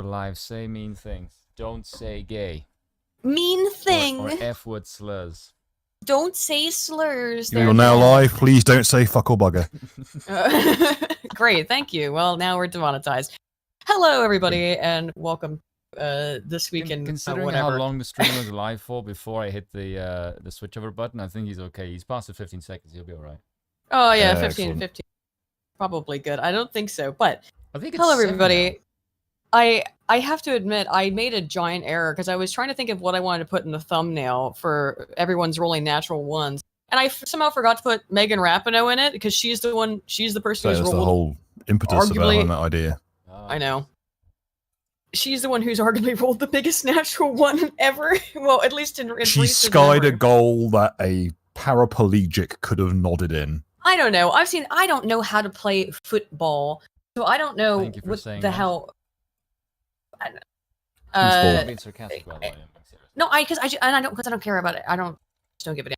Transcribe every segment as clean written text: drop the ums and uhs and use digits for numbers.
alive, say mean things. Don't say gay. Mean thing. Or F-word slurs. Don't say slurs. You're now live. Please don't say fuck or bugger. Great, thank you. Well, now we're demonetized. Hello, everybody, and welcome this weekend. Considering how long the stream was alive for before I hit the switchover button, I think he's okay. He's past the 15 seconds. He'll be all right. Oh yeah, 15. Probably good. I don't think so, but I think it's hello, everybody. I have to admit, I made a giant error because I was trying to think of what I wanted to put in the thumbnail for everyone's rolling natural ones, and I somehow forgot to put Megan Rapinoe in it because she's the person who's rolled. The whole impetus arguably, about that idea. I know. She's the one who's arguably rolled the biggest natural one ever. Well, at least in she skied a goal that a paraplegic could have nodded in. I don't know. I don't know how to play football, so I don't know what the hell. I'm being sarcastic about it. No, because I don't care about it. I don't give a damn.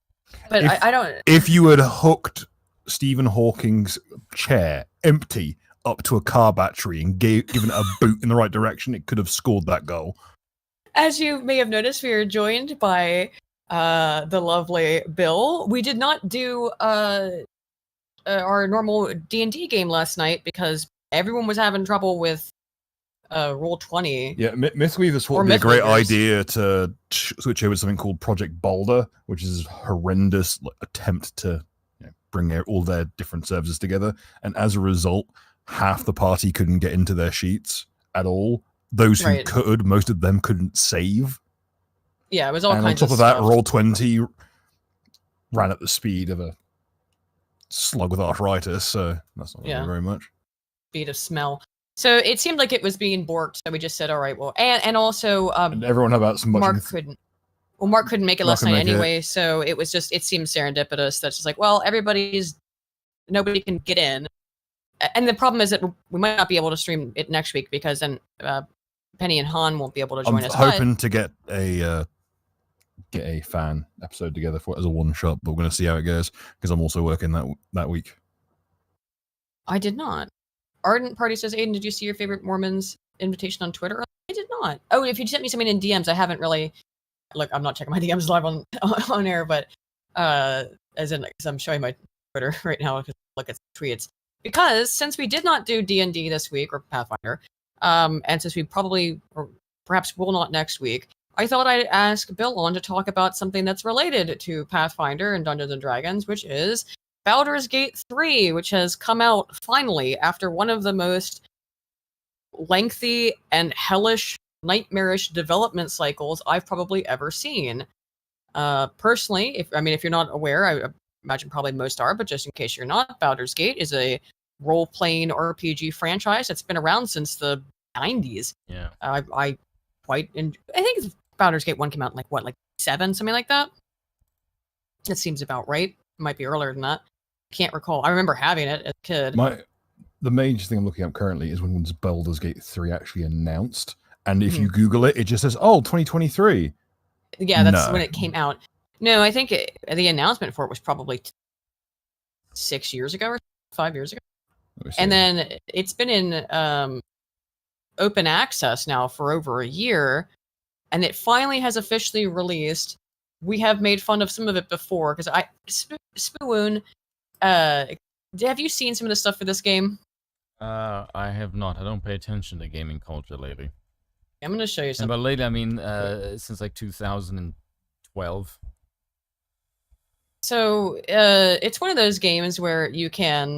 But I don't. If you had hooked Stephen Hawking's chair empty up to a car battery and given it a boot in the right direction, it could have scored that goal. As you may have noticed, we are joined by the lovely Bill. We did not do our normal D&D game last night because everyone was having trouble with Roll20. Yeah, Mythweaver thought it would be a great idea to switch over to something called Project Baldur, which is a horrendous attempt to bring all their different services together. And as a result, half the party couldn't get into their sheets at all. Those who could, most of them couldn't save. Yeah, it was all kinds of stuff. And on top of that, Roll20 ran at the speed of a slug with arthritis, so that's not very much. Speed of smell. So it seemed like it was being borked, so we just said, all right, well, and also and everyone about some Mark couldn't make it last night anyway, so it was just, it seemed serendipitous. That's just like, well, nobody can get in. And the problem is that we might not be able to stream it next week because then Penny and Han won't be able to join us. I'm hoping to get a fan episode together for it as a one shot, but we're going to see how it goes because I'm also working that week. I did not. Ardent Party says, Aiden, did you see your favorite Mormons invitation on Twitter? I did not. Oh, if you sent me something in DMs, I haven't really. Look, I'm not checking my DMs live on air, but as I'm showing my Twitter right now because look at tweets. Because since we did not do D&D this week or Pathfinder, and since we probably or perhaps will not next week, I thought I'd ask Bill on to talk about something that's related to Pathfinder and Dungeons & Dragons, which is Baldur's Gate 3, which has come out finally after one of the most lengthy and hellish, nightmarish development cycles I've probably ever seen. Personally, if you're not aware, I imagine probably most are, but just in case you're not, Baldur's Gate is a role-playing RPG franchise that's been around since the 90s. Yeah. I think Baldur's Gate 1 came out in like 7, something like that. That seems about right. It might be earlier than that. Can't recall. I remember having it as a kid. The major thing I'm looking at currently is when Baldur's Gate 3 actually announced. And if you Google it, it just says, 2023. Yeah, that's when it came out. No, I think the announcement for it was probably 6 years ago or 5 years ago. And then it's been in open access now for over a year. And it finally has officially released. We have made fun of some of it before because Spoon, have you seen some of the stuff for this game? I have not. I don't pay attention to gaming culture lately. I'm going to show you something. But lately, I mean, since like 2012. So it's one of those games where you can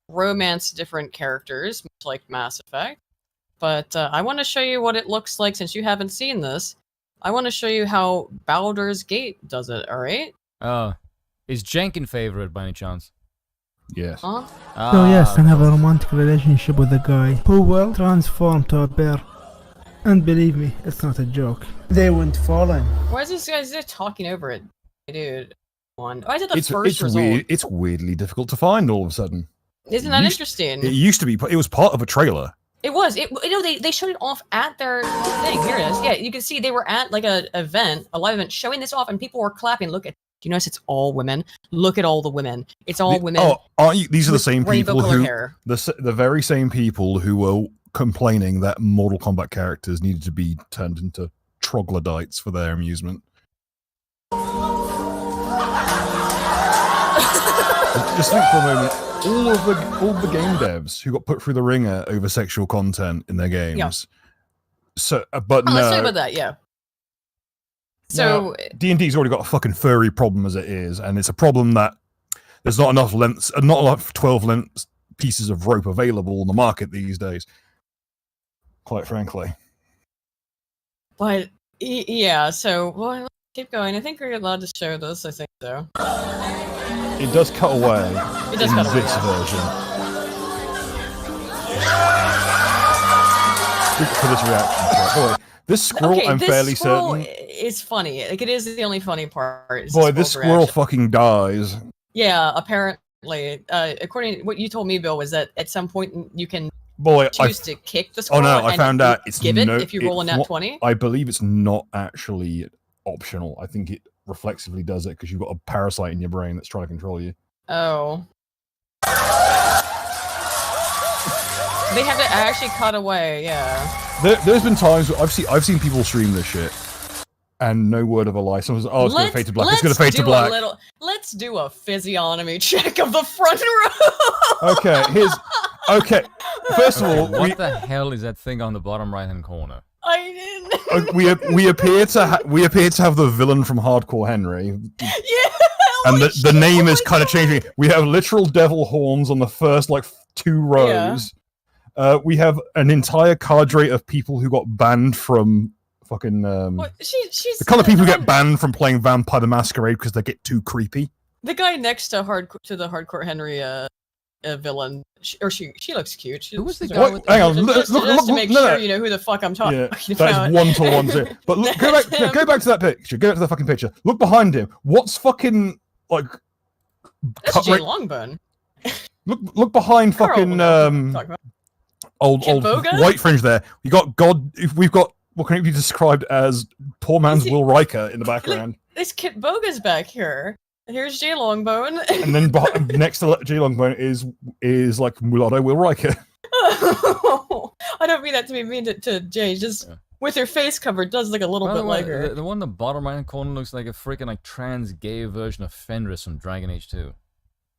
romance different characters, much like Mass Effect. But I want to show you what it looks like since you haven't seen this. I want to show you how Baldur's Gate does it, alright? Is Jenkin favorite by any chance? Yes. Huh? So yes, I have a romantic relationship with a guy who will transform to a bear. And believe me, it's not a joke. They went falling. Why is this guy talking over it? Dude. Why is it the first result? It's weirdly difficult to find all of a sudden. Isn't that interesting? It used to be. It was part of a trailer. It was. They showed it off at their thing. Here it is. Yeah, you can see they were at like a live event, showing this off, and people were clapping. Look at. Do you notice it's all women? Look at all the women. It's all women. Oh, aren't you? These are the same people who hair. the very same people who were complaining that Mortal Kombat characters needed to be turned into troglodytes for their amusement. Just think for a moment, all the game devs who got put through the ringer over sexual content in their games. Yeah. So, but let's talk about that. Yeah. So D&D's already got a fucking furry problem as it is, and it's a problem that there's not enough 12 length pieces of rope available on the market these days. Quite frankly. But yeah, so let's keep going. I think we're allowed to show this. I think so. It does cut away. It does cut away. This version. For this reaction. Boy, this squirrel, I'm fairly certain. It's funny. Like, it is the only funny part. Boy, this squirrel fucking dies. Yeah, apparently. According to what you told me, Bill, was that at some point you can choose to kick the squirrel. Oh no, I found out it's give it if you roll a nat 20. I believe it's not actually optional. I think it reflexively does it because you've got a parasite in your brain that's trying to control you. Oh. They have to actually cut away, yeah. There's been times where I've seen people stream this shit, and no word of a lie. Someone's it's going to fade to black. It's going to fade to black. Let's do a physiognomy check of the front row. Okay. First of all, what the hell is that thing on the bottom right-hand corner? I didn't. we appear to have the villain from Hardcore Henry. Yeah. And the name is kind of changing. We have literal devil horns on the first 2 rows. Yeah. We have an entire cadre of people who got banned from fucking she's the kind of people who get banned from playing Vampire the Masquerade because they get too creepy. The guy next to the Hardcore Henry villain, she looks cute. Who was the guy? Hang on, look, to make sure you know who the fuck I'm talking about. That is 1-to-1 too. But go back to that picture. Go back to the fucking picture. Look behind him. What's fucking That's Jay Longbone. Look behind fucking old white fringe there. We've got what can it be described as poor man's Will Riker in the background. This Kit Boga's back here. Here's Jay Longbone. And then next to Jay Longbone is like mulatto Will Riker. I don't mean that to be mean to Jay. Just with her face covered, does look a little bit like her. The one in the bottom right corner looks like a freaking trans gay version of Fenris from Dragon Age 2.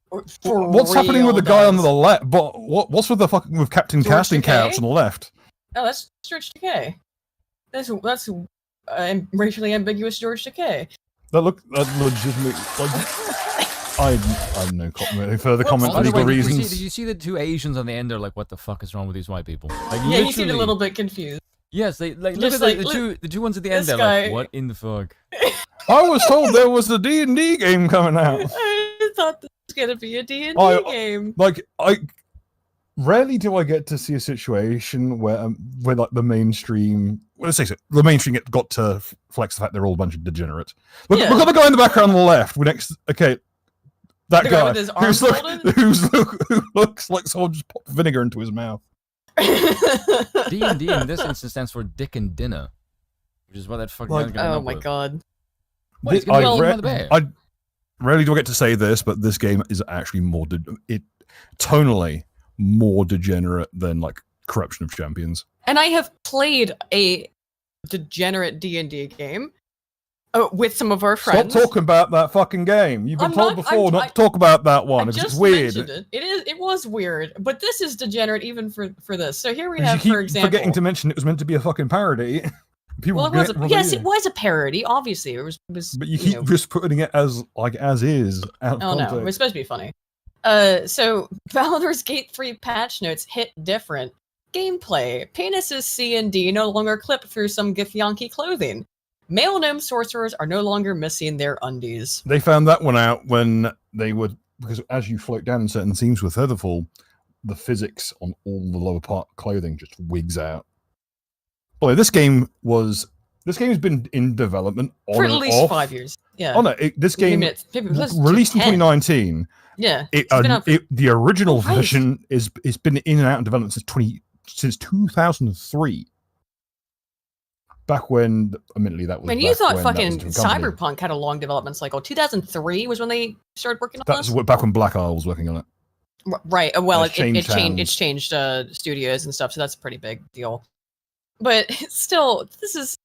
What's happening with the guy on the left? But what's with with Captain George Casting Takei? Couch on the left? Oh, that's George Takei. That's racially ambiguous George Takei. That legitimately. I have no further comment for legal reasons. Did you see the 2 Asians on the end? They're like, "What the fuck is wrong with these white people?" Yeah, he seemed a little bit confused. Yes, they look at the two ones at the end. They're like, "What in the fuck?" I was told there was a D&D game coming out. I thought this was gonna be a D&D game. Rarely do I get to see a situation where the mainstream. Let's say the mainstream got to flex the fact they're all a bunch of degenerates. Look at the guy in the background on the left. That guy with his arms who looks like someone just popped vinegar into his mouth. D&D in this instance stands for Dick and Dinner, which is what that fucking guy's gonna oh my god. I rarely do I get to say this, but this game is actually tonally more degenerate than Corruption of Champions. And I have played a degenerate D&D game with some of our friends. Stop talking about that fucking game. You've been told before not to talk about that one because it's weird. It was weird, but this is degenerate even for this. So here we have, for example, forgetting to mention it was meant to be a fucking parody. It was a parody. Obviously, it was. But you keep just putting it as is. Out of context. No, it was supposed to be funny. So Baldur's Gate 3 patch notes hit different. Gameplay: penises C and D no longer clip through some Githyanki clothing. Male gnome sorcerers are no longer missing their undies. They found that one out when they would, because as you float down in certain scenes with Featherfall, the physics on all the lower part clothing just wigs out. Boy, this game has been in development for at least 5 years. Yeah. Oh no, this game released in 2019. Yeah. The original version is been in and out of development since 2003. Back when, admittedly, that was. You thought fucking Cyberpunk had a long development cycle. 2003 was when they started working on this. That's back when Black Isle was working on it. Right. Well, It's changed it's changed studios and stuff, so that's a pretty big deal. But still, this is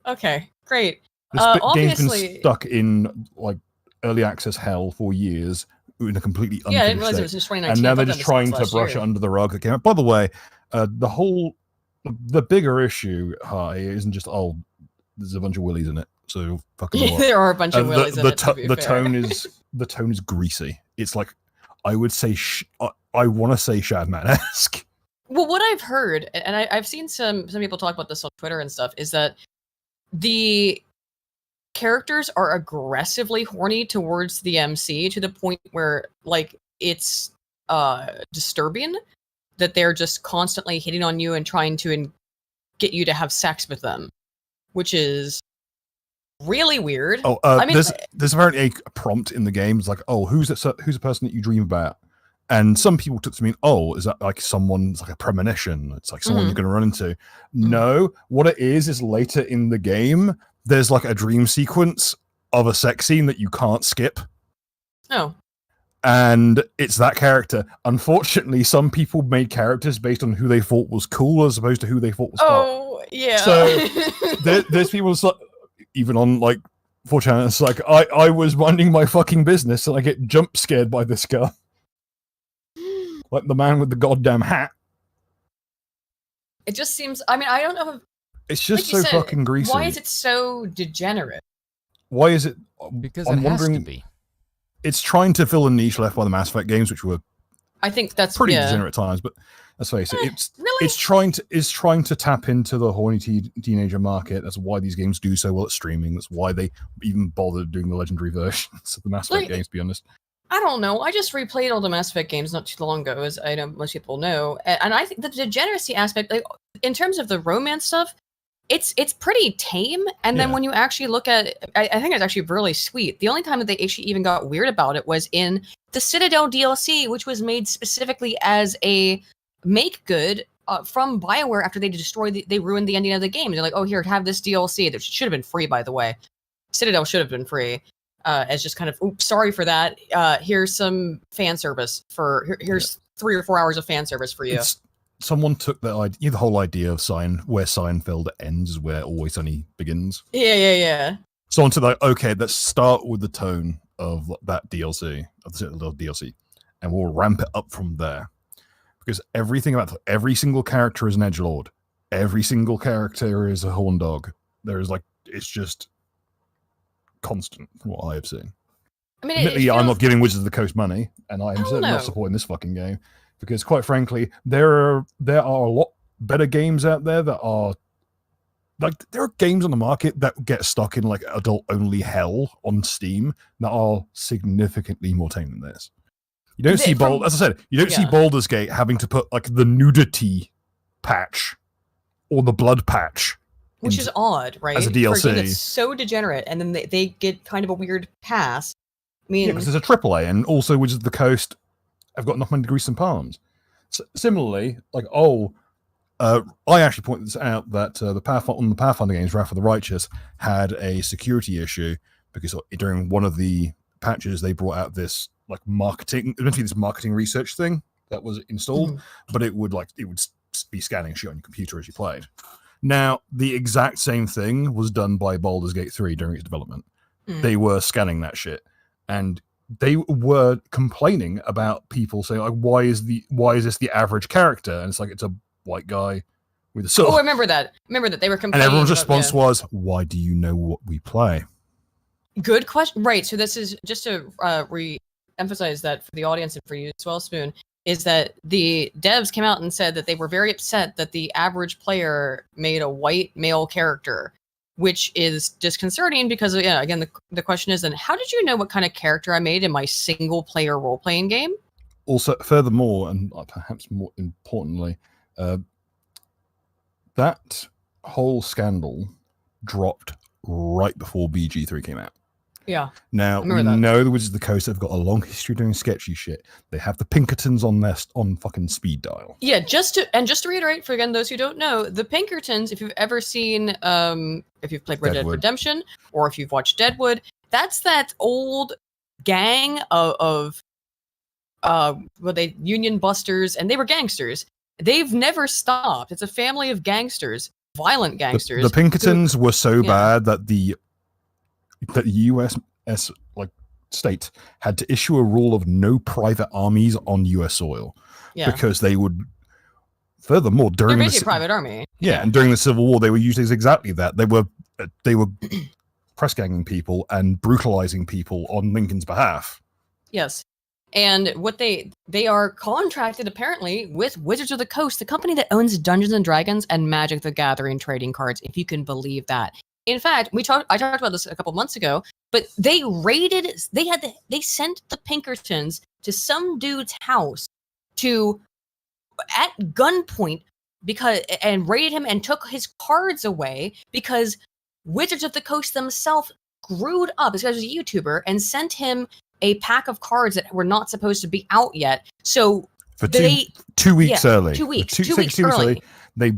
okay. Great. This game's been Obviously, stuck in like early access hell for years in a completely yeah, I didn't unfinished realize it was state. in 2019. And now I they're thought just that trying was to last brush it year. under the rug. That came out. By the way, the bigger issue isn't just there's a bunch of willies in it. So fucking Yeah, there are a bunch of willies in it. To be the fair. tone is greasy. It's like I would say I want to say Shadman-esque. Well, what I've heard, and I've seen some people talk about this on Twitter and stuff, is that the characters are aggressively horny towards the MC to the point where like it's disturbing that they're just constantly hitting on you and trying to get you to have sex with them, which is really weird. I mean, there's apparently a prompt in the game. It's like, who's the person that you dream about? And some people took to mean, is that like someone's like a premonition? It's like someone you're going to run into. No, what it is later in the game, there's like a dream sequence of a sex scene that you can't skip. Oh. And it's that character. Unfortunately, some people made characters based on who they thought was cool as opposed to who they thought was hot. Oh, yeah. So there's people even on like 4chan, it's like, I was minding my fucking business and I get jump scared by this guy. Like the man with the goddamn hat. It just seems, I mean, I don't know if, it's just like so fucking greasy. Why is it so degenerate? Why is it? Because I'm it has wondering, to be. It's trying to fill a niche left by the Mass Effect games, which were I think that's pretty degenerate times. But let's face it, it's trying to tap into the horny teenager market. That's why these games do so well at streaming. That's why they even bothered doing the legendary versions of the Mass Effect games. To be honest. I don't know. I just replayed all the Mass Effect games not too long ago, as I know most people know, and I think the degeneracy aspect, like in terms of the romance stuff, it's pretty tame. And then when you actually look at it, I think it's actually really sweet. The only time that they actually even got weird about it was in the Citadel DLC, which was made specifically as a make good from BioWare after they ruined the ending of the game. They're like, oh, here, have this DLC that should have been free, by the way. Citadel should have been free. As just kind of, oops, sorry for that. Here's some fan service here's 3 or 4 hours of fan service for you. Someone took the whole idea of where Seinfeld ends is where Always Sunny begins. Yeah. Someone said, like, okay, let's start with the tone of that DLC, of the little DLC, and we'll ramp it up from there. Because everything about every single character is an edgelord. Every single character is a horn dog. It's just constant from what I have seen. I mean, admittedly, I'm not giving Wizards of the Coast money, and I am certainly not supporting this fucking game because, quite frankly, there are a lot better games out there that are like there are games on the market that get stuck in like adult only hell on Steam that are significantly more tame than this. You don't see as I said, you don't see Baldur's Gate having to put like the nudity patch or the blood patch. Which is odd, right? As a DLC. For a game that's so degenerate, and then they get kind of a weird pass. I mean, because it's a AAA, and also Wizards of the Coast have got enough money to grease some palms. So, similarly, like, I actually pointed this out that the Pathfinder games, Wrath of the Righteous, had a security issue because during one of the patches they brought out this like eventually this marketing research thing that was installed, but it would be scanning shit on your computer as you played. Now, the exact same thing was done by Baldur's Gate 3 during its development. They were scanning that shit, and they were complaining about people saying, like, why is this the average character? And it's like, it's a white guy with a sword. Oh, I remember that. They were complaining. And everyone's response was, why do you know what we play? Good question. Right, so this is, just to re-emphasize that for the audience and for you as well, Spoon, is that the devs came out and said that they were very upset that the average player made a white male character, which is disconcerting because, again, the question is, then how did you know what kind of character I made in my single player role-playing game? Also, furthermore, and perhaps more importantly, that whole scandal dropped right before BG3 came out. Yeah. Now, we know the Wizards of the Coast have got a long history doing sketchy shit. They have the Pinkertons on fucking speed dial. Yeah, just to reiterate for, again, those who don't know, the Pinkertons, if you've ever seen, if you've played Red Dead Redemption, or if you've watched Deadwood, that's that old gang of well, they union busters, and they were gangsters. They've never stopped. It's a family of gangsters, violent gangsters. The Pinkertons were so bad that the U.S. state had to issue a rule of no private armies on U.S. soil because they would. Furthermore, during they're basically a private army. Yeah, and during the Civil War, they were used as exactly that. They were press ganging people and brutalizing people on Lincoln's behalf. Yes. And what they are contracted apparently with Wizards of the Coast, the company that owns Dungeons and Dragons and Magic the Gathering trading cards, if you can believe that. In fact, I talked about this a couple months ago, but they sent the Pinkertons to some dude's house at gunpoint and raided him and took his cards away because Wizards of the Coast themselves screwed up. This guy was a YouTuber and sent him a pack of cards that were not supposed to be out yet. So for 2 weeks early. 2 weeks. Two weeks early. They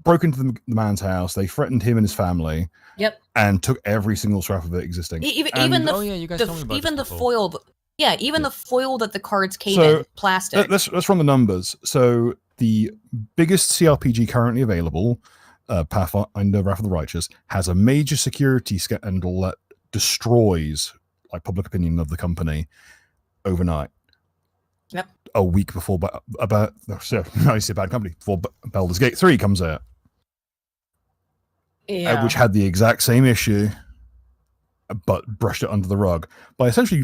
broke into the man's house. They threatened him and his family. Yep. And took every single scrap of it existing. Even the foil. Yeah, even the foil that the cards came in, plastic. Let's run the numbers. So the biggest CRPG currently available, Pathfinder Wrath of the Righteous, has a major security scandal that destroys public opinion of the company overnight. Yep. A week before I say bad company before Baldur's Gate 3 comes out. Yeah. Which had the exact same issue, but brushed it under the rug by essentially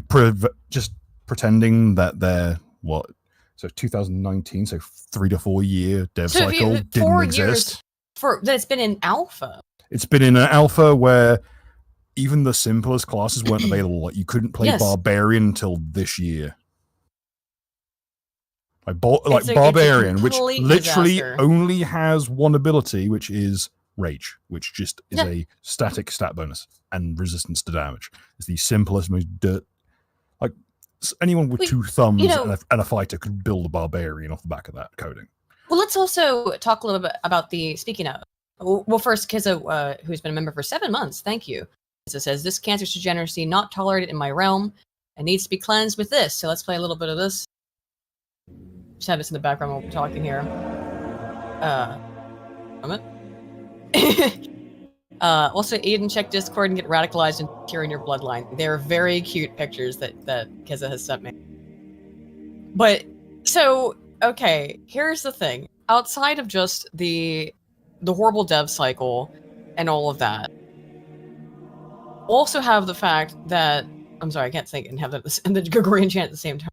just pretending that they're 2019, so 3 to 4 year dev cycle didn't exist. That it's been in alpha. It's been in an alpha where even the simplest classes weren't available. You couldn't play Barbarian until this year. Barbarian, which literally only has one ability, which is Rage, which just is a static stat bonus and resistance to damage. It's the simplest, most anyone with two thumbs and a fighter could build a Barbarian off the back of that coding. Well, let's also talk a little bit about speaking of. Well, first, Kiza, who's been a member for 7 months, thank you. Kiza says, this cancerous degeneracy not tolerated in my realm and needs to be cleansed with this. So let's play a little bit of this. Just have this in the background while we're talking here. Also, Aiden, check Discord and get radicalized and secure in your bloodline. They're very cute pictures that Kiza has sent me. But, so, okay, here's the thing. Outside of just the horrible dev cycle and all of that, also have the fact that, I'm sorry, I can't think and have that and the Gregorian chant at the same time,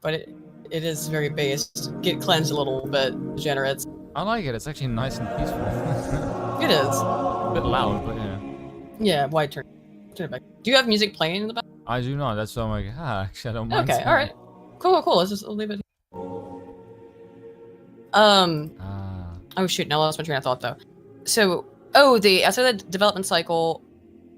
but it is very based. Get cleansed a little bit, degenerates. I like it. It's actually nice and peaceful. It is. A bit loud, but yeah. Yeah, why turn it back? Do you have music playing in the back? I do not. That's why I'm like, actually, I don't mind. Okay, all right. Cool. Let's leave it here. Oh shoot, now I lost my train of thought though. So, outside the development cycle,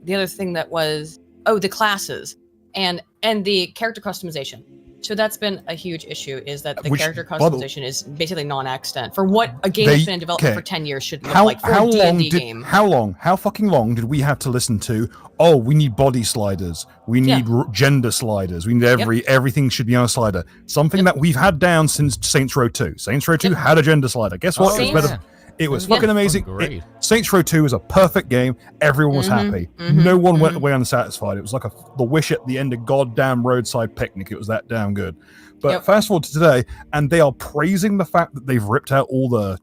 the other thing that was, the classes and the character customization. So that's been a huge issue, is that the character customization is basically non-extant for what a game that's been in development for 10 years should look like for a D&D game. How fucking long did we have to listen to, we need body sliders, we need gender sliders, we need everything should be on a slider. Something that we've had down since Saints Row 2. Saints Row 2 had a gender slider. Guess what? It was better. It was fucking amazing. Saints Row 2 was a perfect game. Everyone was happy. No one went away unsatisfied. It was like the wish at the end of goddamn Roadside Picnic. It was that damn good. But fast forward to today, and they are praising the fact that they've ripped out all the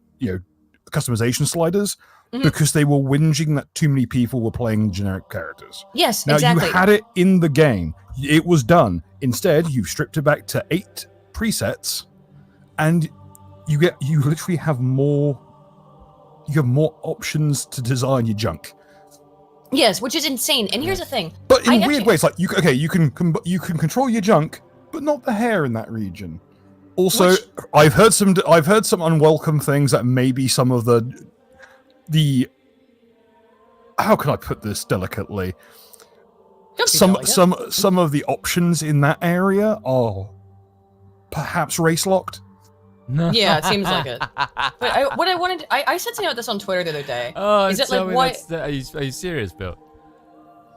customization sliders because they were whinging that too many people were playing generic characters. Yes, now, exactly. you had it in the game. It was done. Instead, you've stripped it back to 8 presets, and you literally have more. You have more options to design your junk. Yes, which is insane. And here's the thing. But in weird ways, like you can control your junk, but not the hair in that region. Also, I've heard some unwelcome things that maybe some of the how can I put this delicately? Some of the options in that area are perhaps race locked. Yeah, it seems like it. But I said something about this on Twitter the other day. Is it like what? Are you serious, Bill?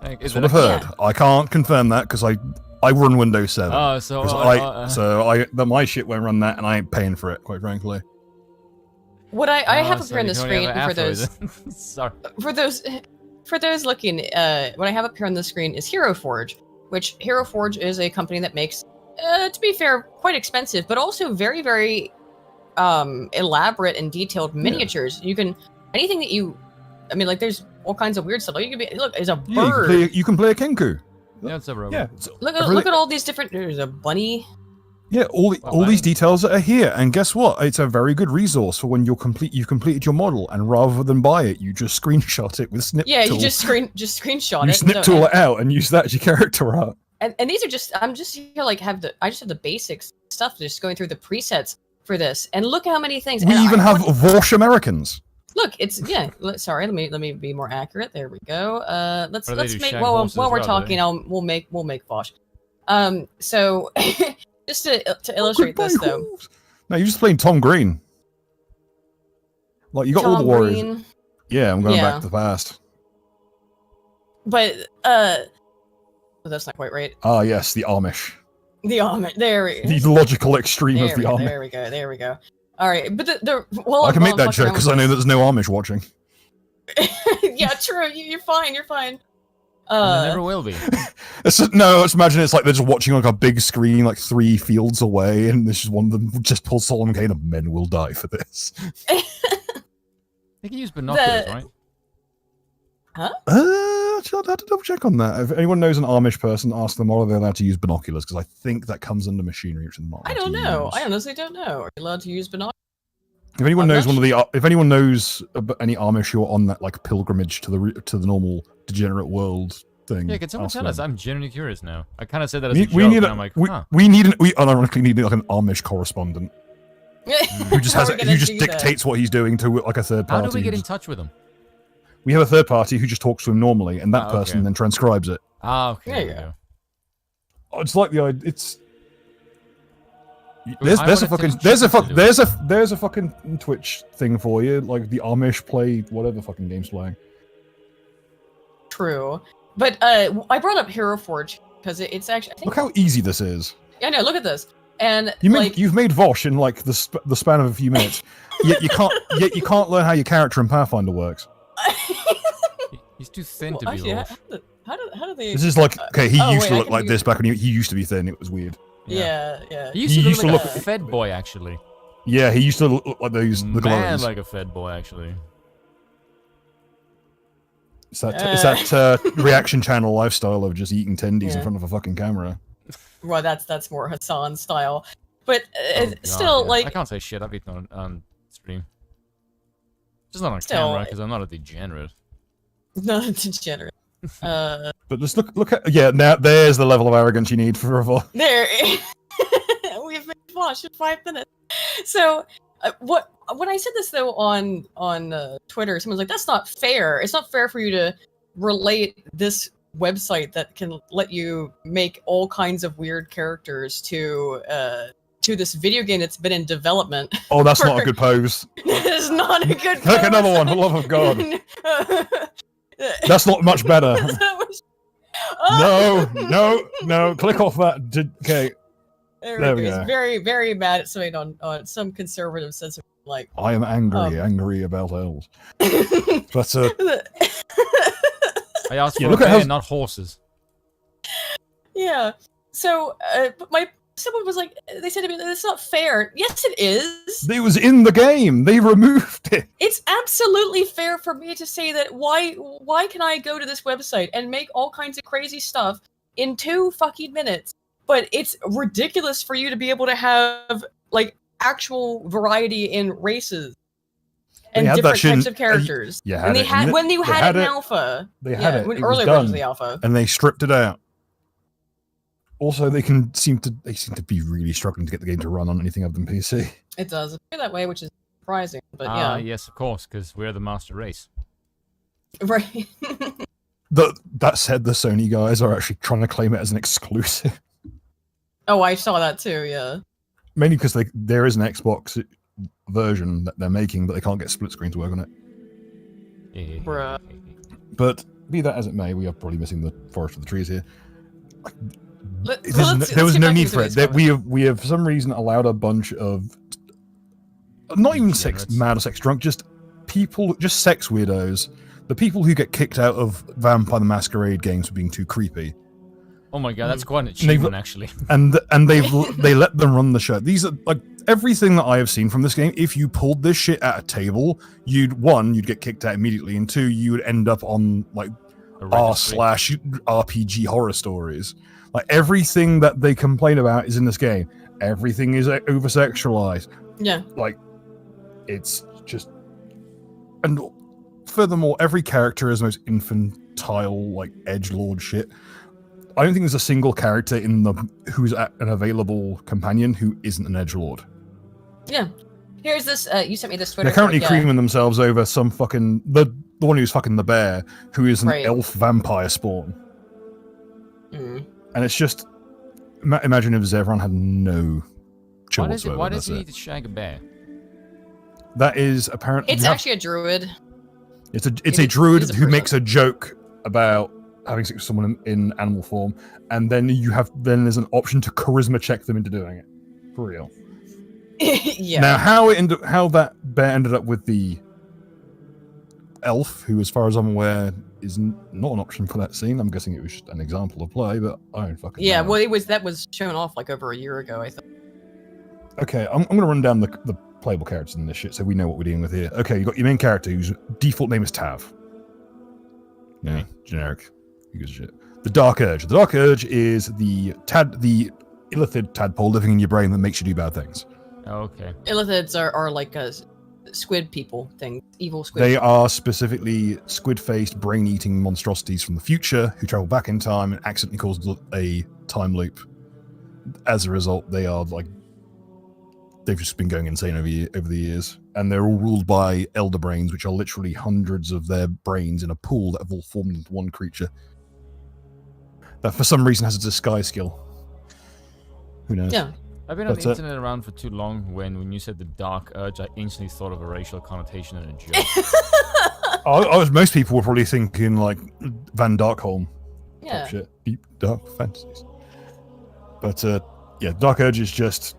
That's what I've heard. I can't confirm that because I run Windows 7. Oh, so 'Cause my shit won't run that, and I ain't paying for it, quite frankly. What I have Oh, up here on the you can only screen have for those Sorry. for those looking, what I have up here on the screen is Hero Forge, which Hero Forge is a company that makes, to be fair, quite expensive, but also very, very elaborate and detailed miniatures. You can anything that you, I mean, like there's all kinds of weird stuff. Like you can be look, there's a bird. You can play a Kenku. Yeah, it's a robot. Yeah, Look at all these different. There's a bunny. Yeah, all these details are here, and guess what? It's a very good resource for when you've completed your model, and rather than buy it, you just screenshot it with snip tool. Yeah, you just screenshot it. You snip tool it out and use that as your character art. And these are just, I'm just here like I just have the basics stuff, just going through the presets for this, and look how many things. We even have Vorsh Americans. Look, it's sorry, let me be more accurate. There we go. Let's make while we're talking, we'll make Vosh. So just to illustrate this though. No, you're just playing Tom Green. Like you got all the warriors. Green. Yeah, I'm going back to the past. But that's not quite right. Ah, yes, the Amish. The Amish. There we go. The logical extreme of the Amish. There we go. All right, but I can make that joke because I know that there's no Amish watching. Yeah, true. You're fine. You're fine. There never will be. Let's imagine it's like they're just watching like a big screen, like 3 fields away, and this is one of them just pulls Solomon Kane and men will die for this. They can use binoculars, right? Huh? I'll have to double check on that. If anyone knows an Amish person, ask them, are they allowed to use binoculars? Because I think that comes under machinery, which is not. I don't know. I honestly don't know. Are you allowed to use binoculars? If anyone knows if anyone knows any Amish who are on that like pilgrimage to the normal degenerate world thing, yeah, can someone tell us? I'm genuinely curious now. I kind of said that as we a joke, need and I'm like, huh. we unironically need like an Amish correspondent who just dictates what he's doing to like a third party. How do we get in touch with him? We have a third party who just talks to him normally, and that person then transcribes it. Ah, okay. There you go. It's like the idea. It's there's a fucking Twitch thing for you, like the Amish play whatever fucking game's playing. True, but I brought up Hero Forge because it's actually. Look how easy this is. Yeah, no, look at this, and you've made Vosh in like the span of a few minutes. yet you can't learn how your character in Pathfinder works. He's too thin to be Vosh. How do they? This is like he used to look like this back when he used to be thin. It was weird. Yeah. He used to look like a fed boy, actually. Yeah, he used to look like those. Man, like a fed boy, actually. It's that reaction channel lifestyle of just eating tendies in front of a fucking camera. Well, that's more Hassan style, but God, like I can't say shit. I've eaten on stream. Just not on camera because I'm not a degenerate. Not a degenerate. But just look at now. There's the level of arrogance you need for a There, we've made Vosh in 5 minutes. So, when I said this though on Twitter, someone's like, "That's not fair. It's not fair for you to relate this website that can let you make all kinds of weird characters to this video game that's been in development." Oh, that's not a good pose. It's not a good pose. Look, another one, for the love of God. That's not much better. No, click off that. Okay. There we go. He's very, very mad at something on some conservative sense of like. I am angry about elves. But I asked for a man, not horses. Yeah. So, someone was like, they said to me, "It's not fair." Yes, it is. It was in the game. They removed it. It's absolutely fair for me to say that. Why can I go to this website and make all kinds of crazy stuff in 2 fucking minutes? But it's ridiculous for you to be able to have like actual variety in races and different types of characters. When you had it in alpha. They had it. When it earlier versions of the alpha. And they stripped it out. Also, they seem to be really struggling to get the game to run on anything other than PC. It does appear that way, which is surprising. But yes, of course, because we're the master race. Right. That said, the Sony guys are actually trying to claim it as an exclusive. Oh, I saw that too. Yeah. Mainly because there is an Xbox version that they're making, but they can't get split screen to work on it. Bruh. But be that as it may, we are probably missing the forest for the trees here. There was no need for it. That we have for some reason allowed a bunch of not even mad or sex drunk, just people, just sex weirdos. The people who get kicked out of Vampire the Masquerade games for being too creepy. Oh my god, that's quite an achievement, actually. And they let them run the show. These are like everything that I have seen from this game. If you pulled this shit at a table, you'd get kicked out immediately, and two, you would end up on like r/RPG horror stories. Like everything that they complain about is in this game. Everything is over sexualized. Yeah. Like it's just, and furthermore, every character is most infantile, like edgelord shit. I don't think there's a single character in who's an available companion who isn't an edgelord. Yeah. Here's this. You sent me this Twitter. They're currently creaming themselves over some fucking the one who's fucking the bear, who is an elf vampire spawn. And it's just imagine if Zevran had no chill whatsoever. Why does he need to shag a bear? That is apparently. It's actually a druid. It's a druid who makes a joke about having sex with someone in animal form, and then there's an option to charisma check them into doing it. For real. Yeah. Now, how that bear ended up with the elf, who, as far as I'm aware, is not an option for that scene. I'm guessing it was just an example of play, but I don't fucking know. Well, that was shown off like over a year ago, I think. Okay, I'm going to run down the playable characters in this shit so we know what we're dealing with here. Okay, you got your main character whose default name is Tav. Yeah, generic. Who gives a shit? The Dark Urge. The Dark Urge is the illithid tadpole living in your brain that makes you do bad things. Oh, okay. Illithids are like a squid people thing, evil squid. They are specifically squid-faced, brain-eating monstrosities from the future who travel back in time and accidentally cause a time loop. As a result, they are like they've just been going insane over the years, and they're all ruled by elder brains, which are literally hundreds of their brains in a pool that have all formed into one creature. That for some reason has a disguise skill. Who knows? Yeah. I've been on the internet around for too long. When you said the Dark Urge, I instantly thought of a racial connotation and a joke. Most people were probably thinking like Van Darkholm. Yeah. Type shit. Deep dark fantasies. But yeah, Dark Urge is just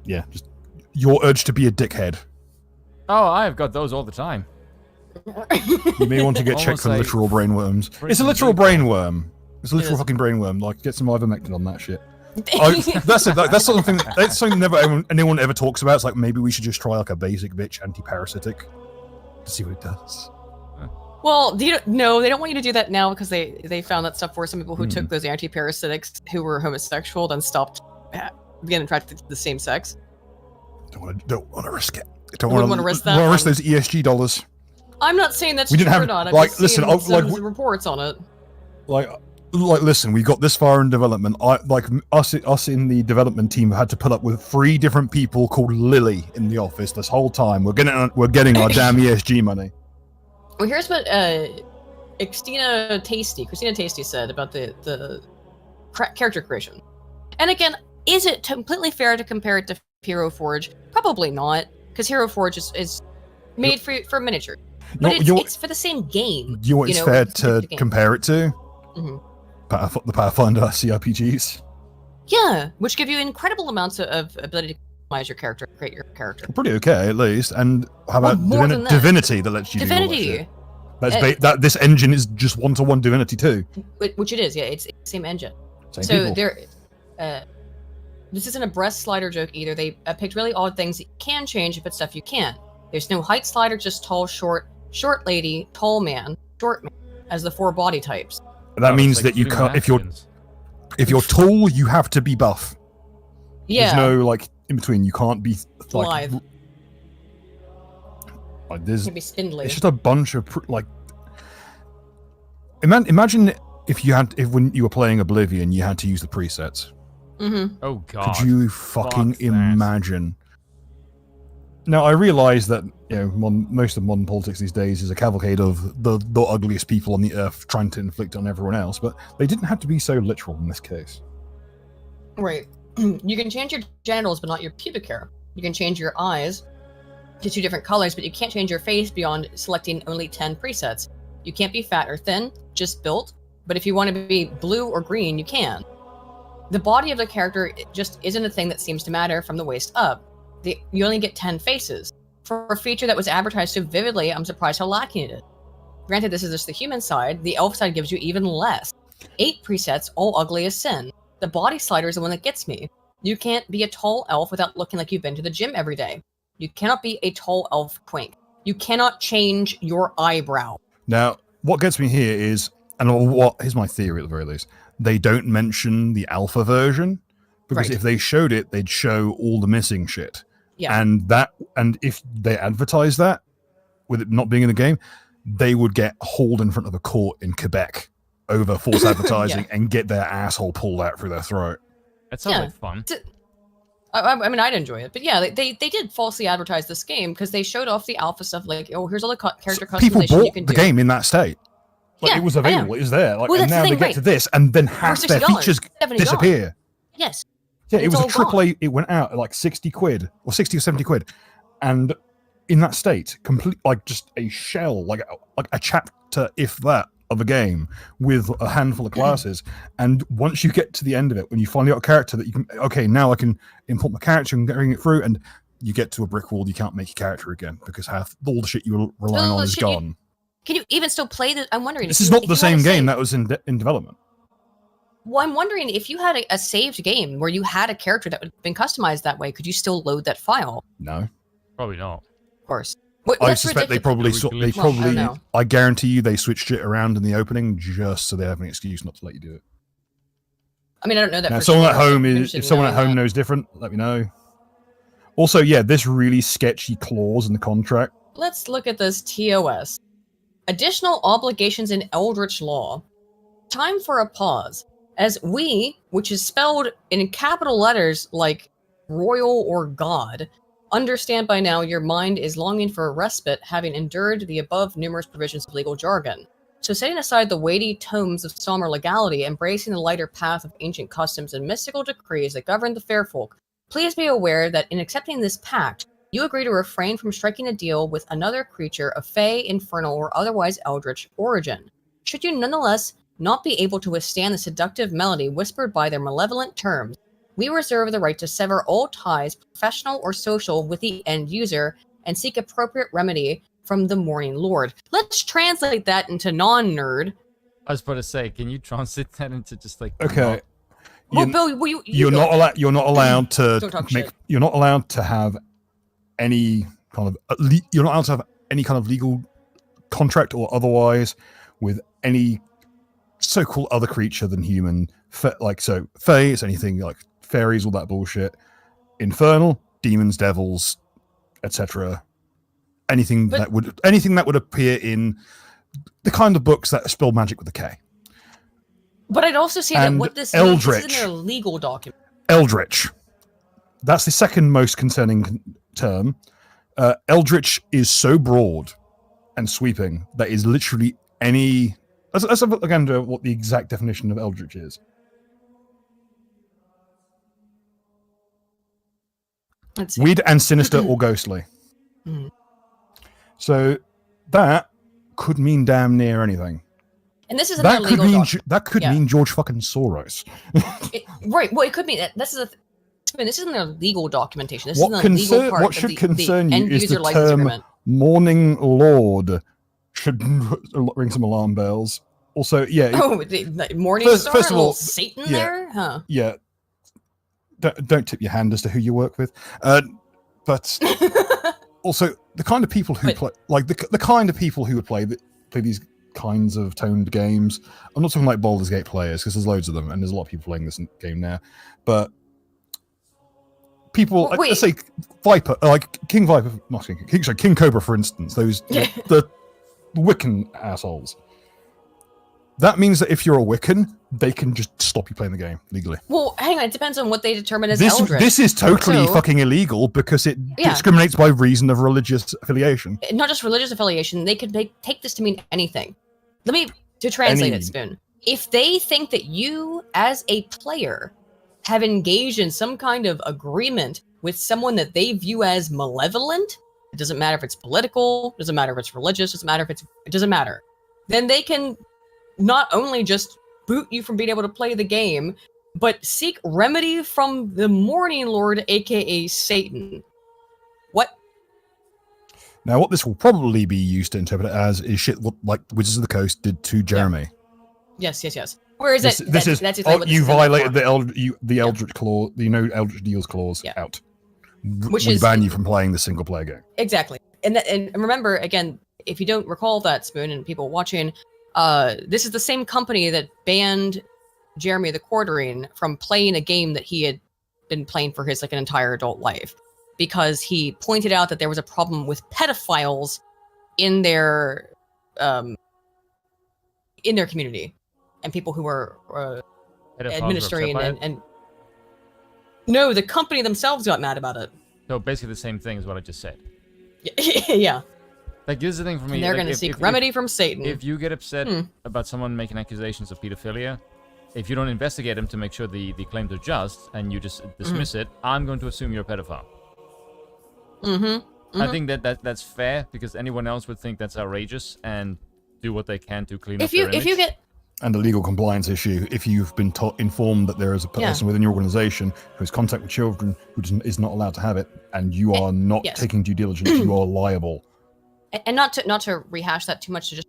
your urge to be a dickhead. Oh, I've got those all the time. You may want to get checked for literal brainworms. It's a literal brainworm. It's a literal fucking brainworm. Like, get some ivermectin on that shit. That's something anyone ever talks about. It's like, maybe we should just try like a basic bitch anti-parasitic to see what it does. Well, they don't want you to do that now because they found that stuff for some people who took those anti-parasitics who were homosexual then stopped getting attracted to the same sex. Don't want to risk it. Don't want to risk that. Want to risk those ESG dollars. I'm not saying that's true or not. I'm just seeing some reports on it. Like, listen, we got this far in development. Us in the development team had to put up with 3 different people called Lily in the office this whole time. We're getting our damn ESG money. Well, here's what Christina Tasty said about the character creation. And again, is it completely fair to compare it to Hero Forge? Probably not, because Hero Forge is made for miniature. But it's for the same game. You know what it's fair to compare it to? Mm-hmm. The Pathfinder CRPGs. Yeah, which give you incredible amounts of ability to customize your character, create your character. Pretty okay, at least. And how about Divinity that lets you do all that shit? That this engine is just one-to-one Divinity too. Which it is, yeah. It's the same engine. Same people. This isn't a breast slider joke either. They picked really odd things that you can change, but stuff you can't. There's no height slider, just tall, short lady, tall man, short man, as the 4 body types. That means that you can't. If you're tall, you have to be buff. Yeah. There's no in between. You can't be lithe. There's. Can be spindly. It's just a bunch of Imagine when you were playing Oblivion, you had to use the presets. Mm-hmm. Oh god. Could you fucking imagine? Now, I realise that most of modern politics these days is a cavalcade of the ugliest people on the earth trying to inflict on everyone else, but they didn't have to be so literal in this case. Right. You can change your genitals, but not your pubic hair. You can change your eyes to 2 different colors, but you can't change your face beyond selecting only 10 presets. You can't be fat or thin, just built, but if you want to be blue or green, you can. the body of the character just isn't a thing that seems to matter from the waist up. You only get 10 faces. For a feature that was advertised so vividly, I'm surprised how lacking it is. Granted, this is just the human side. The elf side gives you even less. 8 presets, all ugly as sin. The body slider is the one that gets me. You can't be a tall elf without looking like you've been to the gym every day. You cannot be a tall elf twink. You cannot change your eyebrow. Now, what gets me here is, here's my theory at the very least, they don't mention the alpha version, because if they showed it, they'd show all the missing shit. Yeah. And if they advertise that, with it not being in the game, they would get hauled in front of a court in Quebec over false advertising and get their asshole pulled out through their throat. That sounds like fun. I mean, I'd enjoy it. But yeah, they did falsely advertise this game because they showed off the alpha stuff, like, oh, here's all the character customization people you can bought do. the game in that state. Like, it was available, it was there. Like, and now they get to this, and then half their features disappear. Yes. Yeah, it was a AAA, it went out at like 60 quid, or 60 or 70 quid. And in that state, complete, like just a shell, like a chapter, if that, of a game with a handful of classes. And once you get to the end of it, when you finally got a character that you can, okay, now I can import my character and bring it through, and you get to a brick wall, you can't make your character again because half all the shit you were relying on is gone. Can you even still play this? I'm wondering. This is not the same game that was in development. Well, I'm wondering if you had a saved game where you had a character that had been customized that way, could you still load that file? No. Probably not. Of course. I suspect they probably, I guarantee you they switched it around in the opening just so they have an excuse not to let you do it. I mean, I don't know that. Now, if someone at home knows different, let me know. Also, yeah, this really sketchy clause in the contract. Let's look at this TOS. Additional obligations in Eldritch law. Time for a pause. As we, which is spelled in capital letters like royal or god, understand by now your mind is longing for a respite, having endured the above numerous provisions of legal jargon. So setting aside the weighty tomes of somber legality, embracing the lighter path of ancient customs and mystical decrees that govern the fair folk, please be aware that in accepting this pact, you agree to refrain from striking a deal with another creature of fey, infernal, or otherwise eldritch origin. Should you nonetheless not be able to withstand the seductive melody whispered by their malevolent terms, we reserve the right to sever all ties, professional or social, with the end user and seek appropriate remedy from the Morning Lord. Let's translate that into non-nerd. I was about to say, can you translate that into just like... Okay. Well, Bill, you're not allowed to have any kind of you're not allowed to have any kind of legal contract or otherwise with any so-called other creature than human. Fae, it's anything like fairies, all that bullshit. Infernal, demons, devils, etc. Anything that would appear in the kind of books that spell magic with a K. But I'd also say that what this means is in their legal document. Eldritch. That's the second most concerning term. Eldritch is so broad and sweeping that is literally any... Let's have a look into what the exact definition of Eldritch is. Weird and sinister or ghostly. So that could mean damn near anything. And this is in their legal document. That could mean George fucking Soros. Right. Well, it could mean that this is in their legal documentation. This is in the legal part what should concern you is the license term agreement. Morning Lord should ring some alarm bells. Also, the Morning Star, first of all, Satan there? Huh. Yeah. Don't tip your hand as to who you work with. But also, the kind of people who play... Like, the kind of people who would play these kinds of toned games. I'm not talking like Baldur's Gate players, because there's loads of them, and there's a lot of people playing this game now. But people, let's say Viper, like King Viper, not King Cobra, for instance, those the Wiccan assholes. That means that if you're a Wiccan, they can just stop you playing the game legally. Well, hang on, it depends on what they determine as Eldritch. This is totally fucking illegal because it discriminates by reason of religious affiliation. Not just religious affiliation, they take this to mean anything. To translate it, Spoon. If they think that you, as a player, have engaged in some kind of agreement with someone that they view as malevolent, it doesn't matter if it's political, doesn't matter if it's religious, it doesn't matter. Then they can not only just boot you from being able to play the game, but seek remedy from the Morning Lord, aka Satan. What? Now, what this will probably be used to interpret it as is shit like Wizards of the Coast did to Jeremy. Yes. Where is it? This is exactly what this you is violated for. the Eldritch clause, Eldritch Deals clause out. Which we is ban you from playing the single player game. Exactly. And remember, again, if you don't recall that, Spoon, and people watching, this is the same company that banned Jeremy the Quartering from playing a game that he had been playing for his like an entire adult life, because he pointed out that there was a problem with pedophiles in their community, and people who were administering and no, the company themselves got mad about it. So basically the same thing as what I just said. Yeah. Like, this is the thing for me. And they're like, going to seek remedy from Satan. If you get upset about someone making accusations of pedophilia, if you don't investigate them to make sure the claims are just, and you just dismiss it, I'm going to assume you're a pedophile. I think that's fair, because anyone else would think that's outrageous and do what they can to clean up their image. If you get... And a legal compliance issue, if you've been informed that there is a person within your organization who has contact with children who is not allowed to have it, and you are not taking due diligence, you are liable. And not to rehash that too much, to just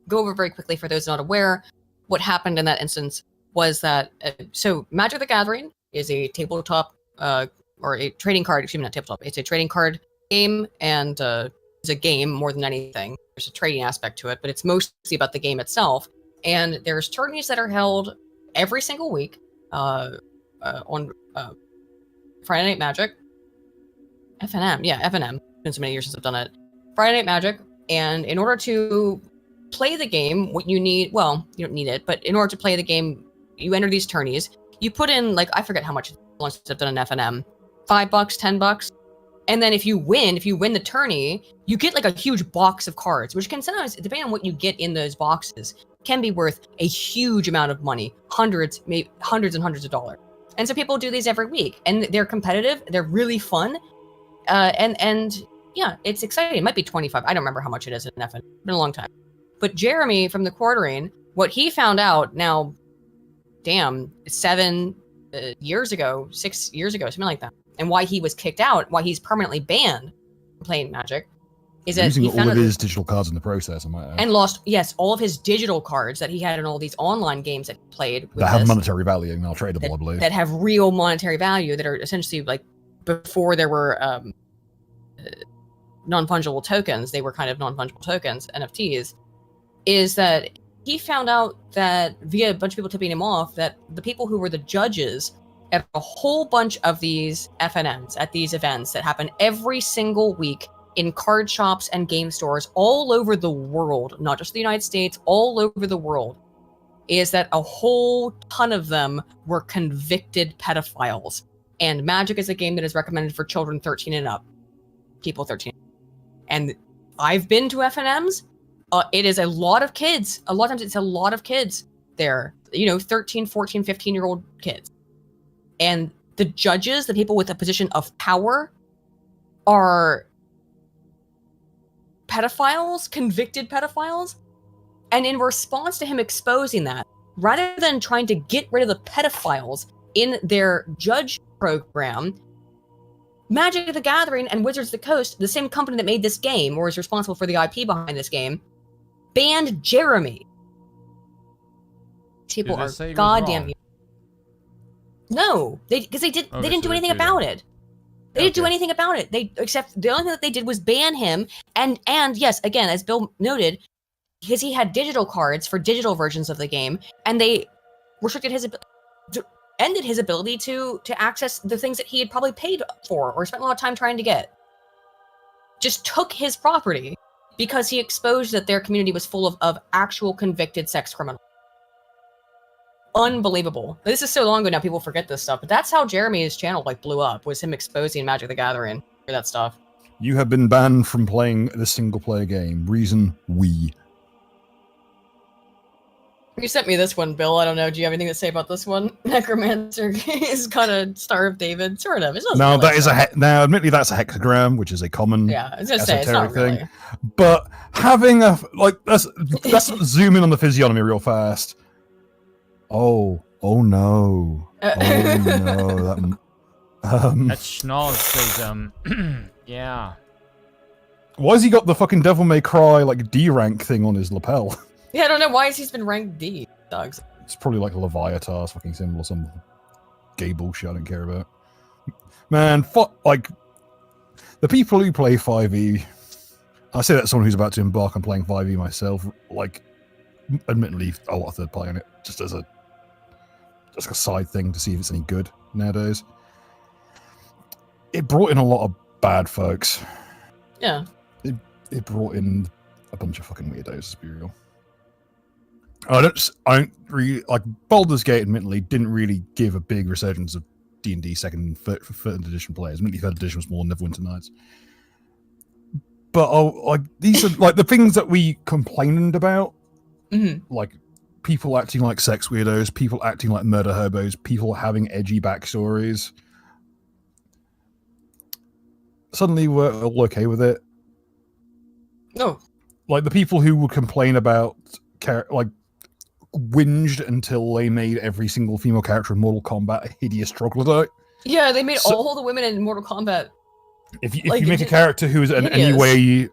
go over very quickly for those not aware, what happened in that instance was that, so Magic the Gathering is a tabletop, or a trading card, excuse me, not tabletop, it's a trading card game, and it's a game more than anything. There's a trading aspect to it, but it's mostly about the game itself. And there's tourneys that are held every single week on Friday Night Magic. FNM. It's been so many years since I've done it. Friday Night Magic. And in order to play the game, what you need, well, you don't need it, but in order to play the game, you enter these tourneys. You put in, like, I forget how much once I've done an FNM. $5, $10. And then if you win the tourney, you get like a huge box of cards, which can sometimes, depending on what you get in those boxes, can be worth a huge amount of money, hundreds, maybe hundreds and hundreds of dollars. And so people do these every week, and they're competitive. They're really fun, and yeah, it's exciting. It might be 25. I don't remember how much it is in FN. It's been a long time. But Jeremy from the Quartering, what he found out now, 7 years ago, 6 years ago, something like that, and why he was kicked out, why he's permanently banned from playing Magic, is that losing he found all of his digital cards in the process, I might add. And lost, all of his digital cards that he had in all these online games that he played with that have monetary value and are tradable, I believe. That have real monetary value, that are essentially like, before there were non-fungible tokens, they were kind of non-fungible tokens, NFTs, is that he found out that via a bunch of people tipping him off, that the people who were the judges at a whole bunch of these FNMs at these events that happen every single week in card shops and game stores all over the world, not just the United States, all over the world, is that a whole ton of them were convicted pedophiles. And Magic is a game that is recommended for children 13 and up. People 13. And I've been to FNMs. It is a lot of kids. A lot of times it's a lot of kids there. 13, 14, 15-year-old kids. And the judges, the people with a position of power, are pedophiles, convicted pedophiles. And in response to him exposing that, rather than trying to get rid of the pedophiles in their judge program, Magic the Gathering and Wizards of the Coast, the same company that made this game, or is responsible for the IP behind this game, banned Jeremy. People are goddamn. No, because they didn't do anything about it. They didn't do anything about it. Except the only thing that they did was ban him. And yes, again, as Bill noted, because he had digital cards for digital versions of the game, and they restricted ended his ability to access the things that he had probably paid for or spent a lot of time trying to get. Just took his property because he exposed that their community was full of actual convicted sex criminals. Unbelievable. This is so long ago now, people forget this stuff, but that's how Jeremy's channel blew up, was him exposing Magic the Gathering for that stuff. You have been banned from playing the single player game. Reason: we. You sent me this one, Bill. I don't know. Do you have anything to say about this one? Necromancer is kind of Star of David, sort of. No, that is now. Admittedly, that's a hexagram, which is a common esoteric thing. Really. But having let's zoom in on the physiognomy real fast. Oh, Oh no! Oh no! That Schnoz says, yeah. Why has he got the fucking Devil May Cry like D rank thing on his lapel? Yeah, I don't know why he's been ranked D. Dogs. It's probably like a Leviathar's fucking symbol or some gay bullshit I don't care about. Man, fuck, like, the people who play 5e, I say that as someone who's about to embark on playing 5e myself, like, admittedly, a lot of third party on it, just as a side thing to see if it's any good nowadays. It brought in a lot of bad folks. Yeah. It brought in a bunch of fucking weirdos, let's be real. I don't really like Baldur's Gate. Admittedly, didn't really give a big resurgence of D&D second and third edition players. Admittedly, third edition was more Neverwinter Nights. But like these are like the things that we complained about, like people acting like sex weirdos, people acting like murder hobos, people having edgy backstories. Suddenly, we're all okay with it. No. Like the people who would complain about like whinged until they made every single female character in Mortal Kombat a hideous troglodyte. Yeah, they made all the women in Mortal Kombat. If you make a character who is in any way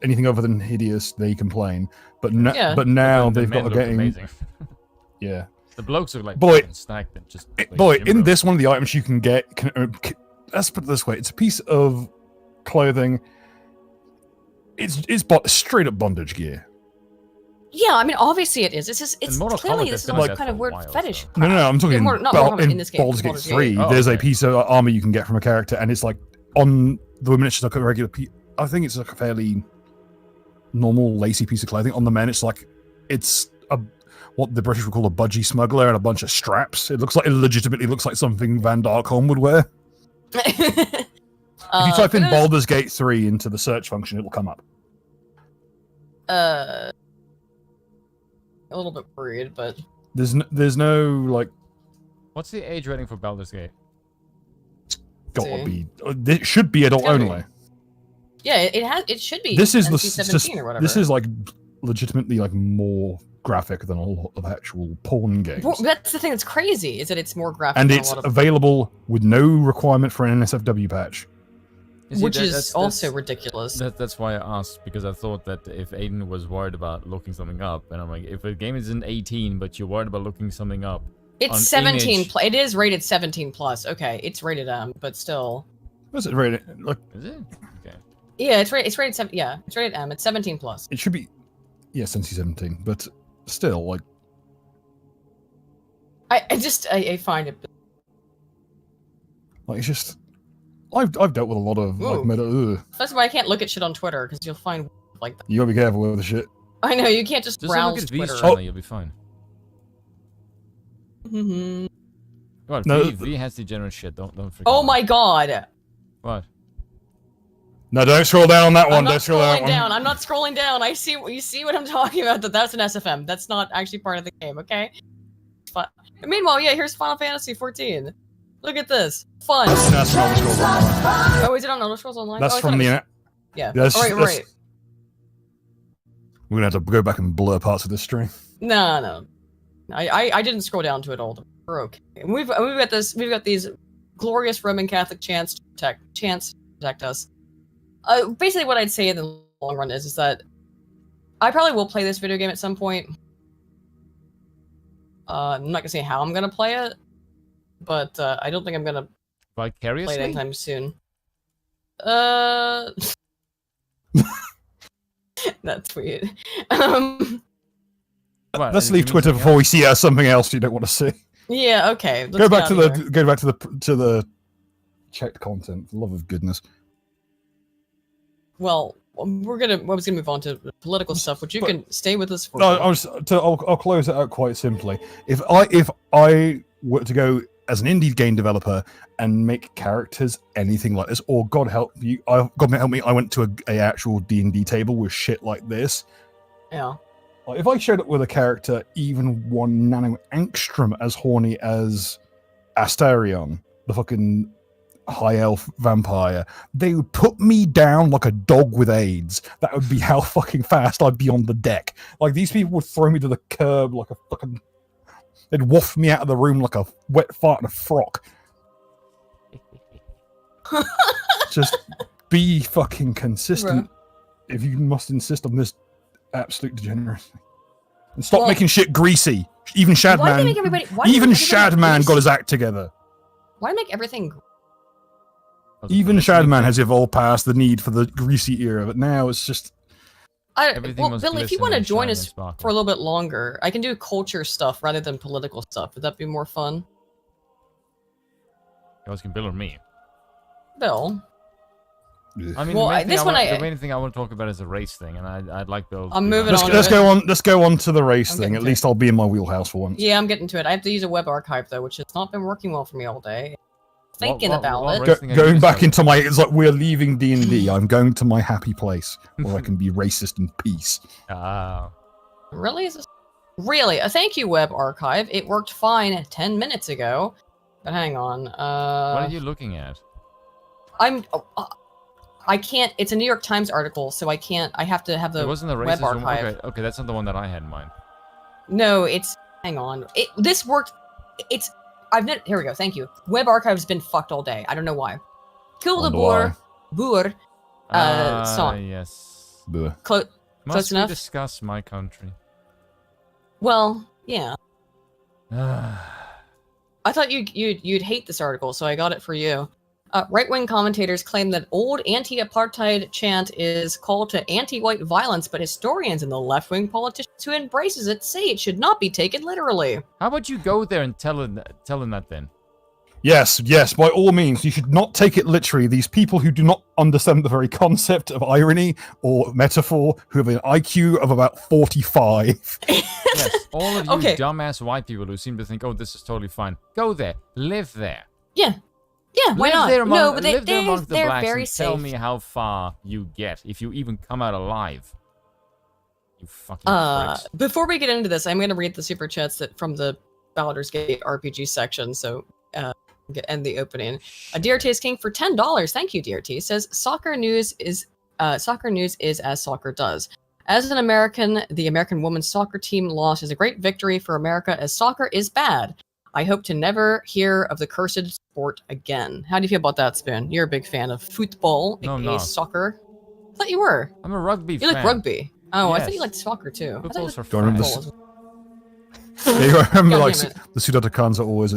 anything other than hideous, they complain. But now they've got to get amazing. Yeah, the blokes are like stacked and just. In this one of the items you can get, let's put it this way: it's a piece of clothing. It's straight up bondage gear. Yeah, I mean, obviously it is. It's clearly this is some kind of weird fetish. So. No, I'm talking in this game, Baldur's Gate 3. There's a piece of armor you can get from a character, and it's like on the women, it's just like a regular piece. I think it's like a fairly normal, lacy piece of clothing. On the men, it's what the British would call a budgie smuggler and a bunch of straps. It legitimately looks like something Van Darkholm would wear. If you type in Baldur's Gate 3 into the search function, it'll come up. A little bit worried, but there's no like. What's the age rating for Baldur's Gate? Gotta be. It should be adult only. Yeah, it should be. This is NC-17 or whatever. This is like legitimately like more graphic than a lot of actual porn games. Well, that's the thing that's crazy is that it's more graphic. And it's available with no requirement for an NSFW patch. Which is also ridiculous. That's why I asked, because I thought that if Aiden was worried about looking something up, and I'm like, if a game isn't 18, but you're worried about looking something up, it's 17. It is rated 17 plus. Okay, it's rated M, but still. What's it rated? Like, is it? Okay. Yeah, it's rated 7. Yeah, it's rated M. It's 17 plus. It should be, yes, NC-17, but still, like. I find it. Like, it's just. I've dealt with a lot of like meta. That's why I can't look at shit on Twitter, because you'll find like that. You gotta be careful with the shit. I know, you can't just browse look at Twitter. V's channel, you'll be fine. What? No, V has degenerate shit. Don't forget. Oh my god. What? No, don't scroll down on that one. Don't scroll down. I'm not scrolling down. You see what I'm talking about? That's an SFM. That's not actually part of the game. Okay. But meanwhile, yeah, here's Final Fantasy 14. Look at this. Fun. That's from Elder Scrolls Online. Oh, is it on Elder Scrolls Online? That's from the. Yeah. Right. We're gonna have to go back and blur parts of this stream. No. I didn't scroll down to it all. We're okay. And we've got these glorious Roman Catholic chants to protect us. Basically, what I'd say in the long run is that I probably will play this video game at some point. I'm not gonna say how I'm gonna play it. But I don't think I'm gonna vicariously play it anytime soon. That's weird. Let's leave Twitter before we see something else you don't want to see. Yeah. Okay. Go back to the checked content. For the love of goodness. Well, I was gonna move on to political stuff, which you can stay with us for. No, I'll close it out quite simply. If I were to go as an indie game developer and make characters anything like this, or God help me, I went to a actual D&D table with shit like this. Yeah. Like, if I showed up with a character even 1 nano angstrom as horny as Astarion, the fucking high elf vampire, they would put me down like a dog with AIDS. That would be how fucking fast I'd be on the deck. Like, these people would throw me to the curb like a fucking... They'd waft me out of the room like a wet fart in a frock. Just be fucking consistent if you must insist on this absolute degeneracy. And stop making shit greasy. Even Shadman. Even Shadman got his act together. Why make everything? Even Shadman has evolved past the need for the greasy era, but now it's just. Well, Billy, if you want to join us for a little bit longer, I can do culture stuff rather than political stuff. Would that be more fun? You're asking Bill or me? Bill. I mean, well, the main thing I want to talk about is the race thing, and I'd like Bill. I'm moving on. Let's go on to the race thing. At least I'll be in my wheelhouse for once. Yeah, I'm getting to it. I have to use a web archive though, which has not been working well for me all day. Thinking about it. Going back into my, it's like we're leaving D&D. I'm going to my happy place where I can be racist in peace. Really? Really? Thank you, web archive. It worked fine 10 minutes ago. But hang on. What are you looking at? I can't. It's a New York Times article, so I can't. I have to have the web archive. Okay, that's not the one that I had in mind. No, it's. Hang on. This worked. It's. Here we go. Thank you. Web archive's been fucked all day. I don't know why. Kill the boer. Song. Yes. Close Must enough. We discuss my country? Well, yeah. I thought you'd hate this article, so I got it for you. Right-wing commentators claim that old anti-apartheid chant is call to anti-white violence, but historians and the left-wing politicians who embraces it say it should not be taken literally. How about you go there and tell him that then? Yes, by all means, you should not take it literally. These people who do not understand the very concept of irony or metaphor, who have an IQ of about 45. Yes, all of you dumbass white people who seem to think, oh, this is totally fine. Go there. Live there. Yeah, why not? No, but they're very safe. Tell me how far you get, if you even come out alive. You fucking pricks. Before we get into this, I'm going to read the super chats from the Baldur's Gate RPG section, so end the opening. DRT is King for $10. Thank you, DRT. Says, soccer news is as soccer does. As an American, the American women's soccer team loss is a great victory for America, as soccer is bad. I hope to never hear of the cursed sport again. How do you feel about that, Spoon? You're a big fan of football, aka soccer. I thought you were. I'm a rugby fan. You like rugby. Oh, yes. I thought you liked soccer too. Football's for fun. I remember like the Sudatakans are always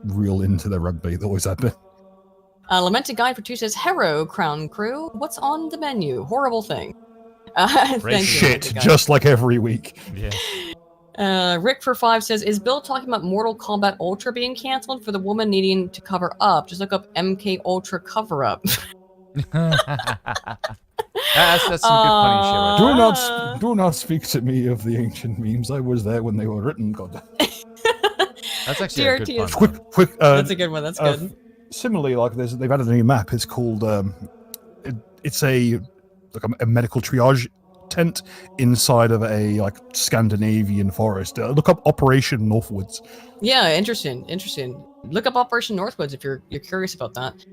real into their rugby. They always have been. Lamented Guide for 2 says, Harrow, Crown Crew, what's on the menu? Horrible thing. Thank Shit, just like every week. Yeah. Rick for 5 says, is Bill talking about Mortal Kombat Ultra being canceled for the woman needing to cover up? Just look up MK Ultra cover up. That's some good funny shit. Right? Do not speak to me of the ancient memes. I was there when they were written. God. That's actually a good one. Quick. That's a good one. That's good. Similarly, like they've added a new map. It's called it's a medical triage tent inside of a Scandinavian forest. Look up Operation Northwoods. Yeah, interesting. Look up Operation Northwoods if you're curious about that.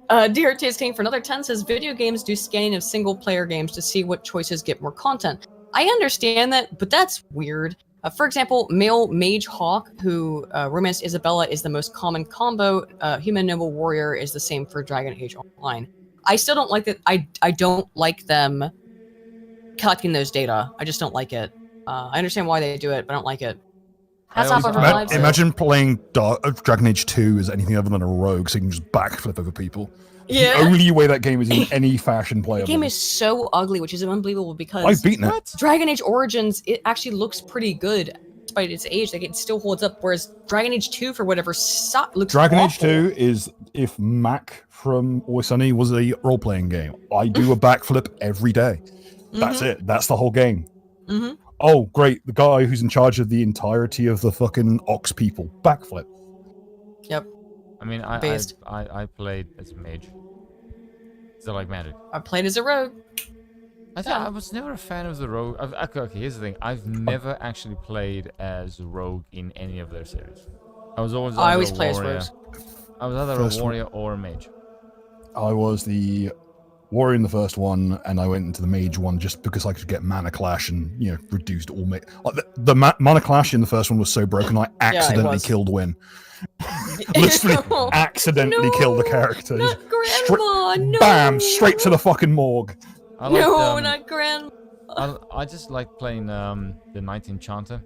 DRT is King for another 10 says video games do scanning of single player games to see what choices get more content. I understand that, but that's weird. For example, male Mage Hawk, who romanced Isabella, is the most common combo. Human Noble Warrior is the same for Dragon Age Online. I still don't like that. I don't like them collecting those data. I just don't like it. I understand why they do it, but I don't like it. Imagine playing Dragon Age 2 as anything other than a rogue, so you can just backflip over people. Yeah. The only way that game is in any fashion playable. The game is so ugly, which is unbelievable because I've beaten it. Dragon Age Origins, it actually looks pretty good despite its age. Like, it still holds up, whereas Dragon Age 2, for whatever, looks Dragon awful. Age 2 is if Mac from Always Sunny was a role-playing game. I do a backflip every day. That's it. That's the whole game. Mm-hmm. Oh, great. The guy who's in charge of the entirety of the fucking Ox people. Backflip. Yep. I mean, I played as a mage. So like magic. I played as a rogue. I was never a fan of the rogue. Okay, here's the thing. I've never actually played as a rogue in any of their series. I always play as rogues. I was either a warrior or a mage. I was the warrior in the first one, and I went into the mage one just because I could get mana clash and reduced all mana clash in the first one was so broken I accidentally killed Win. Literally accidentally killed the character. Not Grandma, no! Bam! Straight to the fucking morgue. No, not Grandma. I just like playing the Knight Enchanter.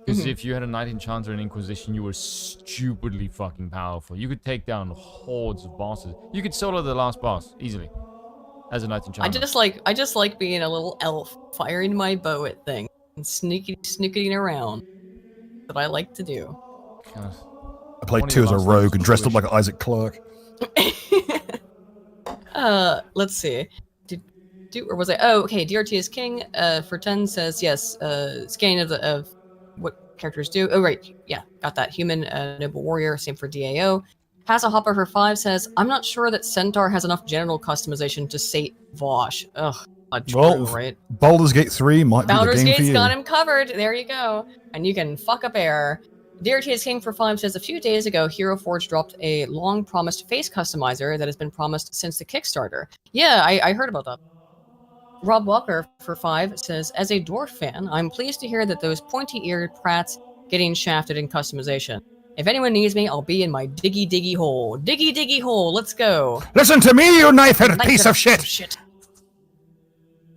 Because if you had a Knight Enchanter in Inquisition, you were stupidly fucking powerful. You could take down hordes of bosses. You could solo the last boss easily as a Knight Enchanter. I just like being a little elf, firing my bow at things and sneaking around. That I like to do. God. I played 2 as a rogue and dressed up like Isaac Clarke. Let's see. Or was I? Oh, okay. DRT is king. For 10 says yes. Scanning of what characters do. Oh, right. Yeah, got that. Human, noble warrior. Same for DAO. Hasselhopper for 5 says, I'm not sure that Centaur has enough genital customization to sate Vosh. Ugh. True, right? Baldur's Gate 3 might Baldur's be the game for Gate's you. got him covered. There you go. And you can fuck a bear. DRT is king for 5 says, a few days ago, Hero Forge dropped a long-promised face customizer that has been promised since the Kickstarter. Yeah, I heard about that. Rob Walker for 5 says, as a dwarf fan, I'm pleased to hear that those pointy-eared prats getting shafted in customization. If anyone needs me, I'll be in my diggy hole. Diggy hole, let's go. Listen to me, you knife-headed piece of shit!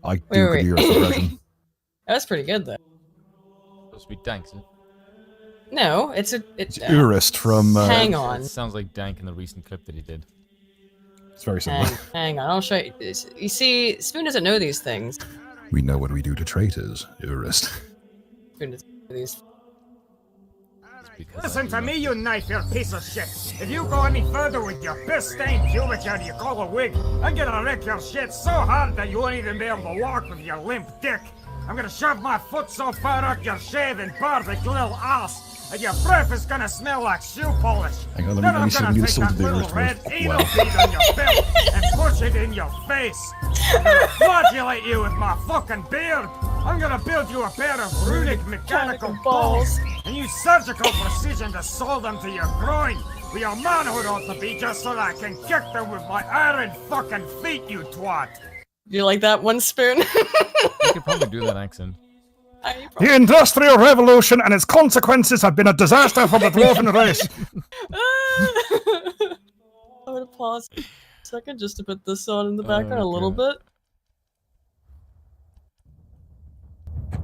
I do Wait. your version. That's pretty good, though. Supposed to be Dank, isn't it? No, it's Urist from... hang on. It sounds like Dank in the recent clip that he did. It's very similar. Hang on, I'll show you. You see, Spoon doesn't know these things. We know what we do to traitors, Urist. Spoon doesn't know these. Listen to me, you knife-eared piece of shit. If you go any further with your piss-stained pubic hair you call a wig, I'm gonna wreck your shit so hard that you won't even be able to walk with your limp dick. I'm gonna shove my foot so far up your shaving, bardic little ass, and your breath is gonna smell like shoe polish. Hang on, Then let I'm me see if I gonna can get take someone that to do little this red voice. anal Wow. bead on your belt and push it in your face. I'm gonna flagellate you with my fucking beard. I'm gonna build you a pair of runic mechanical balls and use surgical precision to solder them to your groin. Where your manhood ought to be just so that I can kick them with my iron fucking feet, you twat. You like that one, Spoon? You could probably do that accent. The Industrial Revolution and its consequences have been a disaster for the dwarven race. I'm gonna pause a second just to put this on in the background a little bit.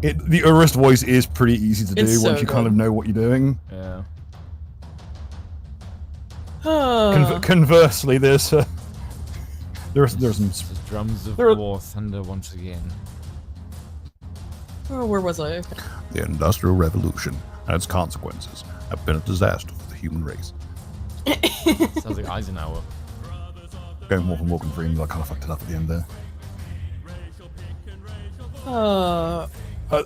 The Urist voice is pretty easy to do It's so once you kind of know what you're doing. Yeah. Conversely, there's some The drums of war thunder once again. Oh, where was I? The Industrial Revolution and its consequences have been a disaster for the human race. Sounds like Eisenhower. Going more from Morgan Freeman, I kind of fucked it up at the end there.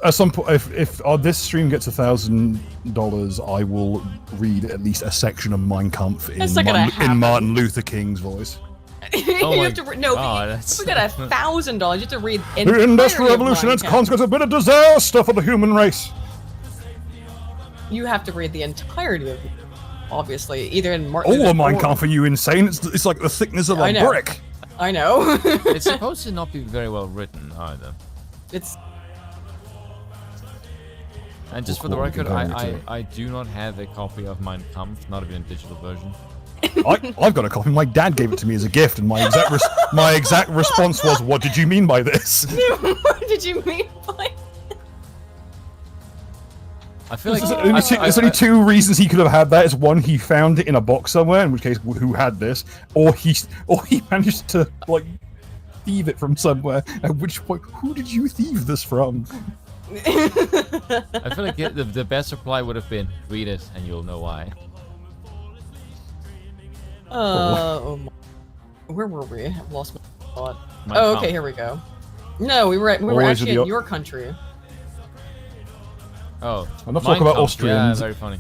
At some point, if this stream gets $1,000, I will read at least a section of Mein Kampf in Martin Luther King's voice. You have to if we got $1,000, you have to read The Industrial Revolution and its consequences have been a disaster for the human race. You have to read the entirety of it, obviously, either in All of Mein Kampf, are you insane? It's like the thickness of a brick. I know. It's supposed to not be very well written either. And just for the record, I do not have a copy of Mein Kampf, not even a digital version. I've got a copy. My dad gave it to me as a gift, and my exact response was, "What did you mean by this?" What did you mean by? I feel like there's only two reasons he could have had that. Is one, he found it in a box somewhere, in which case, who had this, or he managed to like thieve it from somewhere. At which point, who did you thieve this from? I feel like the best reply would have been, read it and you'll know why. Where were we? I've lost my thought. Okay, okay, here we go. No, we were actually in your country. Oh, I'm not talking about Austrians. Yeah, very funny.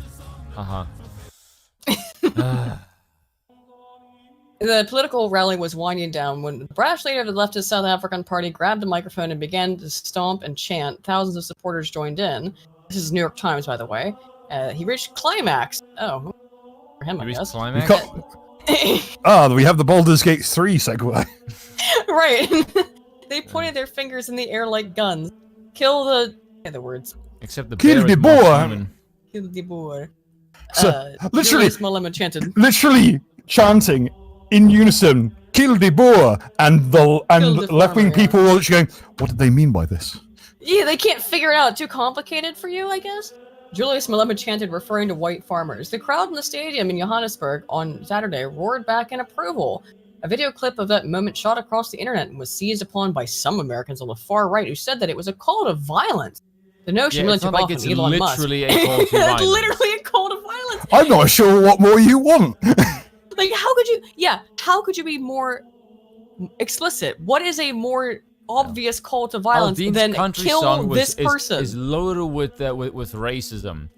The political rally was winding down when the brash leader of the leftist South African party grabbed a microphone and began to stomp and chant. Thousands of supporters joined in. This is New York Times, by the way. He reached climax. Oh, for him, I guess. Climax? We have the Baldur's Gate 3 segue. Right. They pointed their fingers in the air like guns. Kill the... the words. Except the Kill bear the is more boar. human. Kill the boar. So, Julius Malema chanted. literally chanting in unison, "Kill the boar," and the left-wing farmer, people were literally going, "What did they mean by this?" Yeah, they can't figure it out. Too complicated for you, I guess? Julius Malema chanted, referring to white farmers. The crowd in the stadium in Johannesburg on Saturday roared back in approval. A video clip of that moment shot across the internet and was seized upon by some Americans on the far right who said that it was a call to violence. The notion really took off from Elon Musk. Literally a call to violence. Literally a call to violence. I'm not sure what more you want. Like, how could you? Yeah, how could you be more explicit? What is a more obvious call to violence than kill this person? Is loaded with racism,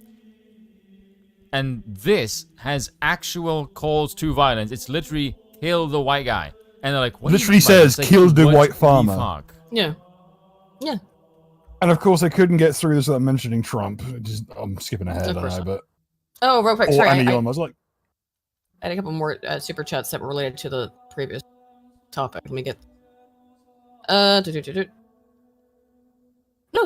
and this has actual calls to violence. It's literally kill the white guy, and they're like, what literally says kill the white farmer. Fuck? Yeah, yeah. And of course, they couldn't get through this without mentioning Trump. I'm skipping ahead, I know, but oh, real quick, or sorry. I was like, I had a couple more super chats that were related to the previous topic. Let me get. No, that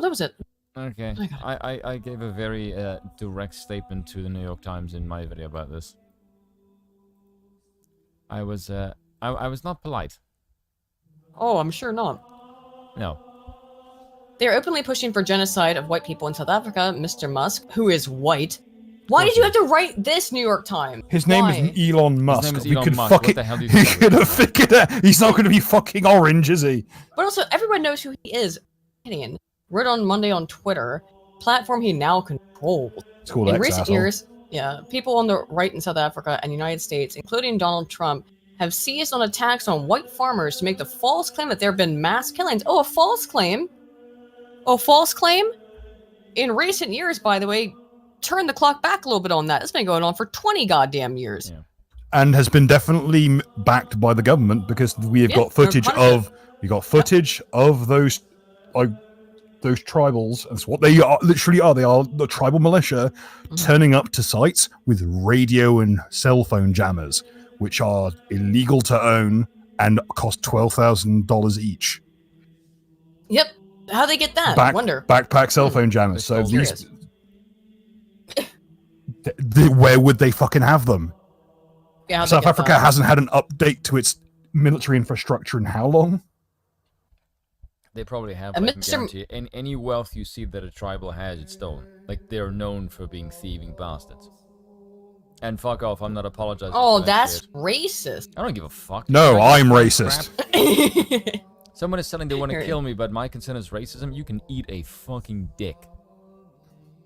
was it. Okay. I gave a very direct statement to the New York Times in my video about this. I was not polite. Oh, I'm sure not. No. They are openly pushing for genocide of white people in South Africa. Mr. Musk, who is white. Why did you have to write this, New York Times? His name is Elon Musk. His name is we Elon could Musk. fuck What it. the hell do you He think could have figured it. He's not going to be fucking orange, is he? But also, everyone knows who he is. Canadian. Wrote on Monday on Twitter, platform he now controls. It's called In X, recent asshole. years, people on the right in South Africa and the United States, including Donald Trump, have seized on attacks on white farmers to make the false claim that there have been mass killings. Oh, a false claim? Oh, false claim? In recent years, by the way, turn the clock back a little bit on that. It's been going on for 20 goddamn years. Yeah. And has been definitely backed by the government because we have got footage of those tribals. That's what they are. Literally are. They are the tribal militia turning up to sites with radio and cell phone jammers, which are illegal to own and cost $12,000 each. Yep. How they get that? I wonder. Backpack cell phone jammers. So Curious. where would they fucking have them? Yeah, South Africa hasn't had an update to its military infrastructure in how long? They probably have. I can guarantee you. Any wealth you see that a tribal has, it's stolen. Like, they're known for being thieving bastards. And fuck off, I'm not apologizing. Oh, for that that's shit. racist. I don't give a fuck. No, I'm racist. Someone is telling they want to kill me, but my concern is racism. You can eat a fucking dick.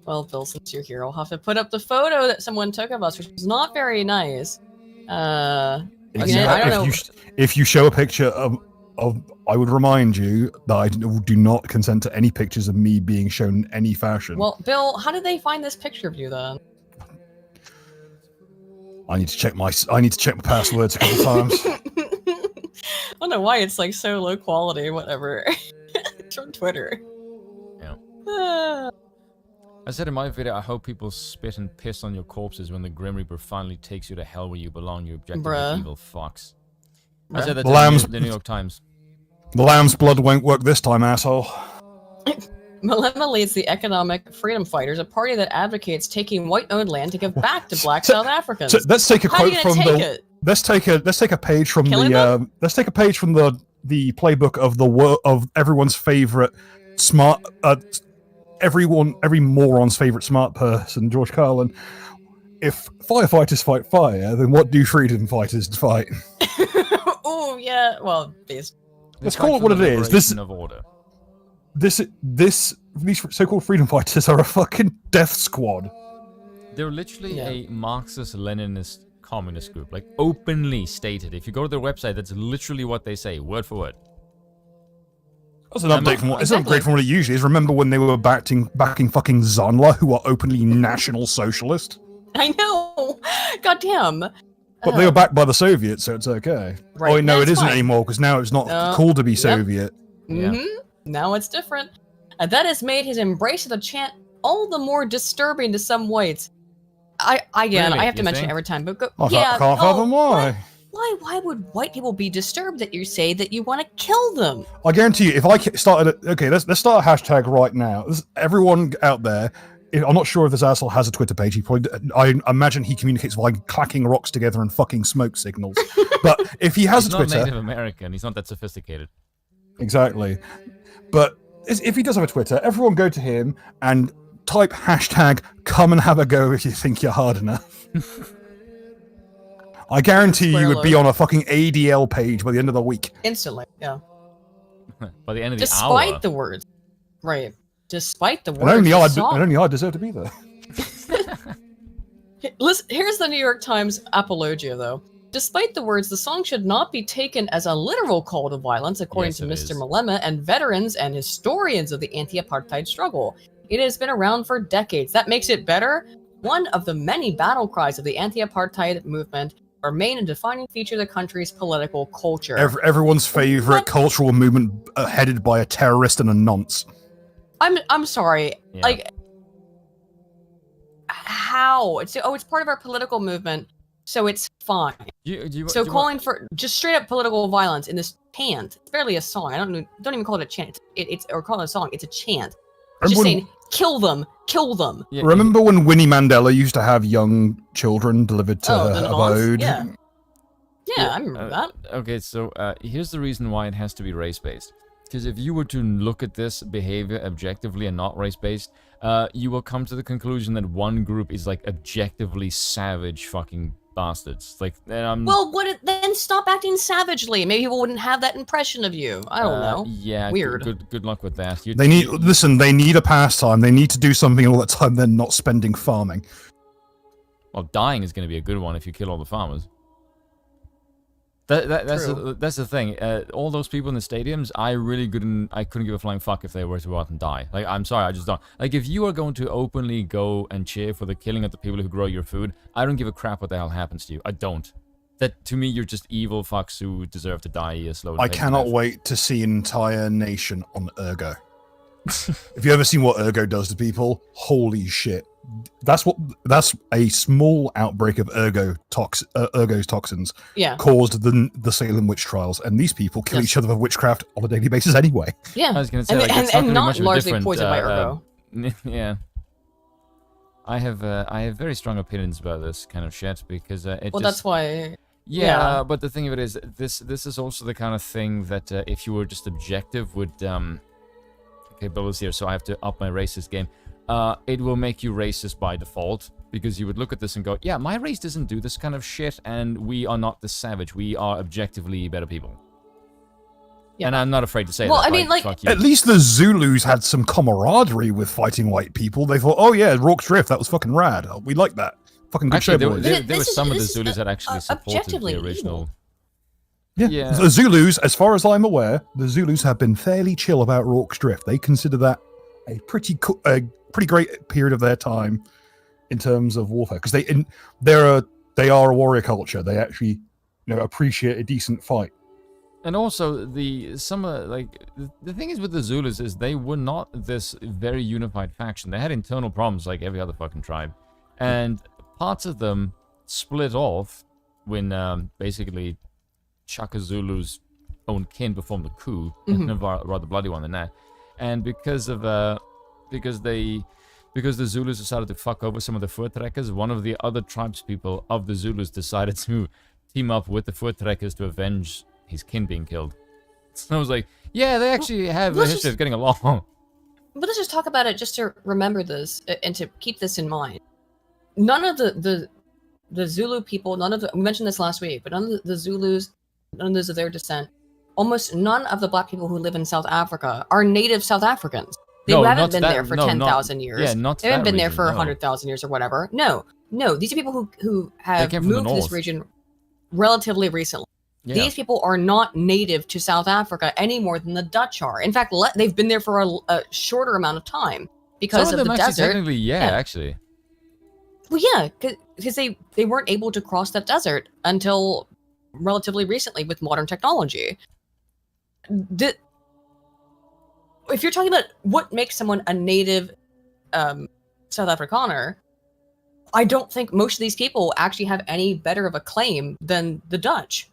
Well, Bill, since you're here, I'll have to put up the photo that someone took of us, which is not very nice. I don't know. If you show a picture of, I would remind you that I do not consent to any pictures of me being shown in any fashion. Well, Bill, how did they find this picture of you then? I need to check my passwords a couple times. I don't know why it's like so low quality, whatever. It's from Twitter. Yeah. I said in my video, I hope people spit and piss on your corpses when the Grim Reaper finally takes you to hell where you belong, you objective evil fucks. I said that to the New York Times. The lamb's blood won't work this time, asshole. Malema leads the Economic Freedom Fighters, a party that advocates taking white-owned land to give back to Black South Africans. So let's take a quote from the. Let's take a page from the. Let's take a page from the playbook of everyone's favorite smart. Every moron's favorite smart person, George Carlin. If firefighters fight fire, then what do freedom fighters fight? Oh yeah, well, let's call it what it is. These so-called freedom fighters are a fucking death squad. They're literally a Marxist-Leninist communist group, like openly stated. If you go to their website, that's literally what they say, word for word. That's an update from it's an upgrade from what it usually is. Remember when they were backing fucking Zanla, who are openly national socialist? I know. Goddamn. But they were backed by the Soviets, so it's okay. Right. Oh no, it isn't anymore because now it's not cool to be Soviet. Now it's different. That has made his embrace of the chant all the more disturbing to some whites. I have to mention it every time, but Can't fathom why. Why would white people be disturbed that you say that you want to kill them? I guarantee you, if I started, okay, let's start a hashtag right now. Everyone out there, I'm not sure if this asshole has a Twitter page. He probably, I imagine he communicates by clacking rocks together and fucking smoke signals. But if he has He's a Twitter, not Native American. He's not that sophisticated. exactly. But if he does have a Twitter, everyone go to him and type hashtag come and have a go if you think you're hard enough. I guarantee you would be on a fucking ADL page by the end of the week. Instantly, yeah. By the end of the Despite hour. the words. Right. Despite the words. And only the I deserve to be there. Listen, here's the New York Times apologia, though. Despite the words, the song should not be taken as a literal call to violence, according to Mr. Malema and veterans and historians of the anti-apartheid struggle. It has been around for decades. That makes it better. One of the many battle cries of the anti-apartheid movement remain a defining feature of the country's political culture. Everyone's favorite cultural movement headed by a terrorist and a nonce. I'm sorry. Yeah. Like, how? It's part of our political movement, so it's fine. Calling for just straight up political violence in this chant. It's barely a song. Don't even call it a chant. It's or call it a song. It's a chant. It's just saying, kill them, kill them. Yeah, remember when Winnie Mandela used to have young children delivered to her abode? Yeah, I remember that. Okay, so here's the reason why it has to be race-based. Because if you were to look at this behavior objectively and not race-based, you will come to the conclusion that one group is like objectively savage fucking bastards. Like, well, then stop acting savagely. Maybe people wouldn't have that impression of you. I don't know. Yeah, weird. Good luck with that. They need a pastime. They need to do something all the time they're not spending farming. Well, dying is going to be a good one if you kill all the farmers. That's the thing. All those people in the stadiums, I couldn't give a flying fuck if they were to go out and die. Like, I'm sorry, I just don't. Like, if you are going to openly go and cheer for the killing of the people who grow your food, I don't give a crap what the hell happens to you. I don't. That, to me, you're just evil fucks who deserve to die a slow death. I cannot wait to see an entire nation on Ergo. If you ever seen what Ergo does to people, holy shit. That's a small outbreak of Ergo's toxins caused the Salem witch trials, and these people kill each other for witchcraft on a daily basis anyway. Yeah, I was going to say, and not largely poisoned by Ergo. Yeah, I have very strong opinions about this kind of shit because that's why. Yeah, but the thing of it is, this is also the kind of thing that if you were just objective would okay, Baldur here, so I have to up my racist game. It will make you racist by default, because you would look at this and go, yeah, my race doesn't do this kind of shit, and we are not the savage. We are objectively better people. Yeah. And I'm not afraid to say that. Well, I mean, like, at least the Zulus had some camaraderie with fighting white people. They thought, oh yeah, Rorke's Drift, that was fucking rad. We like that. Fucking good show, boys. There were some of the Zulus that actually supported the original. Yeah. The Zulus, as far as I'm aware, the Zulus have been fairly chill about Rorke's Drift. They consider that a pretty great period of their time in terms of warfare, because they are a warrior culture. They actually appreciate a decent fight. And also the thing is with the Zulus is they were not this very unified faction. They had internal problems like every other fucking tribe, and parts of them split off when basically Shaka Zulu's own kin performed a coup, and a rather bloody one than that. And because the Zulus decided to fuck over some of the Voortrekkers, one of the other tribespeople of the Zulus decided to team up with the Voortrekkers to avenge his kin being killed. So I was like, yeah, they actually have a history of getting along. But let's just talk about it just to remember this and to keep this in mind. None of the Zulu people, we mentioned this last week, but none of the Zulus, none of those of their descent, almost none of the black people who live in South Africa are native South Africans. They haven't been there for 10,000 years. Yeah, not they haven't been there for 100,000 years or whatever. No. These are people who have moved to this region relatively recently. Yeah. These people are not native to South Africa any more than the Dutch are. In fact, they've been there for a shorter amount of time because of the desert. Actually. Well, yeah, because they weren't able to cross that desert until relatively recently with modern technology. If you're talking about what makes someone a native South Afrikaner, I don't think most of these people actually have any better of a claim than the Dutch.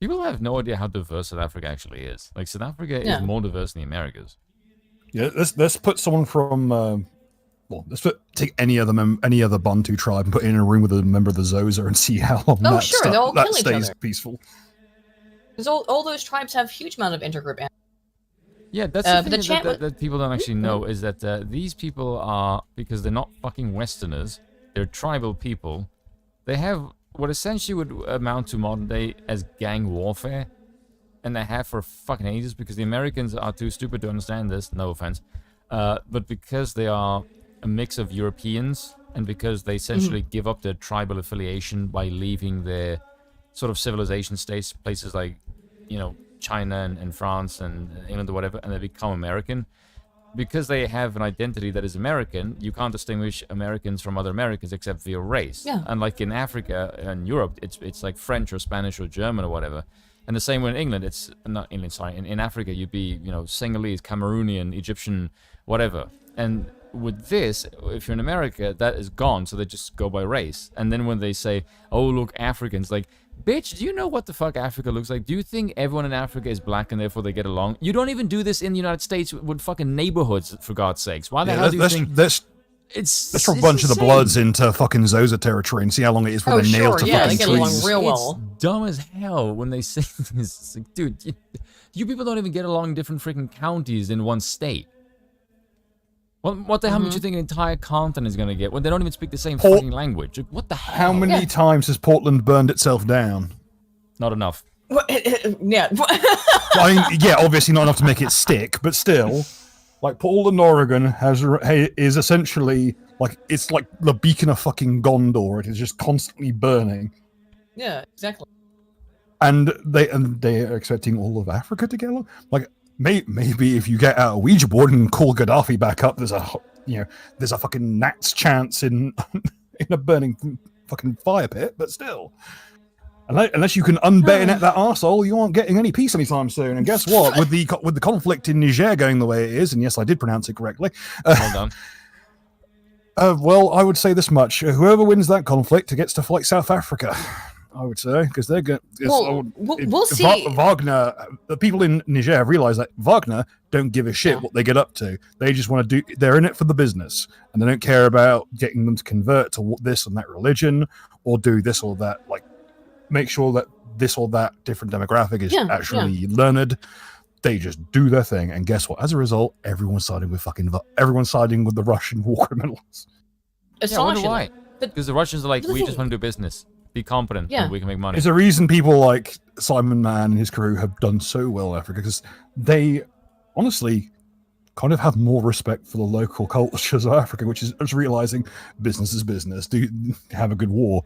People have no idea how diverse South Africa actually is. Like, South Africa is more diverse than the Americas. Yeah, let's put someone from take any other Bantu tribe and put it in a room with a member of the Xhosa and see how long that stays peaceful. Because all those tribes have huge amount of intergroup. Yeah, that's the thing that people don't actually know is that these people are, because they're not fucking Westerners, they're tribal people. They have what essentially would amount to modern day as gang warfare, and they have for fucking ages, because the Americans are too stupid to understand this, no offense, but because they are a mix of Europeans, and because they essentially give up their tribal affiliation by leaving their sort of civilization states, places like, you know, China and France and England or whatever, and they become American. Because they have an identity that is American, you can't distinguish Americans from other Americans except via race. Yeah. And like in Africa and Europe, it's like French or Spanish or German or whatever. And the same way in England, it's not England, sorry. In Africa, you'd be, you know, Senegalese, Cameroonian, Egyptian, whatever. And with this, if you're in America, that is gone, so they just go by race. And then when they say, oh, look, Africans, like, bitch, do you know what the fuck Africa looks like? Do you think everyone in Africa is black and therefore they get along? You don't even do this in the United States with fucking neighborhoods, for God's sakes. Why the hell do you think... Let's throw a bunch of the Bloods into fucking Xhosa territory and see how long it is for their nails to fucking they get along freeze. real well. It's dumb as hell when they say this. It's like, dude, you people don't even get along in different freaking counties in one state. What the hell would you think an entire continent is going to get when they don't even speak the same fucking language? Like, what the hell? How many times has Portland burned itself down? Not enough. Yeah. I mean, yeah, obviously not enough to make it stick, but still, like Portland, Oregon is essentially like, it's like the beacon of fucking Gondor. It is just constantly burning. Yeah, exactly. And they are expecting all of Africa to get along. Like, maybe if you get out a Ouija board and call Gaddafi back up, there's a fucking gnat's chance in a burning fucking fire pit. But still, unless you can unbayonet that arsehole, you aren't getting any peace anytime soon. And guess what? With the conflict in Niger going the way it is, and yes, I did pronounce it correctly. Well done. Well, I would say this much: whoever wins that conflict gets to fight South Africa. I would say, because they're going. We'll see. Wagner, the people in Niger have realized that Wagner don't give a shit what they get up to. They just want to do. They're in it for the business, and they don't care about getting them to convert to this and that religion or do this or that. Like, make sure that this or that different demographic is actually learned. They just do their thing, and guess what? As a result, everyone's siding with the Russian war criminals. Yeah, I wonder why? Because the Russians are like, we just want to do business. Be competent, and we can make money. There's a reason people like Simon Mann and his crew have done so well in Africa, because they honestly kind of have more respect for the local cultures of Africa, which is just realizing business is business. Do have a good war.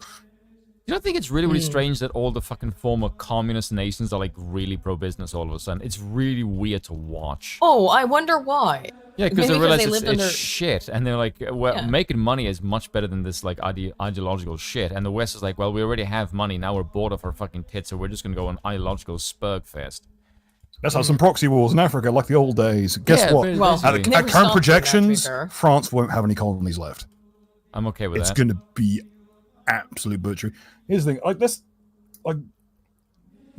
You don't think it's really, really strange that all the fucking former communist nations are like really pro-business all of a sudden? It's really weird to watch. Oh, I wonder why. Yeah, because they realize it's shit, and they're like, well, making money is much better than this like ideological shit. And the West is like, well, we already have money, now we're bored of our fucking tits, so we're just gonna go on ideological spurgfest. Let's have some proxy wars in Africa like the old days. Guess what? Well, at current projections, France won't have any colonies left. I'm okay with that. It's gonna be absolute butchery. Here's the thing, like this, like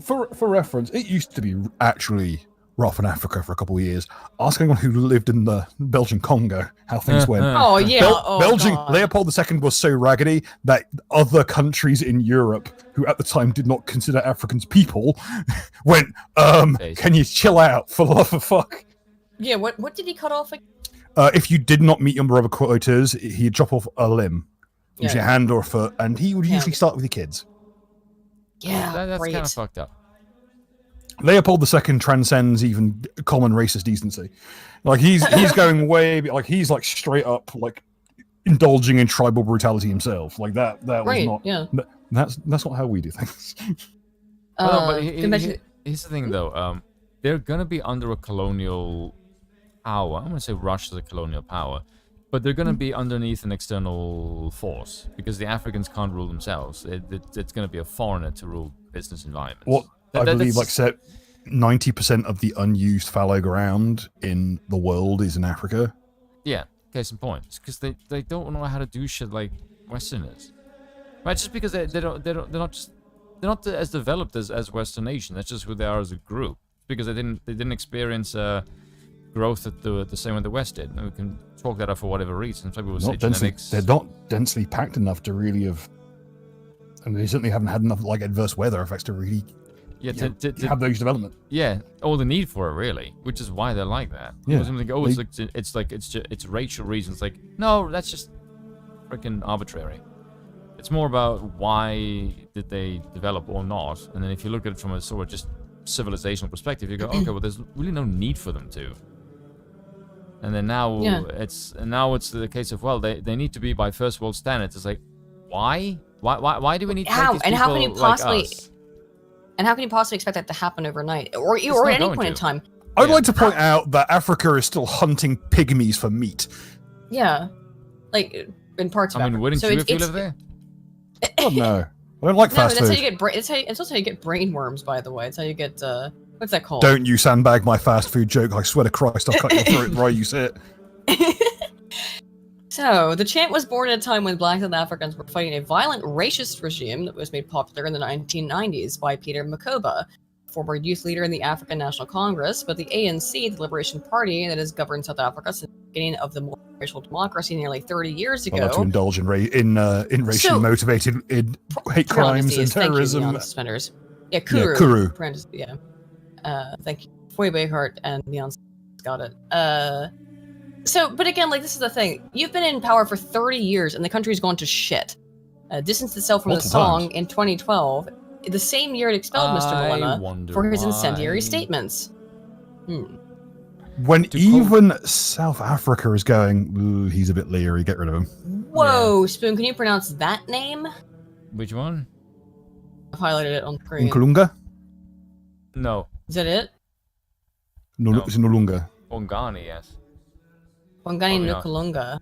for reference, it used to be actually rough in Africa for a couple of years. Ask anyone who lived in the Belgian Congo how things went. Oh yeah, Belgium. God. Leopold II was so raggedy that other countries in Europe, who at the time did not consider Africans people, went, "Can you chill out for the love of fuck?" Yeah, what did he cut off? If you did not meet your brother quotas, he'd chop off a limb, use your hand or a foot, and he would usually start with your kids. Yeah, that's kind of fucked up. Leopold II transcends even common racist decency. Like he's going way, like he's like straight up like indulging in tribal brutality himself. Like that was not. Yeah. That's not how we do things. But here's the thing though. They're gonna be under a colonial power. I'm gonna say Russia's a colonial power, but they're gonna be underneath an external force because the Africans can't rule themselves. It's gonna be a foreigner to rule business environments. What I believe, like, 90% of the unused fallow ground in the world is in Africa. Yeah, case in point. It's because they don't know how to do shit like Westerners, right? Just because they're not as developed as Western nations. That's just who they are as a group. Because they didn't experience growth at the same way the West did. And we can talk that up for whatever reason. Some people say genetics. They're not densely packed enough to really have, and they certainly haven't had enough like adverse weather effects to really to have those development. Yeah, all the need for it really, which is why they're like that. Yeah, it's racial reasons. Like, no, that's just freaking arbitrary. It's more about why did they develop or not, and then if you look at it from a sort of just civilizational perspective, you go, okay, well, there's really no need for them to. And then now it's the case of, well, they need to be by first world standards. It's like, why do we need to make these people how can you possibly like us? And how can you possibly expect that to happen overnight, or at any point in time? I'd like to point out that Africa is still hunting pygmies for meat. Yeah, like in parts of Africa. I mean, wouldn't so you if you live there? Oh no, I don't like fast that's food. how you get it's also how you get brain worms, by the way. It's how you get what's that called? Don't you sandbag my fast food joke. I swear to Christ, I'll cut your throat right you say it. So, the chant was born at a time when Black South Africans were fighting a violent racist regime that was made popular in the 1990s by Peter Mokaba, former youth leader in the African National Congress, but the ANC, the Liberation Party that has governed South Africa since the beginning of the multiracial democracy nearly 30 years ago. I like to indulge in racially motivated hate crimes and terrorism. Suspenders. Yeah, Kuru. Yeah, Kuru. Yeah. Thank you. Foy Bayhart and Neon got it. So, but again, like, this is the thing. You've been in power for 30 years, and the country's gone to shit. Distanced itself from the song in 2012, the same year it expelled Mr. Malema for his incendiary statements. When even South Africa is going, ooh, he's a bit leery, get rid of him. Whoa, Spoon, can you pronounce that name? Which one? I've highlighted it on screen. Nkulunga? No. Is that it? No. It's Nkulunga. Bongani, yes. Bongani Nkulunga.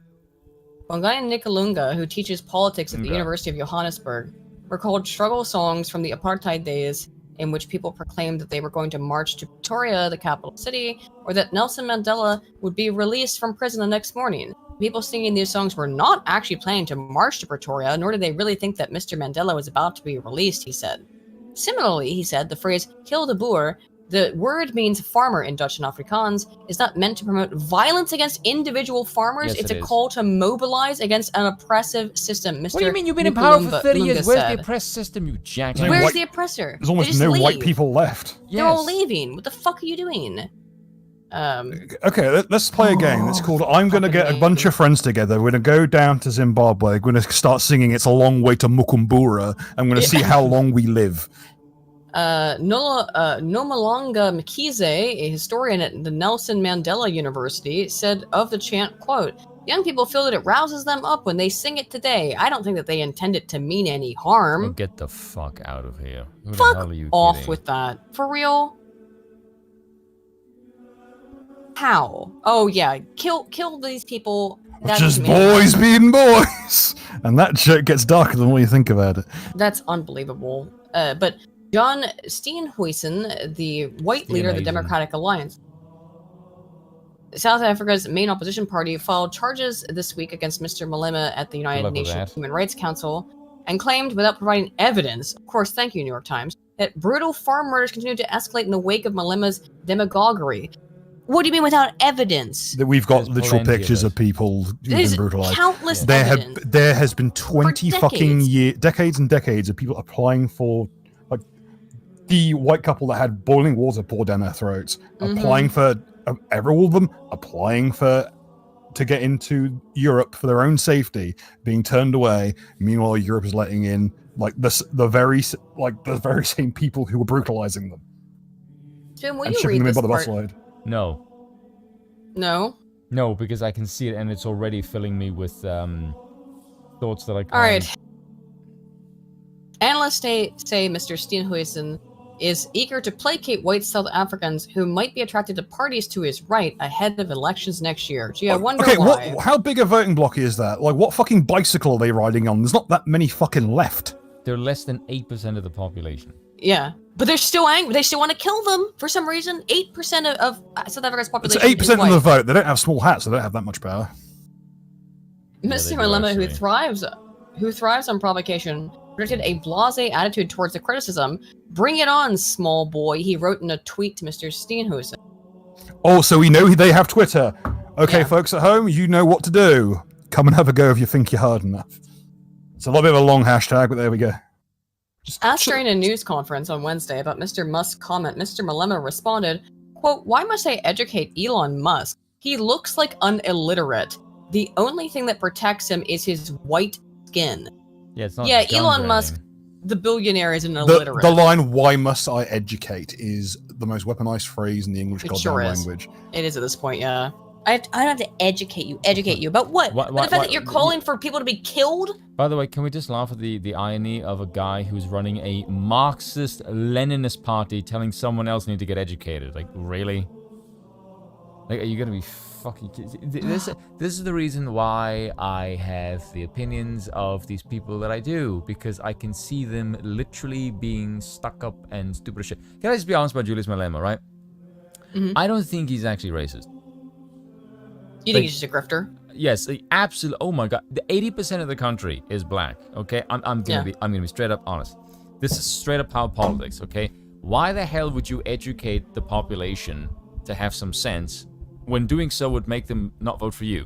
Bongani Nkulunga, who teaches politics at the University of Johannesburg, recalled struggle songs from the apartheid days in which people proclaimed that they were going to march to Pretoria, the capital city, or that Nelson Mandela would be released from prison the next morning. People singing these songs were not actually planning to march to Pretoria, nor did they really think that Mr. Mandela was about to be released, he said. Similarly, he said, the phrase kill the boer, the word means farmer in Dutch and Afrikaans, is not meant to promote violence against individual farmers. Yes, it's a call to mobilize against an oppressive system. Mr. What do you mean you've been in power for 30 years? Where's said. the oppressed system, you jackass? Where's the oppressor? There's almost no white people left. They're all leaving. What the fuck are you doing? Okay, let's play a game. It's called I'm going to get a bunch of friends together. We're going to go down to Zimbabwe. We're going to start singing It's a Long Way to Mukumbura. I'm going to see how long we live. Nomalanga Mkhize, a historian at the Nelson Mandela University, said of the chant, quote, young people feel that it rouses them up when they sing it today. I don't think that they intend it to mean any harm. Oh, get the fuck out of here. Who fuck the hell are you off kidding? with that. For real? How? Oh yeah, kill these people. That's just boys being boys. And that shit gets darker the more you think about it. That's unbelievable. But John Steenhuisen, the white leader of the Democratic Alliance, South Africa's main opposition party, filed charges this week against Mr. Malema at the United Nations Human Rights Council and claimed, without providing evidence, of course, thank you, New York Times, that brutal farm murders continue to escalate in the wake of Malema's demagoguery. What do you mean without evidence? That we've got literal pictures of people who've been brutalized. Countless evidence. There has been 20 fucking decades and decades of people applying for, like, the white couple that had boiling water poured down their throats, applying for, all of them applying for to get into Europe for their own safety, being turned away. Meanwhile, Europe is letting in like the very same people who were brutalizing them. Jim, will and you shipping read them in by this the part? busload. No. No? No, because I can see it and it's already filling me with thoughts that I can't... Alright. Analysts say Mr. Steenhuisen is eager to placate white South Africans who might be attracted to parties to his right ahead of elections next year. Gee, I wonder why. How big a voting bloc is that? Like, what fucking bicycle are they riding on? There's not that many fucking left. They're less than 8% of the population. Yeah, but they're still angry. They still want to kill them for some reason. 8% of South Africa's population. It's 8% of the vote. They don't have small hats. So they don't have that much power. Mr. Malema, who thrives who thrives on provocation, predicted a blasé attitude towards the criticism. Bring it on, small boy, he wrote in a tweet to Mr. Steenhuisen. Oh, so we know they have Twitter. Okay, Yeah. folks at home, you know what to do. Come and have a go if you think you're hard enough. It's a little bit of a long hashtag, but there we go. Asked during a news conference on Wednesday about Mr. Musk's comment, Mr. Malema responded, quote, "Why must I educate Elon Musk? He looks like an illiterate. The only thing that protects him is his white skin." Yeah, it's not. Yeah, guns Elon or Musk, anything. the billionaire, is an illiterate. The line, why must I educate, is the most weaponized phrase in the English It goddamn sure is. language. It is at this point, yeah. I don't have to educate you. Educate you about what? Why- About why- the fact why- that you're calling for people to be killed? By the way, can we just laugh at the irony of a guy who's running a Marxist-Leninist party telling someone else they need to get educated? Like, really? Like, are you gonna be fucking kidding? This is the reason why I have the opinions of these people that I do, because I can see them literally being stuck up and stupid as shit. Can I just be honest about Julius Malema, right? Mhm. I don't think he's actually racist. You think he's just a grifter? Yes, absolutely. Oh my god, the 80% of the country is black. Okay, I'm gonna be straight up honest. This is straight up power politics. Okay, why the hell would you educate the population to have some sense when doing so would make them not vote for you?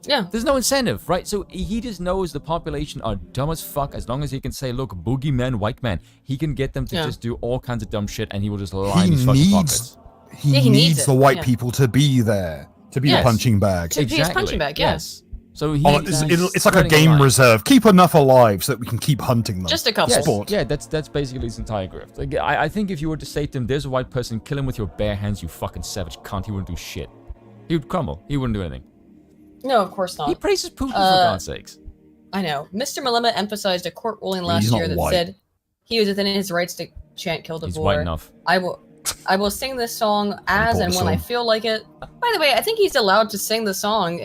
Yeah. There's no incentive, right? So he just knows the population are dumb as fuck. As long as he can say, "Look, boogeyman, white man," he can get them to Yeah. just do all kinds of dumb shit, and he will just line He these fucking needs, pockets. He needs it, the white yeah. people to be there, to be Yes. the punching bag. To be his punching bag, yes. So he, Oh, it's like a game reserve. Keep enough alive so that we can keep hunting them. Just a couple. Yes, Sport. yeah, that's basically his entire grift. Like, I think if you were to say to him, "There's a white person, kill him with your bare hands, you fucking savage cunt," he wouldn't do shit. He would crumble. He wouldn't do anything. No, of course not. He praises Putin, for God's sakes. I know. Mr. Malema emphasized a court ruling last He's not year that white. said he was within his rights to chant "Kill the He's boar." white enough. I will sing this song as and when I feel like it. By the way, I think he's allowed to sing the song.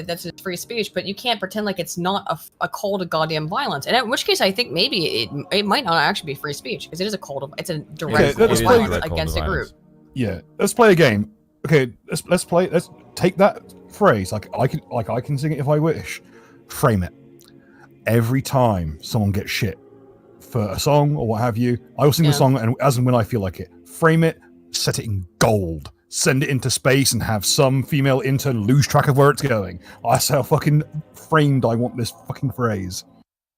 That's his free speech, but you can't pretend like it's not a call to goddamn violence. And in which case, I think maybe it might not actually be free speech because it is a call to. It's a direct call let's to play- violence direct call to against a group. violence. Yeah, let's play a game. Okay, let's take that phrase. I can sing it if I wish. Frame it. Every time someone gets shit for a song or what have you, I will sing the song and as and when I feel like it. Frame it, set it in gold, send it into space, and have some female intern lose track of where it's going. That's how fucking framed I want this fucking phrase.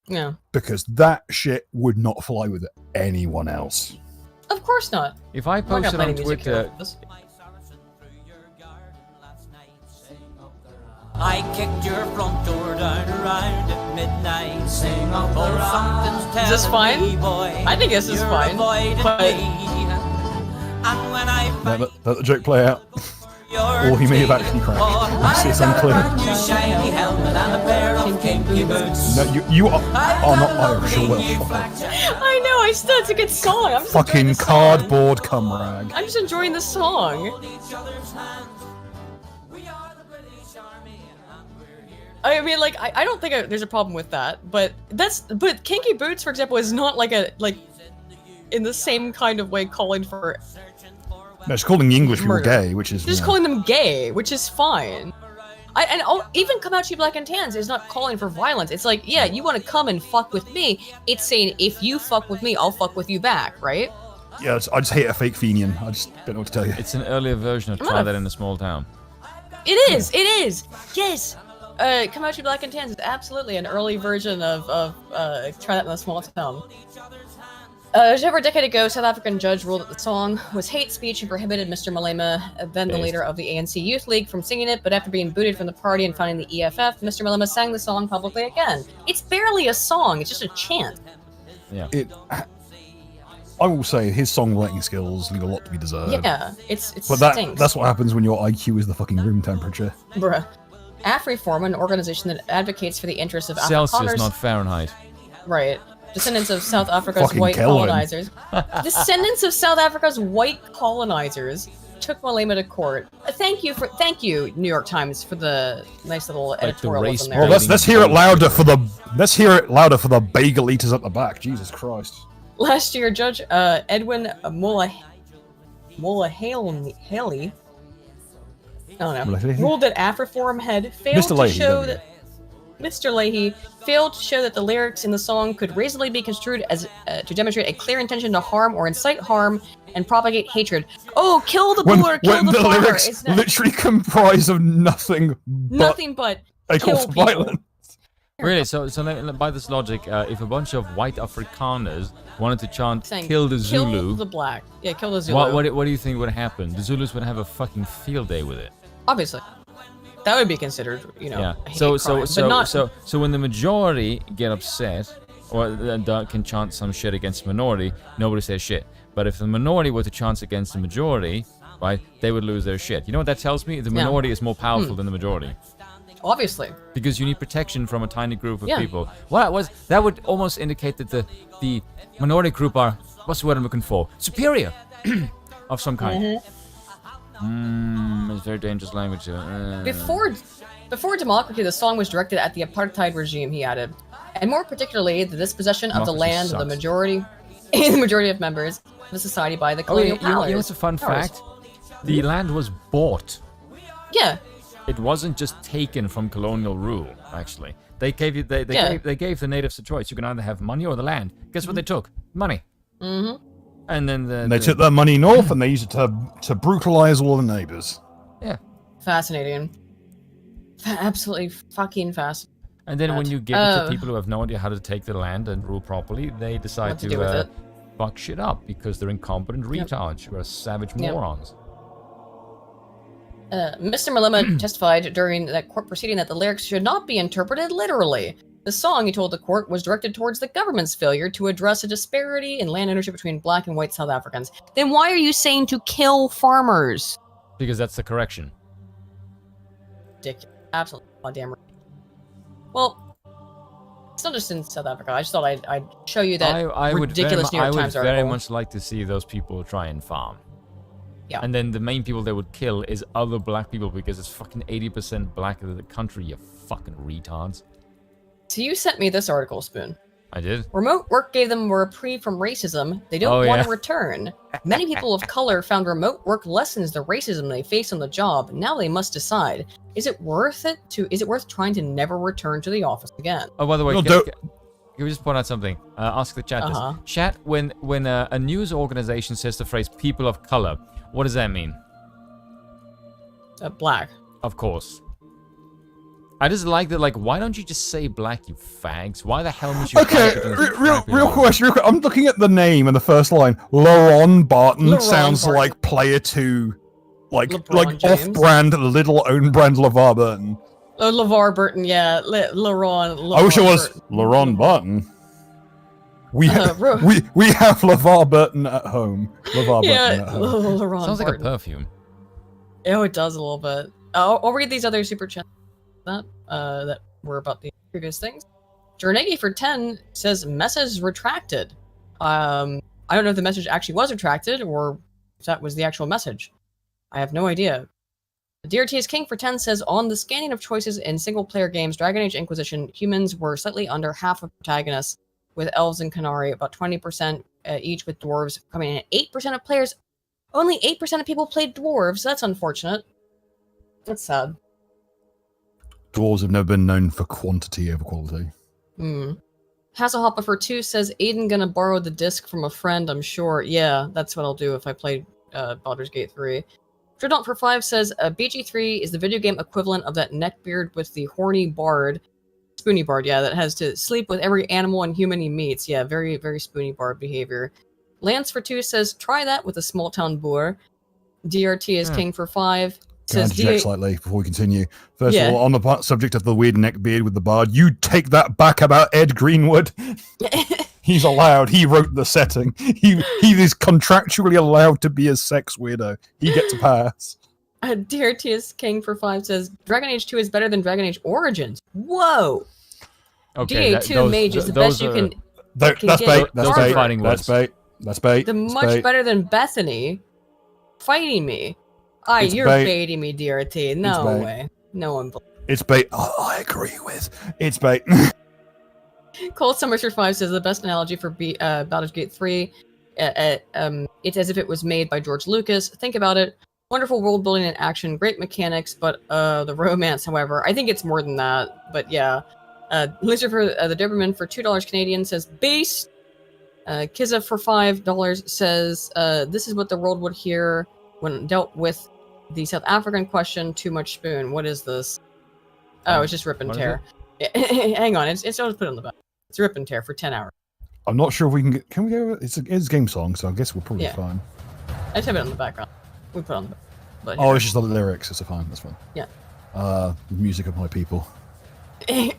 Yeah, Because that shit would not fly with anyone else. of course not. If I I'm not posted gonna play on any music here. Twitter, I kicked your front door down around at midnight. Sing up oh, something's telling Is this fine? me, boy, I think this is you're fine, avoiding but- me. And when I Let find the joke play out. your Or he may have actually teeth, cracked. oh, It's I've got unclear. a brand new shiny helmet and a pair of kinky boots. No, you are I've not got a Irish or lovely Welsh. new Fuck black off. jacket. I know. I still. It's a good song. I'm just enjoying Fucking the song. cardboard cum rag. I'm just enjoying the song. Hold each other's hands. We are the British Army and we're here to I mean, like, I don't think there's a problem with that, but kinky boots, for example, is not like in the same kind of way calling for No, it's calling the English people Murder. gay, which is just yeah. calling them gay, which is fine. Even come out to you black and tans is not calling for violence. It's like, yeah, you want to come and fuck with me. It's saying if you fuck with me, I'll fuck with you back, right? Yeah, I just hate a fake Fenian. I just don't know what to tell you. it's an earlier version of I'm Try not That in a Small Town. It is. It is. Yes. Come out to you black and tans is absolutely an early version of Try That in a Small Town. Just over a decade ago, South African judge ruled that the song was hate speech and prohibited Mr. Malema, then the Based. leader of the ANC Youth League, from singing it, but after being booted from the party and finding the EFF, Mr. Malema sang the song publicly again. It's barely a song, it's just a chant. Yeah. I will say his songwriting skills leave a lot to be desired. Yeah, it's But stinks. that's what happens when your IQ is the fucking room temperature. Bruh. AfriForum, an organization that advocates for the interests of Celsius, Afrikaners, not Fahrenheit. right? Descendants of South Africa's Fucking white Kelvin. colonizers. Descendants of South Africa's white colonizers took Malema to court. Thank you, New York Times, for the nice little the editorialism race there. Well, Rating let's hear it louder for the bagel eaters at the back. Jesus Christ. Last year, Judge Edwin Haley, I don't know, Mulaheli? ruled that AfriForum had failed Mr. to Leahy, show there we that Mr. Leahy failed to show that the lyrics in the song could reasonably be construed as to demonstrate a clear intention to harm or incite harm and propagate hatred. Oh, kill the poor, kill the farmer. Lyrics It's not, literally comprise of nothing but a call kill for people. violence. Really? So by this logic, if a bunch of white Afrikaners wanted to chant Saying, "Kill the Kill Zulu," the black. Yeah, kill the Zulu. what do you think would happen? The Zulus would have a fucking field day with it. Obviously. That would be considered, you know, Yeah. a hate So crime, but not, so when the majority get upset or can chant some shit against the minority, nobody says shit. But if the minority were to chant against the majority, right, they would lose their shit. You know what that tells me? The minority is more powerful than the majority. obviously. Because you need protection from a tiny group of Yeah. people. That would almost indicate that the minority group are, what's the word I'm looking for? Superior of some kind. It's very dangerous language. Before Democracy, the song was directed at the apartheid regime, he added, and more particularly the dispossession of the Democracy land of the sucks. majority of members of the society by the Oh, you colonial powers. know what's a fun powers. fact? The land was bought. Yeah, It wasn't just taken from colonial rule, actually. They gave you they gave the natives a choice. You can either have money or the land. Guess what they took? Money. Mm-hmm. And then And they took their money north and they used it to brutalize all the neighbors. yeah. Fascinating. Absolutely fucking fascinating. And then when you give it to people who have no idea how to take the land and rule properly, they decide What to do with to it. fuck shit up because they're incompetent retards who are savage Yep. morons. Mr. Malema testified during that court proceeding that the lyrics should not be interpreted literally. The song, he told the court, was directed towards the government's failure to address a disparity in land ownership between black and white South Africans. Then why are you saying to kill farmers? Because that's the correction. Ridiculous. Absolutely goddamn right. Well, it's not just in South Africa. I just thought I'd show you that I would ridiculous New York Times very article. much like to see those people try and farm. Yeah. And then the main people they would kill is other black people because it's fucking 80% black of the country, you fucking retards. So you sent me this article, Spoon. I did. Remote work gave them a reprieve from racism they don't Oh, want yeah. to return. Many people of color found remote work lessens the racism they face on the job. Now they must decide: is it worth trying to never return to the office again? Oh, by the way, No, can we just point out something? Ask the chat Uh-huh. this. Chat, when a news organization says the phrase "people of color," what does that mean? Black. Of course. I just like that. Like, why don't you just say black, you fags? Why the hell must you? Okay, real question. Real quick. I'm looking at the name and the first line. Laron Barton Laron sounds Barton. like player 2, like LeBron James. off-brand, little own-brand LeVar Burton. Oh, LeVar Burton, yeah. LeRon. I wish it was Burton. Laron Barton. We Ro- we have LeVar Burton at home. LeVar Yeah, Burton at home. LeRon Sounds like a Barton. perfume. Oh, it does a little bit. I'll read these other super chats that were about the previous things. Jernegi for 10 says message retracted. I don't know if the message actually was retracted or if that was the actual message. I have no idea. DRT is King for 10 says on the scanning of choices in single player games, Dragon Age Inquisition, humans were slightly under half of protagonists, with elves and Canary about 20% each, with dwarves coming in at 8% of players. Only 8% of people played dwarves. That's unfortunate. That's sad. Dwarves have never been known for quantity over quality. Hasselhopper for 2 says Aiden gonna borrow the disc from a friend, I'm sure. Yeah, that's what I'll do if I play Baldur's Gate 3. Dreadnought for 5 says BG3 is the video game equivalent of that neckbeard with the horny bard. Spoony bard, yeah, that has to sleep with every animal and human he meets. Yeah, very, very spoony bard behavior. Lance for 2 says try that with a small town boor. DRT is King for 5. Can I Says interject slightly before we continue? First Yeah. of all, on the subject of the weird neck beard with the bard, you take that back about Ed Greenwood. He's allowed. He wrote the setting. He is contractually allowed to be a sex weirdo. He gets a pass. DRT is King for 5 says Dragon Age 2 is better than Dragon Age Origins. Whoa! Okay, DA2 Mage is the best you can. That's can bait. get That's those bait. are fighting That's words. bait. That's bait. The That's much bait. better than Bethany fighting me. It's You're bait. baiting me, DRT. No bait. way. No one. It's bait. Oh, I agree with. It's bait. Cold Summer 5 says the best analogy for Baldur's Gate 3. It's as if it was made by George Lucas. Think about it. Wonderful world building and action, great mechanics, but the romance, however, I think it's more than that. But yeah, Lucifer, the Doberman for $2 Canadian says beast. Kiza for $5 says this is what the world would hear when dealt with the South African question. Too much spoon. What is this? Oh, it's just rip and What is tear. Hang on, it's always put on the back. It's rip and tear for 10 hours. I'm not sure if we can get. Can we go? It's a game song, so I guess we're probably Yeah. fine. I just have it on the background. We put it on the back. But Oh, it's just the lyrics. It's fine. That's fine. Yeah. The music of my people. We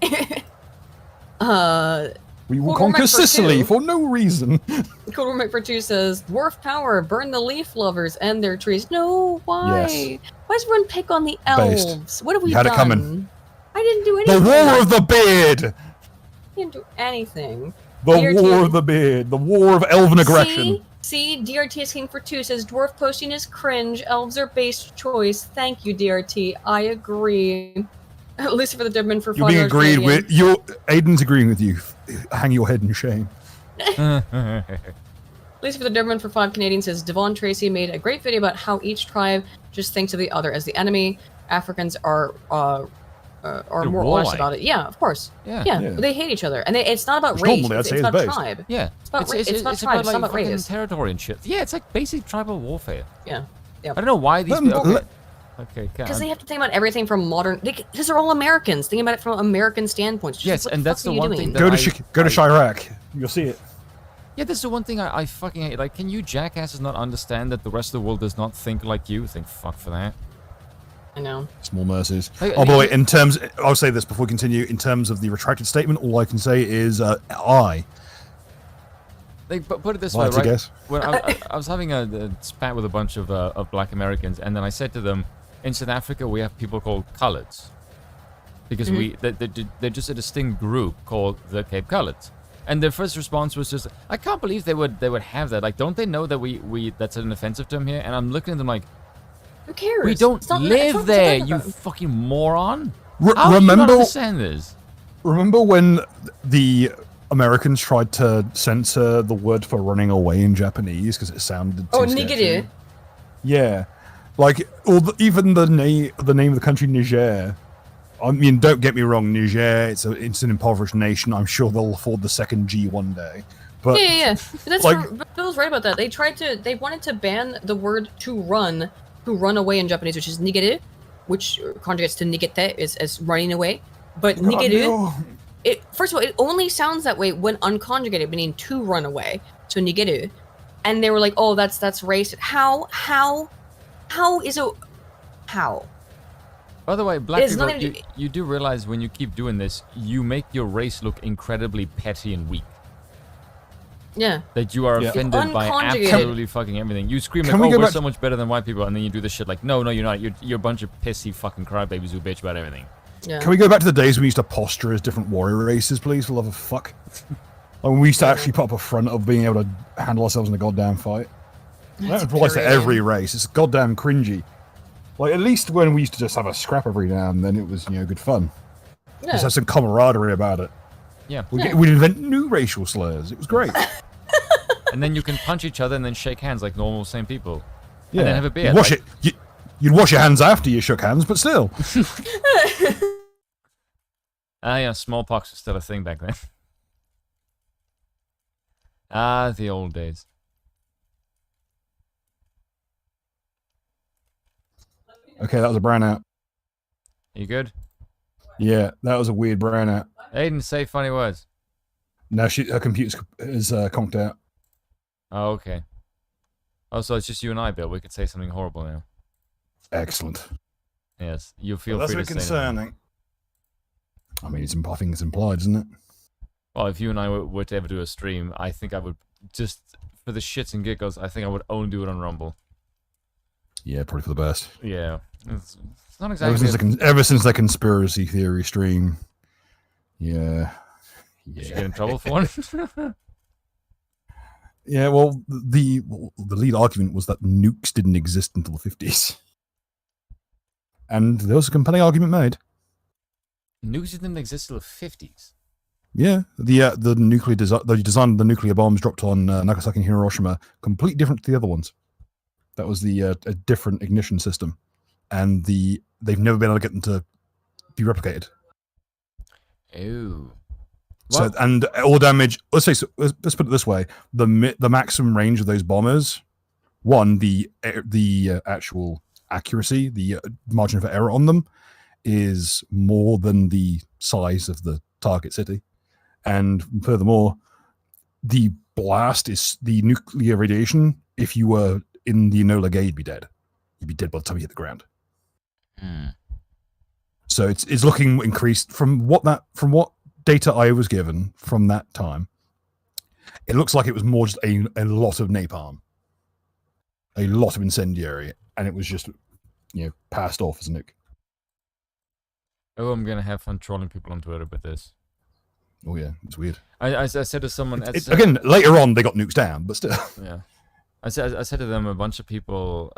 will Well, conquer Cormac for Sicily two. for no reason. Cormac for 2 says dwarf power, burn the leaf lovers and their trees. No, why? Yes. Why does everyone pick on the Based. elves? What have we You had it done? coming. I didn't do The anything. War of the Beard. I didn't do anything. The DRT War of the Beard. The War of Elven Aggression. See, DRT is king for 2 says dwarf posting is cringe. Elves are base choice. Thank you, DRT. I agree. Lucifer the Deadman for $5. You're being agreed Canadian. with. Aiden's agreeing with you. Hang your head in shame. Lucifer the Deadman for 5 Canadian says Devon Tracy made a great video about how each tribe just thinks of the other as the enemy. Africans are more honest warlike. about it. Yeah, of course. Yeah. Yeah. They hate each other, and it's not about Which race. normally I'd It's say is about based. tribe. Yeah. It's about tribe. It's not about about fucking race. territory and shit. Yeah, it's like basic tribal warfare. Yeah. I don't know why these Let- people. let- Okay, Because they have to think about everything from modern. Because they're all Americans. Thinking about it from American standpoints. Just Yes, what and the that's fuck the are one you thing doing? that Go to Chirac. You'll see it. Yeah, that's the one thing I fucking hate. Like, can you jackasses not understand that the rest of the world does not think like you? Think fuck for that. I know. Small mercies. Hey, Oh, by the way, in terms, I'll say this before we continue. In terms of the retracted statement, all I can say is I. Like, but put it this Well, way, that's a right? guess. When I was having a spat with a bunch of Black Americans, and then I said to them, in South Africa we have people called Coloreds, because they're just a distinct group called the Cape Coloreds. And their first response was just, I can't believe they would have that. Like, don't they know that we that's an offensive term here? And I'm looking at them like, Who cares? we don't It's not- it's live not there, something you about- fucking moron. How do you not Remember, understand this? remember when the Americans tried to censor the word for running away in Japanese because it sounded too sketchy? Nigeru. Yeah, like even the name of the country, Niger. I mean, don't get me wrong, Niger. It's an impoverished nation. I'm sure they'll afford the second G one day. But Yeah. But that's like- Bill's right about that. They wanted to ban the word to run away in Japanese, which is nigeru, which conjugates to nigete as running away. But nigeru, first of all, it only sounds that way when unconjugated, meaning to run away. So nigeru. And they were like, oh, that's racist. How is it? How? By the way, black It's people, not even- you do realize when you keep doing this, you make your race look incredibly petty and weak. Yeah. That you are Yeah. offended by Unconjugated. absolutely fucking everything. You scream like, Can we oh, go we're back so much better than white people, and then you do this shit like, no, you're not. You're a bunch of pissy fucking crybabies who bitch about everything. Yeah. Can we go back to the days when we used to posture as different warrior races, please, for love of fuck? Like when we used to actually put up a front of being able to handle ourselves in a goddamn fight. That applies to infuriating. every race. It's goddamn cringy. Like, at least when we used to just have a scrap every now and then, it was, good fun. Yeah. Just have some camaraderie about it. Yeah. We'd invent new racial slurs. It was great. And then you can punch each other and then shake hands like normal same people. Yeah. And then have a beer. You'd wash like- it. You'd wash your hands after you shook hands, but still. Yeah, smallpox was still a thing back then. Ah, the old days. Okay, that was a brownout. You good? Yeah, that was a weird brownout. Aiden, say funny words. Now her computer is conked out. Oh, okay. Oh, so it's just you and I, Bill. We could say something horrible now. Excellent. Yes, you feel That's a free bit to say that. concerning. I mean, I think it's implied, isn't it? Well, if you and I were to ever do a stream, I think I would just, for the shits and giggles, I think I would only do it on Rumble. Yeah, probably for the best. Yeah. It's not Ever exactly... since the conspiracy theory stream. Yeah. Did you get in trouble for one? Yeah, well, the lead argument was that nukes didn't exist until the 50s. And there was a compelling argument made. Nukes didn't exist till the 50s. Yeah, the nuclear the design of the nuclear bombs dropped on Nagasaki and Hiroshima completely different to the other ones. That was a different ignition system, and they've never been able to get them to be replicated. Ew. So and all damage. Let's put it this way: the maximum range of those bombers, one the actual accuracy, the margin for error on them, is more than the size of the target city, and furthermore, the blast is the nuclear radiation. If you were in the Enola Gay, you'd be dead. You'd be dead by the time you hit the ground. So it's looking increased from what data I was given from that time. It looks like it was more just a lot of napalm, a lot of incendiary, and it was just passed off as a nuke. Oh, I'm gonna have fun trolling people on Twitter with this. Oh yeah, it's weird. I said to someone again later on they got nukes down, but still. Yeah, I said to them a bunch of people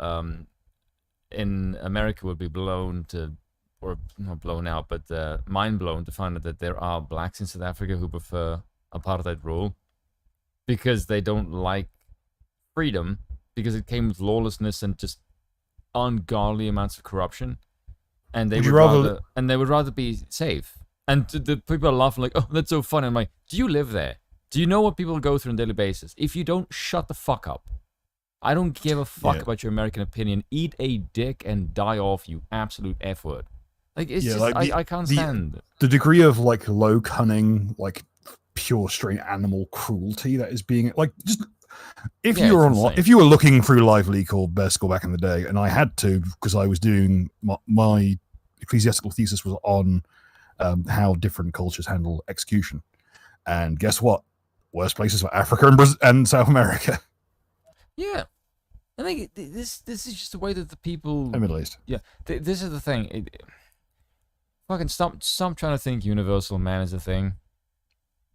in America would be blown to, or not blown out, but mind blown to find out that there are blacks in South Africa who prefer apartheid rule because they don't like freedom because it came with lawlessness and just ungodly amounts of corruption, and they would rather be safe. And the people are laughing like, oh, that's so funny. I'm like, do you live there? Do you know what people go through on a daily basis? If you don't, shut the fuck up. I don't give a fuck about your American opinion. Eat a dick and die off, you absolute F word. Like, it's just, like I can't stand the degree of like low cunning, like pure straight animal cruelty that is being like just. If you were looking through Live Leak or Berscore back in the day, and I had to because I was doing my ecclesiastical thesis was on how different cultures handle execution, and guess what? Worst places for Africa and South America. Yeah, I think this is just the way that the people. The Middle East. Yeah, this is the thing. Fucking stop trying to think universal man is a thing.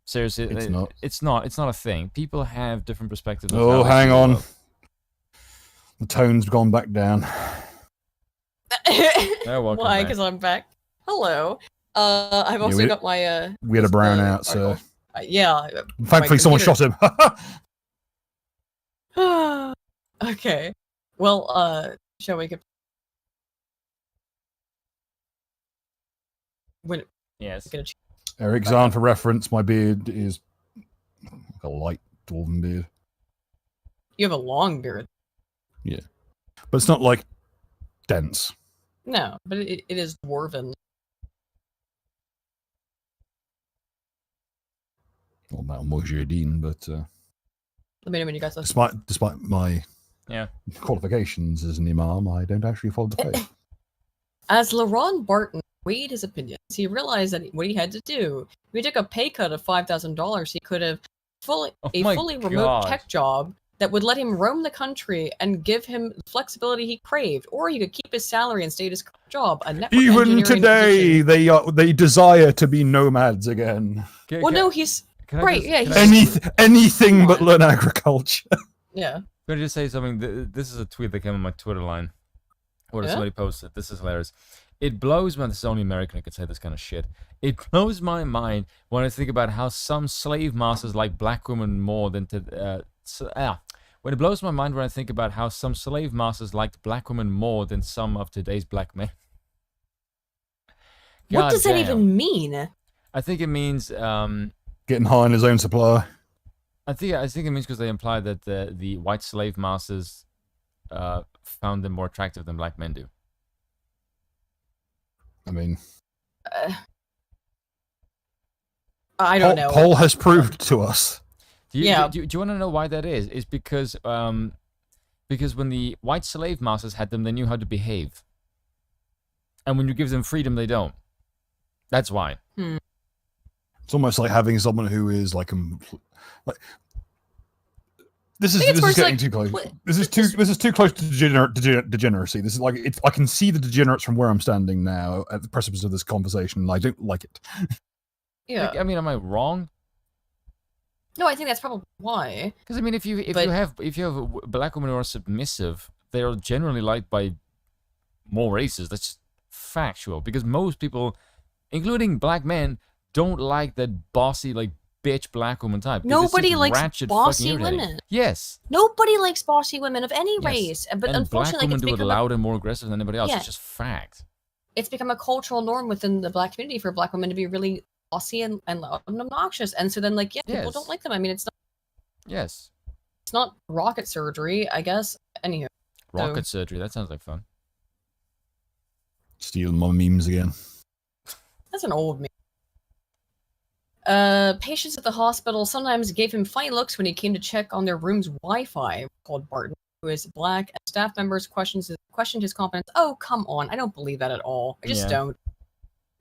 Seriously, it's not. It's not a thing. People have different perspectives. Oh, hang on. The tone's gone back down. Why? Because I'm back. Hello. I've also got my. We had a brownout, so. Yeah. Thankfully, someone shot him. Okay. Well, shall we? Yes. Eric Zahn, for reference, my beard is like a light dwarven beard. You have a long beard. Yeah. But it's not like dense. No, but it is dwarven. Well, not Mujahideen, but Let me know when you guys listen. Despite my qualifications as an imam, I don't actually follow the faith. As LaRon Barton weighed his opinions, he realized that what he had to do, if he took a pay cut of $5,000, he could have fully remote tech job that would let him roam the country and give him the flexibility he craved, or he could keep his salary and stay at his job. A network Even today, position. they desire to be nomads again. He's right. Yeah, anything but learn agriculture. Yeah. I'm gonna just say something. This is a tweet that came on my Twitter line, or somebody posted. This is hilarious. It blows my. This is only American who could say this kind of shit. It blows my mind when I think about how some slave masters like black women more than when it blows my mind when I think about how some slave masters liked black women more than some of today's black men. What does that even mean? I think it means getting high on his own supply. I think it means because they imply that the white slave masters found them more attractive than black men do. I mean, I don't know. Paul has proved to us. Do you want to know why that is? It's because when the white slave masters had them, they knew how to behave, and when you give them freedom, they don't. That's why. It's almost like having someone who is like this is getting too close. This is too close to degeneracy. This is like I can see the degenerates from where I'm standing now at the precipice of this conversation, and I don't like it. Yeah. Like, I mean, am I wrong? No, I think that's probably why. Because I mean, if you have black women who are submissive, they are generally liked by more races. That's factual. Because most people, including black men, don't like that bossy, like, bitch black woman type. Nobody likes bossy women. Yes. Nobody likes bossy women of any race. But and unfortunately, black women do it louder and more aggressive than anybody else. Yeah. It's just fact. It's become a cultural norm within the black community for black women to be really bossy and loud and obnoxious. And so then, like, yeah, people Yes. don't like them. I mean, it's Yes. not rocket surgery, I guess. Anywho. Rocket surgery. That sounds like fun. Stealing my memes again. That's an old meme. Patients at the hospital sometimes gave him funny looks when he came to check on their room's Wi-Fi, called Barton, who is black, and staff members questioned his competence. Oh, come on. I don't believe that at all. I just don't.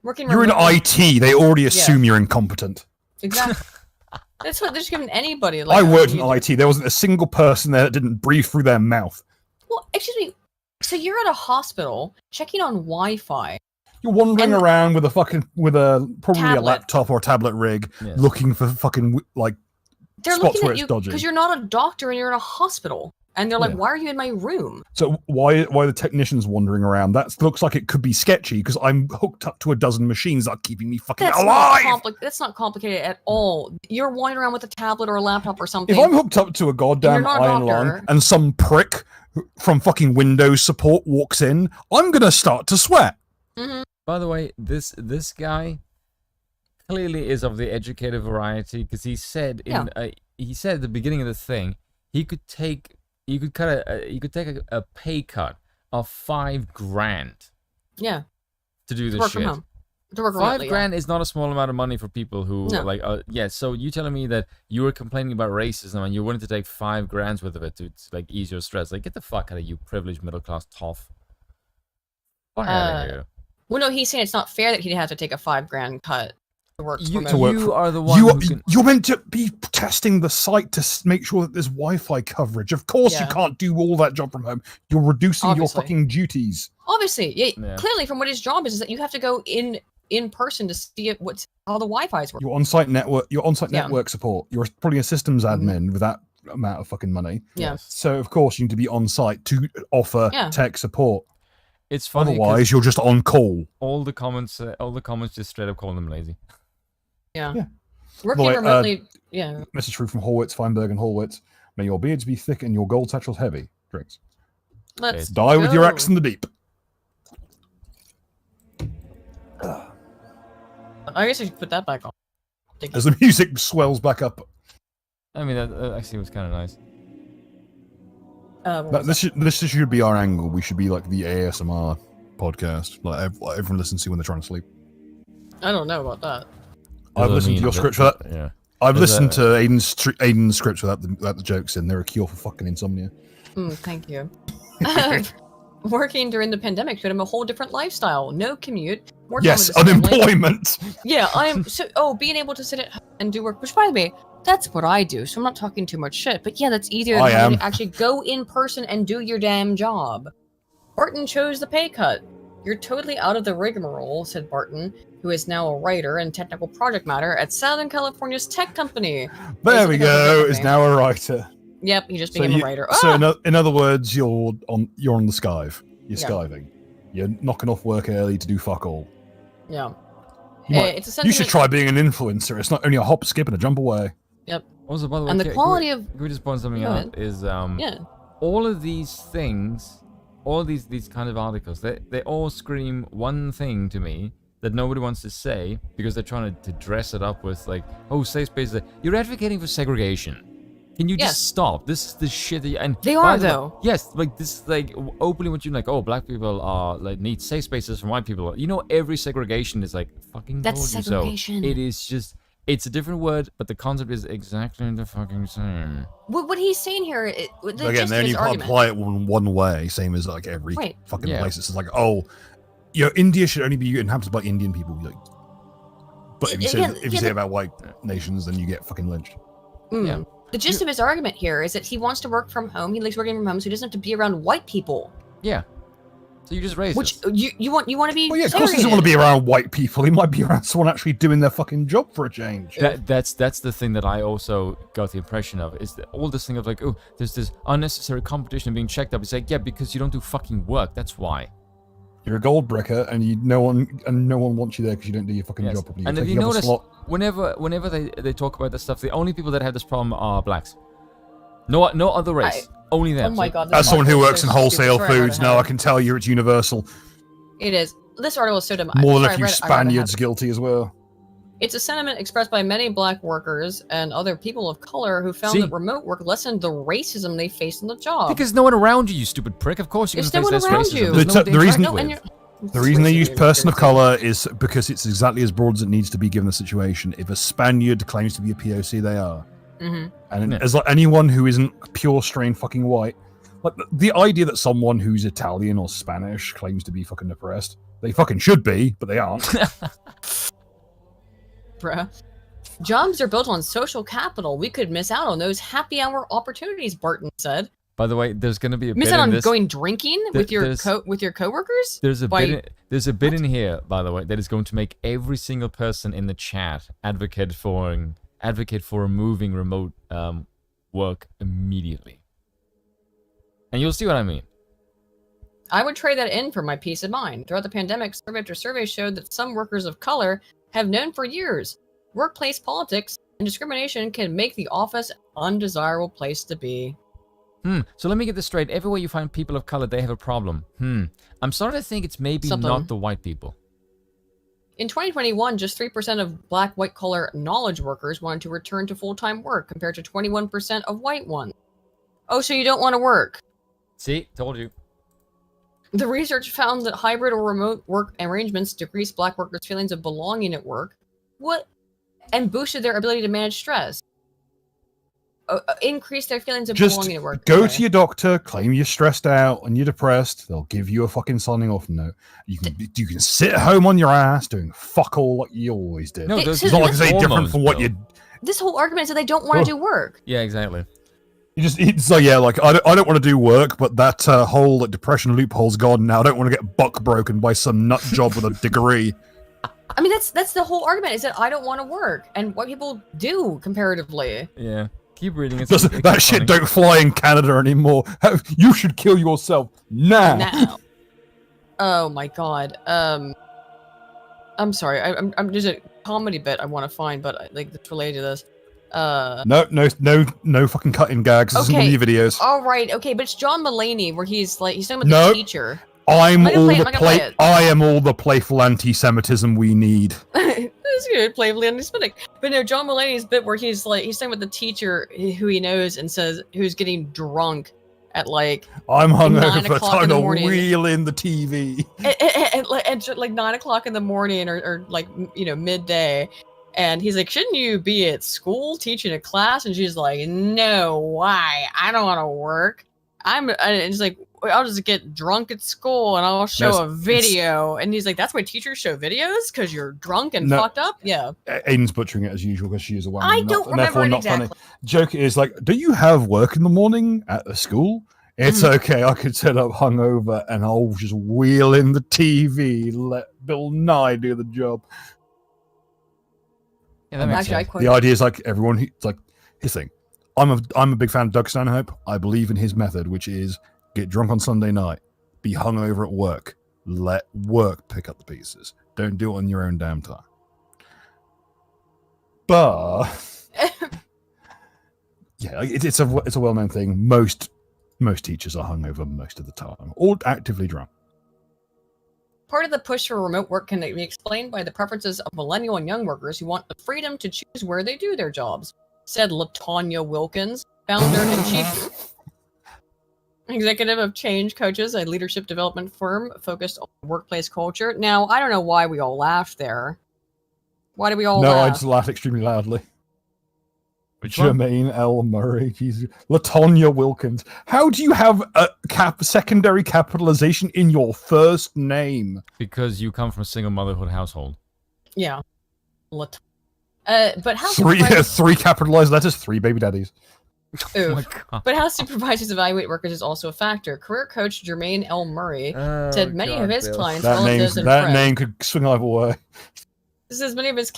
Working You're in remotely- IT. They already assume you're incompetent. Exactly. That's what they're just giving anybody. I worked in IT. There wasn't a single person there that didn't breathe through their mouth. Well, excuse me. So you're at a hospital checking on Wi-Fi. You're wandering And- around with probably a Tablet. laptop or a tablet rig, Yes. looking for fucking like They're spots looking where at it's you dodgy. because you're not a doctor and you're in a hospital. And they're like, Yeah. why are you in my room? So why the technicians wandering around? That looks like it could be sketchy because I'm hooked up to a dozen machines that are keeping me fucking alive. That's not complicated at all. You're wandering around with a tablet or a laptop or something. If I'm hooked up to a goddamn not a iron doctor. lung and some prick from fucking Windows support walks in, I'm gonna start to sweat. Mhm. By the way, this guy clearly is of the educated variety because he said he said at the beginning of the thing he could take a pay cut of $5,000 Yeah. to do To this work shit. from home. To work remotely, $5,000 is not a small amount of money for people who No. So you telling me that you were complaining about racism and you're willing to take $5,000 worth of it to like ease your stress? Like, get the fuck out of you, privileged middle class toff. Fuck out of here. Well, no, he's saying it's not fair that he'd have to take a $5,000 cut to work You, from work home. you are the one who can. You're meant to be testing the site to make sure that there's Wi-Fi coverage. Of course, you Yeah. can't do all that job from home. You're reducing Obviously. your fucking duties. Obviously, Yeah. clearly from what his job is that you have to go in person to see how the Wi-Fi's work. Your on-site network, Yeah. network support. You're probably a systems admin with that amount of fucking money. Yeah. So of course you need to be on site to offer Yeah. tech support. It's funny. 'cause Otherwise, you're just on call. all the comments just straight up call them lazy. Yeah. Yeah. Working Like, remotely, yeah. Message through from Horwitz, Feinberg, and Horwitz. May your beards be thick and your gold satchels heavy. Drinks. Let's Die with your go. axe in the deep. I guess I should put that back on. As the music swells back up. I mean, that actually was kind of nice. What was This should be our angle. We should be like the ASMR podcast, like everyone listens to when they're trying to sleep. I don't know about that. I've listened to your scripts for that. Yeah. I've There's listened to Aiden's scripts without the jokes in. They're a cure for fucking insomnia. Thank you. Working during the pandemic showed him a whole different lifestyle. No commute. More time Yes, with his family. unemployment. Yeah, I'm so. Oh, being able to sit at home and do work, which by the way, that's what I do. So I'm not talking too much shit. But yeah, that's easier than I having am. to actually go in person and do your damn job. Barton chose the pay cut. You're totally out of the rigmarole, said Barton, who is now a writer and technical project matter at Southern California's tech company. There we Basically, go. that's Is okay. now a writer. Yep, he just became a writer. So Ah! in other words, you're on the skive. You're Yeah. skiving. You're knocking off work early to do fuck all. Yeah. You, might- It's a you should sentiment- try being an influencer. It's not only a hop, skip, and a jump away. Yep. Also, by the way, And the can quality of we just point something Go out? ahead. Is yeah. all of these things, all these kind of articles, they all scream one thing to me that nobody wants to say because they're trying to dress it up with like, oh, safe spaces. You're advocating for segregation. Can you Yes. just stop? This is the shit that you, and They by are, the way- though. Yes, like this is like openly what you like. Oh, black people are like need safe spaces from white people. You know, every segregation is like fucking. That's told you segregation. So. It is just. It's a different word, but the concept is exactly the fucking same. What he's saying here, the Again, gist they of only his argument. apply it one way, same as like every Right. fucking Yeah. place. It's like, oh, India should only be inhabited by Indian people. Like, but if you Again, say yeah, about white nations, then you get fucking lynched. Yeah. The gist of his argument here is that he wants to work from home. He likes working from home, so he doesn't have to be around white people. Yeah. So you just raised Which you want to be. Well, yeah, of course he doesn't want to be around white people. He might be around someone actually doing their fucking job for a change. That's the thing that I also got the impression of is that all this thing of like, oh, there's this unnecessary competition being checked up. It's like, yeah, because you don't do fucking work. That's why. You're a gold bricker, and no one wants you there because you don't do your fucking Yes. job properly. And You're if you taking up a notice, slot. whenever they talk about this stuff, the only people that have this problem are blacks. No other race. Only them. Oh my So- god! this As someone who article is works so in stupid. wholesale Sorry, I read foods, it now I ahead. can tell you it's universal. It is. This article is so dumb. More than Sorry, a few I read it Spaniards ahead. guilty as well. It's a sentiment expressed by many black workers and other people of color who found See? that remote work lessened the racism they faced in the job. Because no one around you, you stupid prick. Of course you're There's going to no face one less around racism. you. There's no one to The reason- interact No, and with. you're- The reason they use Racist person of stereotype. color is because it's exactly as broad as it needs to be given the situation. If a Spaniard claims to be a POC, they are. Mhm. And Yeah. as like anyone who isn't pure strain fucking white, like the idea that someone who's Italian or Spanish claims to be fucking oppressed, they fucking should be, but they aren't. Bruh. Jobs are built on social capital. We could miss out on those happy hour opportunities, Barton said. By the way, there's going to be a Miss bit out in on this. going drinking with your there's- with your coworkers? There's a By- there's a bit in here, by the way, that is going to make every single person in the chat advocate for removing remote work immediately. And you'll see what I mean. I would trade that in for my peace of mind. Throughout the pandemic, survey after survey showed that some workers of color have known for years workplace politics and discrimination can make the office an undesirable place to be. So let me get this straight. Everywhere you find people of color, they have a problem. I'm starting to think it's maybe Something. not the white people. In 2021, just 3% of black white-collar knowledge workers wanted to return to full-time work, compared to 21% of white ones. Oh, so you don't want to work. See? Told you. The research found that hybrid or remote work arrangements decreased black workers' feelings of belonging at work. What? And boosted their ability to manage stress. Increased their feelings of Just belonging at work. go Okay. to your doctor, claim you're stressed out and you're depressed. They'll give you a fucking signing off note. You can sit at home on your ass doing fuck all like you always did. No, It- those it's It's not like it's any different hormones, from what Bill. you. This whole argument is that they don't want to do work. Yeah, exactly. It's like, yeah, like I don't want to do work, but that whole like depression loophole's gone now. I don't want to get buck broken by some nut job with a degree. I mean, that's the whole argument, is that I don't want to work, and what people do comparatively. Yeah. Keep reading. It's That shit funny. don't fly in Canada anymore. You should kill yourself now. Now. Oh my god. I'm sorry. I'm there's a comedy bit I want to find, but like it's related to this. No fucking cutting gags. This isn't one of Okay. your videos. All right. Okay, but it's John Mulaney where he's talking about No. the teacher. I'm I'm gonna all play it, the I'm gonna play it. I am all the playful anti-Semitism we need. That's good, playfully anti-Semitic. But no, John Mulaney's bit where he's talking about the teacher who he knows and says who's getting drunk at like I'm 9 hungover for o'clock in time the to morning. wheel in the TV. at like 9 o'clock in the morning or like midday, and he's like, shouldn't you be at school teaching a class? And she's like, no, why? I don't want to work. And it's like, I'll just get drunk at school and I'll show a video. And he's like, that's why teachers show videos, because you're drunk and No. fucked up. Yeah, Aiden's butchering it as usual because she is a woman. I don't remember it not exactly. funny. Joke is like, do you have work in the morning at the school? It's okay. I could set up hungover and I'll just wheel in the TV. Let Bill Nye do the job. Yeah, that makes Actually, I sense. quote. The idea is like everyone. It's like his thing. I'm a big fan of Doug Stanhope. I believe in his method, which is get drunk on Sunday night, be hungover at work, let work pick up the pieces. Don't do it on your own damn time. But yeah, like, it's a well-known thing. Most teachers are hungover most of the time, or actively drunk. Part of the push for remote work can be explained by the preferences of millennial and young workers who want the freedom to choose where they do their jobs, said LaTanya Wilkins, founder and chief executive of Change Coaches, a leadership development firm focused on workplace culture. Now, I don't know why we all laughed there. Why did we all No, I laugh? just laughed extremely loudly. Which one? Jermaine L. Murray, Jesus, LaTanya Wilkins. How do you have a secondary capitalization in your first name? Because you come from a single motherhood household. Yeah. But how Three capitalized letters, 3 baby daddies. Oh my god. But how supervisors evaluate workers is also a factor. Career coach Jermaine L. Murray said many of his clients, relatives, and friends. Name could swing either way. Says many of his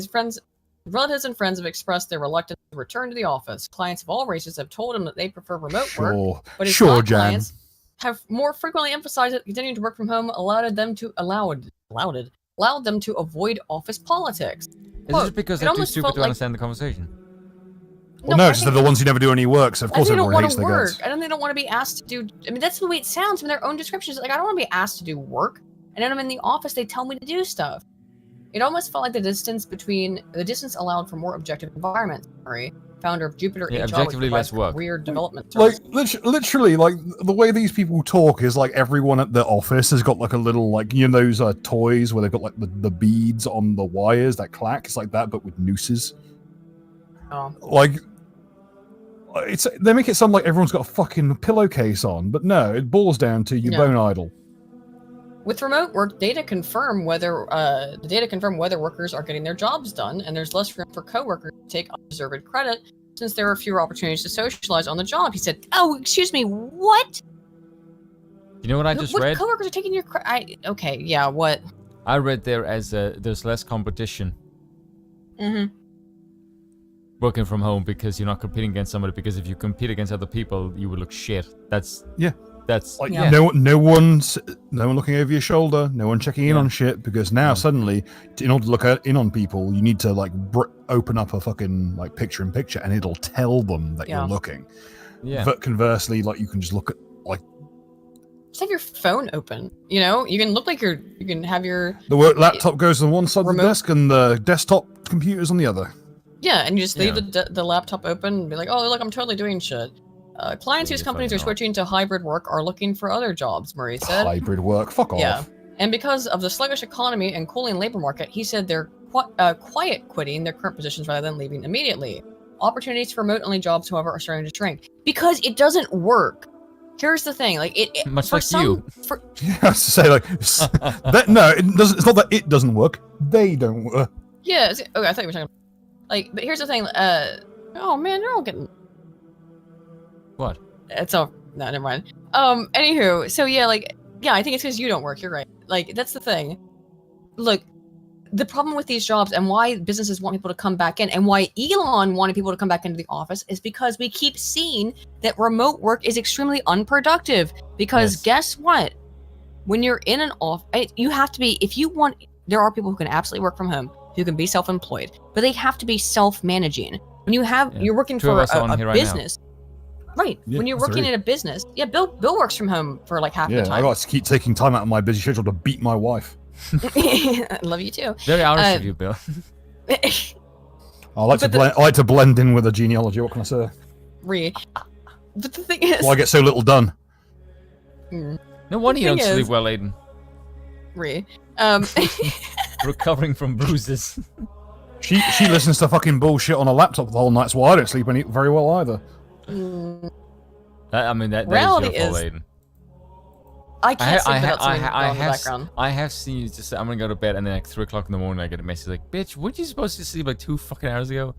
friends, relatives, and friends have expressed their reluctance to return to the office. Clients of all races have told him that they prefer remote work, but his Sure, black Jan. clients have more frequently emphasized that continuing to work from home allowed them to avoid office politics. Is Quote, it because "It they're too almost stupid felt to like- understand the conversation? Well, no, I it's think they're the ones who never do any work, so of I course think they don't everyone want hates to their work. guts. I don't think they don't want to be asked to do. I mean, that's the way it sounds from their own descriptions. Like, I don't want to be asked to do work, and then I'm in the office. They tell me to do stuff. It almost felt like the distance allowed for more objective environments. Murray, founder of Jupiter Yeah, HR, which objectively less provides work. career development Like services. literally, like the way these people talk is like everyone at the office has got like a little like those toys where they've got like the beads on the wires that clack. It's like that, but with nooses. Oh. Like they make it sound like everyone's got a fucking pillowcase on, but no, it boils down to you bone idle. With remote work, data confirm whether workers are getting their jobs done, and there's less room for coworkers to take undeserved credit since there are fewer opportunities to socialize on the job. He said, "Oh, excuse me, what? You know what I just what read? coworkers are taking your credit? Okay, yeah, what? I read there as there's less competition Mm-hmm. working from home because you're not competing against somebody. Because if you compete against other people, you will look shit. That's Like Yeah. no one looking over your shoulder, no one checking in on shit, because now suddenly, in order to look in on people, you need to like open up a fucking like picture-in-picture, and it'll tell them that you're looking. Yeah. But conversely, like you can just look at like Just have your phone open. You know, you can look like you can have your the work laptop goes on one side of the Remote- desk and the desktop computer's on the other. and you just leave the laptop open and be like, oh, look, I'm totally doing shit. Clients whose companies are switching to hybrid work are looking for other jobs, Murray said. Hybrid work, fuck off. Yeah. And because of the sluggish economy and cooling labor market, he said they're quiet quitting their current positions rather than leaving immediately. Opportunities for remote-only jobs, however, are starting to shrink because it doesn't work. Here's the thing, like it Much for like some, you. For, Yeah, I was to say like no, it doesn't. It's not that it doesn't work. They don't work. yeah. Okay, I thought you were talking. Like, but here's the thing. Oh man, they're all getting. What? It's all no, never mind. Anywho, so yeah, I think it's because you don't work. You're right. Like, that's the thing. Look, the problem with these jobs and why businesses want people to come back in, and why Elon wanted people to come back into the office, is because we keep seeing that remote work is extremely unproductive. Because guess what? When you're in an office, you have to be. If you want, there are people who can absolutely work from home, who can be self-employed, but they have to be self-managing. When you have, you're working Two of for us on here a right now. business. Right. Yeah, when you're working in a business, Bill works from home for like half the Yeah, I time. got to keep taking time out of my busy schedule to beat my wife. I love you too. Very Irish of you, Bill. I like to blend in with the genealogy. What can I say? But the thing is, Well, I get so little done. No wonder you thing don't sleep is- well, Aiden. Recovering from bruises. She listens to fucking bullshit on a laptop the whole night, so I don't sleep very well either. I mean, that is Reality your fault, is- Aiden. I can't sleep without something I going on in the have background. I have seen you just say, I'm gonna go to bed, and then like 3 o'clock in the morning I get a message like, bitch, weren't you supposed to sleep like 2 fucking hours ago?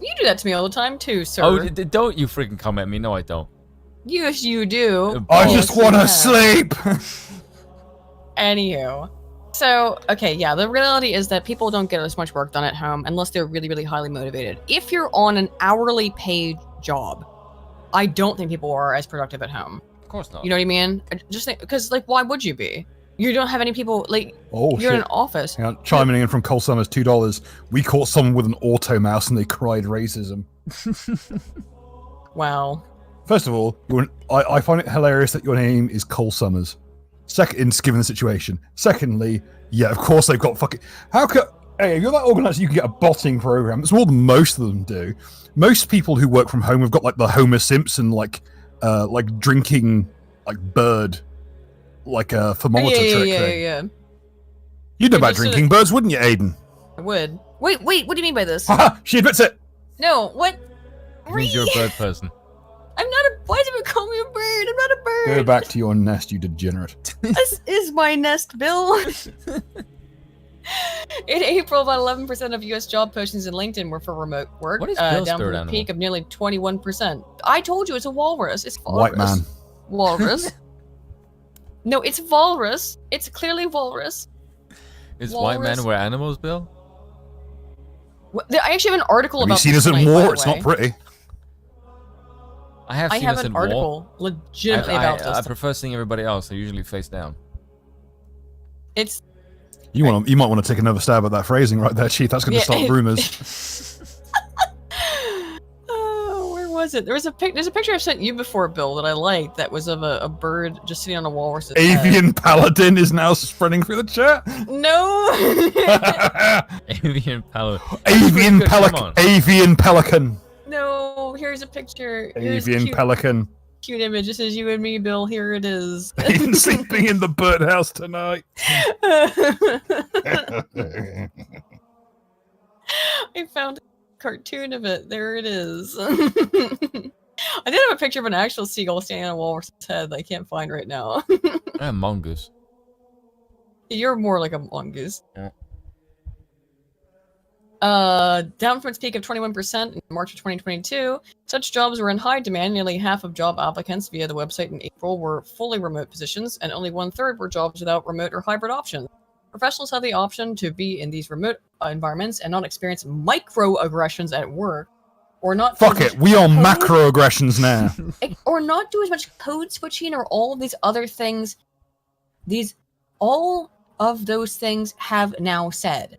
You do that to me all the time too, sir. Oh, don't you freaking come at me. No, I don't. Yes, you do. I Yes, just want you to have. sleep. Anywho. So, okay, yeah, the reality is that people don't get as much work done at home unless they're really, really highly motivated. If you're on an hourly paid job, I don't think people are as productive at home. Of course not. You know what I mean? Just think, because, like, why would you be? You don't have any people, like, Oh, you're shit. in an office. Hang on, chiming in from Cole Summers, $2. We caught someone with an auto mouse and they cried racism. Wow. First of all, I find it hilarious that your name is Cole Summers. Second, given the situation. Secondly, yeah, of course they've got fucking. How could? Hey, if you're that organised, you can get a botting program. It's more than most of them do. Most people who work from home have got like the Homer Simpson like drinking like bird, like a thermometer trick thing. Yeah. You'd know Yeah, about but so drinking birds, wouldn't you, Aiden? I would. Wait, what do you mean by this? Haha, she admits it. No, what? It means you're a bird person. I'm not a. Why did you call me a bird? I'm not a bird. Go back to your nest, you degenerate. This is my nest, Bill. In April, about 11% of U.S. job postings in LinkedIn were for remote work, What is Bill's down from spirit a animal? peak of nearly 21%. I told you it's a walrus. It's walrus. White man. Walrus. No, it's walrus. It's clearly walrus. Is white Walrus. men wear animals, Bill? I actually have an article Have you about seen this us at tonight, by war? the It's way. not pretty. I have I seen have us an in war. article legitimately about I this. prefer seeing everybody else. I usually face down. It's You might want to take another stab at that phrasing right there, Chief. That's going to Yeah, start rumours. oh, where was it? There's a picture I've sent you before, Bill, that I liked. That was of a bird just sitting on a walrus's head. Avian Paladin is now spreading through the chat. No. Avian Paladin. Avian Pelican. Avian Pelican. No. Here's a picture. Here's a Avian Pelican. cute image. This is you and me, Bill. Here it is. Ain't sleeping in the birdhouse tonight. I found a cartoon of it. There it is. I did have a picture of an actual seagull standing on a walrus's head that I can't find right now. A mongoose. You're more like a mongoose. Yeah. Down from its peak of 21% in March of 2022, such jobs were in high demand. Nearly half of job applicants via the website in April were fully remote positions, and only 1/3 were jobs without remote or hybrid options. Professionals have the option to be in these remote environments and not experience microaggressions at work, or not. Fuck it, we are macroaggressions now. Or not do as much code switching or all of these other things. All of those things have now said.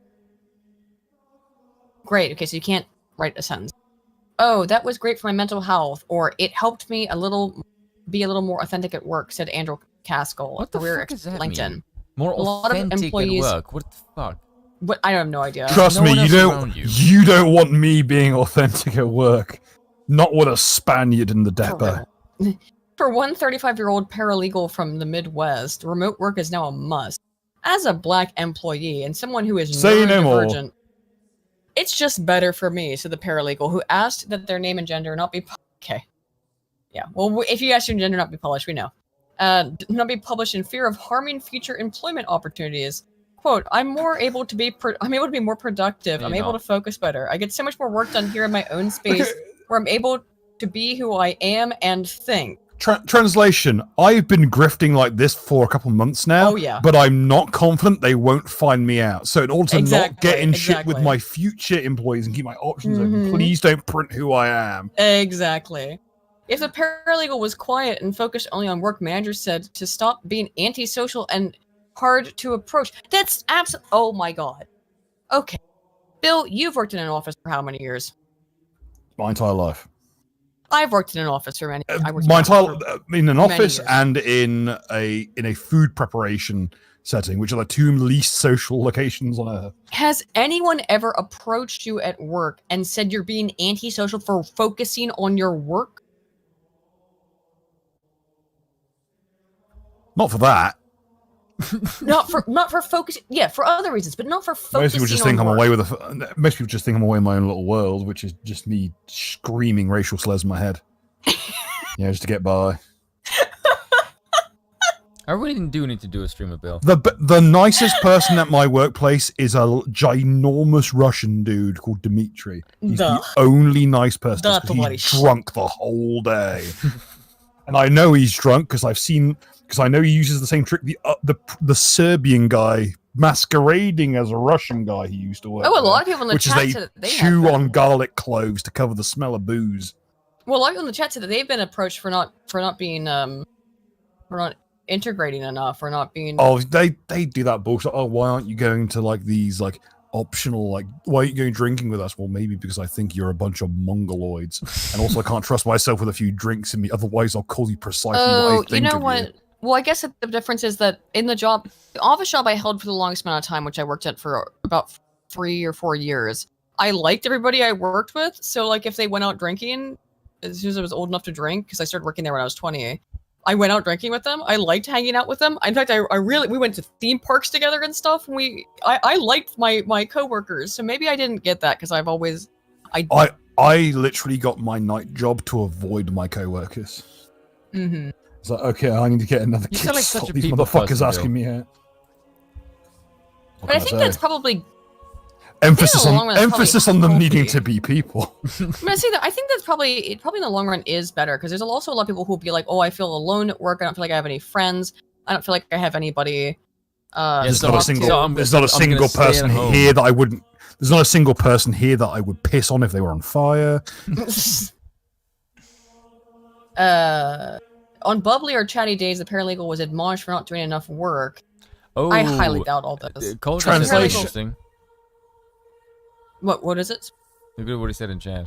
Great. Okay, so you can't write a sentence. Oh, that was great for my mental health, or it helped me be a little more authentic at work, said Andrew Caskell, What the career fuck does that LinkedIn. mean? More A lot of authentic employees- at work. What the fuck? But I have no idea. Trust No me, one you else don't. around you. You don't want me being authentic at work. Not with a Spaniard in the depot. For one 35-year-old paralegal from the Midwest, remote work is now a must. As a black employee and someone who is Say no more. neurodivergent, it's just better for me, said the paralegal, who asked that their name and gender not be... Okay. Yeah, well, if you ask your gender not be published, we know. Not be published in fear of harming future employment opportunities. Quote, I'm able to be more productive. No, I'm you're able not. to focus better. I get so much more work done here in my own space where I'm able to be who I am and think. Translation, I've been grifting like this for a couple months now, Oh, yeah. but I'm not confident they won't find me out. So in order to not get in shit with Exactly. my future employees and keep my options open, Mhm. please don't print who I am. Exactly. If the paralegal was quiet and focused only on work, managers said to stop being antisocial and hard to approach. That's absolutely... Oh my god. Okay. Bill, you've worked in an office for how many years? My entire life. I've worked in an office for many... I worked My in entire in an many office years. and in a food preparation setting, which are the two least social locations on earth. Has anyone ever approached you at work and said you're being antisocial for focusing on your work? Not for that. Not for focus. Yeah, for other reasons, but not for focusing. Most people just think on I'm work. away with most people just think I'm away in my own little world, which is just me screaming racial slurs in my head. Yeah, just to get by. I really do need to do a stream of Bill. The nicest person at my workplace is a ginormous Russian dude called Dmitry. He's Duh. the only nice person Duh, because bloody he's shit. drunk the whole day. And I know he's drunk because I know he uses the same trick the Serbian guy masquerading as a Russian guy he used to work Oh, a with, lot of people in the which is chat they said that they chew have on been. garlic cloves to cover the smell of booze. Well, a lot of people in the chat said that they've been approached for not being for not integrating enough, or not being. Oh, they do that bullshit. Oh, why aren't you going to like these like optional why are you going drinking with us? Well, maybe because I think you're a bunch of mongoloids, and also I can't trust myself with a few drinks in me. Otherwise, I'll call you precisely what I Oh, think you know of what? you. Well, I guess that the difference is that in the office job I held for the longest amount of time, which I worked at for about 3 or 4 years, I liked everybody I worked with. So, like, if they went out drinking, as soon as I was old enough to drink, because I started working there when I was 20, I went out drinking with them. I liked hanging out with them. In fact, we went to theme parks together and stuff. And I liked my coworkers. So maybe I didn't get that because I've always... I literally got my night job to avoid my coworkers. Mm-hmm. It's like, okay, I need to get another You kid sound to like such stop a these people motherfuckers person, asking Bill. me out. What But I can think say? that's probably... Emphasis in the long run, that's emphasis probably on them needing healthy. to be people. I think that's probably in the long run is better, because there's also a lot of people who'll be like, oh, I feel alone at work. I don't feel like I have any friends. I don't feel like I have anybody. There's so not a I'm- single. so I'm- There's not a I'm gonna single stay at person home. here that I wouldn't. There's not a single person here that I would piss on if they were on fire. On bubbly or chatty days, the paralegal was admonished for not doing enough work. Oh, I highly doubt all this. Cole said Translation. something interesting. What is it? Look at what he said in chat.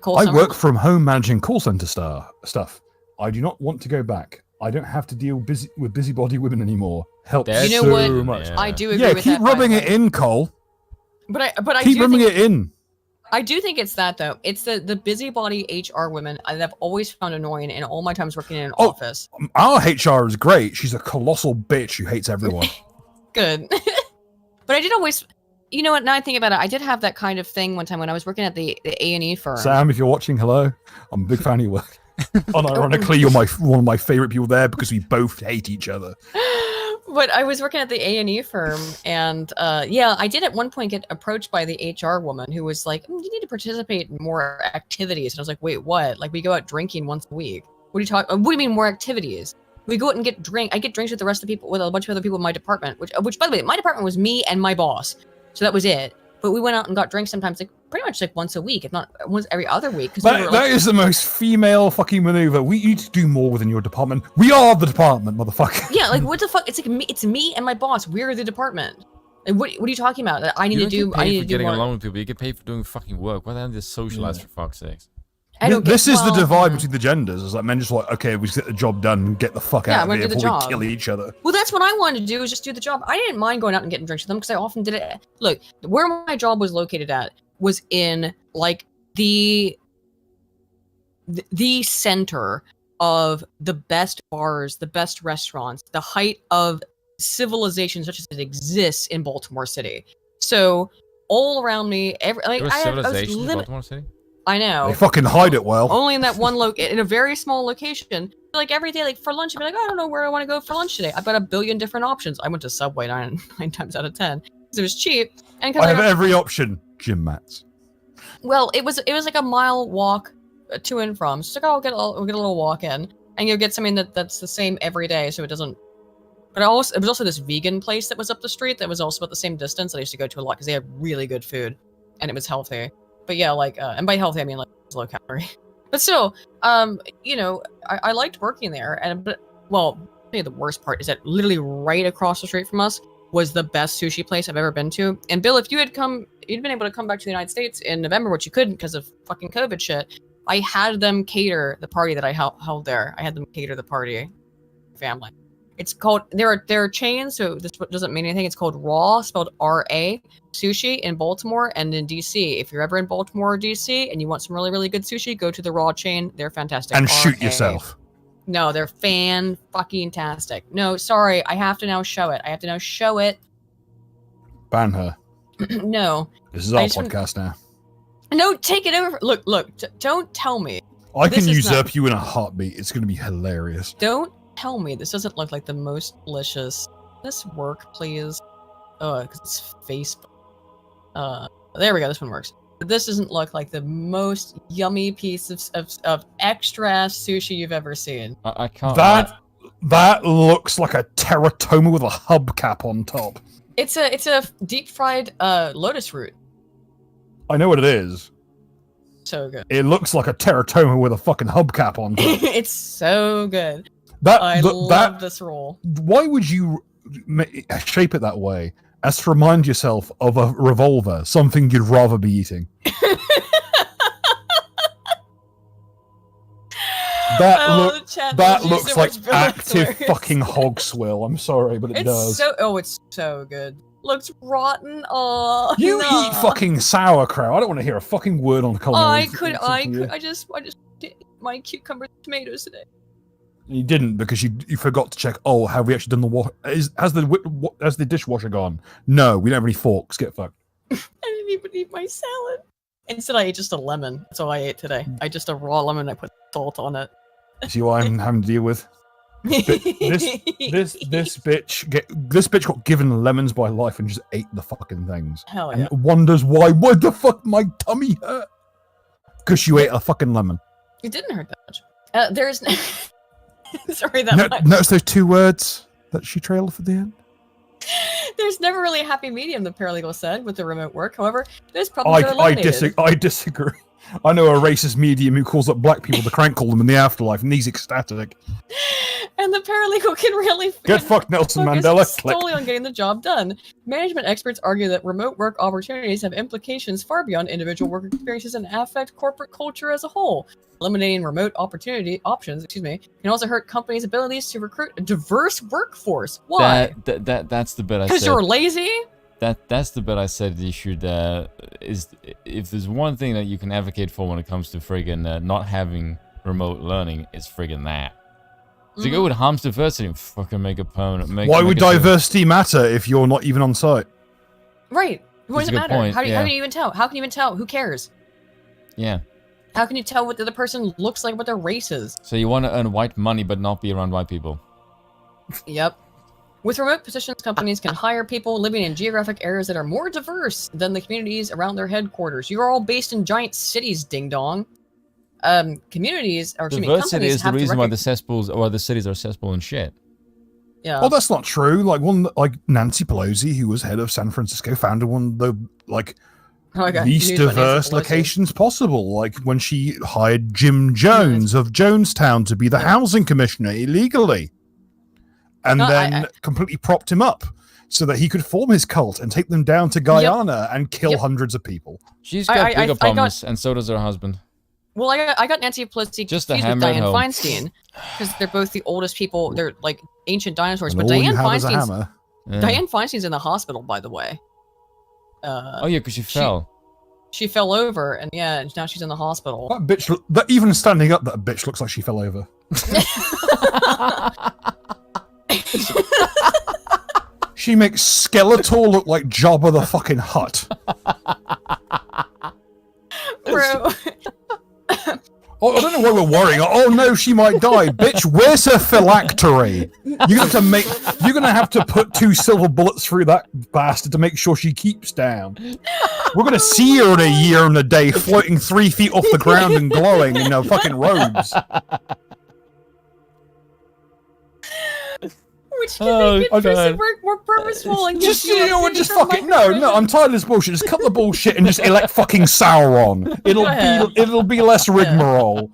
I work from home managing call center stuff. I do not want to go back. I don't have to deal with busybody women anymore. Helps You know so what? much. Yeah. I do agree with that. Keep rubbing it in, Cole. But I Keep do rubbing think, it in. I do think it's that though. It's the busybody HR women that I've always found annoying in all my times working in an office. Our HR is great. She's a colossal bitch who hates everyone. Good. But I did always, you know what? Now I think about it, I did have that kind of thing one time when I was working at the A&E firm. Sam, if you're watching, hello. I'm a big fan of your work. Unironically, you're one of my favorite people there because we both hate each other. But I was working at the A&E firm, and yeah, I did at one point get approached by the HR woman who was like, "You need to participate in more activities." And I was like, "Wait, what? Like we go out drinking once a week? What do you mean more activities? We go out and get drink. I get drinks with the rest of the people, with a bunch of other people in my department. Which by the way, my department was me and my boss, so that was it. But we went out and got drinks sometimes, like pretty much like once a week, if not once every other week. That is the most female fucking maneuver. We need to do more within your department. We are the department, motherfucker. Yeah, like what the fuck? It's like it's me and my boss. We're the department. Like, what are you talking about? That I need to do. I need to do getting more. along with people. You get paid for doing fucking work. Why don't you just socialize for fuck's sake? This is the divide between the genders. It's like men just like, okay, we just get the job done and get the fuck out of here before we kill each other. Well, that's what I wanted to do, is just do the job. I didn't mind going out and getting drinks with them because I often did it. Look, where my job was located at was in like the center of the best bars, the best restaurants, the height of civilization such as it exists in Baltimore City. So all around me, Civilization in Baltimore City? I know. They fucking hide it well. Only in that one in a very small location. Like every day, like for lunch, I'd be like, I don't know where I want to go for lunch today. I've got a billion different options. I went to Subway nine times out of 10 because it was cheap. And I have every option. Gym mats. Well, it was like a mile walk to and from. So like, we'll get a little walk in, and you'll get something that's the same every day, so it doesn't. But it was also this vegan place that was up the street that was also about the same distance that I used to go to a lot because they had really good food, and it was healthy. But yeah, like, and by healthy I mean like low calorie. But still, you know, I liked working there, the worst part is that literally right across the street from us was the best sushi place I've ever been to. And Bill, if you'd been able to come back to the United States in November, which you couldn't because of fucking COVID shit, I had them cater the party that I held there. I had them cater the party, family. It's called, there are chains, so this doesn't mean anything. It's called Raw, spelled R-A, Sushi in Baltimore and in DC. If you're ever in Baltimore or DC and you want some really, really good sushi, go to the Raw chain. They're fantastic. And shoot yourself. No, they're fan-fucking-tastic. No, sorry, I have to now show it. Ban her. No. This is our podcast now. No, take it over. Look, don't tell me. I can usurp you in a heartbeat. It's going to be hilarious. Don't tell me this doesn't look like the most delicious. This work, please. Oh, because it's Facebook. There we go. This one works. But this doesn't look like the most yummy piece of extra sushi you've ever seen. I can't. That looks like a teratoma with a hubcap on top. It's a deep fried lotus root. I know what it is. So good. It looks like a teratoma with a fucking hubcap on top. It's so good. I love this roll. Why would you shape it that way? As to remind yourself of a revolver, something you'd rather be eating. That looks like active fucking hog swill. I'm sorry, but it does. It's so good. Looks rotten. Oh, you eat fucking sauerkraut. I don't want to hear a fucking word on Colonial. I just did my cucumber and tomatoes today. You didn't because you forgot to check. Oh, have we actually done the water? Has the dishwasher gone? No, we don't have any forks. Get fucked. I didn't even eat my salad. Instead, I ate just a lemon. That's all I ate today. I just a raw lemon. I put salt on it. See what I'm having to deal with? This bitch got given lemons by life and just ate the fucking things. Hell yeah. And wonders why the fuck my tummy hurt. Because you ate a fucking lemon. It didn't hurt that much. There's sorry that much. Notice those two words that she trailed for the end? There's never really a happy medium, the paralegal said, with the remote work. However, there's problems that are eliminated. I disagree. I know a racist medium who calls up black people to crank call them in the afterlife, and he's ecstatic. And the paralegal can really Get fucked, Nelson focus Mandela. Click. solely on getting the job done. Management experts argue that remote work opportunities have implications far beyond individual work experiences and affect corporate culture as a whole. Eliminating remote options, can also hurt companies' abilities to recruit a diverse workforce. Why? That's the bit I said. Because you're lazy? That's the bit I said you should is if there's one thing that you can advocate for when it comes to friggin' not having remote learning, is friggin' that. So you go with harms diversity and fucking make a permanent. Why would diversity matter if you're not even on site? Right. What does it matter? Point, How do you even tell? How can you even tell? Who cares? Yeah. How can you tell what the other person looks like, what their race is? So you want to earn white money but not be around white people. Yep. With remote positions, companies can hire people living in geographic areas that are more diverse than the communities around their headquarters. You're all based in giant cities, ding dong. Communities or Diversity is the reason why the cities are cesspool and shit. Yeah. Oh, that's not true. Like Nancy Pelosi, who was head of San Francisco, founded one of the least diverse locations possible. Like when she hired Jim Jones of Jonestown to be the housing commissioner illegally, and then completely propped him up so that he could form his cult and take them down to Guyana and kill hundreds of people. She's got bigger problems, and so does her husband. Well, I got Nancy Pelosi Just a confused with Dianne hammer Feinstein because they're both the oldest people. They're like ancient dinosaurs. And But all you Dianne have is a Feinstein's hammer. Dianne Feinstein's in the hospital, by the way. Oh yeah, because she fell. She fell over, and now she's in the hospital. That bitch, even standing up, that bitch looks like she fell over. She makes Skeletor look like Jabba the fucking Hutt. Bro. Oh, I don't know why we're worrying. Oh no, she might die. Bitch, where's her phylactery? You're gonna have to put 2 silver bullets through that bastard to make sure she keeps down. We're gonna see her in a year and a day, floating 3 feet off the ground and glowing in her fucking robes. Which can make in-person work more purposeful and just no. I'm tired of this bullshit. Just cut the bullshit and just elect fucking Sauron. It'll be less rigmarole.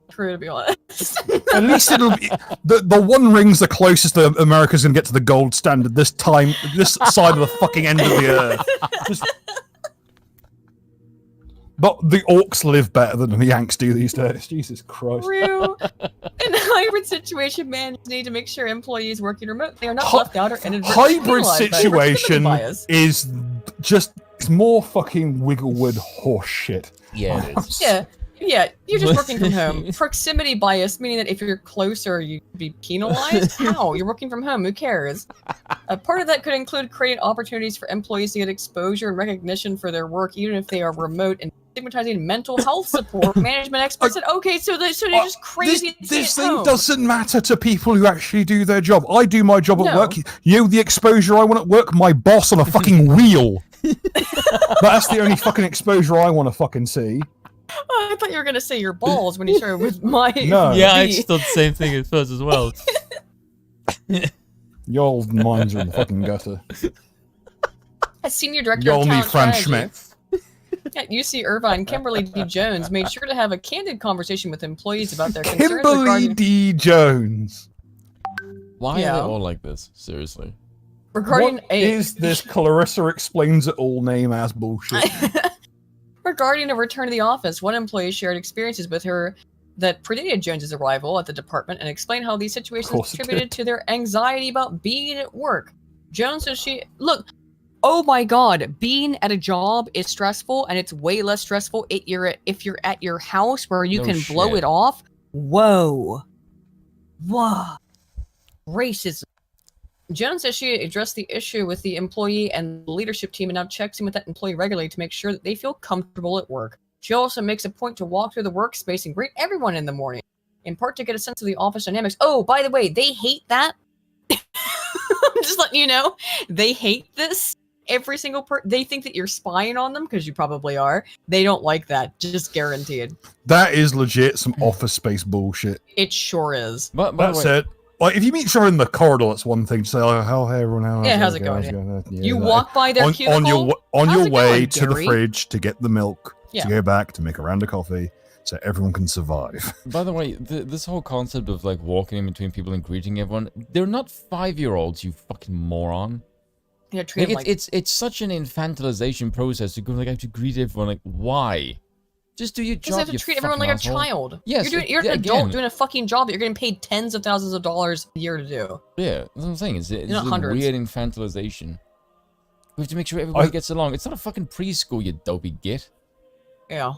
True, to be honest. At least it'll be the One Ring's the closest that America's gonna get to the gold standard this time. This side of the fucking end of the earth. But the orcs live better than the Yanks do these days. Jesus Christ. Real. In a hybrid situation, managers need to make sure employees working remotely are not left out or inadvertently Hybrid situation is just more fucking Wigglewood horse shit. Yeah, it is. Yeah, you're just working from home. Proximity bias, meaning that if you're closer, you'd be penalized? How? You're working from home. Who cares? Part of that could include creating opportunities for employees to get exposure and recognition for their work, even if they are remote, and stigmatizing mental health support. Management experts said, okay, so they're just crazy. This thing doesn't matter to people who actually do their job. I do my job at work. You know the exposure I want at work? My boss on a fucking wheel. That's the only fucking exposure I want to fucking see. Oh, I thought you were gonna say your balls when you started with my. No. Yeah, I just thought the same thing at first as well. Your minds are in the fucking gutter. As senior director of talent strategy at UC Irvine, Kimberly D. Jones made sure to have a candid conversation with employees about their concerns Kimberly regarding D. Jones. Why are they all like this? Seriously. Regarding what is this Clarissa Explains It All name ass bullshit? Regarding a return to the office, one employee shared experiences with her that predated Jones's arrival at the department and explained how these situations contributed to their anxiety about being at work. Jones says oh my god, being at a job is stressful, and it's way less stressful if you're at your house where you can blow it off. Whoa. Racism. Jones says she addressed the issue with the employee and the leadership team and now checks in with that employee regularly to make sure that they feel comfortable at work. She also makes a point to walk through the workspace and greet everyone in the morning, in part to get a sense of the office dynamics. Oh, by the way, they hate that. I'm just letting you know. They hate this. Every single person. They think that you're spying on them, because you probably are. They don't like that. Just guaranteed. That is legit some office space bullshit. It sure is. But that's it. Like, if you meet someone in the corridor, that's one thing to say, oh, hey, everyone, how's it going? You walk by their cubicle? On your way to the fridge to get the milk. to go back to make a round of coffee so everyone can survive. By the way, this whole concept of like walking in between people and greeting everyone, they're not 5-year-olds, you fucking moron. Yeah, treat Like, it's such an infantilization process to go like I have to greet everyone. Like, why? Just do your job. You have to treat everyone like asshole. a child. Yes, you're an adult doing a fucking job that you're getting paid tens of thousands of dollars a year to do. Yeah, that's what I'm saying. It's a hundreds. weird infantilization. We have to make sure everybody gets along. It's not a fucking preschool, you dopey git. Yeah.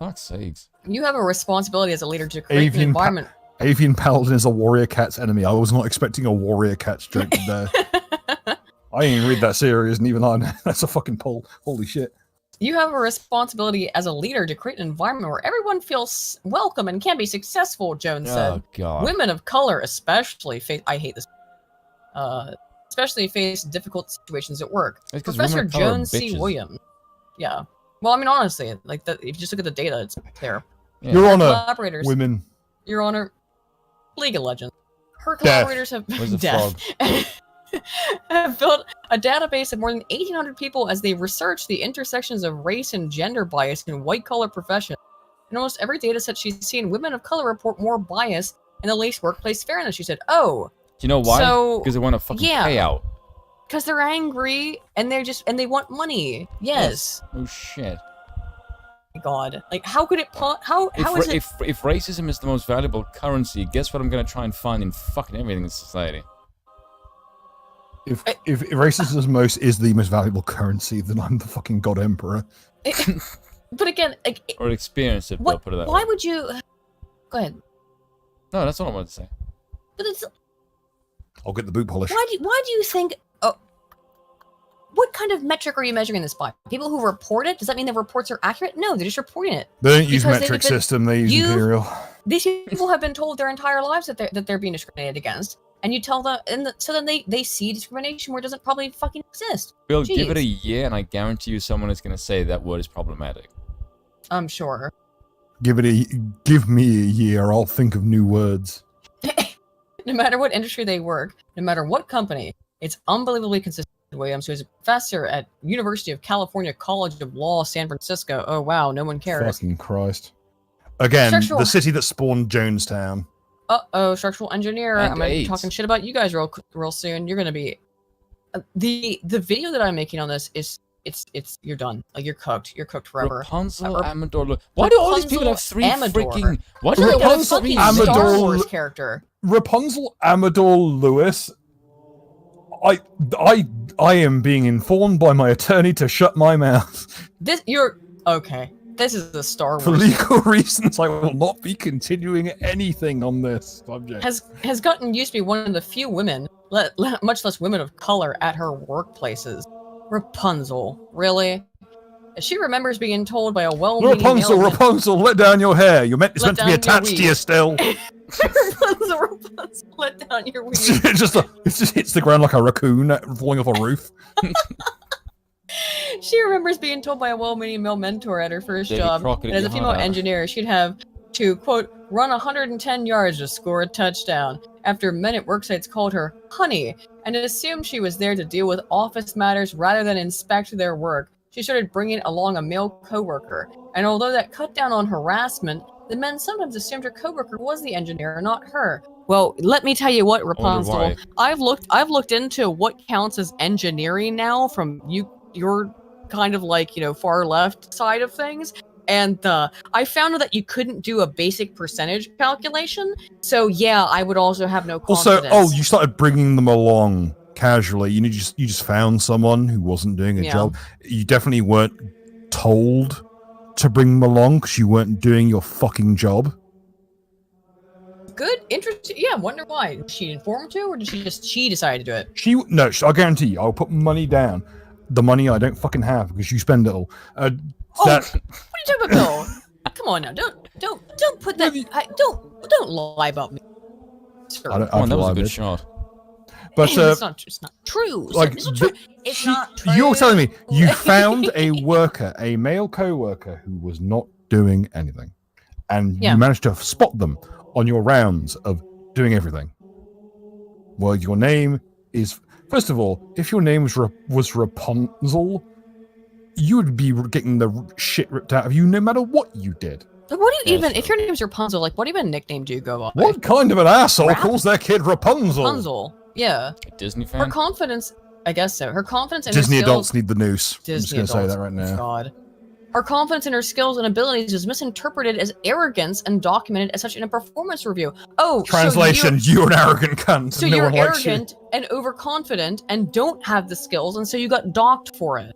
Fuck's sakes. You have a responsibility as a leader to create an environment. Avian Paladin is a warrior cat's enemy. I was not expecting a warrior cat's joke there. I didn't read that series, and even I know that's a fucking poll. Holy shit. You have a responsibility as a leader to create an environment where everyone feels welcome and can be successful, Jones said. Oh, God. Women of color especially face... I hate this. Especially face difficult situations at work. Professor Jones C. Williams. Yeah. Well, I mean, honestly, like, if you just look at the data, it's there. Yeah. Your Honor, collaborators, women. Your Honor, League of Legends. Her collaborators have... Where's the Death. have built a database of more than 1,800 people as they research the intersections of race and gender bias in white-collar professions. In almost every data set she's seen, women of color report more bias in the least workplace fairness. She said, "Oh, you know why? So, because they want a fucking payout. Because they're angry and they want money. Yes. Oh shit. God, like how could it? How is it? If racism is the most valuable currency, guess what I'm gonna try and find in fucking everything in society. If racism is the most valuable currency, then I'm the fucking God Emperor. But again, like, or experience it. What, put it that why way. would you? Go ahead. No, that's all I wanted to say. But it's. I'll get the boot polish. Why do you think? What kind of metric are you measuring this by? People who report it? Does that mean the reports are accurate? No, they're just reporting it. They don't use metric system. They use Imperial. These people have been told their entire lives that they're being discriminated against, and you tell them, so then they see discrimination where it doesn't probably fucking exist. Bill, give it a year, and I guarantee you, someone is going to say that word is problematic. I'm sure. Give me a year. I'll think of new words. No matter what industry they work, no matter what company, it's unbelievably consistent. Williams, who is a professor at University of California College of Law, San Francisco. Oh wow, no one cares. Fucking Christ! Again, the city that spawned Jonestown. Structural engineer. I'm gonna be talking shit about you guys real soon. You're gonna be the video that I'm making on this is it's you're done. Like you're cooked forever. Rapunzel, Amador. Why do all these people have three freaking? Why do they have fucking Amador, Star Wars character? Rapunzel, Amador, Lewis. I am being informed by my attorney to shut my mouth. Okay. This is the Star Wars. For legal reasons, I will not be continuing anything on this subject. Has gotten used to be one of the few women, much less women of color, at her workplaces. Rapunzel, really? She remembers being told by a well-meaning Rapunzel, let down your hair. It's meant to be attached to you still. Rapunzel, let down your weed. It just hits the ground like a raccoon falling off a roof. She remembers being told by a well-meaning male mentor at her first job that as a female engineer, she'd have to, quote, run 110 yards to score a touchdown, after men at worksites called her honey, and assumed she was there to deal with office matters rather than inspect their work. She started bringing along a male coworker, and although that cut down on harassment, the men sometimes assumed her coworker was the engineer, not her. Well, let me tell you what, Rapunzel. I've looked into what counts as engineering now from your kind of like, far left side of things. And I found that you couldn't do a basic percentage calculation. So yeah, I would also have no confidence. Also, you started bringing them along casually. You just found someone who wasn't doing a job. You definitely weren't told to bring them along because you weren't doing your fucking job. Good, interesting. Yeah, wonder why. Did she inform to, or did she decide to do it? No, I guarantee you, I'll put money down. The money I don't fucking have because you spend it all. What are you talking about, Bill? Come on now, don't put that. Don't lie about me. I don't that was a good shot. But it's not true. Like it's not true. You're telling me you found a male co-worker who was not doing anything, and you managed to spot them on your rounds of doing everything. Well, your name is, first of all, if your name was Rapunzel, you would be getting the shit ripped out of you no matter what you did. But what do you Yes. even, if your name's Rapunzel, like, what even nickname do you go by? What kind of an asshole Rap? calls their kid Rapunzel? Rapunzel. Yeah. A Disney Her fan? confidence, I guess so. Her confidence in Disney her skills. adults need the noose. I'm just Disney going to say adults. that right now. God. Her confidence in her skills and abilities is misinterpreted as arrogance and documented as such in a performance review. Oh, Translation, you're an arrogant cunt. So no you're one likes you. arrogant and overconfident and don't have the skills, and so you got docked for it.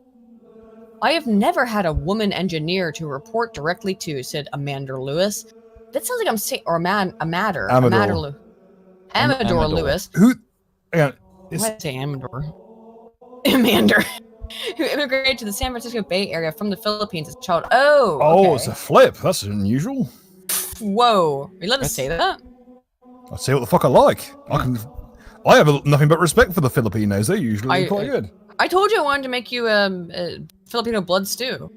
I have never had a woman engineer to report directly to, said Amanda Lewis. That sounds like I'm saying, or Amador Amador. Lewis. Who? Hang on. Why did I say Amador? Amander. Who immigrated to the San Francisco Bay Area from the Philippines as a child. Oh, Oh, okay. it's a flip. That's unusual. Whoa. Are you allowed to say that? I'll say what the fuck I like. I have nothing but respect for the Filipinos. They're usually quite good. I told you I wanted to make you Filipino blood stew.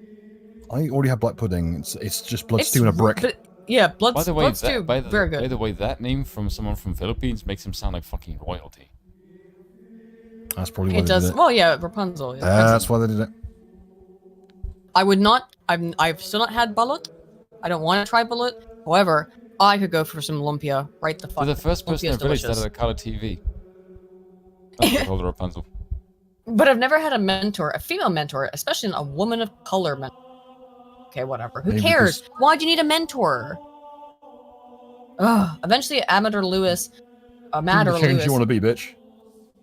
I already have black pudding. It's just blood stew in a brick. But, yeah, blood, By the way, blood stew, by very good. the way, that name from someone from Philippines makes him sound like fucking royalty. That's probably why It they does. did it. Well, yeah, Rapunzel. Yeah, That's why they did it. I would not. I've still not had balut. I don't want to try balut. However, I could go for some lumpia right the fuck. You're the first person in Lumpia's the village that delicious. had a color TV. That's what I called her Rapunzel. But I've never had a mentor, a female mentor, especially a woman of color mentor. Okay, whatever. Who Maybe cares? because- Why'd you need a mentor? Ugh. Eventually, Amador Lewis Change you want to be, bitch.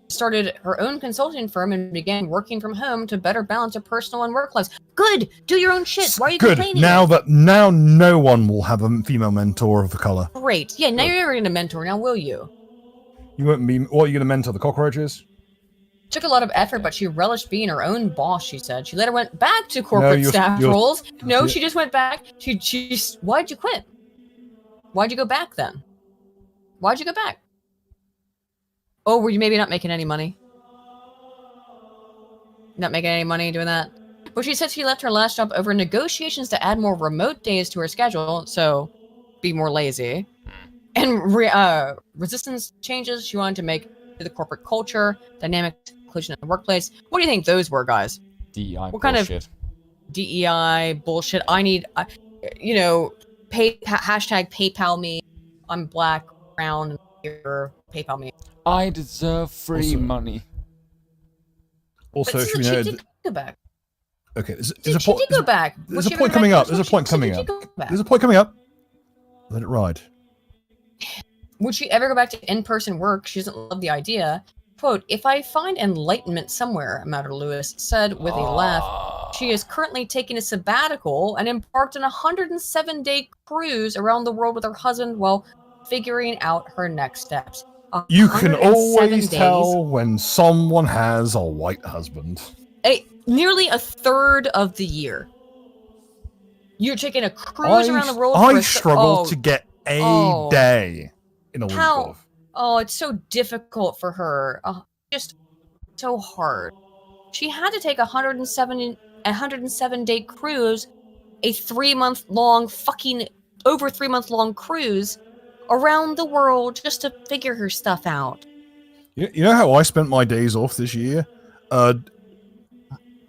started her own consulting firm and began working from home to better balance her personal and work lives. Good. Do your own shit. Why are you Good. complaining? Now no one will have a female mentor of the color. Great. Yeah, now you're never going to mentor. Now will you? You won't be. What are you going to mentor? The cockroaches? Took a lot of effort, but she relished being her own boss, she said. She later went back to corporate you're- staff you're- roles. No, yeah. she just went back. Why'd you quit? Why'd you go back then? Why'd you go back? Oh, were you maybe not making any money? Not making any money doing that? But she said she left her last job over negotiations to add more remote days to her schedule, so be more lazy. And resistance changes she wanted to make to the corporate culture, dynamic inclusion in the workplace. What do you think those were, guys? DEI What kind of- bullshit. DEI bullshit. I need, hashtag PayPal me. I'm black, brown, and here. PayPal me. I deserve free Also- money. Also, But should we she know? did go back. Okay, there's She a point. did go back. There's Was a she point ever coming back? up. There's a point She coming did up. go back. There's a point coming up. Let it ride. Would she ever go back to in-person work? She doesn't love the idea. Quote, if I find enlightenment somewhere, Amador Lewis said with a laugh. She is currently taking a sabbatical and embarked on a 107-day cruise around the world with her husband while figuring out her next steps. You can 107 always days. tell when someone has a white husband. Nearly a third of the year. You're taking a cruise around the world. I struggle to get a Oh. day in a week How- off. Oh, it's so difficult for her. Just so hard. She had to take a 107-day cruise, a 3-month-long over 3-month-long cruise around the world just to figure her stuff out. You know how I spent my days off this year?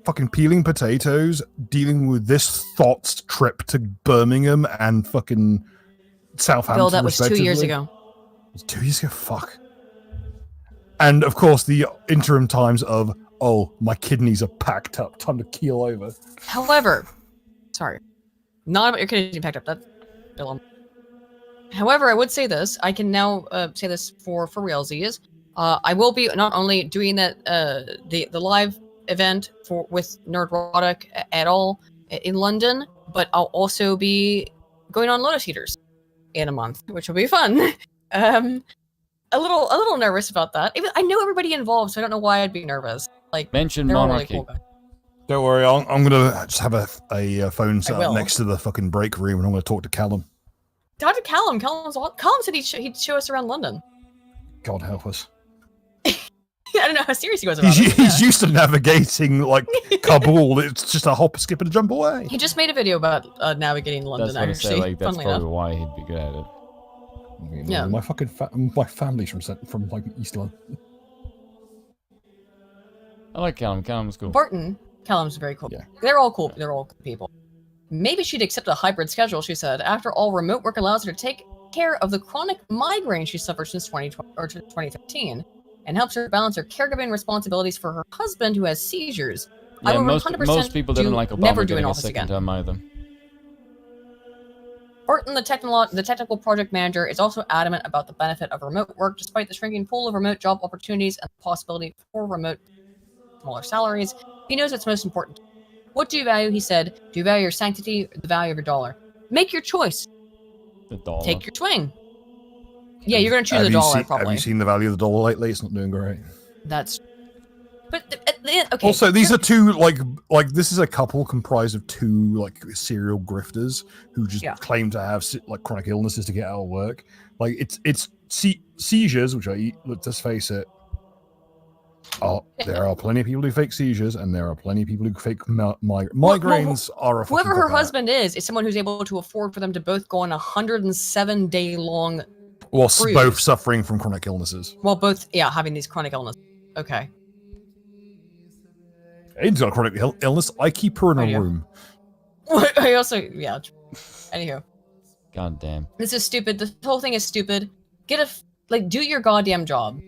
Fucking peeling potatoes, dealing with this thoughts trip to Birmingham and fucking Southampton. Bill, that was 2 years respectively. ago. It was 2 years ago. Fuck. And of course, the interim times of my kidneys are packed up, time to keel over. However, sorry, not about your kidneys being packed up. That's Bill. However, I would say this. I can now say this for realsies. I will be not only doing that the live event with Nerdrotic at all in London, but I'll also be going on Lotus Eaters in a month, which will be fun. A little nervous about that. I know everybody involved, so I don't know why I'd be nervous. Like, Mention they're all really monarchy. cool guys. Don't worry, I'm gonna just have a phone set will. up next to the fucking break room, and I'm gonna talk to Callum. Talk to Callum. Callum said he'd show us around London. God help us. I don't know how serious he was about it. He's used to navigating like Kabul. It's just a hop, skip, and a jump away. He just made a video about navigating London. That's what I Actually, say. Like, that's funnily probably enough. why he'd be good at it. Yeah. My fucking my family's from like East London. I like Callum. Callum's cool. Barton, Callum's very cool. Yeah. They're all cool. They're all cool people. Maybe she'd accept a hybrid schedule, she said. After all, remote work allows her to take care of the chronic migraine she suffered since 2015 and helps her balance her caregiving responsibilities for her husband who has seizures. Yeah, I will most 100% people didn't like Obama never do getting an a office second again. term either. Barton, the technical project manager, is also adamant about the benefit of remote work despite the shrinking pool of remote job opportunities and the possibility for remote smaller salaries. He knows it's most important. What do you value, he said. Do you value your sanctity or the value of your dollar? Make your choice. The dollar. Take your swing. Yeah, you're going to choose the dollar, probably. Have you seen the value of the dollar lately? It's not doing great. That's... But, at the end, okay. Also, these are two, like this is a couple comprised of two, like, serial grifters who just claim to have, like, chronic illnesses to get out of work. Like, it's seizures, which let's face it, there are plenty of people who fake seizures, and there are plenty of people who fake migraines. Are a whoever her husband is someone who's able to afford for them to both go on a 107-day-long whilst cruise. both suffering from chronic illnesses. Well, both, having these chronic illnesses. Okay. Aiden's got a chronic illness. I keep her in a room. I also, Anywho. God damn. This is stupid. The whole thing is stupid. Do your goddamn job.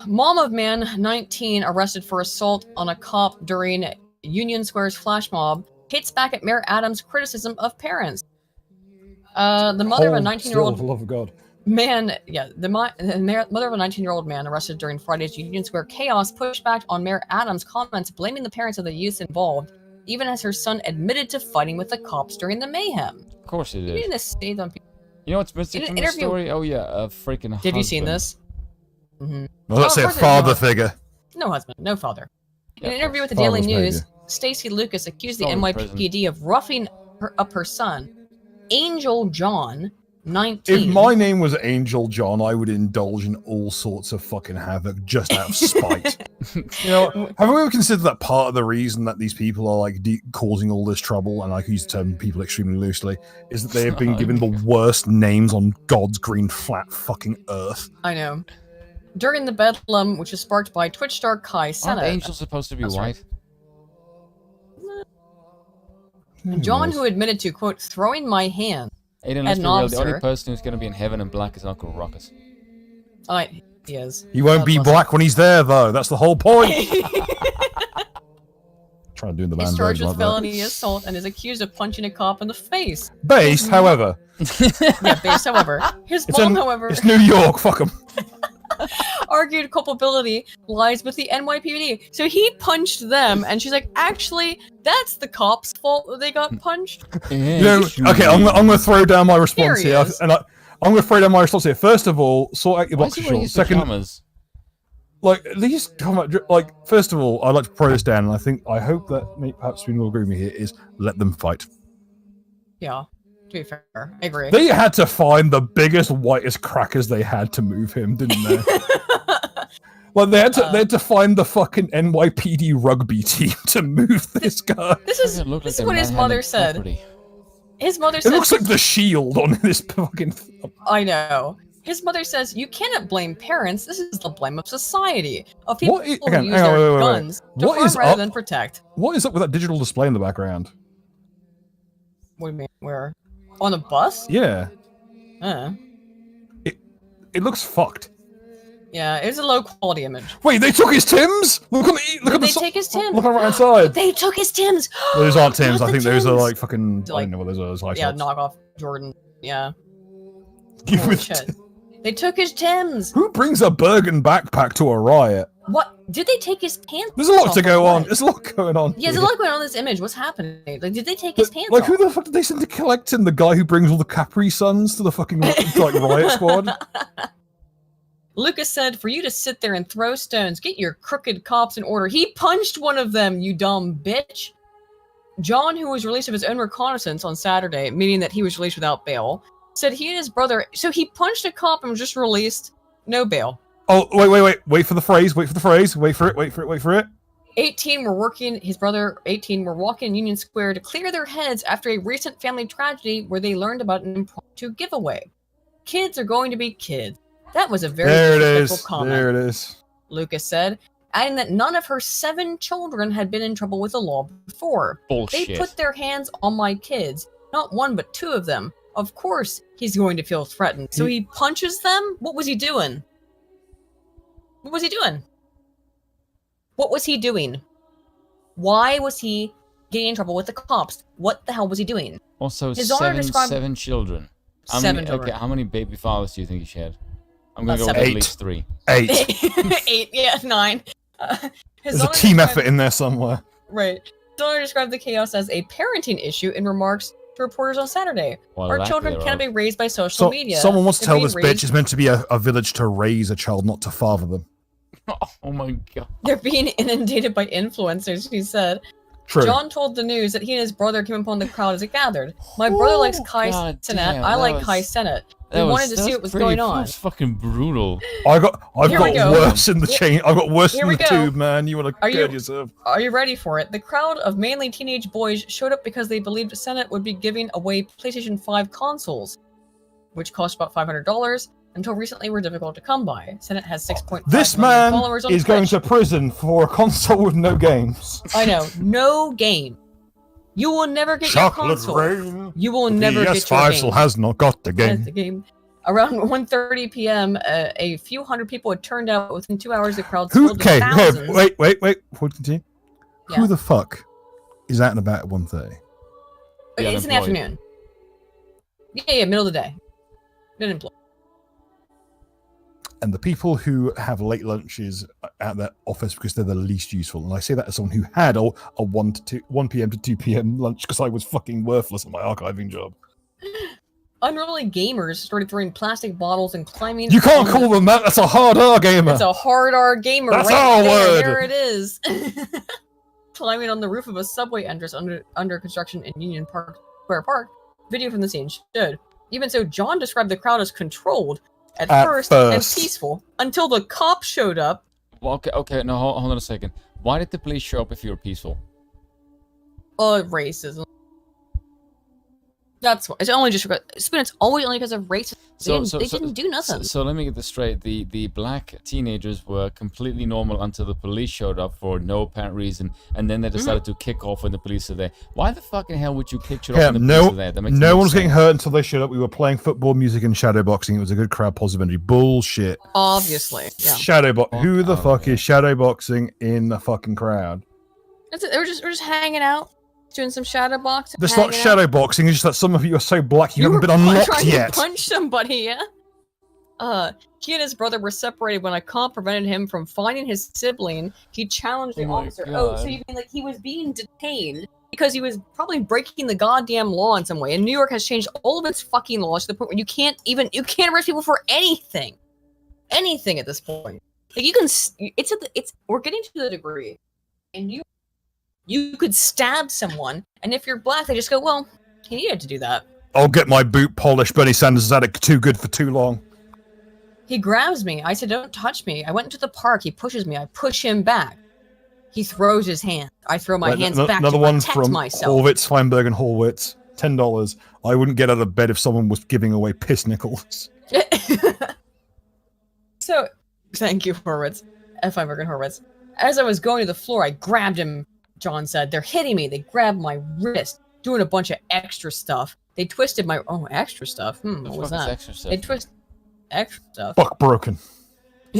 Mom of man, 19, arrested for assault on a cop during Union Square's flash mob, hits back at Mayor Adams' criticism of parents. The mother of a 19-year-old... For the love of God. Man, the mother of a 19-year-old man arrested during Friday's Union Square chaos pushed back on Mayor Adams' comments blaming the parents of the youths involved, even as her son admitted to fighting with the cops during the mayhem. Of course he did. You know what's missing from the story? Oh yeah, a freaking husband. Have you seen this? Mm-hmm. Well, let's say a father figure. No husband, no father. In an interview with the Daily News, Stacey Lucas accused the NYPD of roughing up her son, Angel John, 19. If my name was Angel John, I would indulge in all sorts of fucking havoc just out of spite. Have we ever considered that part of the reason that these people are like causing all this trouble, and I use the term people extremely loosely, is that they have been given the worst names on God's green flat fucking earth. I know. During the bedlam, which was sparked by Twitch star Kai Sena. Aren't angels supposed to be white? Right. John, who admitted to, quote, throwing my hand Aiden, let's be real, the only person who's going to be in heaven and black is Uncle Ruckus. He is. He won't be black when he's there, though. That's the whole point. Trying to do the man. He's charged with felony assault and is accused of punching a cop in the face. Based, however. Based, however. His mom, however. It's New York, fuck him. Argued culpability lies with the NYPD. So he punched them, and she's like, actually, that's the cops' fault that they got punched. Okay, I'm going to throw down my response here. And I'm going to throw down my response here. First of all, sort out your boxer shorts. Second, at least come up. First of all, I'd like to throw this down, and I hope that perhaps we will agree with me here, is let them fight. Yeah. To be fair, I agree. They had to find the biggest, whitest crackers they had to move him, didn't they? They had to find the fucking NYPD rugby team to move this guy. This is what his mother said. His mother said... It looks like the Shield on this fucking... I know. His mother says, you cannot blame parents. This is the blame of society. Of people who use their guns to harm rather than protect. What is up with that digital display in the background? What do you mean? Where? On the bus? Yeah. It looks fucked. Yeah, it's a low quality image. Wait, they took his Tims? Look at they take his Tims. Look on the right hand side. They took his Tims. Those aren't Tims. I think those are like fucking. I don't know what those are. High tops. Knockoff Jordan. Yeah. Oh, shit. They took his Tims. Who brings a Bergen backpack to a riot? What? Did they take his pants? There's a lot to go on. There's a lot going on. Yeah, there's a lot going on in this image. What's happening? Did they take his pants off? Who the fuck did they send to collect him? The guy who brings all the Capri Suns to the fucking riot squad? Lucas said, for you to sit there and throw stones, get your crooked cops in order. He punched one of them, you dumb bitch. John, who was released of his own reconnaissance on Saturday, meaning that he was released without bail, said he and his brother... So he punched a cop and was just released. No bail. Oh, wait. Wait for the phrase. Wait for it. 18 were working, his brother, 18, were walking in Union Square to clear their heads after a recent family tragedy where they learned about an impromptu giveaway. Kids are going to be kids. That was a very disrespectful comment. There it is. Lucas said. adding that none of her 7 children had been in trouble with the law before. Bullshit. They put their hands on my kids, not 1 but 2 of them. Of course he's going to feel threatened. So he punches them? What was he doing? What was he doing? What was he doing? Why was he getting in trouble with the cops? What the hell was he doing? Also, His Honor described 7 children. How 7 many, children. okay, how many baby fathers do you think he shared? I'm gonna go with 7. at least 3. 8. 8, yeah, 9. There's a team effort in there somewhere. Right. His Honor described the chaos as a parenting issue in remarks to reporters on Saturday. Well, Our lack children thereof. cannot be raised by social media. Someone wants to They're tell being this raised- bitch it's meant to be a village to raise a child, not to father them. Oh my god. They're being inundated by influencers, he said. True. John told the news that he and his brother came upon the crowd as it gathered. My brother likes Kai God Cenat. damn, I that like was- Kai Cenat. We That wanted to that see what was pretty- going That on. was fucking brutal. I've got Here we go. worse in the chain. I've got worse Here in we the go. tube, man. You want Are to you- gird yourself. Are you ready for it? The crowd of mainly teenage boys showed up because they believed Senate would be giving away PlayStation 5 consoles, which cost about $500, until recently were difficult to come by. Senate has 6.5 This million man followers on is going Twitch. to prison for a console with no games. I know, no game. You will never get your Chocolate console. rain. You will The never get your PS5 game. still has not got the That's game. the game. Around 1:30 p.m., a few hundred people had turned out. Within 2 hours, the crowd Who? swelled to Okay, thousands. wait. Before we continue. Yeah. Who the fuck is out and about at 1:30? The It's in the unemployed. afternoon. Yeah, middle of the day. Unemployed. And the people who have late lunches at their office because they're the least useful. And I say that as someone who had a 1 p.m. to 2 p.m. lunch because I was fucking worthless at my archiving job. Unruly gamers started throwing plastic bottles and climbing. You can't on call them that. That's a hard R gamer. It's a hard R gamer. That's right our there. word. There it is. Climbing on the roof of a subway entrance under construction in Union Park Square Park. Video from the scene showed. Even so, John described the crowd as controlled at first and peaceful until the cops showed up. Well, okay, no, hold on a second. Why did the police show up if you were peaceful? Racism. That's why. It's only just Spoon. It's always only because of racism. They didn't do nothing. So let me get this straight. The black teenagers were completely normal until the police showed up for no apparent reason, and then they decided to kick off when the police are there. Why the fucking hell would you kick shit off Yeah, when the police are there? That makes no no one's sense. getting hurt until they showed up. We were playing football, music, and shadowboxing. It was a good crowd, positive energy. Bullshit. Obviously, yeah. Shadowbox. Who the fuck is shadowboxing in the fucking crowd? That's it. We're just hanging out, doing some shadow boxing. That's not shadowboxing. It's just that some of you are so black you haven't been unlocked trying yet. to punch somebody, yeah. He and his brother were separated when a cop prevented him from finding his sibling. He challenged the Oh my officer. Oh, so God. you mean like he was being detained because he was probably breaking the goddamn law in some way? And New York has changed all of its fucking laws to the point where you can't arrest people for anything at this point. Like we're getting to the degree, and you could stab someone, and if you're black, they just go, well, he needed to do that. I'll get my boot polished. Bernie Sanders has had it too good for too long. He grabs me. I said, don't touch me. I went into the park. He pushes me. I push him back. He throws his hand. I throw my hands back Another to one protect from myself. Horwitz, Feinberg, and Horwitz. $10. I wouldn't get out of bed if someone was giving away piss nickels. So, thank you, Horwitz. Feinberg and Horwitz. As I was going to the floor, I grabbed him, John said. They're hitting me. They grabbed my wrist, doing a bunch of extra stuff. They twisted my... Oh, extra stuff? What was that? Extra stuff? They twist... Extra stuff. Fuck broken.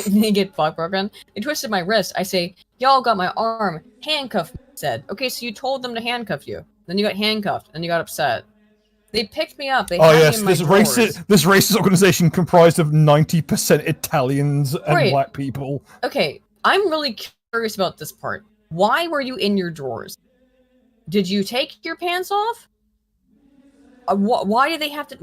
They get buck broken. They twisted my wrist. I say, y'all got my arm. Handcuff me, said. Okay, so you told them to handcuff you. Then you got handcuffed. Then you got upset. They picked me up. They Oh had yes, me in my this racist organization comprised of 90% Italians and Right. black people. Okay, I'm really curious about this part. Why were you in your drawers? Did you take your pants off? Why did they have to?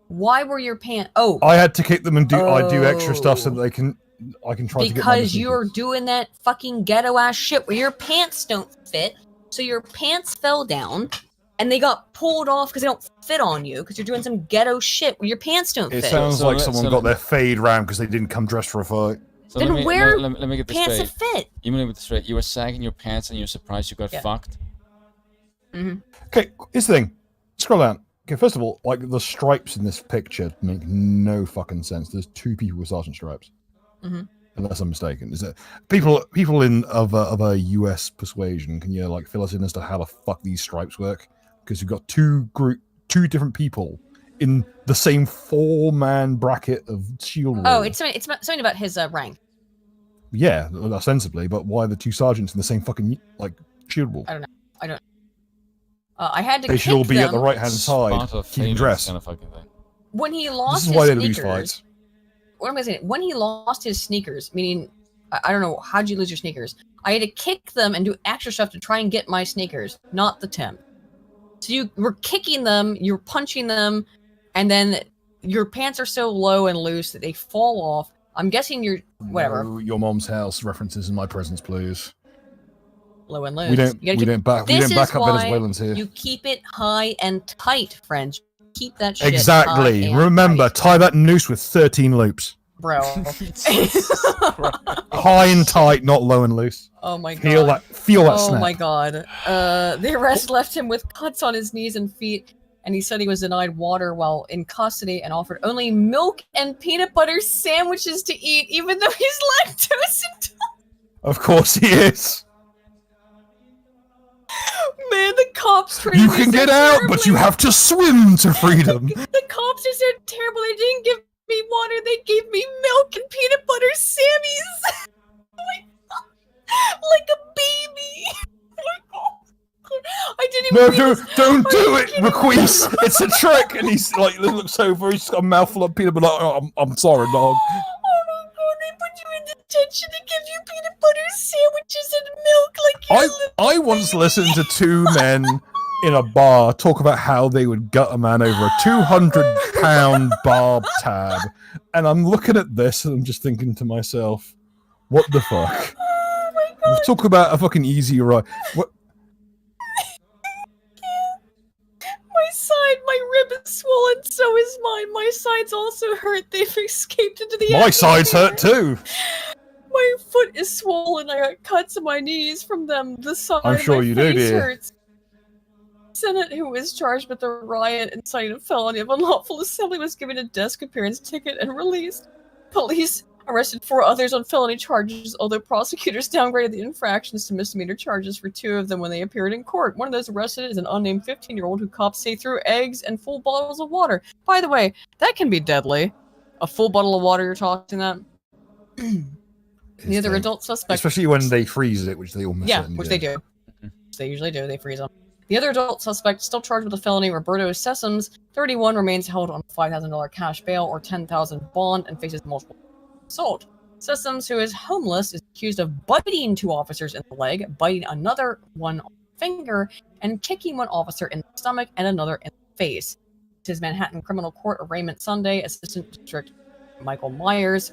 Why were your pants? Oh, I had to kick them and I do extra stuff so that I can try to get my because you're decisions. doing that fucking ghetto ass shit where your pants don't fit. So your pants fell down and they got pulled off because they don't fit on you because you're doing some ghetto shit where your pants don't It fit. sounds like So someone let- got their fade round because they didn't come dressed for a fight. So Then let me, wear let me get this pants straight. that fit. You mean with this straight? You were sagging your pants and you're surprised you got Yeah. fucked? Mm-hmm. Okay, here's the thing. Scroll down. Okay, first of all, like the stripes in this picture make no fucking sense. There's two people with sergeant stripes. Mm-hmm. unless I'm mistaken. Is that people in of a US persuasion? Can you like fill us in as to how the fuck these stripes work? Because you've got two different people in the same 4-man bracket of shield. Oh, it's something about his rank. Yeah, ostensibly, but why are the 2 sergeants in the same fucking like shield wall? I don't know. I had to. They should all be at the right hand side, Sparta keeping famous dress. kind of fucking thing. When he lost This is why his they lose sneakers, fights. what am I saying? When he lost his sneakers, meaning I don't know, how'd you lose your sneakers? I had to kick them and do extra stuff to try and get my sneakers, not the temp. So you were kicking them, you're punching them, and then your pants are so low and loose that they fall off. I'm guessing you're whatever. No, your mom's house references in my presence, please. Low and loose. We don't back up Venezuelans here. You keep it high and tight, friends. Keep that shit Exactly. high and Remember, tight, tie that noose with 13 loops. bro. High and tight, not low and loose. Oh my god. Feel that Oh snap. my god. The arrest left him with cuts on his knees and feet, and he said he was denied water while in custody and offered only milk and peanut butter sandwiches to eat, even though he's lactose intolerant. Of course he is. Man, the cops treated You me can so get out, but you terribly. have to swim to freedom. The cops are so terrible. They didn't give me water. They gave me milk and peanut butter sammies. Oh my God. Like a baby. Oh my God. I didn't No, even read this. don't do Are you it, kidding me? McQueese. It's a trick. And he's like, looks over. He's got a mouthful of peanut butter. Oh, I'm sorry, dog. Oh my god, they put you in detention to give you peanut butter sandwiches and milk like you're a little I once baby. listened to 2 men in a bar talk about how they would gut a man over a 200-pound barb tab. And I'm looking at this and I'm just thinking to myself, what the fuck? Oh my god. Talk about a fucking easy ride. What? My rib is swollen, so is mine. My sides also hurt. They've escaped into the My sides hurt atmosphere. too. My foot is swollen. I got cuts on my knees from them. The side I'm of sure my you do, face dear. hurts. Senate, who was charged with the riot inciting a felony of unlawful assembly, was given a desk appearance ticket and released. Police arrested 4 others on felony charges, although prosecutors downgraded the infractions to misdemeanor charges for 2 of them when they appeared in court. One of those arrested is an unnamed 15-year-old who cops say threw eggs and full bottles of water. By the way, that can be deadly. A full bottle of water, you're talking that? The other adult suspect... Especially when they freeze it, which they almost Yeah, certainly which they do. Which they usually do. They freeze them. The other adult suspect, still charged with a felony, Roberto Sessoms, 31, remains held on a $5,000 cash bail or $10,000 bond and faces multiple assault. Sessoms, who is homeless, is accused of biting 2 officers in the leg, biting another one on the finger, and kicking one officer in the stomach and another in the face. His Manhattan Criminal Court arraignment Sunday, Assistant District Michael Myers,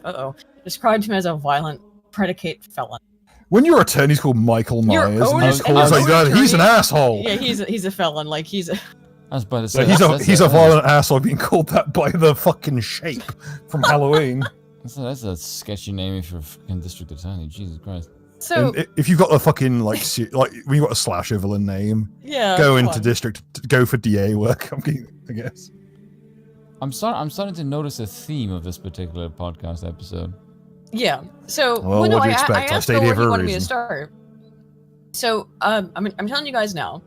described him as a violent predicate felon. When your attorney's called Michael Your Myers, and own- he's called and like, your own he's an attorney- asshole. Yeah, he's a felon. Like he's a. I was about to So say he's a violent asshole being called that by the fucking shape from Halloween. That's a sketchy name if you're a fucking district attorney. Jesus Christ. So And if you've got a fucking like when you got a slasher villain name, yeah, go come into on. district, go for DA work. I guess. I'm starting to notice a theme of this particular podcast episode. Yeah. So Well, no, what do you I expect? I asked stayed Bill here where for he a wanted me to reason. start. So I'm telling you guys now,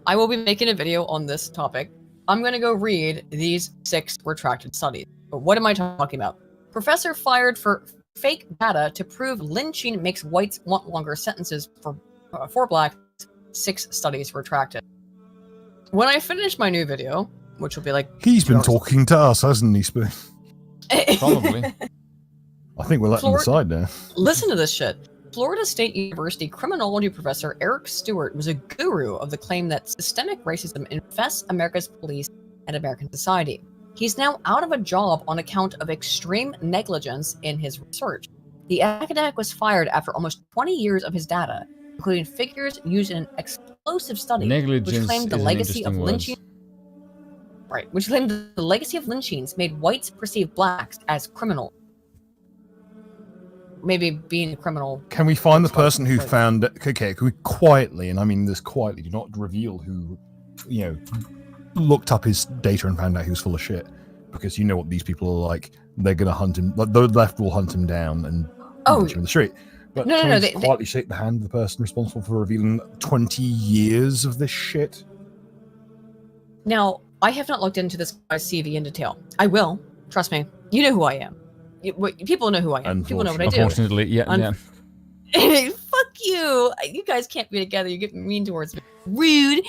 I will be making a video on this topic. I'm going to go read these 6 retracted studies. But what am I talking about? Professor fired for fake data to prove lynching makes whites want longer sentences for blacks. 6 studies retracted. When I finish my new video, which will be like He's 2 been hours- talking to us, hasn't he, Spoon? Probably. I think we're letting him decide now. Listen to this shit. Florida State University criminology professor Eric Stewart was a guru of the claim that systemic racism infests America's police and American society. He's now out of a job on account of extreme negligence in his research. The academic was fired after almost 20 years of his data, including figures used in an explosive study Negligence which claimed the is an legacy of interesting lynching. Right, which claimed that the legacy of lynchings made whites perceive blacks as criminal. Maybe being a criminal. Can we find the Looks like- person who like- found? Okay, can we quietly, and I mean this quietly, do not reveal who, looked up his data and found out he was full of shit, because you know what these people are like. They're gonna hunt him. Like, the left will hunt him down and Oh, in the street. But no, they quietly shake the hand of the person responsible for revealing 20 years of this shit. Now, I have not looked into this guy's CV in detail. I will. Trust me. You know who I am. People know who I am. People know what I do. Unfortunately, yeah. Fuck you. You guys can't be together. You get mean towards me. Rude.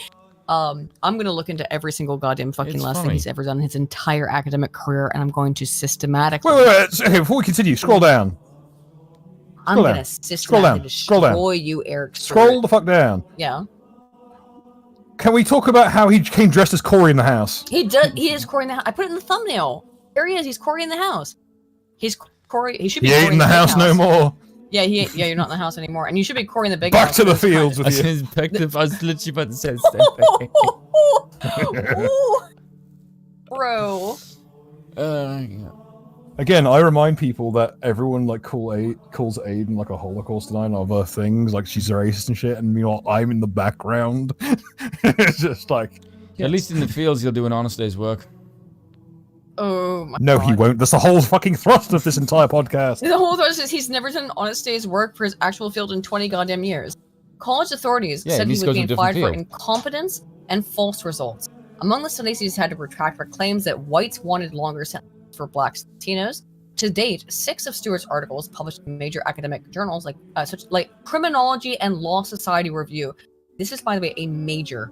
I'm going to look into every single goddamn fucking last thing he's ever done in his entire academic career, and I'm going to systematically... Wait. Okay, before we continue, scroll down. I'm going to systematically destroy you, Eric. Scroll the fuck down. Yeah. Can we talk about how he came dressed as Corey in the house? He does. He is Corey in the house. I put it in the thumbnail. There he is. He's Corey in the house. He's Corey. He should be. He ain't in the house no more. Yeah, yeah, you're not in the house anymore, and you should be Corey in the big Back house. to the fields with you. I was literally about to say Bro. Yeah. Again, I remind people that everyone like calls Aiden like a Holocaust denier and other things, like she's a racist and shit, and meanwhile I'm in the background. It's just like... At least in the fields he'll do an honest day's work. Oh my No, God. he won't. That's the whole fucking thrust of this entire podcast. The whole thrust is he's never done an honest day's work for his actual field in 20 goddamn years. College authorities said he was being fired for incompetence and false results. Among the studies he's had to retract were claims that whites wanted longer sentences for blacks and Latinos. To date, 6 of Stewart's articles published in major academic journals such like Criminology and Law Society Review. This is, by the way, a major.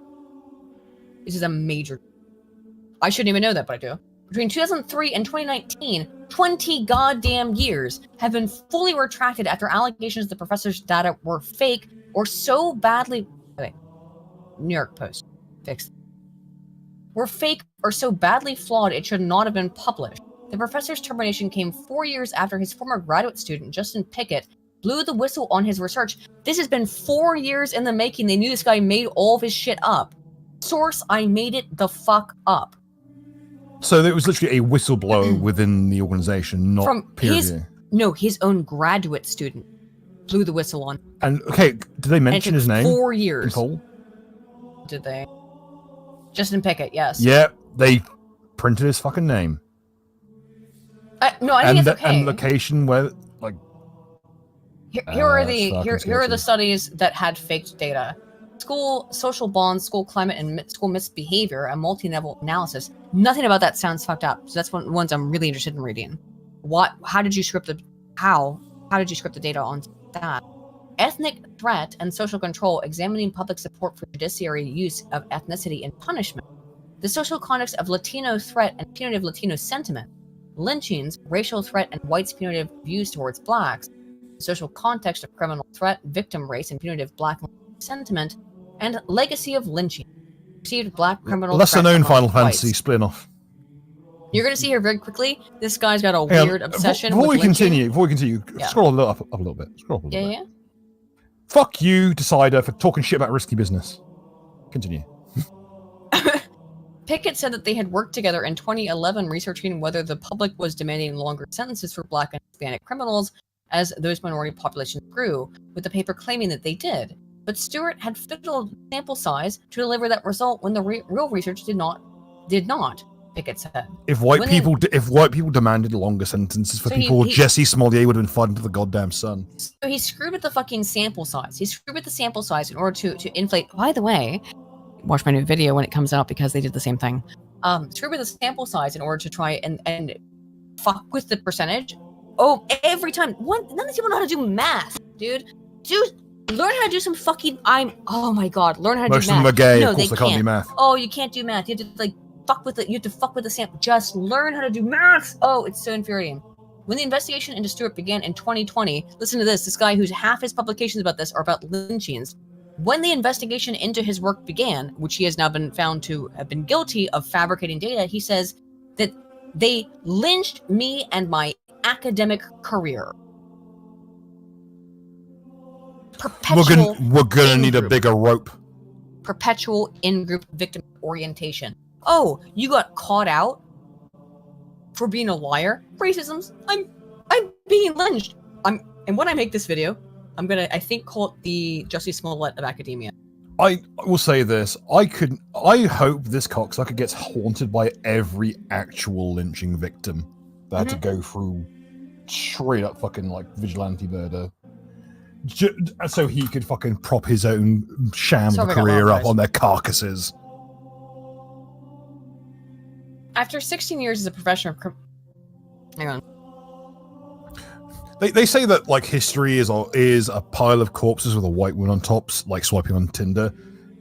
This is a major. I shouldn't even know that, but I do. Between 2003 and 2019, 20 goddamn years have been fully retracted after allegations the professor's data were fake or so badly... Wait, New York Post. Fixed. Were fake or so badly flawed it should not have been published. The professor's termination came 4 years after his former graduate student, Justin Pickett, blew the whistle on his research. This has been 4 years in the making. They knew this guy made all of his shit up. Source, I made it the fuck up. So it was literally a whistleblower within the organization, not From peer his review. No, his own graduate student blew the whistle on. And okay, did they mention his name? 4 years. Nicole? Did they? Justin Pickett, yes. Yeah, they printed his fucking name. No, I think it's okay. And location where, like... Here are the studies that had faked data. School social bonds, school climate, and school misbehavior, a multi-level analysis. Nothing about that sounds fucked up. So that's one of the ones I'm really interested in reading. How did you script the data on that? Ethnic threat and social control, examining public support for judiciary use of ethnicity in punishment. The social context of Latino threat and punitive Latino sentiment. Lynchings, racial threat, and whites' punitive views towards blacks. The social context of criminal threat, victim race, and punitive black sentiment. And legacy of lynching. Received black criminal lesser known Final whites. Fantasy spin-off. You're going to see here very quickly, this guy's got a weird obsession before with we continue, Yeah. scroll up a little bit. Scroll up a little bit. Yeah. Fuck you, Decider, for talking shit about risky business. Continue. Pickett said that they had worked together in 2011 researching whether the public was demanding longer sentences for black and Hispanic criminals as those minority populations grew, with the paper claiming that they did. But Stewart had fiddled sample size to deliver that result when the real research did not, Pickett said. If white people demanded longer sentences for people, Jesse Smollett would have been fired into the goddamn sun. So he screwed with the fucking sample size. He screwed with the sample size in order to inflate. By the way, watch my new video when it comes out because they did the same thing. Screwed with the sample size in order to try and fuck with the percentage. Oh, every time. None of these people know how to do math, dude. Learn how to do some fucking. Oh my god. Learn how to Most do math. of them are gay. No, of course, they can't do math. Oh, you can't do math. You have to fuck with it. You have to fuck with the sample. Just learn how to do math. Oh, it's so infuriating. When the investigation into Stewart began in 2020, listen to this. This guy who's half his publications about this are about lynchings. When the investigation into his work began, which he has now been found to have been guilty of fabricating data, he says that they lynched me and my academic career. We're gonna need a bigger rope. Perpetual in-group victim orientation. Oh, you got caught out for being a liar? Racism's. I'm being lynched. And when I make this video, I'm gonna, I think, call it the Jussie Smollett of academia. I will say this. I hope this cocksucker gets haunted by every actual lynching victim that had to go through straight up fucking like vigilante murder. So he could fucking prop his own sham of a career up on their carcasses. After 16 years as a professional hang on. They say that like history is a pile of corpses with a white one on tops, like swiping on Tinder.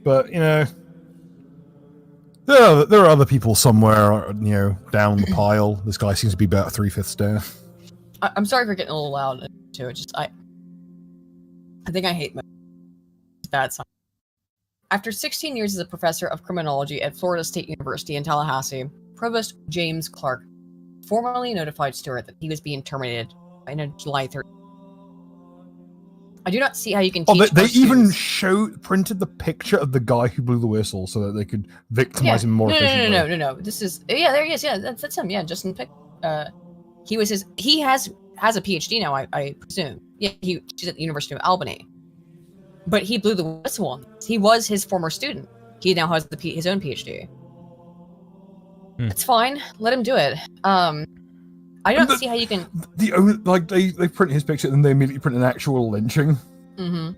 But you know, there are other people somewhere, you know, down the pile. This guy seems to be about 3/5 down. I'm sorry for getting a little loud too. It's just I think I hate my bad sign. After 16 years as a professor of criminology at Florida State University in Tallahassee, Provost James Clark formally notified Stewart that he was being terminated in July 3rd. I do not see how you can teach. They even printed the picture of the guy who blew the whistle so that they could victimize him more efficiently. No. This is there he is. Yeah, that's him. Yeah, Justin Pick. He has a PhD now. I presume. Yeah, she's at the University of Albany. But he blew the whistle on this. He was his former student. He now has his own PhD. It's fine. Let him do it. I don't see how you can. They print his picture and then they immediately print an actual lynching. Mm-hmm.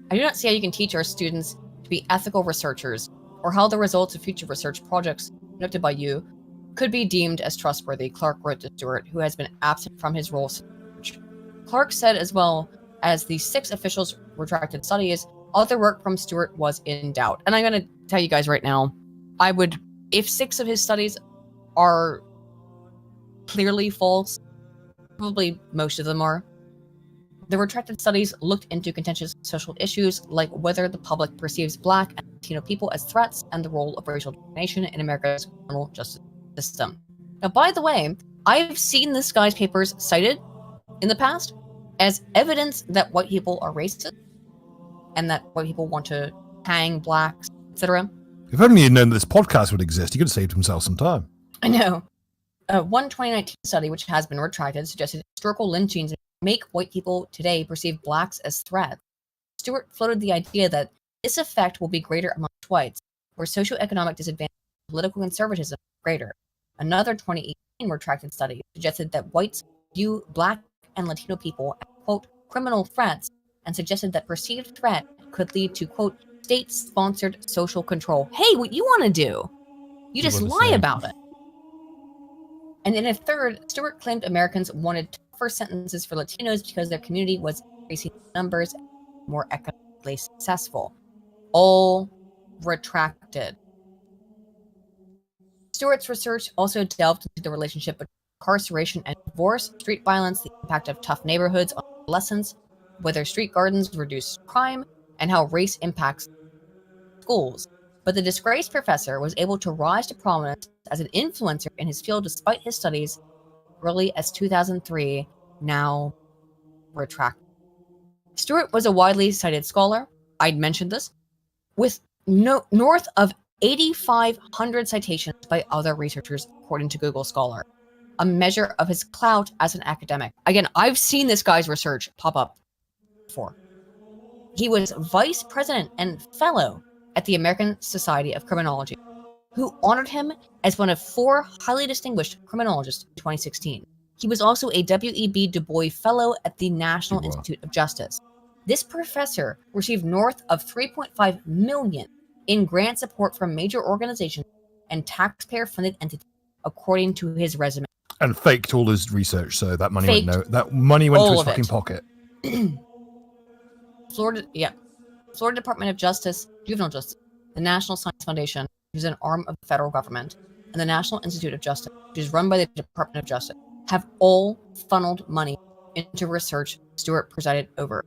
I do not see how you can teach our students to be ethical researchers, or how the results of future research projects conducted by you could be deemed as trustworthy. Clark wrote to Stewart, who has been absent from his role since March. Clark said, as well as the 6 officials retracted studies, other work from Stewart was in doubt. And I'm going to tell you guys right now, if 6 of his studies are clearly false, probably most of them are. The retracted studies looked into contentious social issues like whether the public perceives Black and Latino people as threats and the role of racial discrimination in America's criminal justice system. Now, by the way, I've seen this guy's papers cited in the past as evidence that white people are racist and that white people want to hang Blacks, etc. If only he'd known that this podcast would exist, he could have saved himself some time. I know. One 2019 study, which has been retracted, suggested historical lynchings make white people today perceive Blacks as threats. Stewart floated the idea that this effect will be greater amongst whites, where socioeconomic disadvantage and political conservatism is greater. Another 2018 retracted study suggested that whites view Black and Latino people as, quote, criminal threats, and suggested that perceived threat could lead to, quote, state-sponsored social control. Hey, what you want to do? You just lie about it. And in a third, Stewart claimed Americans wanted tougher sentences for Latinos because their community was increasing in numbers and more economically successful. All retracted. Stewart's research also delved into the relationship between incarceration and divorce, street violence, the impact of tough neighborhoods on adolescents, whether street gardens reduce crime, and how race impacts schools. But the disgraced professor was able to rise to prominence as an influencer in his field despite his studies early as 2003, now retracted. Stewart was a widely cited scholar, I'd mentioned this, with north of 8,500 citations by other researchers, according to Google Scholar, a measure of his clout as an academic. Again, I've seen this guy's research pop up before. He was vice president and fellow at the American Society of Criminology, who honored him as one of 4 highly distinguished criminologists in 2016. He was also a W.E.B. Du Bois Fellow at the National Institute of Justice. This professor received north of $3.5 million in grant support from major organizations and taxpayer-funded entities, according to his resume. And faked all his research, so that money went to his fucking pocket. Florida Department of Justice, Juvenile Justice, the National Science Foundation, which is an arm of the federal government, and the National Institute of Justice, which is run by the Department of Justice, have all funneled money into research Stewart presided over.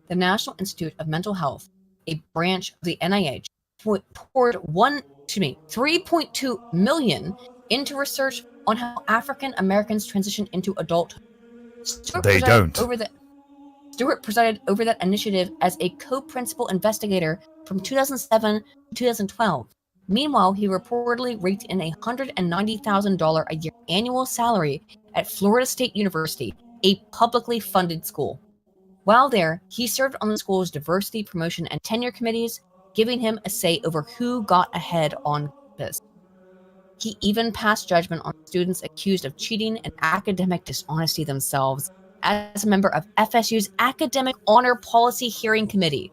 The National Institute of Mental Health, a branch of the NIH, poured $3.2 million into research on how African Americans transition into adulthood. Stewart presided over that initiative as a co-principal investigator from 2007 to 2012. Meanwhile, he reportedly raked in a $190,000 a year annual salary at Florida State University, a publicly funded school. While there, he served on the school's diversity, promotion, and tenure committees, giving him a say over who got ahead on campus. He even passed judgment on students accused of cheating and academic dishonesty themselves as a member of FSU's Academic Honor Policy Hearing Committee.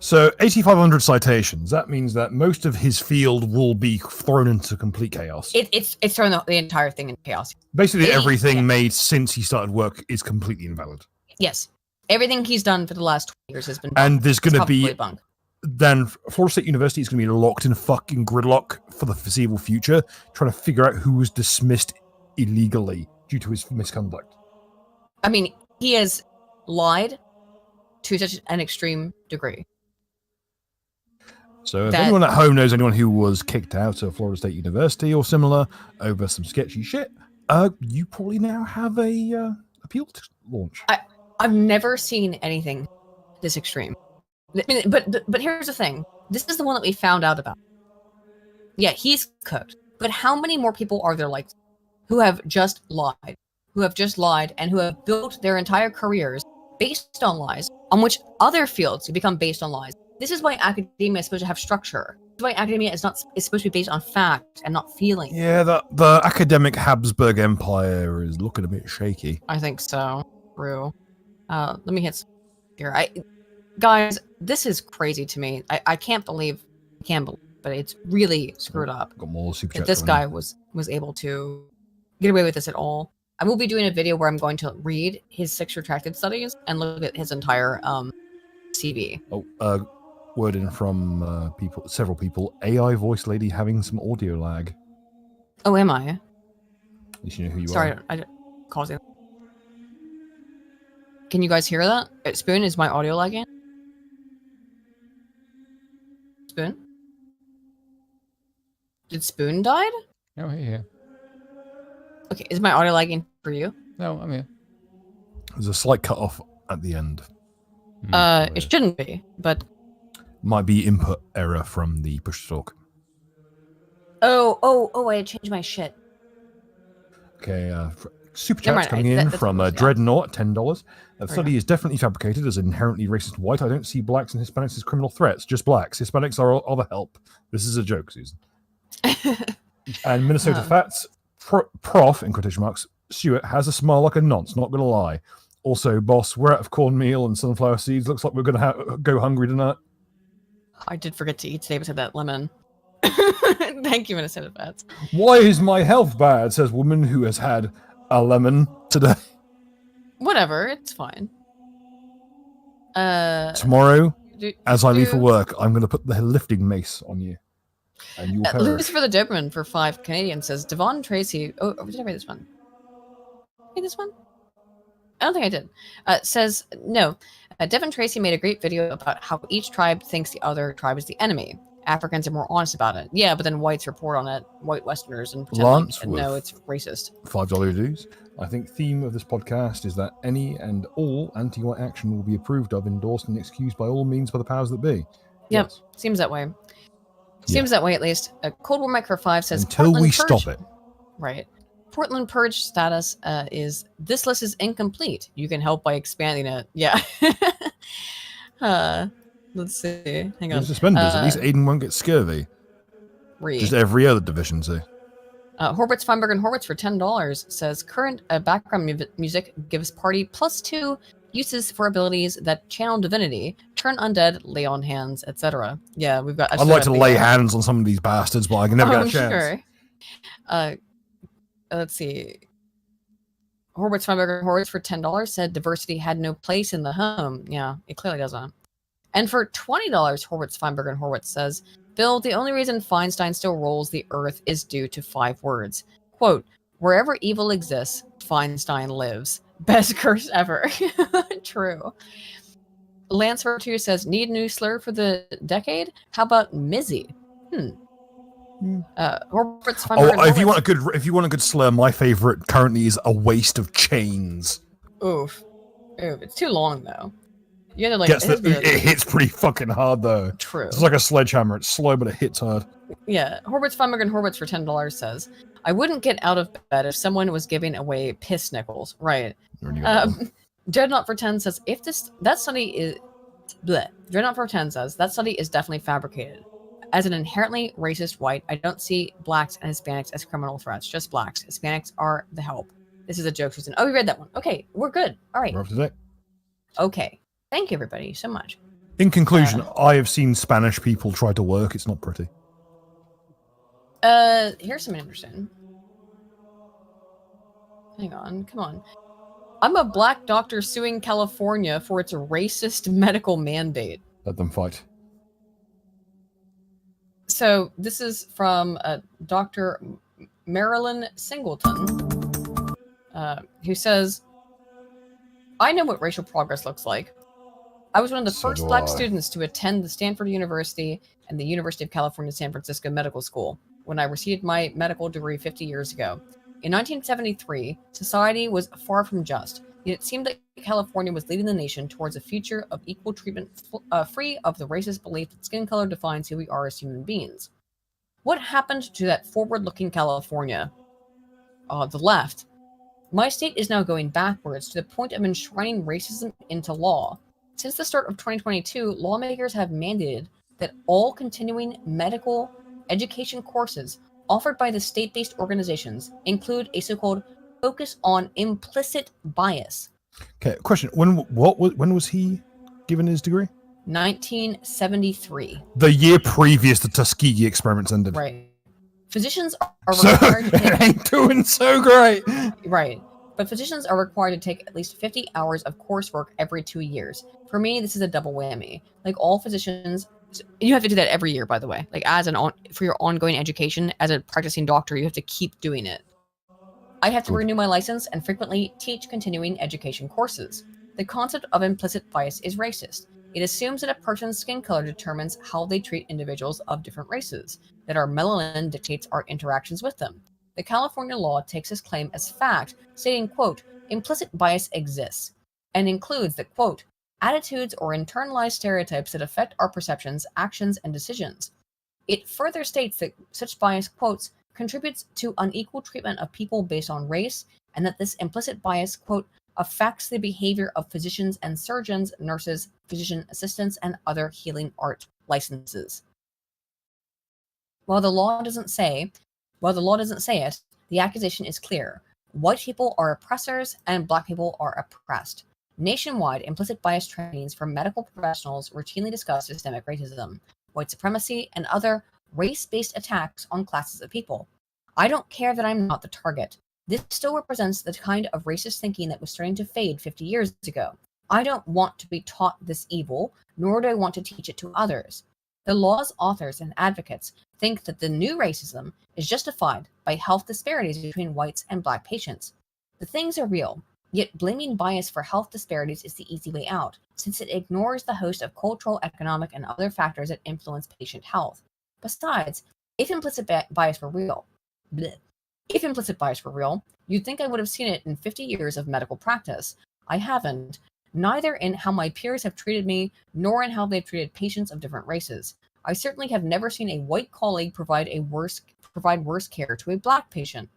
So 8,500 citations. That means that most of his field will be thrown into complete chaos. It's thrown the entire thing into chaos. Basically, everything made since he started work is completely invalid. Yes. Everything he's done for the last 20 years has been bunk. And there's going to be... bunk. Then Florida State University is going to be locked in fucking gridlock for the foreseeable future, trying to figure out who was dismissed illegally due to his misconduct. I mean, he has lied to such an extreme degree. So if anyone at home knows anyone who was kicked out of Florida State University or similar over some sketchy shit, you probably now have a appeal to launch. I've never seen anything this extreme. I mean, but here's the thing. This is the one that we found out about. Yeah, he's cooked. But how many more people are there like who have just lied? Who have just lied and who have built their entire careers based on lies, on which other fields become based on lies. This is why academia is supposed to have structure. This is why academia is supposed to be based on fact and not feeling. Yeah, the academic Habsburg Empire is looking a bit shaky. I think so. True. Let me hit here. Guys, this is crazy to me. I can't believe, but it's really screwed up. Got more super that this guy was able to get away with this at all. I will be doing a video where I'm going to read his 6 retracted studies and look at his entire CV. Oh, word in from several people. AI voice lady having some audio lag. Oh, am I? At least you know who you are. Sorry, I causing. Can you guys hear that? Spoon, is my audio lagging? Spoon? Did Spoon died? No, here. Okay, is my audio lagging for you? No, I'm here. There's a slight cut off at the end. It shouldn't be, but might be input error from the push to talk. Oh, I changed my shit. Okay, super chats coming in from Dreadnought, $10. The study is definitely fabricated as inherently racist white. I don't see blacks and Hispanics as criminal threats, just blacks. Hispanics are the help. This is a joke, Susan. And Minnesota Fats, Prof, in quotation marks, Stuart has a smile like a nonce, not gonna lie. Also, boss, we're out of cornmeal and sunflower seeds. Looks like we're gonna go hungry tonight. I did forget to eat today because I had that lemon. Thank you, Minnesota Fats. Why is my health bad? Says woman who has had a lemon today. Whatever, it's fine. Tomorrow, as I leave for work, I'm going to put the lifting mace on you. And you'll perish. Lucifer the Doberman for 5 Canadian says, Devon Tracy... Oh, did I read this one? Read this one? I don't think I did. Says, no. Devon Tracy made a great video about how each tribe thinks the other tribe is the enemy. Africans are more honest about it. Yeah, but then whites report on it, white Westerners, and pretend no, it's racist. $5 dues. I think theme of this podcast is that any and all anti-white action will be approved of, endorsed, and excused by all means by the powers that be. Yep, yes. Seems that way. Seems that way, at least. Cold War Micro 5 says... Until Portland we stop it. Right. Portland Purge status is, this list is incomplete. You can help by expanding it. Yeah. Let's see. Hang on. Suspenders. At least Aiden won't get scurvy. Just every other division, see. Horwitz, Feinberg, and Horwitz for $10 says, current background music gives party +2 uses for abilities that channel divinity, turn undead, lay on hands, etc. Yeah, we've got... I'd like to lay hands on some of these bastards, but I can never get a chance. Sure. Let's see. Horwitz, Feinberg, and Horwitz for $10 said diversity had no place in the home. Yeah, it clearly doesn't. And for $20, Horwitz, Feinberg, and Horwitz says, Bill, the only reason Feinstein still rolls the earth is due to 5 words. Quote, wherever evil exists, Feinstein lives. Best curse ever. True. Lance 2 says, need new slur for the decade? How about Mizzy? Horwitz, Feinberg, and Horwitz. If you want a good slur, my favorite currently is a waste of chains. Oof. It's too long though. Yeah, like it hits pretty fucking hard though. True. It's like a sledgehammer. It's slow, but it hits hard. Yeah. Horwitz, Feinberg, and Horwitz for $10 says, I wouldn't get out of bed if someone was giving away piss nickels. Right. Dreadnought for 10 says, if that study is... Bleh. Dreadnought for 10 says, that study is definitely fabricated. As an inherently racist white, I don't see blacks and Hispanics as criminal threats, just blacks. Hispanics are the help. This is a joke, Susan. Oh, we read that one. Okay, we're good. All right. We're up to date. Okay. Thank you, everybody, so much. In conclusion, I have seen Spanish people try to work. It's not pretty. Here's something interesting. Hang on, come on. I'm a black doctor suing California for its racist medical mandate. Let them fight. So this is from Dr. Marilyn Singleton, who says, I know what racial progress looks like. I was one of the first black students to attend the Stanford University and the University of California, San Francisco Medical School when I received my medical degree 50 years ago. In 1973, society was far from just, yet it seemed that California was leading the nation towards a future of equal treatment free of the racist belief that skin color defines who we are as human beings. What happened to that forward-looking California? The left. My state is now going backwards to the point of enshrining racism into law. Since the start of 2022, lawmakers have mandated that all continuing medical education courses offered by the state-based organizations include a so-called focus on implicit bias. Okay, question. When was he given his degree? 1973. The year previous the Tuskegee experiments ended. Right. Physicians are required to take... It ain't doing so great. Right. But physicians are required to take at least 50 hours of coursework every 2 years. For me, this is a double whammy. Like all physicians, you have to do that every year, by the way. Like for your ongoing education as a practicing doctor, you have to keep doing it. I have to renew my license and frequently teach continuing education courses. The concept of implicit bias is racist. It assumes that a person's skin color determines how they treat individuals of different races, that our melanin dictates our interactions with them. The California law takes this claim as fact, stating, quote, implicit bias exists, and includes that, quote, attitudes or internalized stereotypes that affect our perceptions, actions, and decisions. It further states that such bias, quotes, contributes to unequal treatment of people based on race, and that this implicit bias, quote, affects the behavior of physicians and surgeons, nurses, physician assistants, and other healing art licenses. While the law doesn't say it, the accusation is clear. White people are oppressors and black people are oppressed. Nationwide, implicit bias trainings for medical professionals routinely discuss systemic racism, white supremacy, and other race-based attacks on classes of people. I don't care that I'm not the target. This still represents the kind of racist thinking that was starting to fade 50 years ago. I don't want to be taught this evil, nor do I want to teach it to others. The law's authors and advocates think that the new racism is justified by health disparities between whites and black patients. The things are real, yet blaming bias for health disparities is the easy way out, since it ignores the host of cultural, economic, and other factors that influence patient health. Besides, if implicit bias were real, you'd think I would have seen it in 50 years of medical practice. I haven't, neither in how my peers have treated me, nor in how they've treated patients of different races. I certainly have never seen a white colleague provide worse care to a black patient.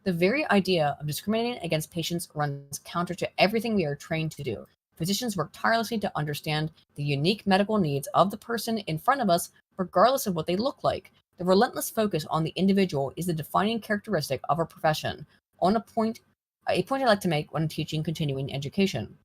The very idea of discriminating against patients runs counter to everything we are trained to do. Physicians work tirelessly to understand the unique medical needs of the person in front of us, regardless of what they look like. The relentless focus on the individual is the defining characteristic of our profession, a point I like to make when teaching continuing education.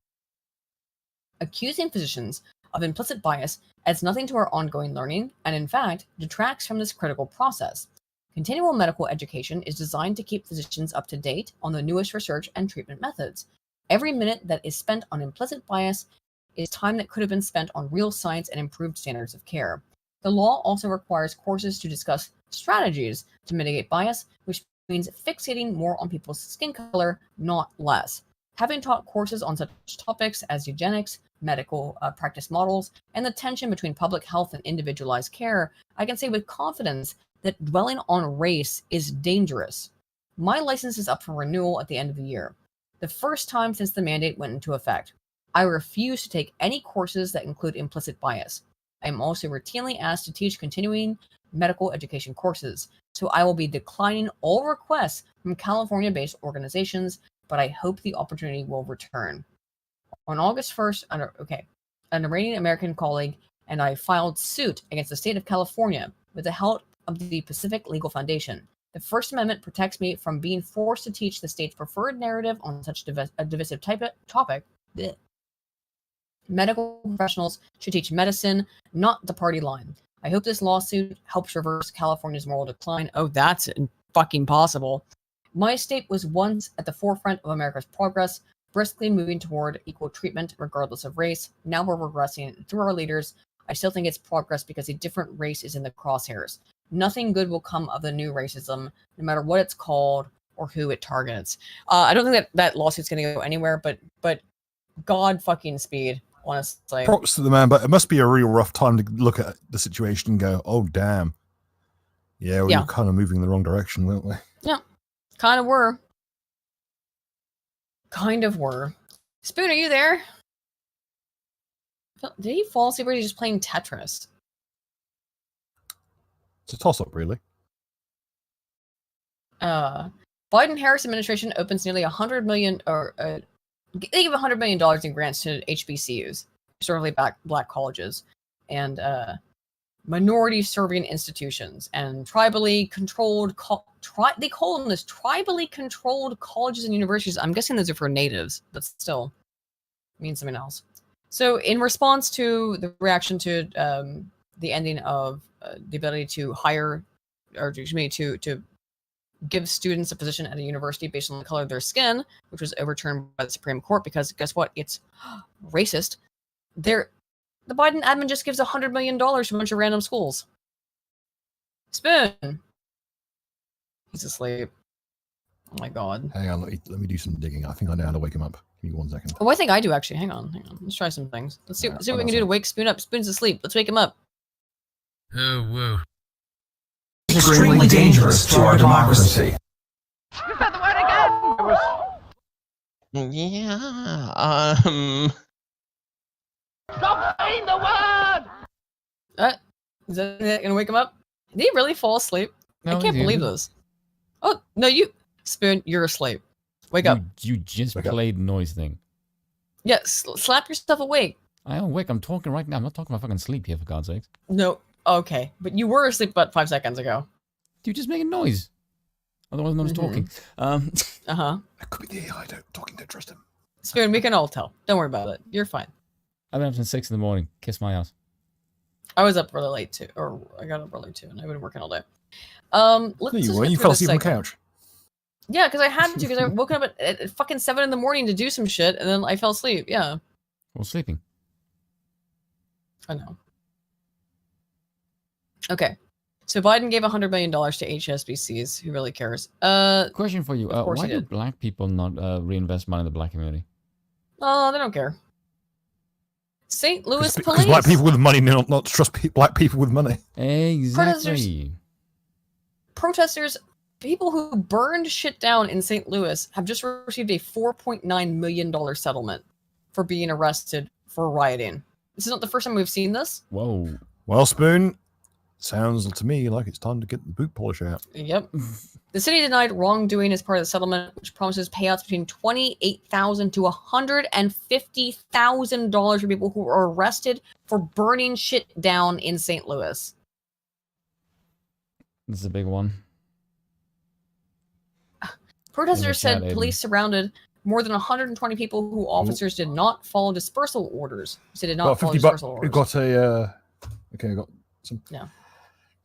Accusing physicians of implicit bias adds nothing to our ongoing learning, and in fact, detracts from this critical process. Continual medical education is designed to keep physicians up to date on the newest research and treatment methods. Every minute that is spent on implicit bias is time that could have been spent on real science and improved standards of care. The law also requires courses to discuss strategies to mitigate bias, which means fixating more on people's skin color, not less. Having taught courses on such topics as eugenics, medical practice models, and the tension between public health and individualized care, I can say with confidence that dwelling on race is dangerous. My license is up for renewal at the end of the year, the first time since the mandate went into effect. I refuse to take any courses that include implicit bias. I am also routinely asked to teach continuing medical education courses, so I will be declining all requests from California-based organizations, but I hope the opportunity will return. On August 1st, an Iranian American colleague and I filed suit against the state of California with the help of the Pacific Legal Foundation. The First Amendment protects me from being forced to teach the state's preferred narrative on such a divisive topic. Blech. Medical professionals should teach medicine, not the party line. I hope this lawsuit helps reverse California's moral decline. Oh, that's fucking possible. My state was once at the forefront of America's progress, briskly moving toward equal treatment regardless of race. Now we're regressing through our leaders. I still think it's progress because a different race is in the crosshairs. Nothing good will come of the new racism, no matter what it's called or who it targets. I don't think that lawsuit's going to go anywhere, but God fucking speed, honestly. Props to the man, but it must be a real rough time to look at the situation and go, oh, damn. Yeah, we were kind of moving in the wrong direction, weren't we? Yeah, kind of were. Kind of were. Spoon, are you there? Did he fall asleep or is he just playing Tetris? It's a toss-up, really. Biden-Harris administration opens nearly $100 million, they give $100 million in grants to HBCUs, historically black colleges, and minority-serving institutions, and tribally controlled. They call them this tribally controlled colleges and universities. I'm guessing those are for natives, but still means something else. So, in response to the reaction to the ending of the ability to hire, or excuse me, to give students a position at a university based on the color of their skin, which was overturned by the Supreme Court because guess what? It's racist. The Biden admin just gives $100 million to a bunch of random schools. Spoon. He's asleep. Oh my God. Hang on, let me do some digging. I think I know how to wake him up. Give me 1 second. Oh, I think I do actually. Hang on. Let's try some things. Let's see what we can do to wake Spoon up. Spoon's asleep. Let's wake him up. Oh, whoa. Extremely dangerous to our democracy. You said the word again! Yeah, Stop saying the word! Is that gonna wake him up? Did he really fall asleep? No, I can't he believe didn't. this. Oh, no, Spoon, you're asleep. Wake up. You just played noise thing. Yeah, slap yourself awake. I am awake. I'm talking right now. I'm not talking about fucking sleep here, for God's sakes. No, okay. But you were asleep about 5 seconds ago. You just make a noise. Otherwise, I'm not talking. Uh-huh. That could be the AI talking, don't trust him. Spoon, we can all tell. Don't worry about it. You're fine. I've been up since 6 in the morning. Kiss my ass. I was up really late too, or I got up early too, and I've been working all day. You fell asleep on the couch. Yeah, because I had to, because I woke up at fucking 7 in the morning to do some shit, and then I fell asleep. Yeah. Well, sleeping. I know. Okay. So Biden gave $100 million to HSBCs. Who really cares? Question for you. course Why he do did. black people not reinvest money in the black community? Oh, they don't care. St. Louis Because police. black people with money not trust black people with money. Exactly. Protesters, people who burned shit down in St. Louis, have just received a $4.9 million settlement for being arrested for rioting. This is not the first time we've seen this. Whoa. Well, Spoon, sounds to me like it's time to get the boot polish out. Yep. The city denied wrongdoing as part of the settlement, which promises payouts between $28,000 to $150,000 for people who were arrested for burning shit down in St. Louis. This is a big one. Protesters chat, said Aiden. police surrounded more than 120 people who officers did not follow dispersal orders. So did not Got follow 50 bucks. dispersal We orders. got a. Okay, I got some. Yeah.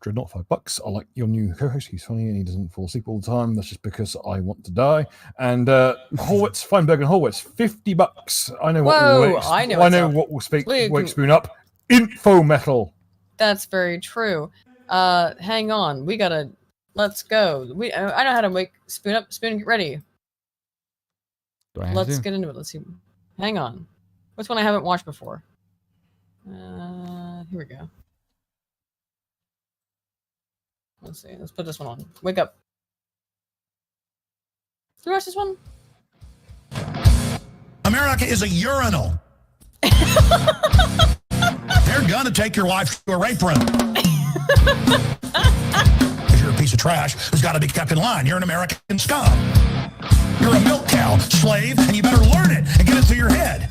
Dreadnought $5. I like your new co-host. He's funny and he doesn't fall asleep all the time. That's just because I want to die. And Horwitz, Feinberg and Horwitz, $50. I know what Whoa, will wake, I know I what's know up. what will Wait, wake Spoon up. Info metal. That's very true. Hang on. We gotta. Let's go. I know how to wake Spoon up. Spoon, get ready. Do I have Let's to? get into it. Let's see. Hang on. What's one I haven't watched before? Here we go. Let's see. Let's put this one on. Wake up. Did you watch this one? America is a urinal. They're gonna take your wife to a rape room. You're a piece of trash who's got to be kept in line. You're an American scum. You're a milk cow, slave, and you better learn it and get it through your head.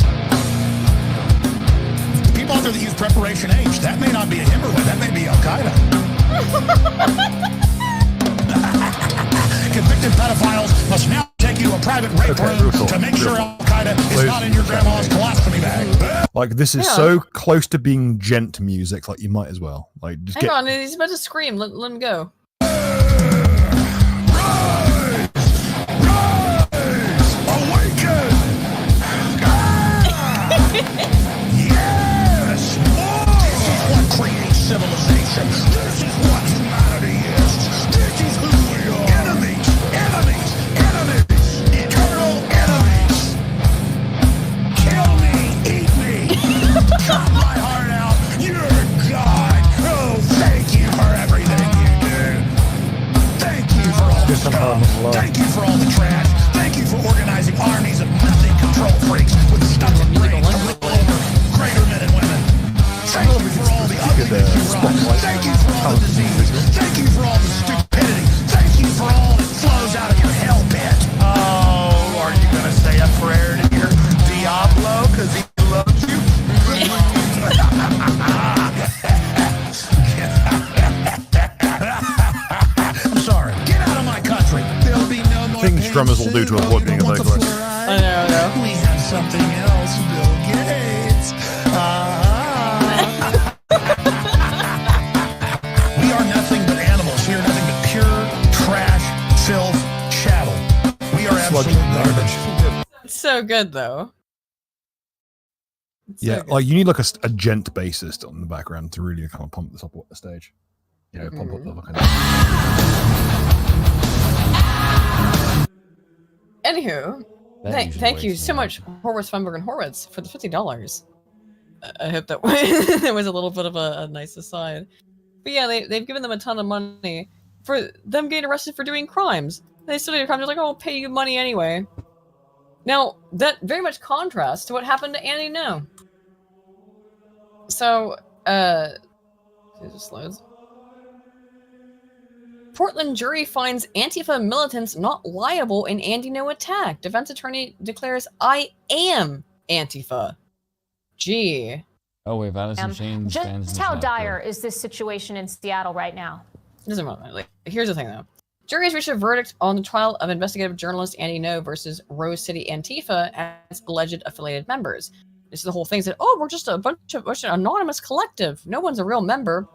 The people out there that use preparation Operation H. That may not be a Himmerland. That may be Al-Qaeda. Convicted pedophiles must now take you to a private rape room to make sure Al-Qaeda is not in your grandma's colostomy bag. Like, this is so close to being gent music, like, you might as well. Like, just Hang on, he's about to scream. Let him go. Yes! More! This is what creates civilization. This is what humanity is. This is who we are. Enemies! Enemies! Enemies! Eternal enemies! Kill me! Eat me! Cut my heart out! You're God! Oh, thank you for everything you do! Thank you for all the scum! Thank you for all the trash! Thank you for organizing armies of nothing control freaks with stubborn brains to rule over greater men and women. Thank you for all the ugliness you run. Thank you for all the disease. Thank you for all the stupidity. Thank you for all that flows out of your hell pit. Oh, are you going to say a prayer to your Diablo because he loves you? I'm sorry. Get out of my country. There'll be no more things drummers will do to avoid being a vocalist. I know. We have something else, Bill Gates. We are nothing but animals. We are nothing but pure trash, filth, chattel. We are absolute garbage. It's so good, though. It's so Yeah, good. like, you need like a gent bassist on the background to really kind of pump this up the stage. You know, pump up the fucking. Anywho, thank you so much, Horwitz, Feinberg, and Horwitz, for the $50. I hope that that was a little bit of a nice aside. But yeah, they've given them a ton of money for them getting arrested for doing crimes. They still do crimes. They're like, oh, I'll pay you money anyway. Now, that very much contrasts to what happened to Annie No. So, it just loads. Portland jury finds Antifa militants not liable in Andy No attack. Defense attorney declares, I am Antifa. Gee. Oh, wait, Alice in Chains. Just how dire is this situation in Seattle right now? Doesn't matter. Like, here's the thing, though. Jury has reached a verdict on the trial of investigative journalist Andy No versus Rose City Antifa as alleged affiliated members. This is the whole thing. That, oh, we're just a bunch of anonymous collective. No one's a real member.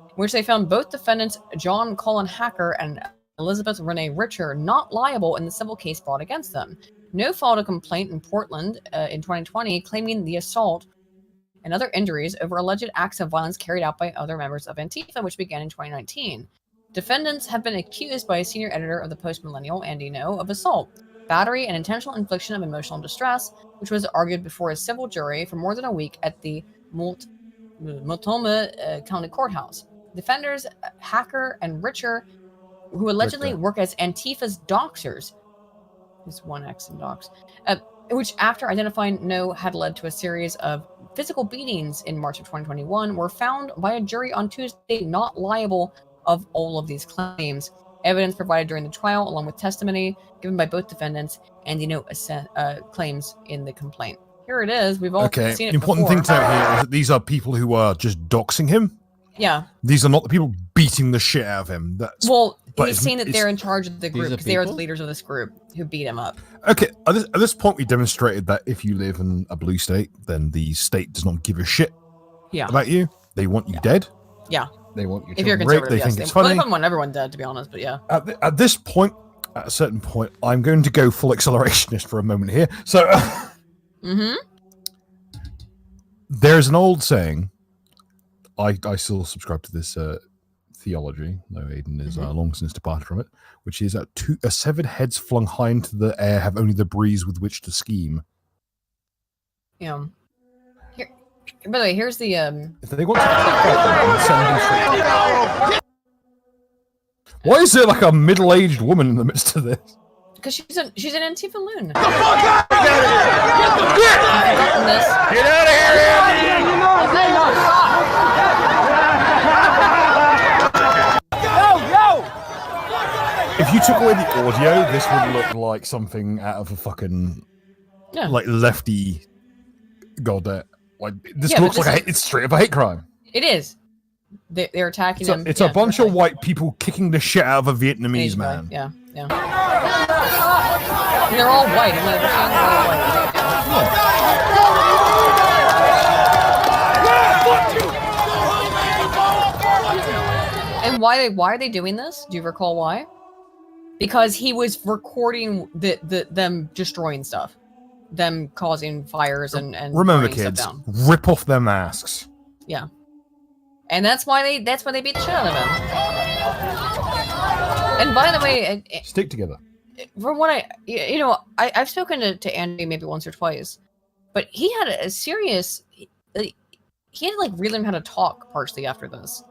In which they found both defendants, John Colin Hacker and Elizabeth Renee Richer, not liable in the civil case brought against them. No filed a complaint in Portland in 2020 claiming the assault and other injuries over alleged acts of violence carried out by other members of Antifa, which began in 2019. Defendants have been accused by a senior editor of the Post-Millennial, Andy No, of assault, battery, and intentional infliction of emotional distress, which was argued before a civil jury for more than a week at the Multnomah County Courthouse. Defenders Hacker and Richer, who allegedly work as Antifa's doxers, there's one X in dox, which after identifying No had led to a series of physical beatings in March of 2021, were found by a jury on Tuesday not liable of all of these claims. Evidence provided during the trial, along with testimony given by both defendants, and claims in the complaint. Here it is. We've all seen it before. Important thing to note here is that these are people who are just doxing him. Yeah. These are not the people beating the shit out of him. He's saying that they're in charge of the group because they are the leaders of this group who beat him up. Okay, at this point, we demonstrated that if you live in a blue state, then the state does not give a shit about you. They want you dead. Yeah. They want you if you're raped. They think it's funny. They want everyone dead, to be honest, but yeah. At this point, at a certain point, I'm going to go full accelerationist for a moment here. So, there's an old saying. I still subscribe to this theology, though Aiden is long since departed from it, which is that severed heads flung high into the air have only the breeze with which to scheme. Yeah. Here, by the way, here's the If they want to send them straight. Why is there like a middle-aged woman in the midst of this? Because she's an Antifa loon. Get the fuck out! Get out of here, Andy! If you took away the audio, this would look like something out of a fucking like lefty goddamn Like this Yeah, but looks this like is- it's straight up a hate crime. It is. They're attacking them. It's a bunch of white people kicking the shit out of a Vietnamese man. Yeah. And they're all white. I'm like, they're all white. And why are they doing this? Do you recall why? Because he was recording them destroying stuff, them causing fires and Remember, burning stuff kids, down. rip off their masks. Yeah, and that's why they beat the shit out of him. And by the way, Stick together. from what I've spoken to Andy maybe once or twice, but he had a serious. He had to like relearn how to talk partially after this.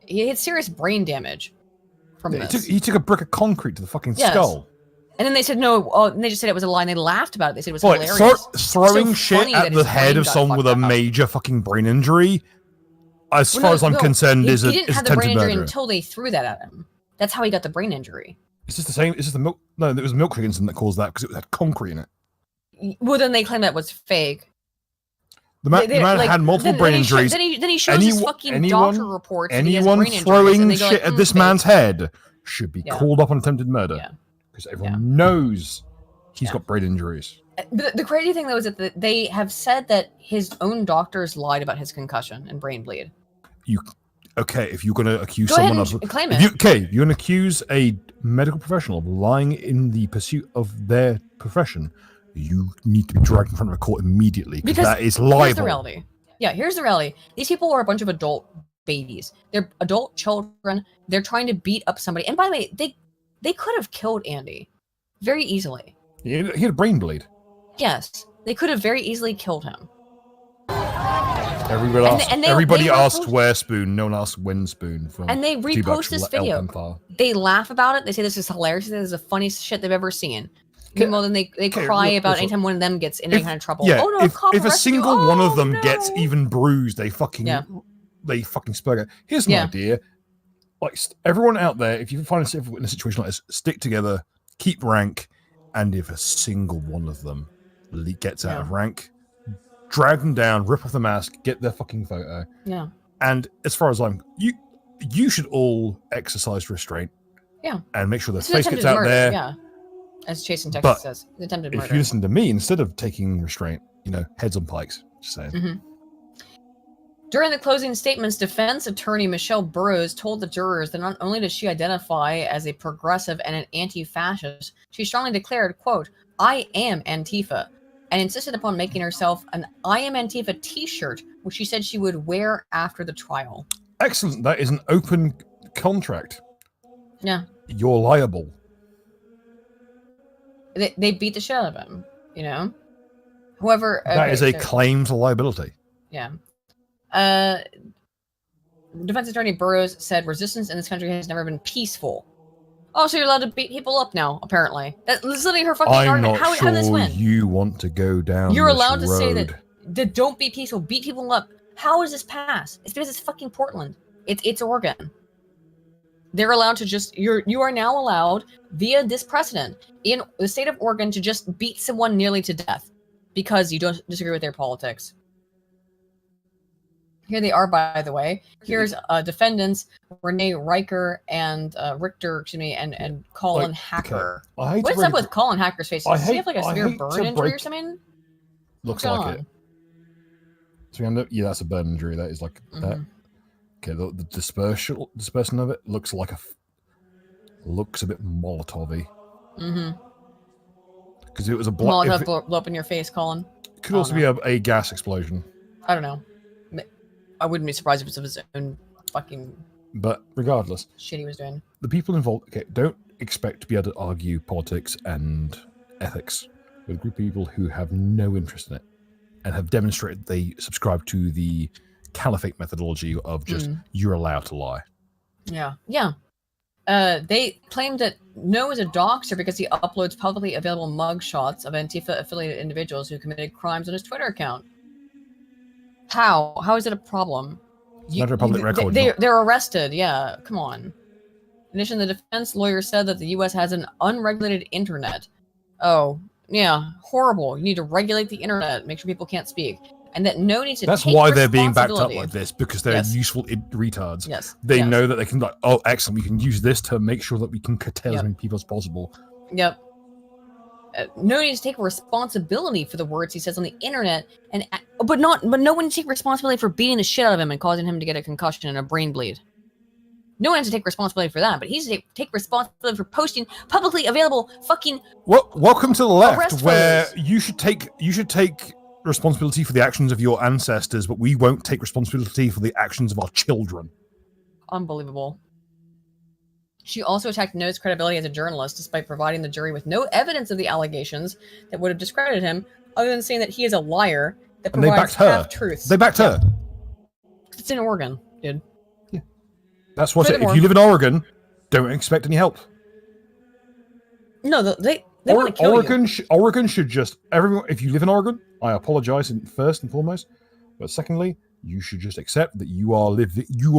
He had serious brain damage from this. He took a brick of concrete to the fucking skull. And then they said no. Oh, and they just said it was a lie. And they laughed about it. They said it was hilarious. Throwing So shit funny at that the his head brain of got someone with a fucked up. major fucking brain injury, as far as I'm concerned, he is didn't have the brain attempted injury murder. until they threw that at him. That's how he got the brain injury. It's just the same. It's just the milk. No, it was a milk incident that caused that because it had concrete in it. Well, then they claim that was fake. The man had multiple brain injuries. Then he shows his fucking doctor reports. And he has Anyone brain injuries, and throwing they go shit like, at this fake. man's head should be Yeah. called up on attempted murder. Yeah. Because everyone knows he's got brain injuries. The crazy thing though is that they have said that his own doctors lied about his concussion and brain bleed. If you're going to accuse Go someone ahead of and claim it. you're going to accuse a medical professional of lying in the pursuit of their profession, you need to be dragged in front of a court immediately because that is libel. Here's the reality. Yeah, here's the reality. These people are a bunch of adult babies. They're adult children. They're trying to beat up somebody. And by the way, they could have killed Andy very easily. He had a brain bleed. Yes, they could have very easily killed him. Everybody asked where spoon. No one asked when spoon. And they repost this video. They laugh about it. They say this is hilarious. This is the funniest shit they've ever seen. Meanwhile, then they cry about anytime one of them gets in any kind of trouble. Yeah, Oh no, if a single one of them gets even bruised, they fucking spurg it. Here's an idea. Like everyone out there, if you find yourself in a situation like this, stick together, keep rank, and if a single one of them gets out of rank, drag them down, rip off the mask, get their fucking photo. Yeah. And as far as you should all exercise restraint. Yeah. And make sure their It's face attempted gets out murder, there. Yeah. As Chase in Texas says, it's attempted murder. If you listen to me, instead of taking restraint, heads on pikes. Just saying. Mm-hmm. During the closing statements, defense attorney Michelle Burrows told the jurors that not only does she identify as a progressive and an anti-fascist, she strongly declared, quote, "I am Antifa," and insisted upon making herself an I am Antifa t-shirt, which she said she would wear after the trial. Excellent. That is an open contract. Yeah. You're liable. They beat the shit out of him, However... That is a claim to liability. Yeah. Defense attorney Burrows said resistance in this country has never been peaceful. Oh, so you're allowed to beat people up now, apparently. That's literally her fucking argument. How did this win? You want to go down You're this allowed to say road. that don't be peaceful, beat people up. How does this pass? It's because it's fucking Portland. It's Oregon. They're allowed to you are now allowed via this precedent in the state of Oregon to just beat someone nearly to death because you don't disagree with their politics. Here they are, by the way. Here's defendants Renee Riker and Richter, and Colin Hacker. Okay. What's up with Colin Hacker's face? Does he have like a severe burn injury or something? Looks like it. Yeah, that's a burn injury. That is like that. Okay, the dispersion of it looks like looks a bit Molotov-y. Mm-hmm. Because it was a Molotov blow up in your face, Colin. Could also be a gas explosion. I don't know. I wouldn't be surprised if it's of his own fucking. But regardless, shit he was doing. The people involved. Okay, don't expect to be able to argue politics and ethics with a group of people who have no interest in it and have demonstrated they subscribe to the caliphate methodology of just you're allowed to lie. Yeah. They claimed that No is a doxer because he uploads publicly available mugshots of Antifa-affiliated individuals who committed crimes on his Twitter account. How? How is it a problem? It's not a public record. They're arrested. Yeah, come on. In addition, the defense lawyer said that the U.S. has an unregulated internet. Oh, yeah, horrible. You need to regulate the internet, make sure people can't speak. and that no needs to That's take why they're being backed up responsibility. like this, because they're Yes. useful retards. Yes. They yes. know that they can like, oh, excellent, we can use this to make sure that we can curtail as many people as possible. Yep. No need to take responsibility for the words he says on the internet, but no one to take responsibility for beating the shit out of him and causing him to get a concussion and a brain bleed. No one has to take responsibility for that, but he's to take responsibility for posting publicly available fucking. Well, welcome to the left, arrest where photos. you should take responsibility for the actions of your ancestors, but we won't take responsibility for the actions of our children. Unbelievable. She also attacked No's credibility as a journalist, despite providing the jury with no evidence of the allegations that would have discredited him, other than saying that he is a liar that And they provides backed her. half-truths. They backed her. It's in Oregon, dude. That's what. If Furthermore- you live in Oregon, don't expect any help. No, they want to kill Oregon, you. Oregon should just everyone. If you live in Oregon, I apologize first and foremost, but secondly, you should just accept that you are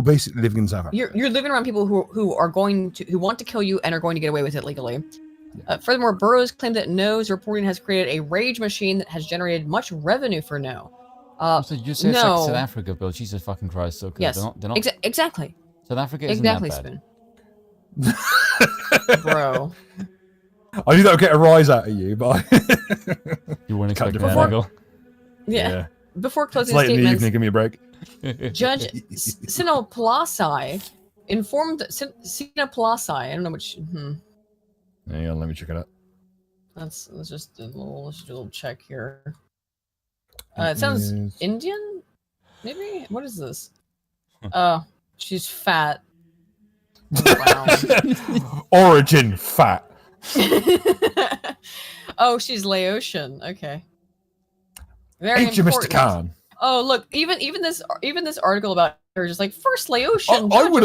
basically living in South Africa. You're living around people who want to kill you and are going to get away with it legally. Furthermore, Burroughs claimed that No's reporting has created a rage machine that has generated much revenue for No. So you say it's like South Africa, Bill? Jesus fucking Christ! So Yes, they're not exactly. South Africa isn't Exactly, that bad. Spoon. Bro. I knew that would get a rise out of you, but You weren't Can't expecting do that it. angle. Yeah. Before It's closing late in the statements, evening. Give me a break. Judge Sinoplasai informed Sinoplasai. I don't know which. Yeah, let me check it out. Let's just do a little check here. It sounds Yes. Indian, maybe. What is this? She's fat. Wow. Origin fat. Oh, she's Laotian. Okay. Very Ain't you, Mr. important. Khan? Oh, look, even this article about her is just like first Laotian. I judge would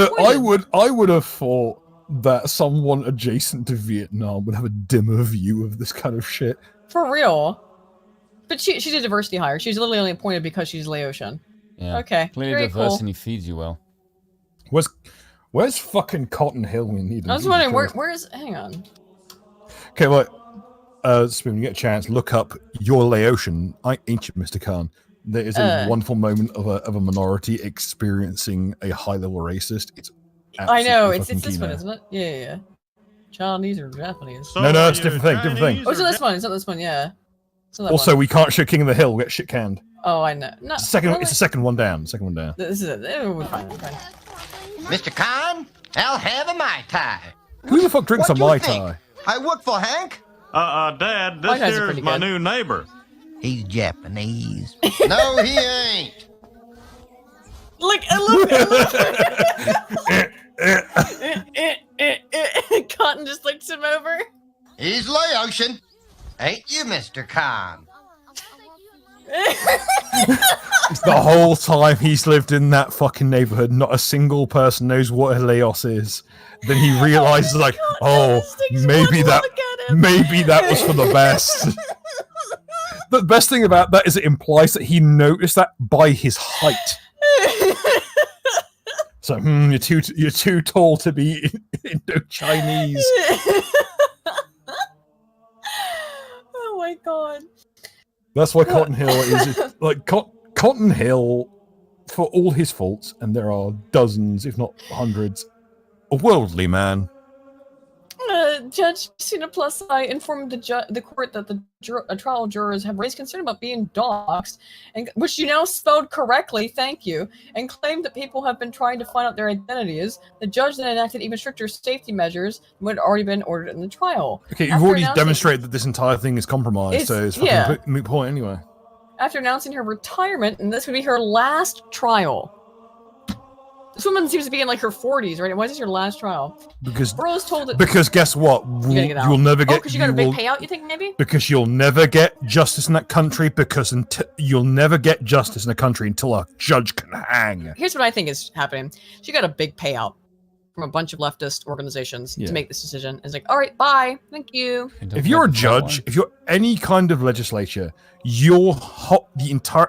appointed. have thought that someone adjacent to Vietnam would have a dimmer view of this kind of shit. For real. But she's a diversity hire. She's literally only appointed because she's Laotian. Yeah. Okay. Clearly Very diverse cool. and he feeds you well. Where's fucking Cotton Hill? We need him. I was Jesus wondering Christ. where's. Hang on. Okay, Spoon, you get a chance, look up Your Laotian, ain't you, Mr. Khan? There is a wonderful moment of a minority experiencing a high-level racist. It's I know absolutely it's fucking this key one, now. isn't it? Yeah. Chinese or Japanese? No, it's a different thing, different thing. Oh, it's not this one. It's not this one. Yeah. It's not that Also, one. we can't show King of the Hill, we'll get shit canned. Oh, I know. No. It's the second one down. Second one down. This is it. We're fine. We're fine. Mr. Khan, I'll have a Mai Tai. Who the fuck drinks a What you Mai think? Tai? I work for Hank. Dad, My this guys are here's pretty my good. new neighbor. He's Japanese. No, he ain't. Look, I love Cotton just looks him over. He's Laotian. Ain't you, Mr. Khan? The whole time he's lived in that fucking neighborhood, not a single person knows what a Laos is. Then he realizes, like, oh, maybe that was for the best. The best thing about that is it implies that he noticed that by his height. So, you're too tall to be Indo-Chinese. Oh my god. That's why Cotton Hill is like Cotton Hill, for all his faults, and there are dozens, if not hundreds, a worldly man. Judge Sinoplasai informed the court that the trial jurors have raised concern about being doxxed, and which you now spelled correctly, thank you, and claimed that people have been trying to find out their identities. The judge then enacted even stricter safety measures than what had already been ordered in the trial. Okay, you've After already announcing- demonstrated that this entire thing is compromised, so it's fucking moot point anyway. After announcing her retirement, and this would be her last trial. This woman seems to be in like her 40s, right? Why is this your last trial? Because Burroughs told it. Because guess what? You gotta get out. You'll never Oh, get. because you got a you big will- payout, you think maybe? Because you'll never get justice in that country. Because you'll never get justice in a country until a judge can hang. Here's what I think is happening. She got a big payout from a bunch of leftist organizations Yeah. to make this decision. It's like, all right, bye, thank you. If you're a judge, if you're any kind of legislature,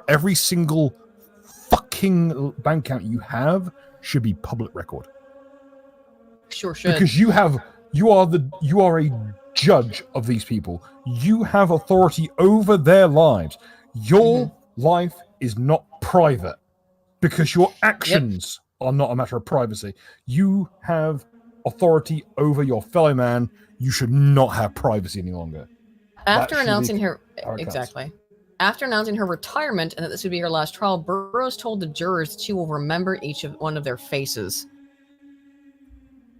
every single fucking bank account you have should be public record. Sure should. Because you are a judge of these people. You have authority over their lives. Your life is not private because your actions are not a matter of privacy. You have authority over your fellow man. You should not have privacy any longer. After That should announcing be her how it cuts. exactly. After announcing her retirement and that this would be her last trial, Burroughs told the jurors that she will remember each of one of their faces.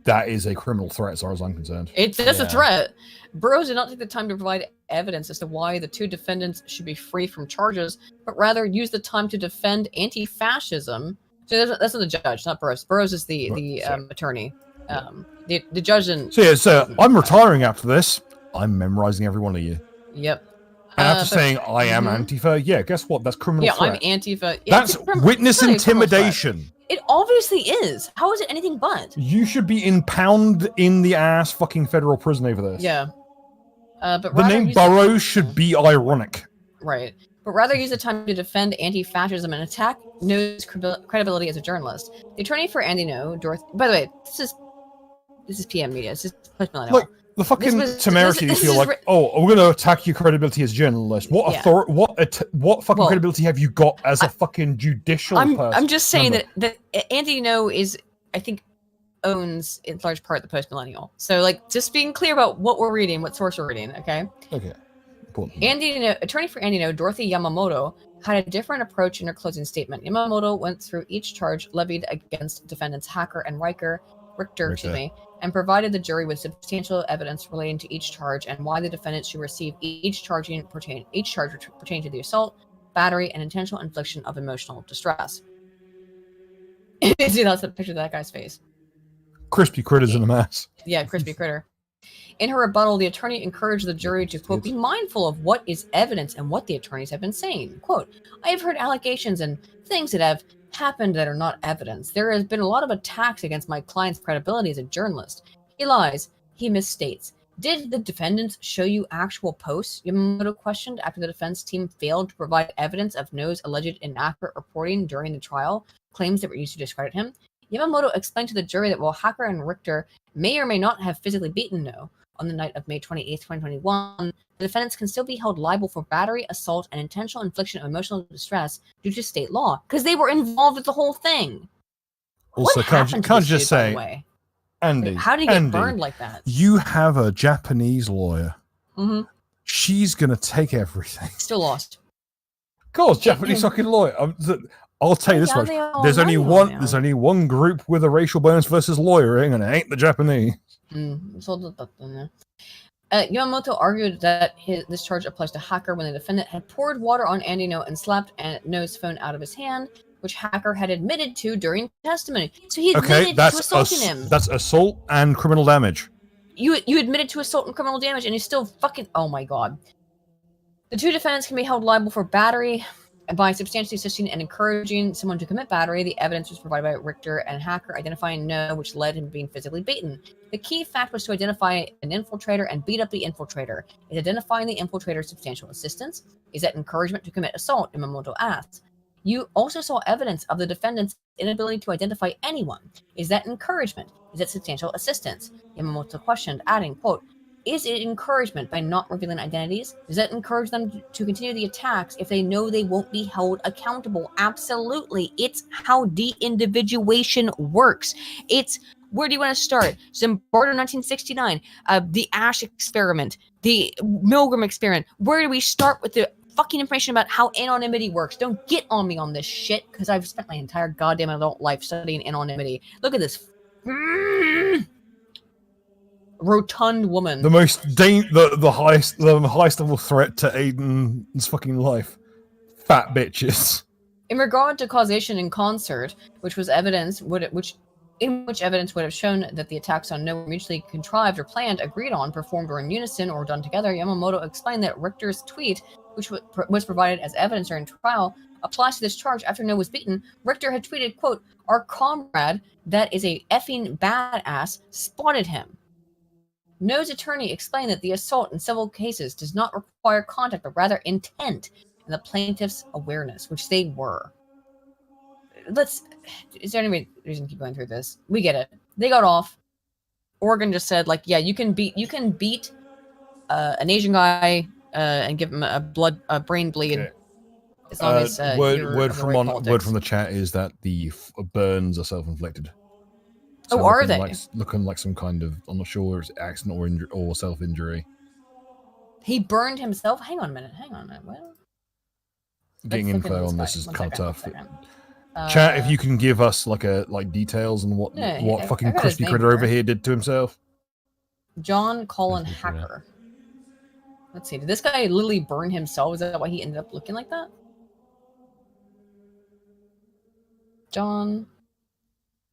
That is a criminal threat, as far as I'm concerned. It's just a threat. Burroughs did not take the time to provide evidence as to why the two defendants should be free from charges, but rather used the time to defend anti-fascism. So that's not the judge, not Burroughs. Burroughs is the attorney. The judge didn't. So I'm retiring after this. I'm memorizing every one of you. Yep. And after saying I am Antifa, yeah, guess what? That's criminal threat. I'm Antifa. That's witness intimidation. It obviously is. How is it anything but? You should be impounded in the ass fucking federal prison over this. Yeah. But the name Burroughs should be ironic. Right. But rather use the time to defend anti-fascism and attack No's credibility as a journalist. The attorney for Andy No, Dorothy... By the way, this is PM media. This is post-millennial. Like, the fucking temerity to feel like, oh, we're going to attack your credibility as a journalist. What what fucking credibility have you got as a fucking judicial person? I'm just saying that Andy No is, I think, owns in large part the post-millennial. So, like, just being clear about what we're reading, what source we're reading, okay? Okay. Important. Attorney for Andy No, Dorothy Yamamoto, had a different approach in her closing statement. Yamamoto went through each charge levied against defendants Hacker and Richter, and provided the jury with substantial evidence relating to each charge and why the defendants should receive each charge pertaining to the assault, battery, and intentional infliction of emotional distress. See, that's the picture of that guy's face. Crispy critters in a mess. Yeah, crispy critter. In her rebuttal, the attorney encouraged the jury to, quote, be mindful of what is evidence and what the attorneys have been saying. Quote, I have heard allegations and things that have happened that are not evidence. There has been a lot of attacks against my client's credibility as a journalist. He lies. He misstates. Did the defendants show you actual posts? Yamamoto questioned after the defense team failed to provide evidence of No's alleged inaccurate reporting during the trial, claims that were used to discredit him. Yamamoto explained to the jury that while Hacker and Richter may or may not have physically beaten No on the night of May 28, 2021, the defendants can still be held liable for battery, assault, and intentional infliction of emotional distress due to state law, because they were involved with the whole thing. Also, can't just say, way? Andy, how do you get burned like that? You have a Japanese lawyer. Mm-hmm. She's gonna take everything. Still lost. Of course, Japanese fucking lawyer. I'll tell you this much: there's only one group with a racial bonus versus lawyering, and it ain't the Japanese. Yamamoto argued that this charge applies to Hacker when the defendant had poured water on Andy No and slapped No's phone out of his hand, which Hacker had admitted to during testimony. So he admitted to assaulting him. That's assault and criminal damage. You admitted to assault and criminal damage, and you still fucking... Oh my god. The two defendants can be held liable for battery by substantially assisting and encouraging someone to commit battery. The evidence was provided by Richter and Hacker, identifying No, which led him to being physically beaten. The key fact was to identify an infiltrator and beat up the infiltrator. Is identifying the infiltrator substantial assistance? Is that encouragement to commit assault? Yamamoto asked. You also saw evidence of the defendant's inability to identify anyone. Is that encouragement? Is that substantial assistance? Yamamoto questioned, adding, quote, is it encouragement by not revealing identities? Does that encourage them to continue the attacks if they know they won't be held accountable? Absolutely. It's how de-individuation works. It's, where do you want to start? Zimbardo 1969, the Ash experiment, the Milgram experiment. Where do we start with the fucking information about how anonymity works? Don't get on me on this shit, because I've spent my entire goddamn adult life studying anonymity. Look at this. Rotund woman. The most the highest level threat to Aiden's fucking life. Fat bitches. In regard to causation in concert, which evidence would have shown that the attacks on No were mutually contrived or planned, agreed on, performed, or in unison, or done together, Yamamoto explained that Richter's tweet, which was provided as evidence during trial, applies to this charge. After No was beaten, Richter had tweeted, quote, our comrade, that is a effing badass, spotted him. No's attorney explained that the assault in civil cases does not require contact, but rather intent and the plaintiff's awareness, which they were. Is there any reason to keep going through this? We get it. They got off. Oregon just said, like, yeah, you can beat an Asian guy and give him a brain bleed. As long as you're word avoiding politics. from the chat is that the burns are self-inflicted. Oh, are looking they? Like, looking like some kind of, I'm not sure, it's accident or self-injury. He burned himself? Hang on a minute. What? Getting Let's look info into on guy. this is One kind of second, tough. one second. Chat, if you can give us like details on what I fucking got his crispy name critter over here. here did to himself. John Colin Crispy critter. Hacker. Let's see. Did this guy literally burn himself? Is that why he ended up looking like that? John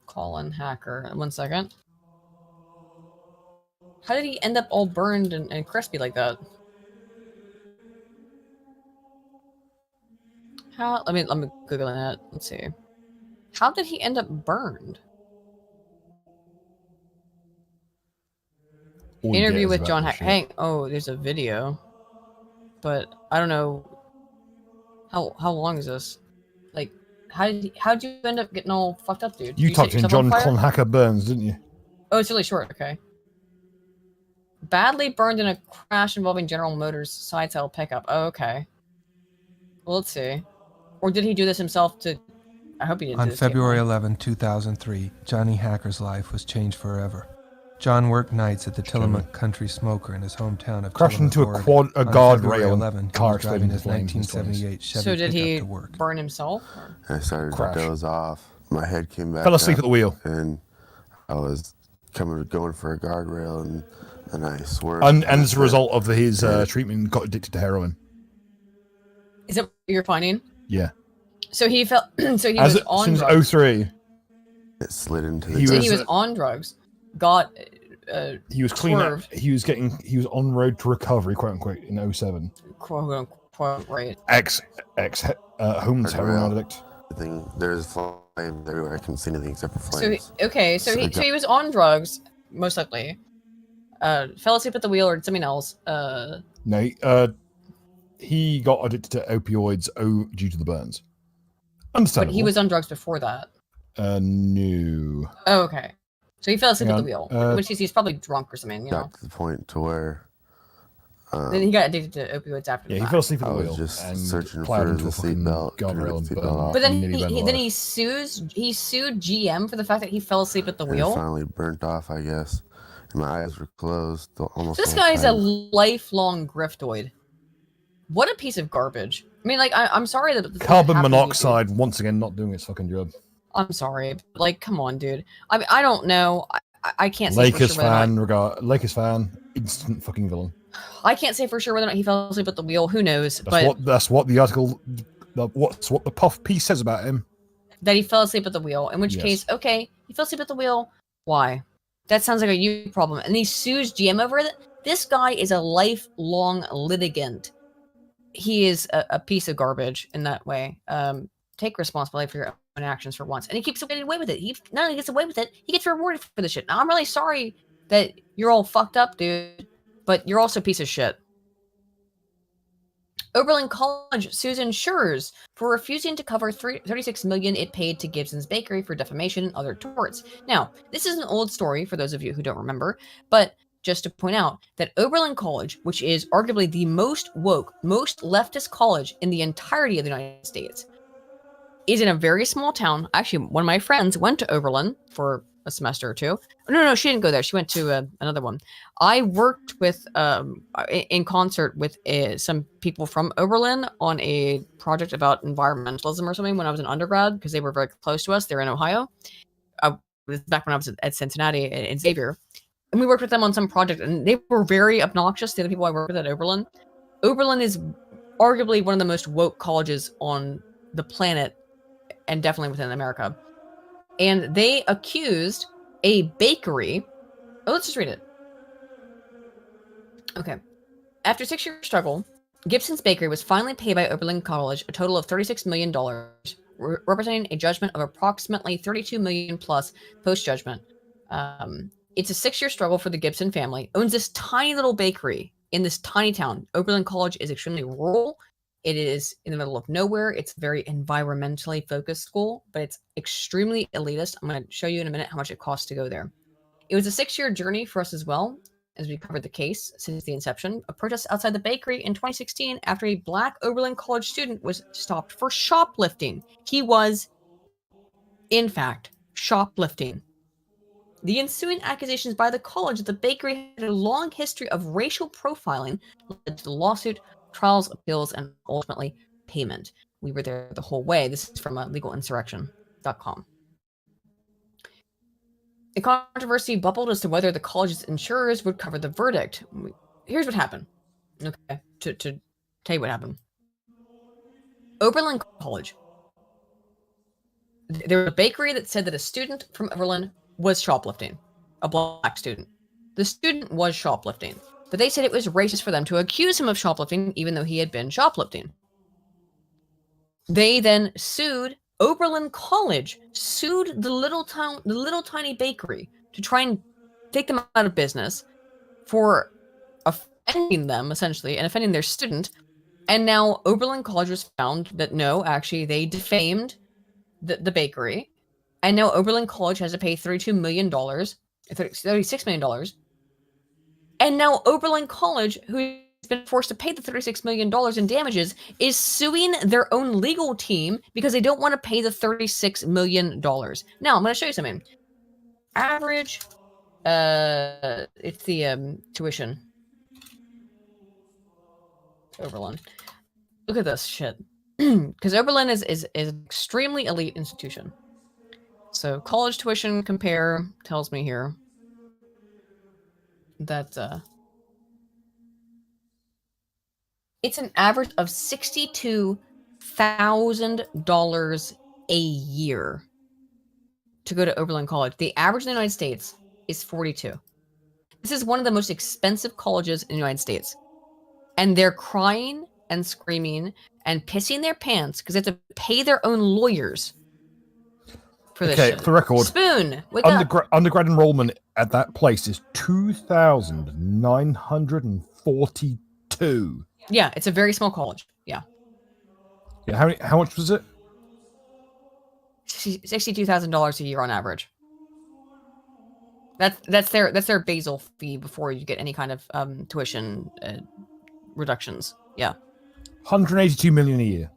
Colin Hacker. 1 second. How did he end up all burned and crispy like that? How? Let me Google that. Let's see. How did he end up burned? All you get Interview is with about John this Hacker. shit. Hang. Oh, there's a video, but I don't know. How long is this? Like, how'd you end up getting all fucked up, dude? You Did set typed in yourself on John fire? Con Hacker Burns, didn't you? Oh, it's really short. Okay. Badly burned in a crash involving General Motors side saddle pickup. Oh, okay. Well, let's see. Or did he do this himself to... I hope he didn't do On this to get February money. 11, 2003, Johnny Hacker's life was changed forever. John worked nights at the Tillamook Country Smoker in his hometown of Crashed into Tillamook, a Oregon. a On guard February rail 11, and he car was driving exploded his into flames in his 1978 Chevy So did pickup he to work. burn himself? Or? And I started Crash. to doze off. My head came back Fell asleep up, at the wheel. and I was going for a guardrail, and I swerved. And as a result of his Yeah. treatment, got addicted to heroin. Is that what you're finding? Yeah. So he felt... so he was on Since drugs. 03, It slid into the. He So was, he was on drugs. Got... he was clean. swerved. He was on road to recovery, quote unquote, in 07. Quote unquote, right. Ex homeless heroin addict. There's flames everywhere. I couldn't see anything except for So flames. so he was on drugs, most likely. Fell asleep at the wheel or something else. No, he got addicted to opioids due to the burns. But Understandable. he was on drugs before that. No. Oh, okay. So he fell asleep Hang at the on, wheel, which is he's probably drunk or something, you know. Got to the point to where. Then he got addicted to opioids after Yeah, that. he fell asleep at I the was wheel just and searching plowed for into the a fucking seatbelt, guardrail and seatbelt burned. off. But then nearly burned he alive. sued GM for the fact that he fell asleep at the And it wheel. finally burnt off, I guess. And my eyes were closed almost. So this the whole guy's a time. lifelong griftoid. What a piece of garbage. I mean, like, I'm sorry that this Carbon happened to you, monoxide once again not doing its fucking job. dude. I'm sorry, but, like, come on, dude. I mean, I don't know. I can't say Lakers for sure whether or not, fan, Lakers fan, instant fucking villain. I can't say for sure whether or not he fell asleep at the wheel. Who knows? That's what the article, what the puff piece says about him. That he fell asleep at the wheel. In which Yes. case, okay, he fell asleep at the wheel. Why? That sounds like a you problem. And he sues GM over it. This guy is a lifelong litigant. He is a piece of garbage in that way. Take responsibility for your own actions for once. And he keeps getting away with it. He not only gets away with it, he gets rewarded for the shit. Now, I'm really sorry that you're all fucked up, dude, but you're also a piece of shit. Oberlin College sues insurers for refusing to cover $36 million it paid to Gibson's Bakery for defamation and other torts. Now, this is an old story for those of you who don't remember, but just to point out that Oberlin College, which is arguably the most woke, most leftist college in the entirety of the United States, is in a very small town. Actually, one of my friends went to Oberlin for a semester or two. No, she didn't go there. She went to another one. I worked with, in concert with some people from Oberlin on a project about environmentalism or something when I was an undergrad, because they were very close to us. They're in Ohio. This is back when I was at Cincinnati in Xavier. And we worked with them on some project, and they were very obnoxious, the other people I worked with at Oberlin. Oberlin is arguably one of the most woke colleges on the planet, and definitely within America. And they accused a bakery... Oh, let's just read it. Okay. After a 6-year struggle, Gibson's Bakery was finally paid by Oberlin College a total of $36 million, representing a judgment of approximately $32 million plus post-judgment. It's a 6-year struggle for the Gibson family. Owns this tiny little bakery in this tiny town. Oberlin College is extremely rural. It is in the middle of nowhere. It's a very environmentally focused school, but it's extremely elitist. I'm going to show you in a minute how much it costs to go there. It was a 6-year journey for us as well. as we covered the case since the inception, of protests outside the bakery in 2016 after a black Oberlin College student was stopped for shoplifting. He was, in fact, shoplifting. The ensuing accusations by the college that the bakery had a long history of racial profiling led to the lawsuit, trials, appeals, and ultimately payment. We were there the whole way. This is from legalinsurrection.com. The controversy bubbled as to whether the college's insurers would cover the verdict. Here's what happened. Okay, to tell you what happened. Oberlin College. There was a bakery that said that a student from Oberlin was shoplifting. A black student. The student was shoplifting. But they said it was racist for them to accuse him of shoplifting, even though he had been shoplifting. They then sued Oberlin College, sued the little tiny bakery to try and take them out of business for offending them, essentially, and offending their student. And now Oberlin College was found that no, actually, they defamed the bakery. And now Oberlin College has to pay $36 million. And now Oberlin College, who's been forced to pay the $36 million in damages, is suing their own legal team because they don't want to pay the $36 million. Now, I'm going to show you something. Average, it's the tuition. Oberlin. Look at this shit. Because Oberlin is an extremely elite institution. So college tuition compare tells me here that it's an average of $62,000 a year to go to Oberlin College. The average in the United States is $42,000. This is one of the most expensive colleges in the United States. And they're crying and screaming and pissing their pants because they have to pay their own lawyers for this shit. For the record, Spoon, wake up. Undergrad enrollment at that place is 2,942. Yeah, it's a very small college. Yeah. Yeah, how much was it? $62,000 a year on average. That's their basal fee before you get any kind of tuition reductions. Yeah. 182 million a year.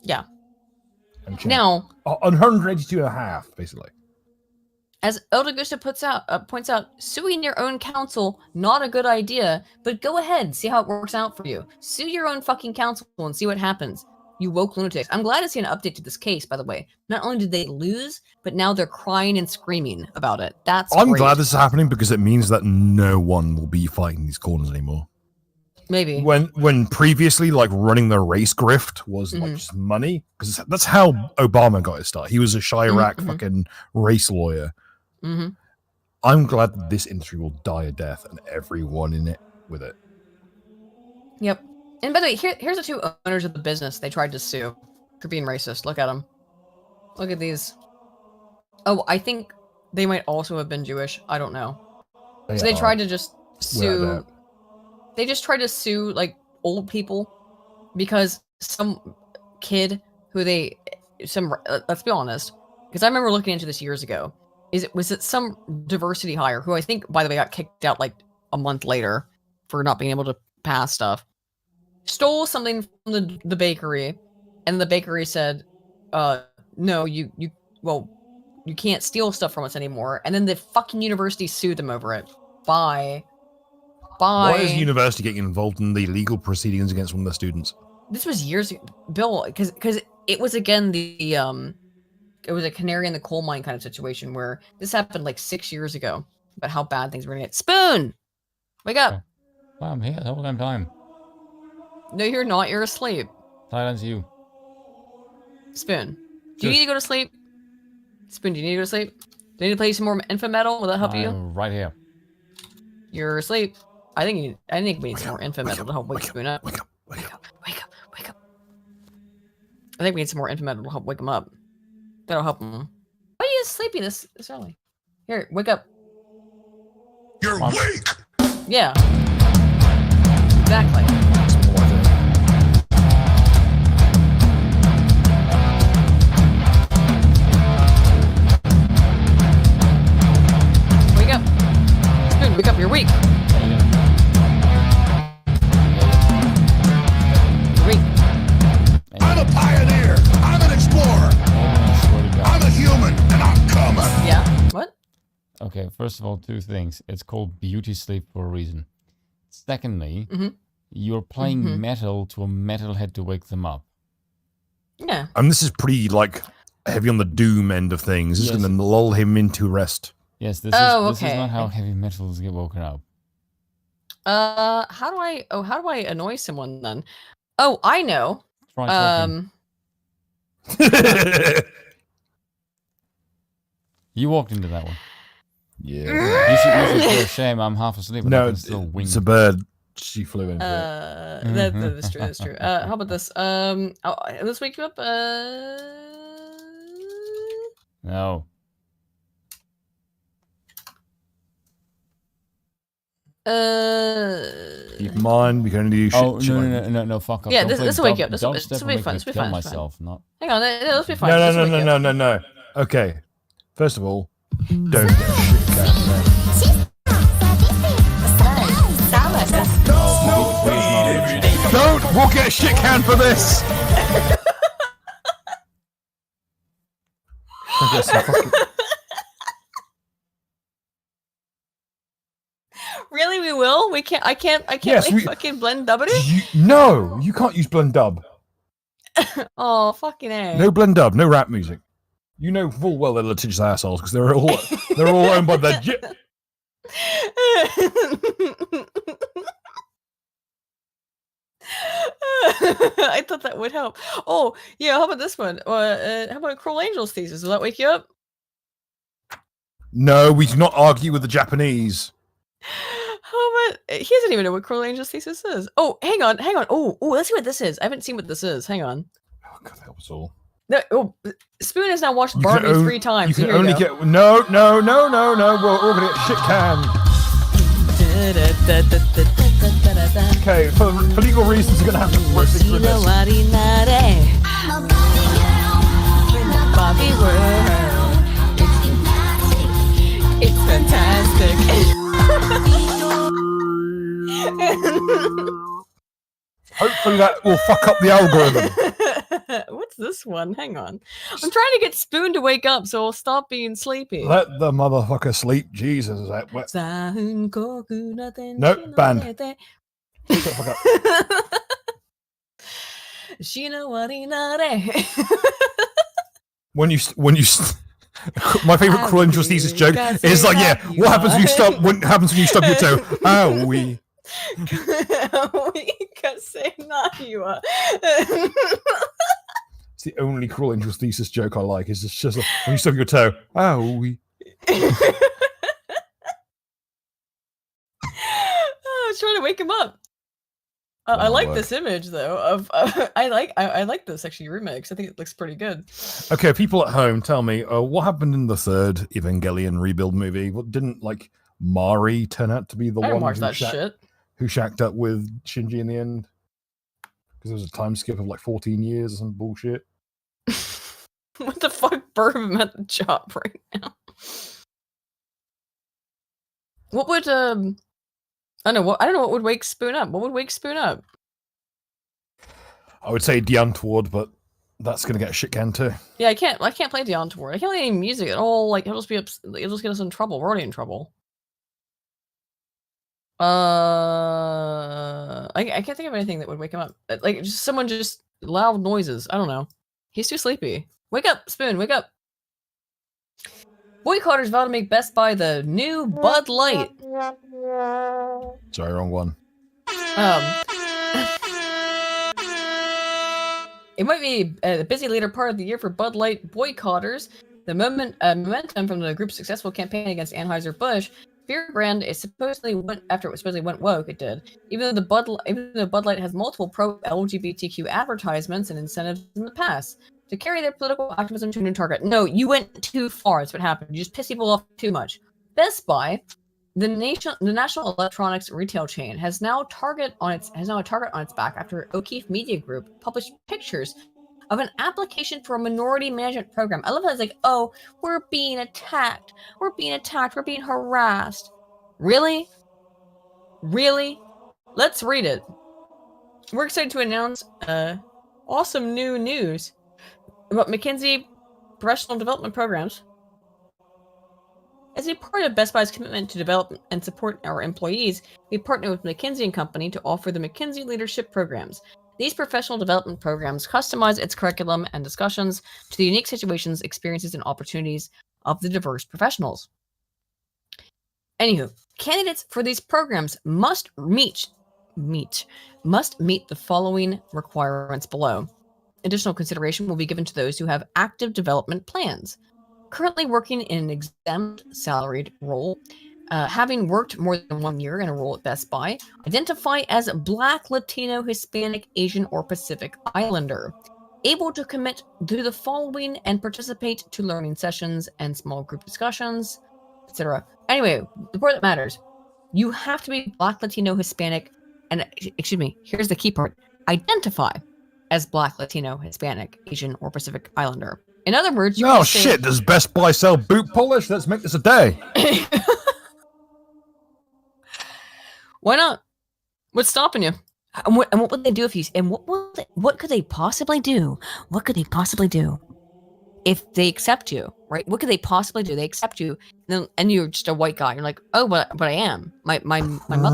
Yeah. Now, 182 and a half, basically. As Eldegusta points out, suing your own counsel, not a good idea, but go ahead, see how it works out for you. Sue your own fucking counsel and see what happens. You woke lunatics. I'm glad to see an update to this case, by the way. Not only did they lose, but now they're crying and screaming about it. I'm glad this is happening because it means that no one will be fighting these corners anymore. Maybe. When previously, like, running the race grift was like just money, because that's how Obama got his start. He was a Chirac fucking race lawyer. I'm glad that this industry will die a death and everyone in it with it. Yep. And by the way, here's the two owners of the business they tried to sue for being racist. Look at them. Look at these. Oh, I think they might also have been Jewish. I don't know. So they tried to just sue. They just tried to sue like old people because some kid who let's be honest, because I remember looking into this years ago. Was it some diversity hire who I think, by the way, got kicked out like a month later for not being able to pass stuff, stole something from the bakery, and the bakery said, no, you can't steal stuff from us anymore. And then the fucking university sued them over it. Why is the university getting involved in the legal proceedings against one of their students? This was years ago, Bill, because it was again it was a canary in the coal mine kind of situation where this happened like 6 years ago about how bad things were going to get. Spoon! Wake up! Well, I'm here the whole damn time. No, you're not. You're asleep. Silence you. Spoon. Do you need to go to sleep? Spoon, do you need to go to sleep? Do you need to play some more info metal? Will that help you? Right here. You're asleep. I think we need some more info metal to help wake Spoon up. Wake up. I think we need some more info metal to help wake him up. That'll help him. Why are you sleepy this early? Here, wake up. You're awake! Yeah. Exactly. Wake up. Spoon, wake up, you're weak. Okay, first of all, two things. It's called beauty sleep for a reason. Secondly, you're playing metal to a metalhead to wake them up. Yeah. And this is pretty, like, heavy on the doom end of things. This is going to lull him into rest. Yes, this is not how heavy metals get woken up. How do I annoy someone then? Oh, I know. Try talking. You walked into that one. Yeah. You should feel shame. I'm half asleep. No, I can still wing. it's a bird. She flew into that is true. That's true. How about this? Let's wake you up. No. Keep in mind, we can only do shit. Oh, no, fuck up. Yeah, this will wake you up. This will be fun. This will be fun. Myself, not. Hang on, let's be fine. No. Okay, first of all, don't get a shit cat. Don't! We'll get a shit can for this! Really, we will? We can't. I can't. Yes, fucking blend W. No, you can't use blend dub. Oh, fucking A. No blend dub. No rap music. You know full well they're litigious assholes because they're all owned by the. I thought that would help. Oh, yeah, how about this one? How about Cruel Angel's thesis? Will that wake you up? No, we do not argue with the Japanese. How about... He doesn't even know what Cruel Angel's thesis is. Oh, hang on. Oh, let's see what this is. I haven't seen what this is. Hang on. Oh, God, that was all. No, Spoon has now watched Barbie 3 times. You can only get... No. We're all going to get shit canned. Okay, for legal reasons, you're gonna have to work through this. It's fantastic. Hopefully that will fuck up the algorithm. What's this one? Hang on. I'm trying to get Spoon to wake up so I'll stop being sleepy. Let the motherfucker sleep. Jesus, is that wet? Nope, banned. Shut the fuck up. When you my favorite Cruel Angel's thesis joke is like, yeah, what happens when you stub? What happens when you stub your toe? Oh, we. It's the only Cruel Angel's thesis joke I like. Is just like, when you stub your toe. Oh, we. I was trying to wake him up. I like this image though. I like this actually remix. I think it looks pretty good. Okay, people at home, tell me what happened in the third Evangelion rebuild movie? What didn't like Mari turn out to be the one who shacked up with Shinji in the end? Because there was a time skip of like 14 years or some bullshit. What the fuck, Burb? I'm at the job right now. What would I don't know what would wake Spoon up. What would wake Spoon up? I would say The Untoward, but that's gonna get a shit can too. Yeah, I can't play The Untoward. I can't play any music at all. Like it'll just get us in trouble. We're already in trouble. I can't think of anything that would wake him up. Like just someone just loud noises. I don't know. He's too sleepy. Wake up, Spoon. Wake up. Boycotters vow to make Best Buy the new Bud Light. Sorry, wrong one. It might be a busy later part of the year for Bud Light boycotters. The momentum from the group's successful campaign against Anheuser-Busch beer brand is supposedly went woke. It did, even though Bud Light has multiple pro-LGBTQ advertisements and incentives in the past to carry their political activism to a new target. No, you went too far. That's what happened. You just piss people off too much. Best Buy, the national electronics retail chain, has now a target on its back after O'Keefe Media Group published pictures of an application for a minority management program. I love how it's like, oh, we're being attacked, we're being harassed. Really? Let's read it. We're excited to announce awesome new news about McKinsey professional development programs. As a part of Best Buy's commitment to develop and support our employees, we partner with McKinsey & Company to offer the McKinsey Leadership Programs. These professional development programs customize its curriculum and discussions to the unique situations, experiences, and opportunities of the diverse professionals. Anywho, candidates for these programs must meet the following requirements below. Additional consideration will be given to those who have active development plans. Currently working in an exempt salaried role, having worked more than 1 year in a role at Best Buy, identify as Black, Latino, Hispanic, Asian, or Pacific Islander, able to commit to the following and participate to learning sessions and small group discussions, etc. Anyway, the part that matters, you have to be Black, Latino, Hispanic, and excuse me, here's the key part, identify as Black, Latino, Hispanic, Asian, or Pacific Islander. In other words, you oh shit, does Best Buy sell boot polish? Let's make this a day. Why not? What's stopping you? And what would they do if you? And what could they possibly do? What could they possibly do if they accept you? Right? What could they possibly do? They accept you, and you're just a white guy. You're like, oh, but I am. My mother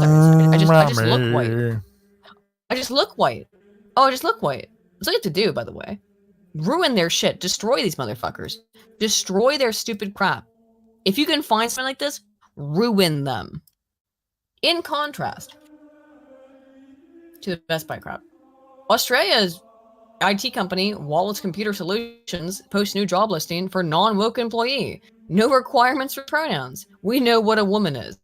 is. I just look white. I just look white. Oh, I just look white. That's what you have to do, by the way. Ruin their shit. Destroy these motherfuckers. Destroy their stupid crap. If you can find something like this, ruin them. In contrast to the Best Buy crap, Australia's IT company, Wallace Computer Solutions, posts new job listing for non-woke employee. No requirements for pronouns. We know what a woman is.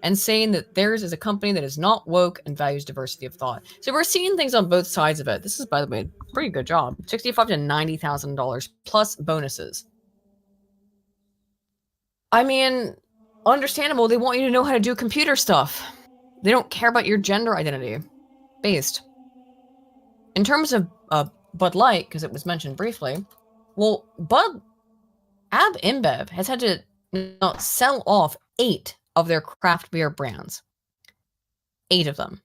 And saying that theirs is a company that is not woke and values diversity of thought. So we're seeing things on both sides of it. This is, by the way, a pretty good job. $65,000 to $90,000 plus bonuses. I mean, understandable. They want you to know how to do computer stuff. They don't care about your gender identity. Based. In terms of Bud Light, because it was mentioned briefly, well, Ab InBev has had to sell off 8 of their craft beer brands. 8 of them.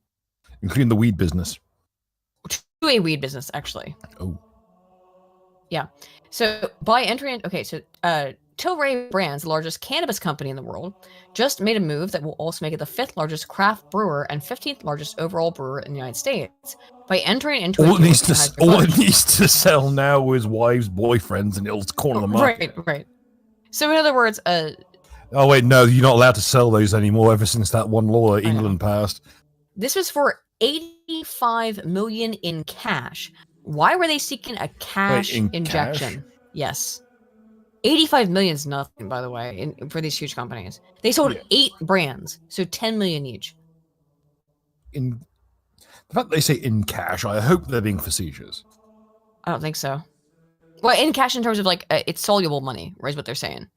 Including the weed business. To a weed business, actually. Oh. Yeah. So by entering, Tilray Brands, the largest cannabis company in the world, just made a move that will also make it the 5th largest craft brewer and 15th largest overall brewer in the United States. By entering into all it needs to sell now is wives, boyfriends, and it'll corner the market. Right. So in other words, oh wait, no, you're not allowed to sell those anymore ever since that one law that England passed. This was for $85 million in cash. Why were they seeking a cash injection? Cash? Yes. $85 million is nothing, by the way, for these huge companies. They sold 8 brands, so $10 million each. In the fact they say in cash, I hope they're being facetious. I don't think so. Well, in cash in terms of like it's soluble money, right, is what they're saying.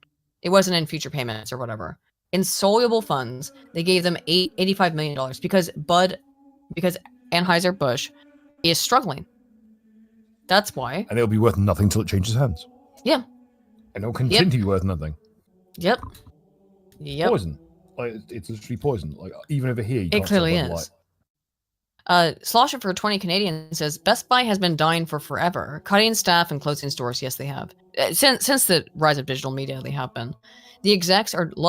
It wasn't in future payments or whatever. In soluble funds, they gave them $85 million because Anheuser-Busch is struggling. That's why. And it'll be worth nothing till it changes hands. Yeah. And it'll continue to be worth nothing. Yep. Poison. Like, it's literally poison. Like, even over here, you it can't clearly sell Bud is. Slosher for 20 Canadian says Best Buy has been dying for forever, cutting staff and closing stores. Yes, they have. Since the rise of digital media, they have been. The execs are The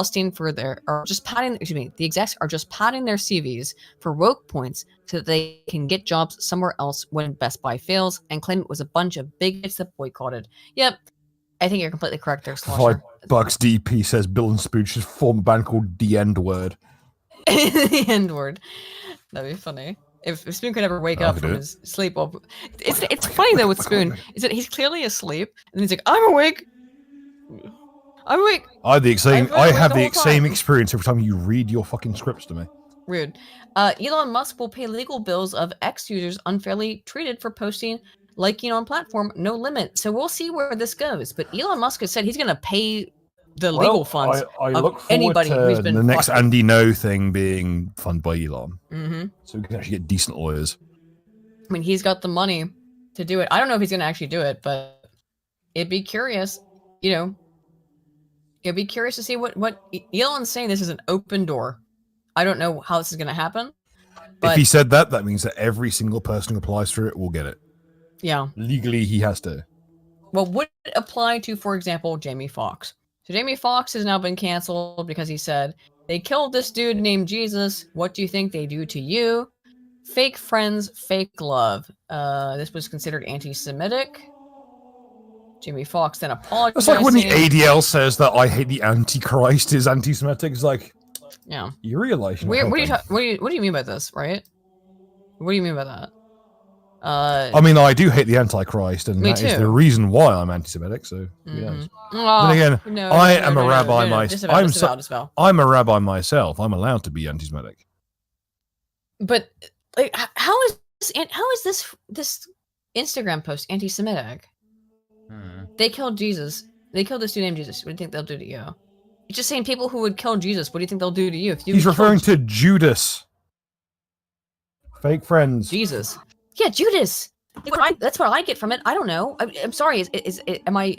execs are just padding their CVs for woke points so that they can get jobs somewhere else when Best Buy fails, and claim it was a bunch of bigots that boycotted. Yep, I think you're completely correct there, Slosher. $5 DP says Bill and Spooch should form a band called The End Word. The End Word. That'd be funny. If Spoon could ever wake up from his sleep, it's funny though with Spoon is that he's clearly asleep and he's like, I'm awake. I have the same experience every time you read your fucking scripts to me. Rude. Elon Musk will pay legal bills of X users unfairly treated for posting liking on platform, no limit. So we'll see where this goes. But Elon Musk has said he's going to pay the legal funds I of look forward anybody to who's been the next fucking... Andy No thing being funded by Elon. Mm-hmm. So we can actually get decent lawyers. I mean, he's got the money to do it. I don't know if he's going to actually do it, but it'd be curious, it'd be curious to see what Elon's saying. This is an open door. I don't know how this is going to happen. But if he said that, that means that every single person who applies for it will get it. Yeah. Legally, he has to. Well, would it apply to, for example, Jamie Foxx? So Jamie Foxx has now been canceled because he said, they killed this dude named Jesus. What do you think they do to you? Fake friends, fake love. This was considered anti-Semitic. Jamie Foxx then apologized. It's like when the ADL says that I hate the Antichrist is anti-Semitic. It's like, yeah, you realize. What do you mean by this, right? What do you mean by that? I mean, I do hate the Antichrist, and that is the reason why I'm anti-Semitic. So, yes. Oh, then again, I am a rabbi myself. I'm a rabbi myself. I'm allowed to be anti-Semitic. But like, how is this Instagram post anti-Semitic? They killed Jesus. They killed this dude named Jesus. What do you think they'll do to you? It's just saying people who would kill Jesus. What do you think they'll do to you? If you He's referring to Judas. Fake friends. Jesus. Yeah, Judas. That's what I get from it. I don't know. I'm sorry. Am I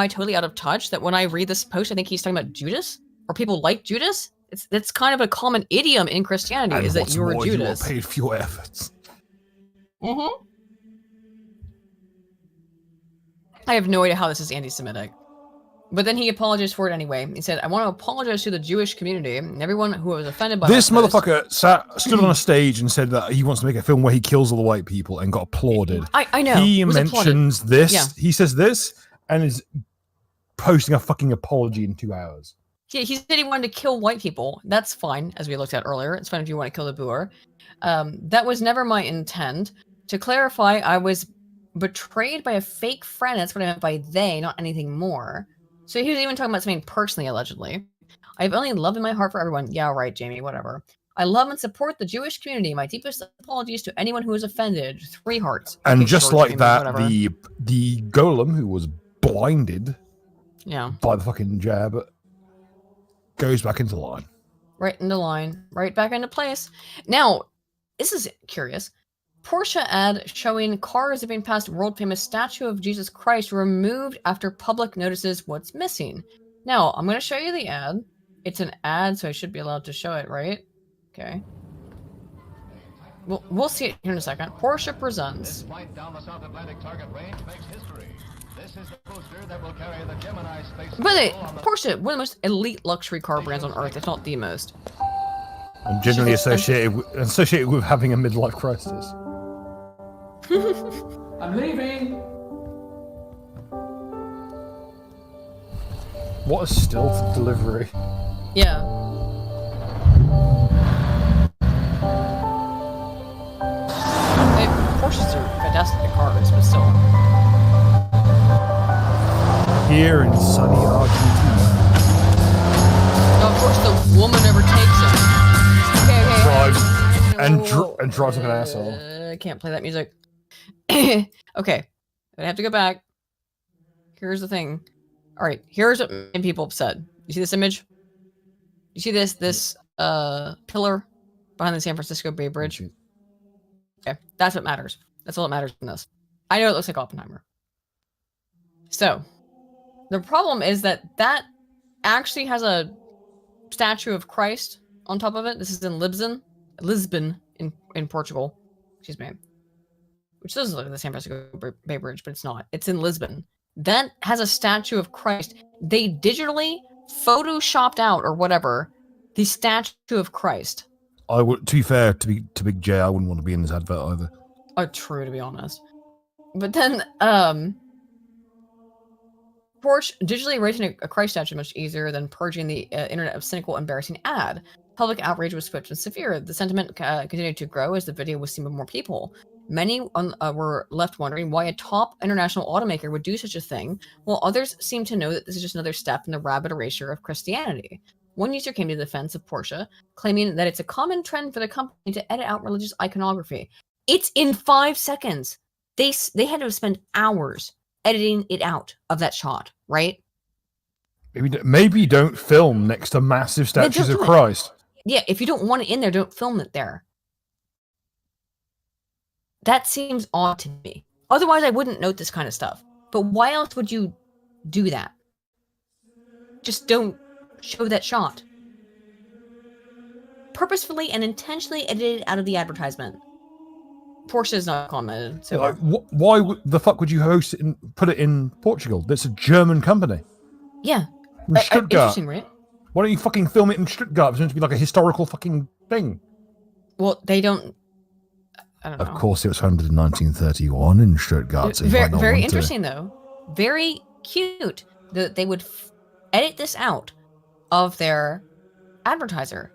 totally out of touch that when I read this post, I think he's talking about Judas or people like Judas? It's kind of a common idiom in Christianity. And is that you're more, Judas? You are paid for your efforts. Mm-hmm. I have no idea how this is anti-Semitic. But then he apologized for it anyway. He said, I want to apologize to the Jewish community and everyone who was offended by this motherfucker stood on a stage and said that he wants to make a film where he kills all the white people and got applauded. I know. He mentions this. Yeah. He says this and is posting a fucking apology in 2 hours. Yeah, he said he wanted to kill white people. That's fine, as we looked at earlier. It's fine if you want to kill the Boer. That was never my intent. To clarify, I was betrayed by a fake friend. That's what I meant by they, not anything more. So he was even talking about something personally, allegedly. I have only love in my heart for everyone. Yeah, right, Jamie, whatever. I love and support the Jewish community. My deepest apologies to anyone who was offended. 3 hearts. And Okay, just sure, like Jamie, that, whatever. the golem who was blinded by the fucking jab goes back into line. Right into line. Right back into place. Now, this is curious. Porsche ad showing cars zipping past world-famous statue of Jesus Christ removed after public notices what's missing. Now, I'm going to show you the ad. It's an ad, so I should be allowed to show it, right? Okay. We'll see it here in a second. Porsche presents. This flight down the South Atlantic target range makes history. This is the poster that will carry the Gemini space. By the way, Porsche, one of the most elite luxury car brands on Earth, if not the most. And generally associated with having a midlife crisis. I'm leaving. What a stealth delivery. Yeah. Porsches are fantastic cars, but still. Here in sunny Argentina. No, of course the woman overtakes him. Okay. Drives and drives like an asshole. I can't play that music. Okay, I have to go back. Here's the thing. All right, here's what many people have said. You see this image? You see this pillar behind the San Francisco Bay Bridge? Okay, that's what matters. That's all that matters in this. I know it looks like Oppenheimer. So, the problem is that actually has a statue of Christ on top of it. This is in Lisbon in Portugal. Excuse me. Which does look like the San Francisco Bay Bridge, but it's not. It's in Lisbon. That has a statue of Christ. They digitally photoshopped out or whatever the statue of Christ. I would, to be fair, to Big J, I wouldn't want to be in this advert either. Oh, true, to be honest. But then, Porsche digitally erasing a Christ statue much easier than purging the internet of cynical, embarrassing ad. Public outrage was swift and severe. The sentiment continued to grow as the video was seen by more people. Many were left wondering why a top international automaker would do such a thing, while others seemed to know that this is just another step in the rapid erasure of Christianity. One user came to the defense of Porsche, claiming that it's a common trend for the company to edit out religious iconography. It's in 5 seconds. They had to spend hours editing it out of that shot, right? Maybe don't film next to massive statues of Christ. Yeah, if you don't want it in there, don't film it there. That seems odd to me. Otherwise, I wouldn't note this kind of stuff. But why else would you do that? Just don't show that shot. Purposefully and intentionally edited out of the advertisement. Porsche is not commented. So like, why the fuck would you host it and put it in Portugal? That's a German company. Yeah, In Stuttgart. Interesting, right? Why don't you fucking film it in Stuttgart? It's meant to be like a historical fucking thing. Well, they don't. I don't know. Of course, it was founded in 1931 in Stuttgart. So very interesting, though. Very cute that they would edit this out of their advertisement.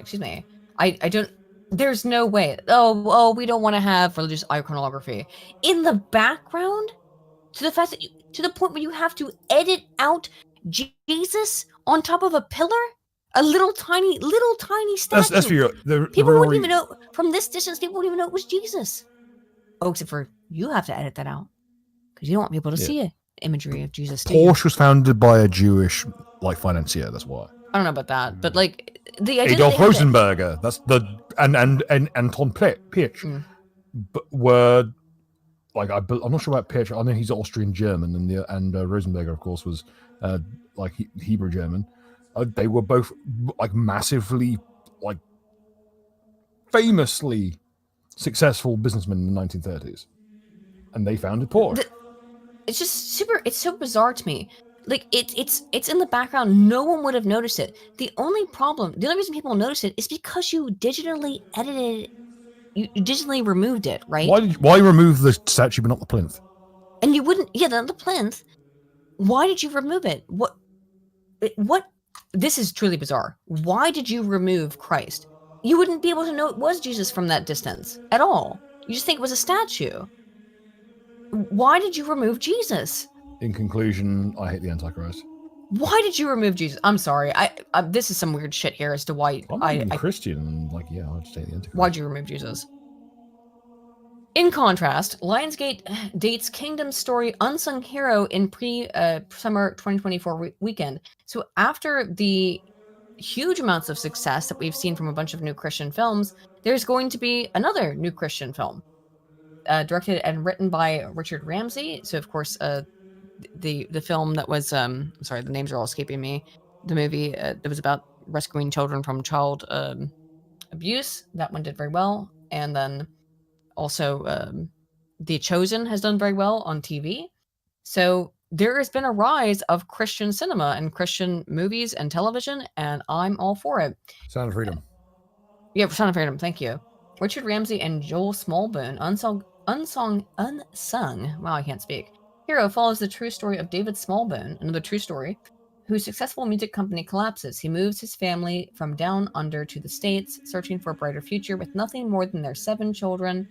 Excuse me. I don't. There's no way. Oh, we don't want to have religious iconography in the background. To the fact that to the point where you have to edit out Jesus on top of a pillar, a little tiny statue. That's for you. People wouldn't even know from this distance. People wouldn't even know it was Jesus. Oh, except for you have to edit that out because you don't want people to see it. Imagery of Jesus. Porsche was founded by a Jewish financier. That's why. I don't know about that, but like the idea Adolf Rosenberger. That's the and Anton Pirch were like I'm not sure about Pirch. I know he's Austrian German, and Rosenberger, of course, was Hebrew German. They were both massively famously successful businessmen in the 1930s, and they founded Porsche. It's just super. It's so bizarre to me. Like it's in the background. No one would have noticed it. The only reason people notice it is because you digitally edited it. You digitally removed it, right? Why remove the statue but not the plinth? And you wouldn't. Yeah, the plinth. Why did you remove it? What? This is truly bizarre. Why did you remove Christ? You wouldn't be able to know it was Jesus from that distance at all. You just think it was a statue. Why did you remove Jesus? In conclusion, I hate the Antichrist. Why did you remove Jesus? I'm sorry. This is some weird shit here as to why I'm Christian and I'll just hate the Antichrist. Why'd you remove Jesus? In contrast, Lionsgate dates Kingdom's story Unsung Hero in pre-summer 2024 weekend. So after the huge amounts of success that we've seen from a bunch of new Christian films, there's going to be another new Christian film. Directed and written by Richard Ramsey. So of course, the film that was I'm sorry, the names are all escaping me. The movie that was about rescuing children from child abuse. That one did very well, and then also The Chosen has done very well on TV. So there has been a rise of Christian cinema and Christian movies and television, and I'm all for it. Sound of Freedom. Yeah, Sound of Freedom. Thank you. Richard Ramsey and Joel Smallbone, unsung. Wow, I can't speak. Hero follows the true story of David Smallbone, another true story, whose successful music company collapses. He moves his family from down under to the States, searching for a brighter future with nothing more than their 7 children.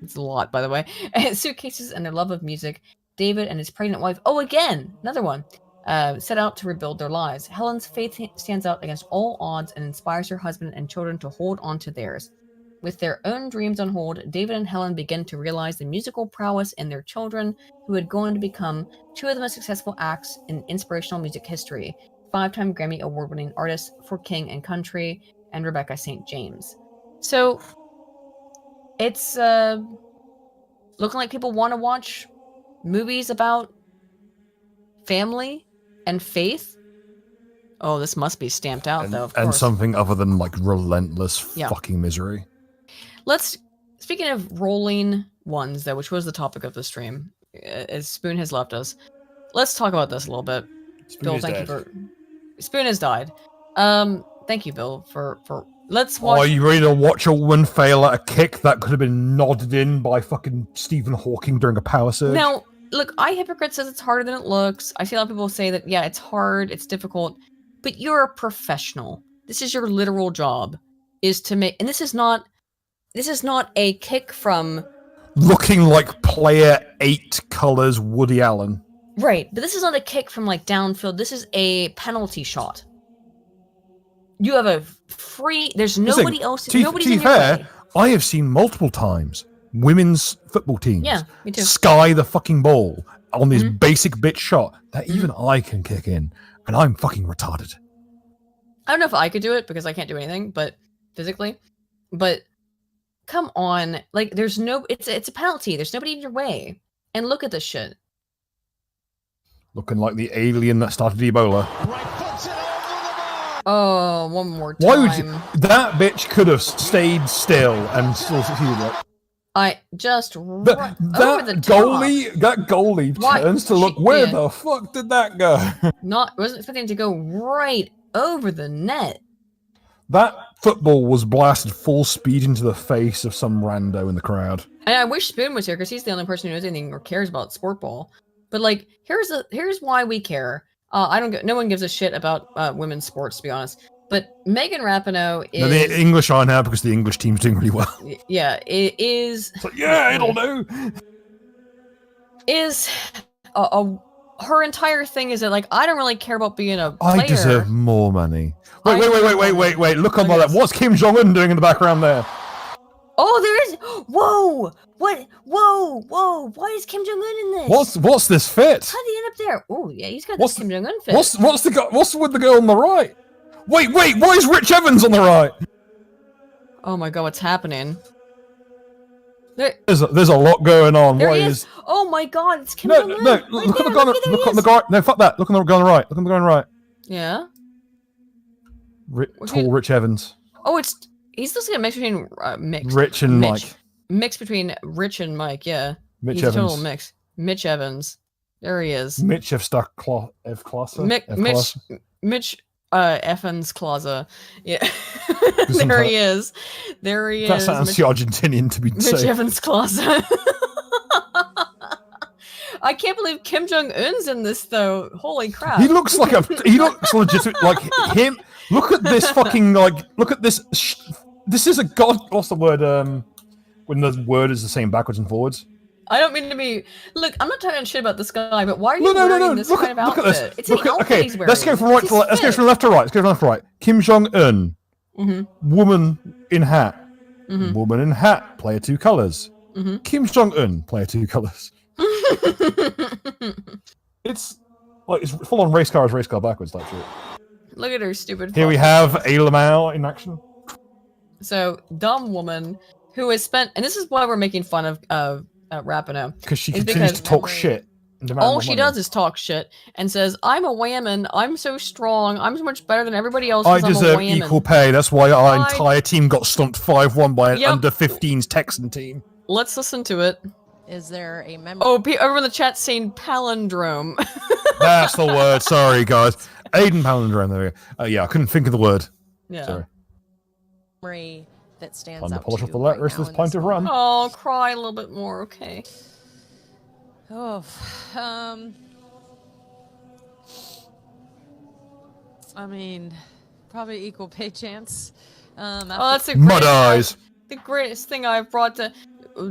It's a lot, by the way. Suitcases and their love of music. David and his pregnant wife, again, another one, set out to rebuild their lives. Helen's faith stands out against all odds and inspires her husband and children to hold on to theirs. With their own dreams on hold, David and Helen begin to realize the musical prowess in their children, who had gone on to become 2 of the most successful acts in inspirational music history, 5-time Grammy Award-winning artists for King and Country, and Rebecca St. James. So, it's looking like people want to watch movies about family and faith. Oh, this must be stamped out, though, of course. And something other than, relentless fucking misery. Speaking of rolling ones, though, which was the topic of the stream, as Spoon has left us, let's talk about this a little bit. Bill, thank you for... Spoon has died. Thank you, Bill, for... Let's watch... Are you ready to watch a woman fail at a kick that could have been nodded in by fucking Stephen Hawking during a power surge? Now, look, iHypocrite says it's harder than it looks. I see a lot of people say that, yeah, it's hard, it's difficult, but you're a professional. This is your literal job, is to make... And this is not a kick from... Looking like player 8 colors Woody Allen. Right, but this is not a kick from, downfield. This is a penalty shot. You have a free... There's nobody else... Nobody's in your way. I have seen multiple times women's football teams me too. Sky the fucking ball on this basic bitch shot that even I can kick in, and I'm fucking retarded. I don't know if I could do it, because I can't do anything, but physically. But... Come on, there's no... It's a penalty. There's nobody in your way. And look at this shit. Looking like the alien that started Ebola. Oh, one more time. Why would you... That bitch could have stayed still and still succeeded it. I just over That the top. goalie Why- turns to look. Where yeah. the fuck did that go? Wasn't expecting to go right over the net. That football was blasted full speed into the face of some rando in the crowd. And I wish Spoon was here because he's the only person who knows anything or cares about sport ball. But like, here's why we care. No one gives a shit about women's sports, to be honest. But Megan Rapinoe is. No, the English are now because the English team's doing really well. Yeah, it is. It's like, yeah, it'll do. Is her entire thing is that like I don't really care about being a player. I deserve more money. Wait! Look on my left. What's Kim Jong Un doing in the background there? Oh, there is. Whoa! What? Whoa! Why is Kim Jong Un in this? What's this fit? How'd he end up there? Oh, yeah, he's got this Kim Jong Un fit. What's with the girl on the right? Wait! Why is Rich Evans on the right? Oh my god, what's happening? There's a lot going on. There What he is? Oh my god, it's Kim Jong Un. No, look at the guy. Look at the guy. No, fuck that. Look on the guy on the right. Look on the guy on the right. Yeah. Tall Rich Evans. Oh, he's just a mix between Rich and Mike. Mix between Rich and Mike. Yeah. Mitch he's Evans. a total mix. Mitch Evans. There he is. Mitch F. Stuck F. Clauser. Mitch Evans Clauser. Yeah. There he is. There he That is. sounds too Argentinian to be Mitch safe. Evans Clauser. I can't believe Kim Jong Un's in this though. Holy crap! He looks legitimate like him. Look at this fucking look at this. This is a god. What's the word? When the word is the same backwards and forwards. I don't mean to be. Look, I'm not talking shit about this guy, but why are you wearing this kind of outfit? Look at this. It's an outfit he's wearing. Let's go from right to left. Let's go from left to right. Let's go from left to right. Kim Jong Un, woman in hat. Woman in hat. Player 2 colors. Kim Jong Un. Player 2 colors. It's full on race car backwards. That's it. Look at her stupid. Here we have a Lamau in action. So dumb woman who has spent, and this is why we're making fun of Rapinoe because she continues to talk shit. All she does is talk shit and says, "I'm a whammin. I'm so strong. I'm so much better than everybody else." I deserve equal pay. That's why our entire team got stumped 5-1 by an under-15s Texan team. Let's listen to it. Is there a member? Oh, everyone in the chat's saying palindrome. That's the word. Sorry, guys. Aiden palindrome. There we go. Yeah, I couldn't think of the word. Yeah. Sorry. Memory that stands Time to out polish to off the you right rest of now this in pint of rum. Oh, cry a little bit more. Okay. Oh, I mean, probably equal pay chance. Oh, that's the mud eyes. The greatest thing I've brought to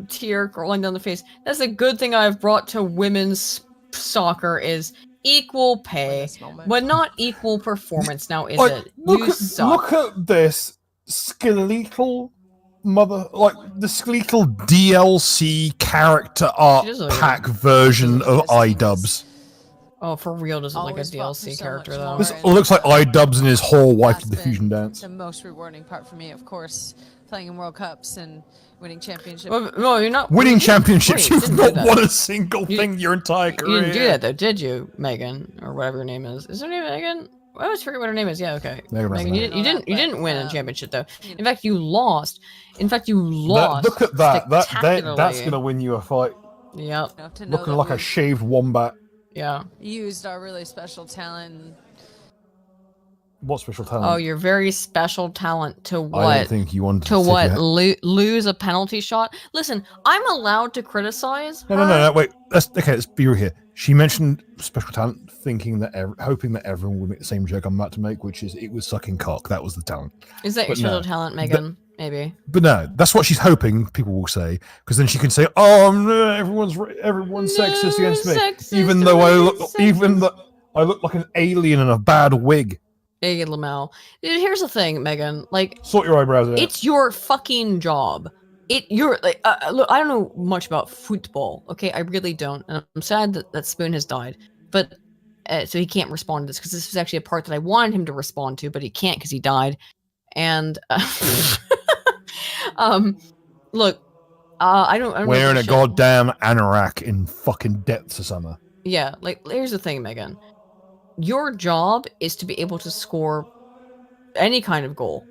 tear rolling down the face. That's a good thing I've brought to women's soccer is equal pay, but not equal performance. Now, is it? Look at this skeletal the skeletal DLC character art pack version of iDubbbz. Oh, for real? Does it look like a DLC character though? This looks like iDubbbz and his whore wife did the fusion dance. The most rewarding part for me, of course, playing in World Cups and winning championships. Well, no, you're not winning championships. Wait, You've not won a single thing your entire career. You didn't do that though, did you, Megan, or whatever your name is? Is her name Megan? I always forget what her name is. Yeah, okay. Megan, you didn't win a championship though. In fact, you lost. Look at that. That's gonna win you a fight. Yep. Looking like a shaved wombat. Yeah. Used our really special talent. What special talent? Oh, your very special talent to what? I don't think you wanted to what? Lose a penalty shot? Listen, I'm allowed to criticize her. No. Wait. Let's be real here. She mentioned special talent, hoping that everyone would make the same joke I'm about to make, which is it was sucking cock. That was the talent. Is that your special talent, Megan? Maybe. But no, that's what she's hoping people will say, because then she can say, "Oh, no, everyone's sexist against me," even though I look like an alien in a bad wig. Hey, Lamau. Here's the thing, Megan. Sort your eyebrows out. It's your fucking job. Look, I don't know much about football. Okay, I really don't. And I'm sad that Spoon has died, but so he can't respond to this because this was actually a part that I wanted him to respond to, but he can't because he died. And look, I don't wearing a goddamn anorak in fucking depths of summer. Yeah, here's the thing, Megan. Your job is to be able to score any kind of goal.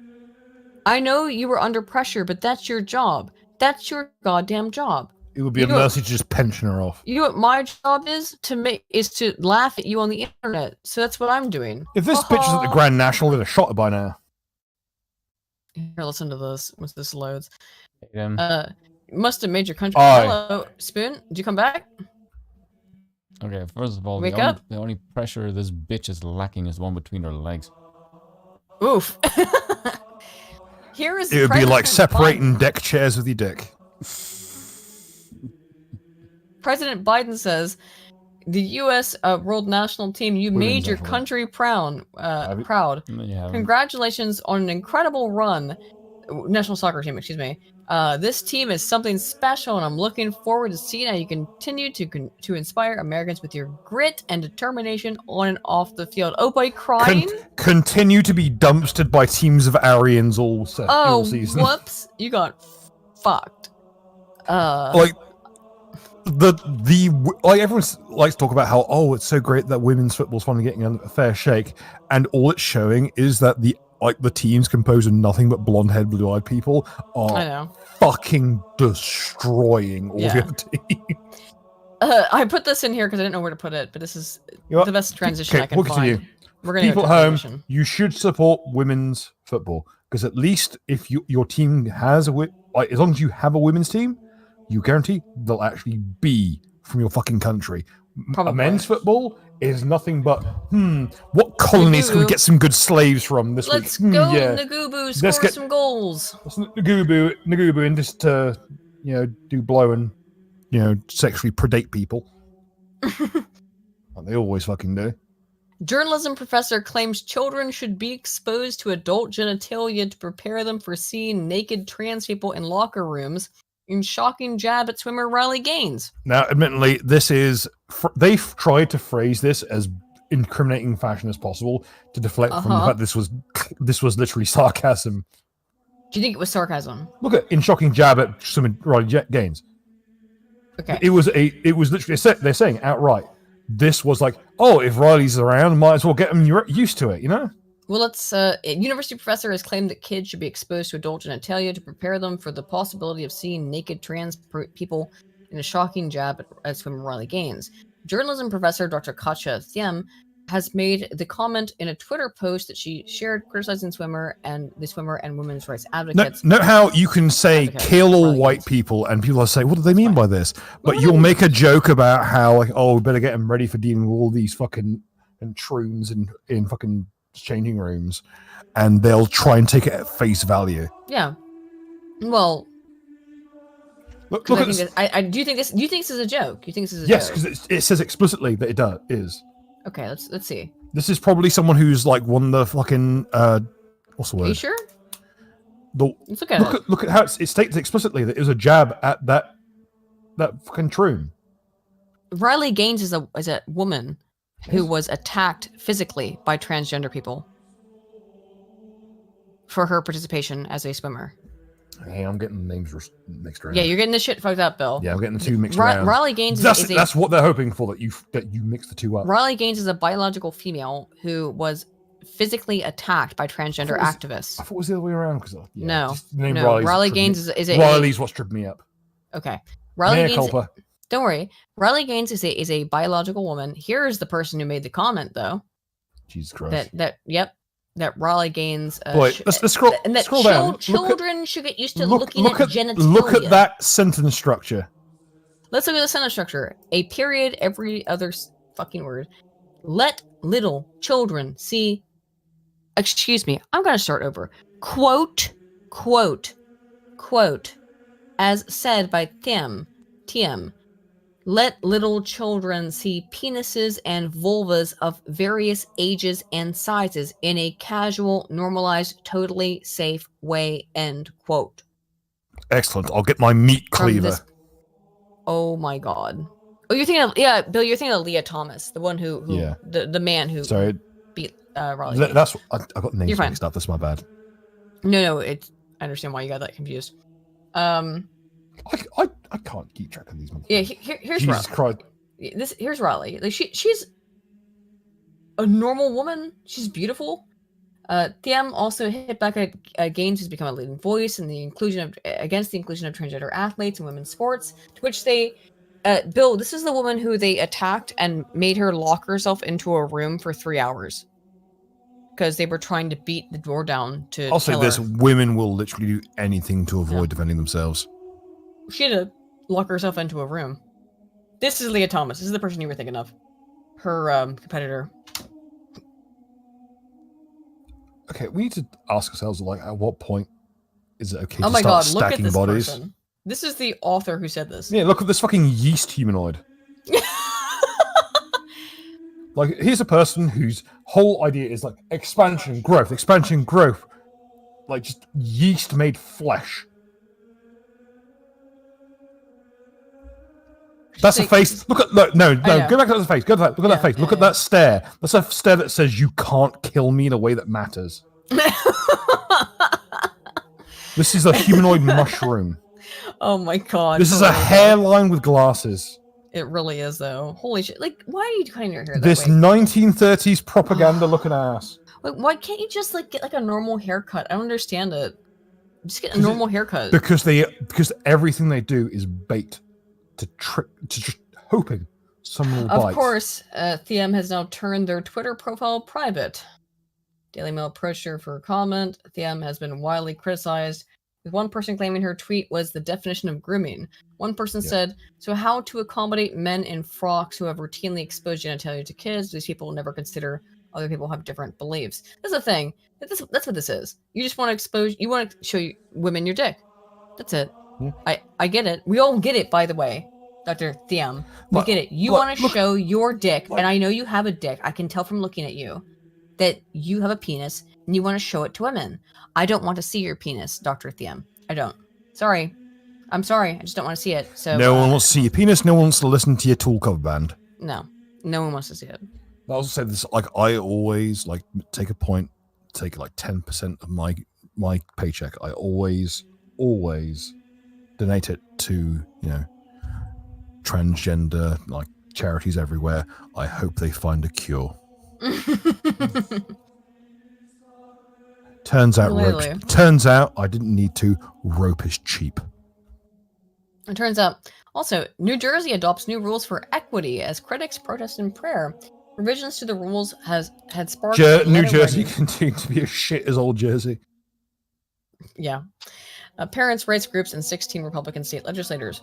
I know you were under pressure, but that's your job. That's your goddamn job. It would be a mercy to just pension her off. You know what my job is? To laugh at you on the internet. So that's what I'm doing. If this bitch is at the Grand National, they'd have shot her by now. Here, listen to this. Once this loads. Him. Must have made your country. Aye. Hello, Spoon. Did you come back? Okay, first of all, Wake the up. only pressure this bitch is lacking is one between her legs. Oof. Here is. It would be like President separating deck chairs with your dick. President Biden says, "The U.S. World National Team, you made your country proud. Proud. Congratulations on an incredible run, national soccer team. Excuse me. This team is something special, and I'm looking forward to seeing how you continue to inspire Americans with your grit and determination on and off the field." Oh boy, crying. Continue to be dumpstered by teams of Aryans all season. Whoops! You got fucked. Like everyone likes to talk about how it's so great that women's football's finally getting a fair shake, and all it's showing is that the teams composed of nothing but blonde-haired, blue-eyed people are fucking destroying all the other teams. I put this in here because I didn't know where to put it, but this is the best transition I can find. We're gonna people at home, you should support women's football because at least if your team has as long as you have a women's team, you guarantee they'll actually be from your fucking country. Probably. Men's football is nothing but what colonies can we get some good slaves from this Let's week? go, Nagubu, score some goals. Let's Nagubu and just do blow and sexually predate people. Like they always fucking do. Journalism professor claims children should be exposed to adult genitalia to prepare them for seeing naked trans people in locker rooms. In shocking jab at swimmer Riley Gaines. Now, admittedly, they've tried to phrase this as incriminating fashion as possible to deflect from the fact this was literally sarcasm. Do you think it was sarcasm? Look at in shocking jab at swimmer Riley Gaines. Okay. It was literally they're saying outright. This was like, if Riley's around, might as well get them used to it, Well, a university professor has claimed that kids should be exposed to adult genitalia to prepare them for the possibility of seeing naked trans people in a shocking jab at swimmer Riley Gaines. Journalism professor Dr. Katja Thiem has made the comment in a Twitter post that she shared criticizing the swimmer and women's rights advocates. Note how you can say kill all white people and people will say, what do they mean by this? But you'll make a joke about how, we better get them ready for dealing with all these fucking troons in fucking changing rooms, and they'll try and take it at face value. Yeah. Well, look at this. I do you think this is a joke? You think this is a joke? Yes, because it says explicitly that it is. Okay, let's see. This is probably someone who's won the fucking what's the word? Are you sure? Let's look at how it states explicitly that it was a jab at that fucking troon. Riley Gaines is a woman who was attacked physically by transgender people for her participation as a swimmer. Hey, I'm getting the names mixed around. Yeah, you're getting the shit fucked up, Bill. Yeah, I'm getting the two mixed around. Riley Gaines that's what they're hoping for, that you mix the two up. Riley Gaines is a biological female who was physically attacked by transgender activists. I thought it was the other way around no. Riley Gaines is Riley's what's tripped me up. Okay, Riley Gaines. Culpa. Don't worry. Riley Gaines is a biological woman. Here is the person who made the comment, though. Jesus Christ. That Riley Gaines. Wait, let's scroll. And that scroll down. Children should get used to looking at genitalia. Look at that sentence structure. Let's look at the sentence structure. A period every other fucking word. Let little children see. Excuse me. I'm gonna start over. Quote. As said by Thiem. Let little children see penises and vulvas of various ages and sizes in a casual, normalized, totally safe way. End quote. Excellent. I'll get my meat cleaver. Oh my god. Oh, you're thinking of Bill. You're thinking of Leah Thomas, the one who the man who beat Raleigh. That's I got names mixed up. That's my bad. No, I understand why you got that confused. I can't keep track of these ones. Yeah, here's Jesus Raleigh. Christ. Here's Raleigh. Like she's a normal woman. She's beautiful. TM also hit back at Gaines, who's become a leading voice in the against the inclusion of transgender athletes in women's sports. To which they, Bill, this is the woman who they attacked and made her lock herself into a room for 3 hours because they were trying to beat the door down to. I'll say kill this: her. women will literally do anything to avoid defending themselves. She had to lock herself into a room. This is Leah Thomas. This is the person you were thinking of. Her competitor. Okay, we need to ask ourselves, like, at what point is it okay Oh to my start god, look at stacking this bodies? person. This is the author who said this. Yeah, look at this fucking yeast humanoid. Like, here's a person whose whole idea is like expansion, growth, like just yeast made flesh. That's a face. Look at no. Go back to the face. Go to that. Look at that face. Look at that stare. That's a stare that says you can't kill me in a way that matters. This is a humanoid mushroom. Oh my god. This is a hairline with glasses. It really is, though. Holy shit! Like, why are you cutting your hair that This way? 1930s propaganda-looking ass. Like, why can't you just like get like a normal haircut? I don't understand it. Just get a normal haircut. Because everything they do is bait to trick, to just hoping someone will bite. Of course, TM has now turned their Twitter profile private. Daily Mail approached her for a comment. TM has been widely criticized, with one person claiming her tweet was the definition of grooming. One person said, "So how to accommodate men in frocks who have routinely exposed genitalia to kids? These people will never consider other people have different beliefs." That's the thing. That's what this is. You just want to expose. You want to show women your dick. That's it. I get it. We all get it, by the way, Dr. Thiam. We get it. You want to show your dick, and I know you have a dick. I can tell from looking at you that you have a penis, and you want to show it to women. I don't want to see your penis, Dr. Thiam. I don't. Sorry. I'm sorry. I just don't want to see it. So no one wants to see your penis. No one wants to listen to your tool cover band. No. No one wants to see it. I also say this, like, I always like take like 10% of my paycheck. I always donate it to, transgender like charities everywhere. I hope they find a cure. Turns out I didn't need to. Rope is cheap. It turns out also New Jersey adopts new rules for equity as critics protest in prayer. Revisions to the rules had sparked New Jersey continued to be as shit as old Jersey. Yeah. Parents' rights groups and 16 Republican state legislators.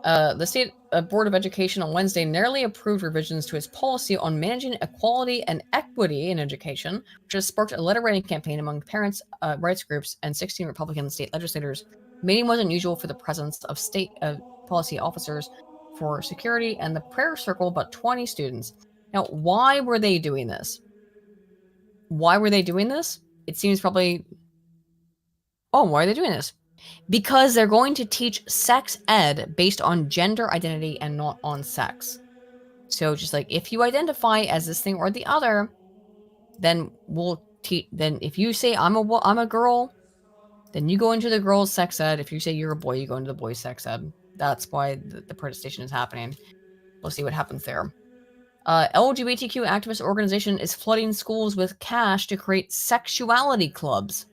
The State Board of Education on Wednesday narrowly approved revisions to its policy on managing equality and equity in education, which has sparked a letter-writing campaign among parents' rights groups and 16 Republican state legislators. The meeting was unusual for the presence of state policy officers for security and the prayer circle, about 20 students. Now, why were they doing this? It seems probably... Oh, why are they doing this? Because they're going to teach sex ed based on gender identity and not on sex. So just like, if you identify as this thing or the other, then we'll teach. Then if you say I'm a girl, then you go into the girls' sex ed. If you say you're a boy, you go into the boys' sex ed. That's why the protestation is happening. We'll see what happens there. LGBTQ activist organization is flooding schools with cash to create sexuality clubs.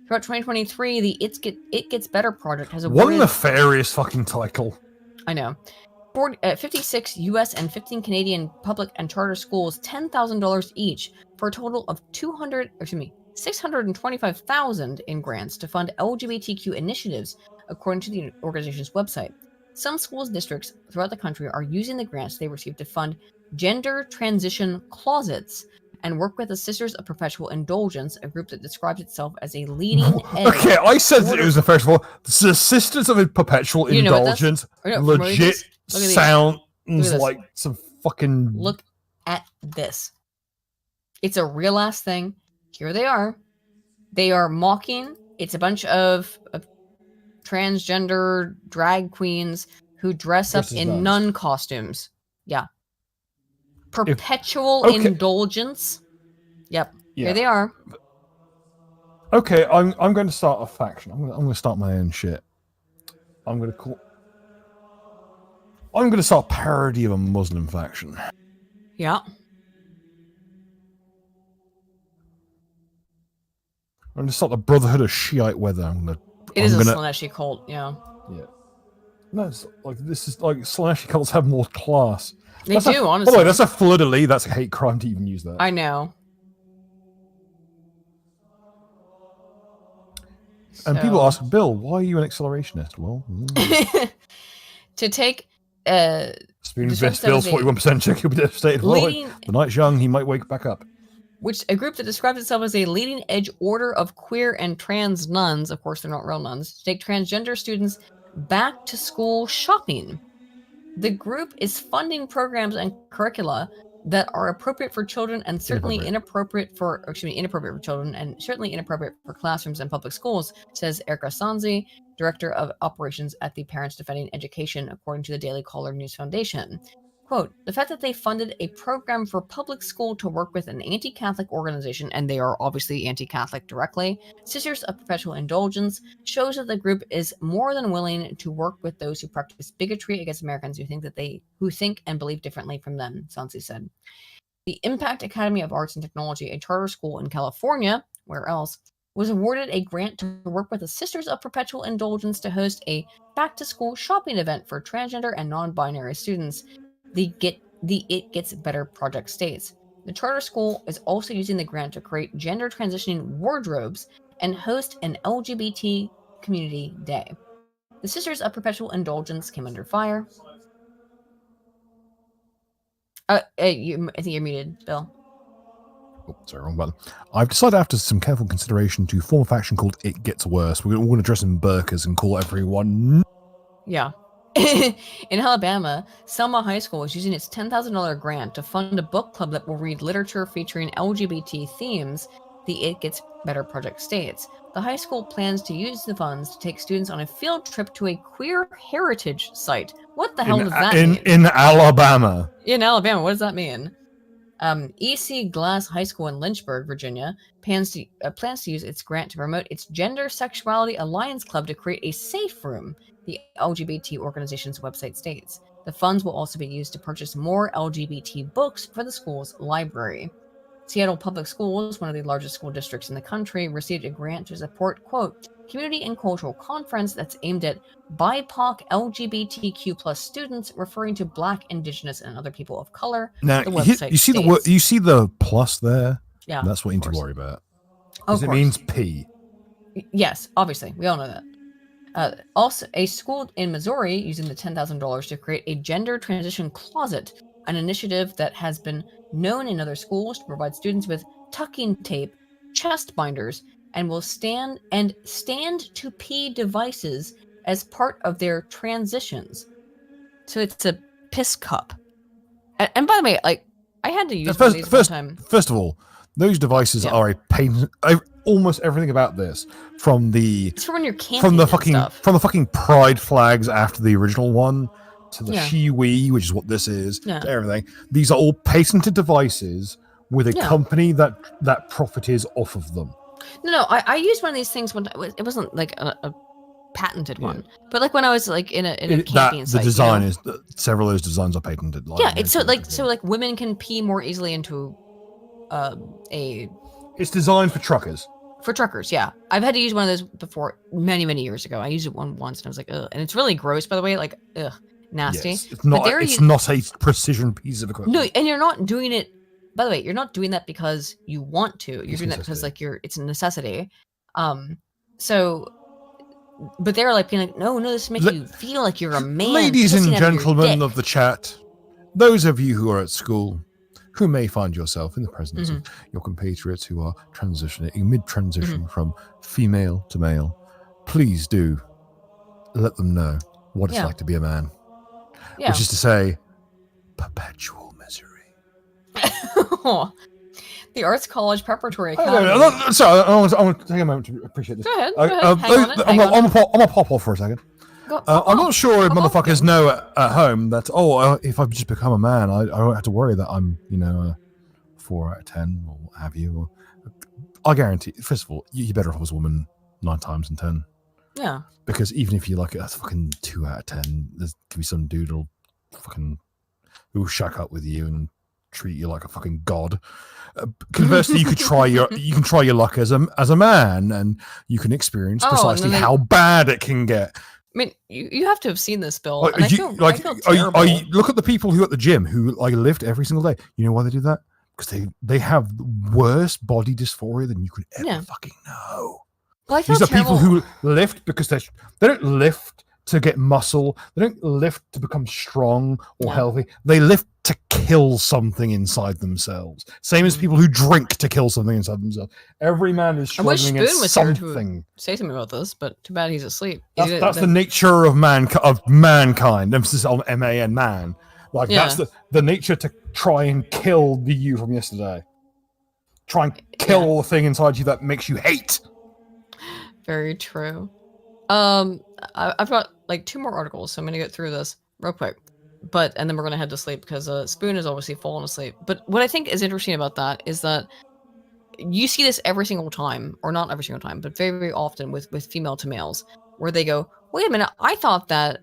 Throughout 2023, the It Gets Better project has awarded... What a nefarious fucking title. I know. 56 U.S. and 15 Canadian public and charter schools $10,000 each for a total of $625,000 in grants to fund LGBTQ initiatives, according to the organization's website. Some schools districts throughout the country are using the grants they received to fund gender transition closets and work with the Sisters of Perpetual Indulgence, a group that describes itself as a leading edge. Okay, I said that it was the first of all. The Sisters of Perpetual Indulgence legit sounds like some fucking... Look at this. It's a real ass thing. Here they are. They are mocking. It's a bunch of transgender drag queens who dress up in nun costumes. Yeah. Perpetual Indulgence. Yep. Yeah. Here they are. Okay, I'm going to start a faction. I'm going to start my own shit. I'm going to start a parody of a Muslim faction. Yeah. And it's not the Brotherhood of Shiite weather. It is a Slaneshi cult, yeah. Yeah. No, it's like this is like Slaneshi cults have more class. They do, honestly. By the way, that's a fleur-de-lis. That's a hate crime to even use that. I know. And people ask, Bill, why are you an accelerationist? Well, to take Speaking of Bill's 41% check, he'll be devastated. The night's young, he might wake back up. Which a group that describes itself as a leading edge order of queer and trans nuns, of course they're not real nuns, to take transgender students back to school shopping. The group is funding programs and curricula that are appropriate for children and certainly inappropriate for children and certainly inappropriate for classrooms and public schools, says Erica Sanzi, Director of Operations at the Parents Defending Education, according to the Daily Caller News Foundation. Quote, the fact that they funded a program for public school to work with an anti-Catholic organization, and they are obviously anti-Catholic directly, Sisters of Perpetual Indulgence, shows that the group is more than willing to work with those who practice bigotry against Americans who think and believe differently from them, Sansi said. The Impact Academy of Arts and Technology, a charter school in California, where else, was awarded a grant to work with the Sisters of Perpetual Indulgence to host a back-to-school shopping event for transgender and non-binary students. The It Gets Better project states. The charter school is also using the grant to create gender transitioning wardrobes and host an LGBT community day. The Sisters of Perpetual Indulgence came under fire. I think you're muted, Bill. Oh, sorry, wrong button. I've decided after some careful consideration to form a faction called It Gets Worse. We're going to dress in burqas and call everyone... Yeah. In Alabama, Selma High School is using its $10,000 grant to fund a book club that will read literature featuring LGBT themes, the It Gets Better project states. The high school plans to use the funds to take students on a field trip to a queer heritage site. What the hell does that mean? In Alabama. In Alabama, what does that mean? EC Glass High School in Lynchburg, Virginia, plans to use its grant to promote its Gender Sexuality Alliance Club to create a safe room, the LGBT organization's website states. The funds will also be used to purchase more LGBT books for the school's library. Seattle Public Schools, one of the largest school districts in the country, received a grant to support, quote, community and cultural conference that's aimed at BIPOC LGBTQ plus students, referring to Black, Indigenous, and other people of color. Now, the website you see the word, you see the plus there? Yeah. That's what you need to worry about. Because it means P. Yes, obviously. We all know that. Also, a school in Missouri using the $10,000 to create a gender transition closet, an initiative that has been known in other schools to provide students with tucking tape, chest binders, and will stand to pee devices as part of their transitions. So it's a piss cup. And by the way, like, I had to use one of these one time. First of all, those devices are a pain. Almost everything about this, from the it's for when you're camping from the fucking pride flags after the original one to the Shiwi, which is what this is, to everything. These are all patented devices with a company that profit is off of them. No, I used one of these things when it wasn't like a patented one, but like when I was like in a camping site. The design is several of those designs are patented. Yeah, it's so women can pee more easily into It's designed for truckers. For truckers, yeah. I've had to use one of those before many years ago. I used it once and I was like, ugh. And it's really gross, by the way, like, ugh, nasty. Yes, it's not a precision piece of equipment. No, and you're not doing it, by the way, you're not doing that because you want to. You're doing that because like it's a necessity. So, but they're like being like, no, this makes you feel like you're a man. Ladies and gentlemen of the chat, those of you who are at school, who may find yourself in the presence of your compatriots who are transitioning, mid-transition from female to male, please do let them know what it's like to be a man. Yeah. Which is to say, perpetual misery. The Arts College Preparatory Academy. I want to take a moment to appreciate this. Go ahead. I'm going to pop off for a second. I'm not sure if motherfuckers know at home that, if I've just become a man, I don't have to worry that I'm, a 4 out of 10 or what have you. I guarantee, first of all, you're better off as a woman 9 times in 10. Yeah. Because even if you like it, that's fucking 2 out of 10. There's going to be some dude who'll shack up with you and treat you like a fucking god. Conversely, you can try your luck as a man, and you can experience precisely how bad it can get. I mean, you have to have seen this, Bill. Like, and I feel terrible. Look at the people who at the gym who like lift every single day. You know why they do that? Because they have worse body dysphoria than you could ever fucking know. Well, These are people who lift because they don't lift to get muscle. They don't lift to become strong or healthy. They lift to kill something inside themselves. Same as people who drink to kill something inside themselves. Every man is struggling with something. Say something about this, but too bad he's asleep. That's the nature of mankind. Emphasis on man, man. Like that's the nature to try and kill the you from yesterday. Try and kill the thing inside you that makes you hate. Very true. I've got like 2 more articles, so I'm gonna get through this real quick. And then we're gonna head to sleep because Spoon is obviously fallen asleep. But what I think is interesting about that is that you see this every single time, or not every single time, but very, very often with female to males, where they go, "Wait a minute, I thought that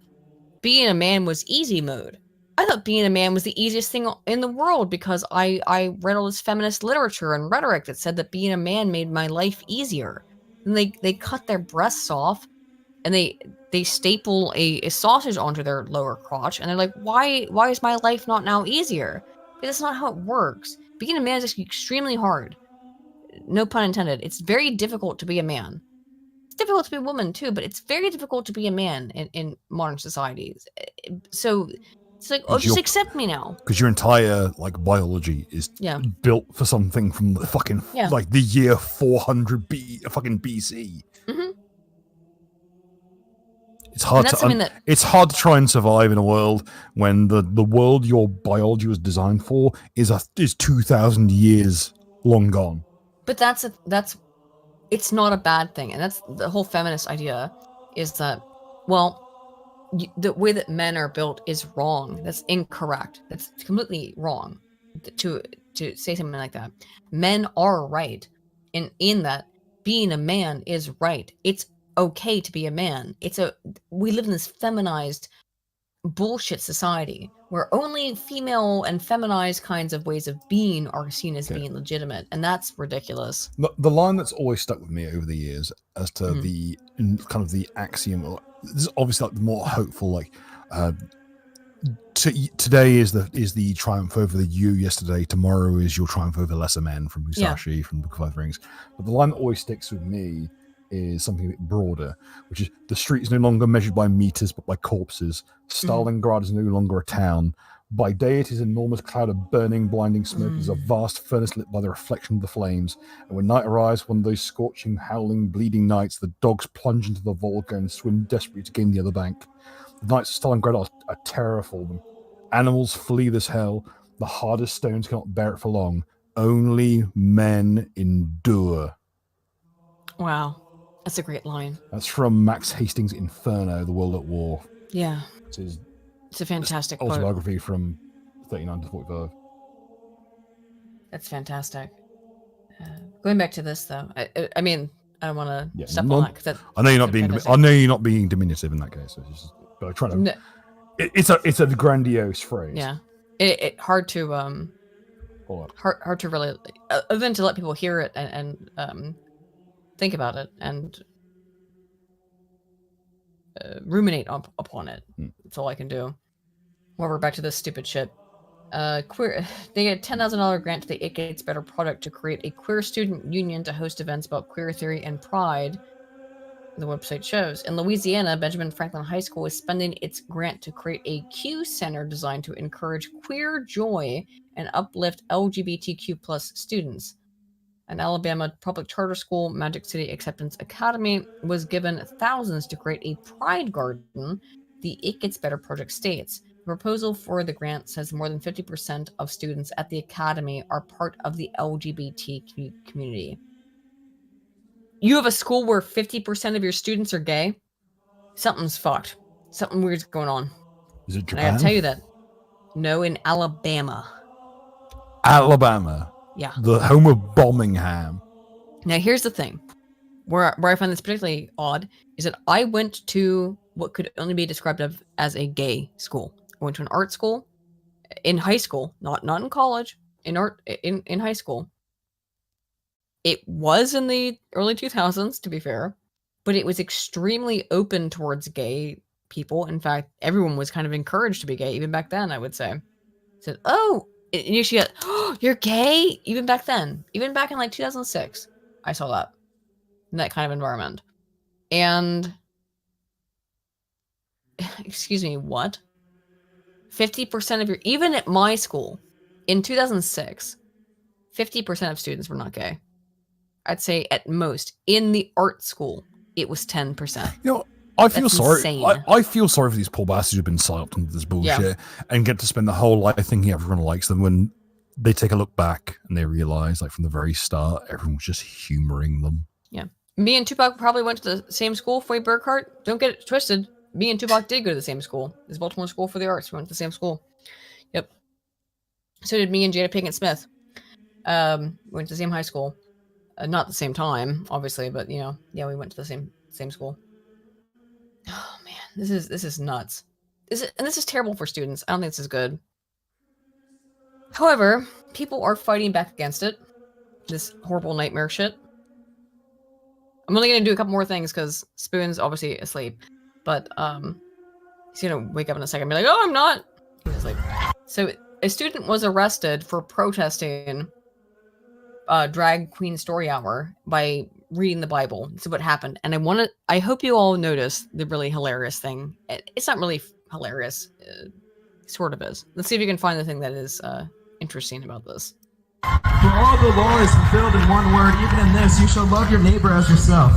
being a man was easy mode. I thought being a man was the easiest thing in the world because I read all this feminist literature and rhetoric that said that being a man made my life easier." And they cut their breasts off, and they staple a sausage onto their lower crotch, and they're like, why is my life not now easier? But that's not how it works. Being a man is actually extremely hard. No pun intended. It's very difficult to be a man. It's difficult to be a woman too, but it's very difficult to be a man in modern societies. So it's like, just accept me now. Because your entire like biology is built for something from the fucking like the year 400 BC. Mm-hmm. It's hard to try and survive in a world when the world your biology was designed for is 2,000 years long gone. But it's not a bad thing, and that's the whole feminist idea. Is that the way that men are built is wrong. That's incorrect. That's completely wrong. To say something like that, men are right, in that being a man is right. It's okay to be a man. We live in this feminized bullshit society where only female and feminized kinds of ways of being are seen as being legitimate, and that's ridiculous. The line that's always stuck with me over the years as to the kind of the axiom, this is obviously like the more hopeful, like today is the triumph over the you, yesterday, tomorrow is your triumph over lesser men, from Musashi from the Book of Five Rings. But the line that always sticks with me is something a bit broader, which is the street is no longer measured by meters but by corpses. Stalingrad is no longer a town. By day it is an enormous cloud of burning, blinding smoke. It is a vast furnace lit by the reflection of the flames. And when night arrives, one of those scorching, howling, bleeding nights, the dogs plunge into the Volga and swim desperately to gain the other bank. The nights of Stalingrad are a terror for them. Animals flee this hell. The hardest stones cannot bear it for long. Only men endure. Wow. That's a great line. That's from Max Hastings' Inferno, The World at War. Yeah. It's a fantastic quote. Autobiography from 39 to 45. That's fantastic. Going back to this, though, I mean, I don't want to step on that. Cause I know you're not being. I know you're not being diminutive in that case. But I'm trying to. It's a grandiose phrase. Yeah. It hard to hard to really then to let people hear it and think about it and ruminate upon it. That's all I can do. However, back to this stupid shit. Queer. They get a $10,000 grant to the It Gets Better project to create a queer student union to host events about queer theory and pride. The website shows. In Louisiana, Benjamin Franklin High School is spending its grant to create a Q Center designed to encourage queer joy and uplift LGBTQ+ students. An Alabama public charter school, Magic City Acceptance Academy, was given thousands to create a pride garden, the It Gets Better project states. The proposal for the grant says more than 50% of students at the academy are part of the LGBT community. You have a school where 50% of your students are gay? Something's fucked. Something weird's going on. Is it Japan? And I gotta tell you that. No, in Alabama. Alabama. Yeah. The home of Birmingham. Now, here's the thing. Where I find this particularly odd is that I went to what could only be described as a gay school. I went to an art school. in high school, not in college, in high school. It was in the early 2000s, to be fair, but it was extremely open towards gay people. In fact, everyone was kind of encouraged to be gay, even back then, I would say. Said, oh, and you should get, oh, you're gay? Even back then. Even back in like 2006, I saw that. In that kind of environment. And, excuse me, what? 50% of even at my school, in 2006, 50% of students were not gay. I'd say at most, in the art school, it was 10%. You know, I feel That's sorry. insane. I feel sorry for these poor bastards who've been psyoped into this bullshit and get to spend the whole life thinking everyone likes them when they take a look back and they realize, like, from the very start, everyone was just humoring them. Yeah. Me and Tupac probably went to the same school, Foy Burkhart. Don't get it twisted. Me and Tupac did go to the same school. It's Baltimore School for the Arts. We went to the same school. Yep. So did me and Jada Pinkett Smith. We went to the same high school. Not the same time, obviously, but you know, yeah, we went to the same school. Oh man, this is nuts. This is terrible for students. I don't think this is good. However, people are fighting back against it. This horrible nightmare shit. I'm only gonna do a couple more things because Spoon's obviously asleep, but he's gonna wake up in a second and be like, "Oh, I'm not." He's asleep. So a student was arrested for protesting drag queen story hour by reading the Bible. This is what happened, and I hope you all notice the really hilarious thing. It's not really hilarious, sort of is. Let's see if you can find the thing that is interesting about this. For all the law is fulfilled in one word, even in this, you shall love your neighbor as yourself.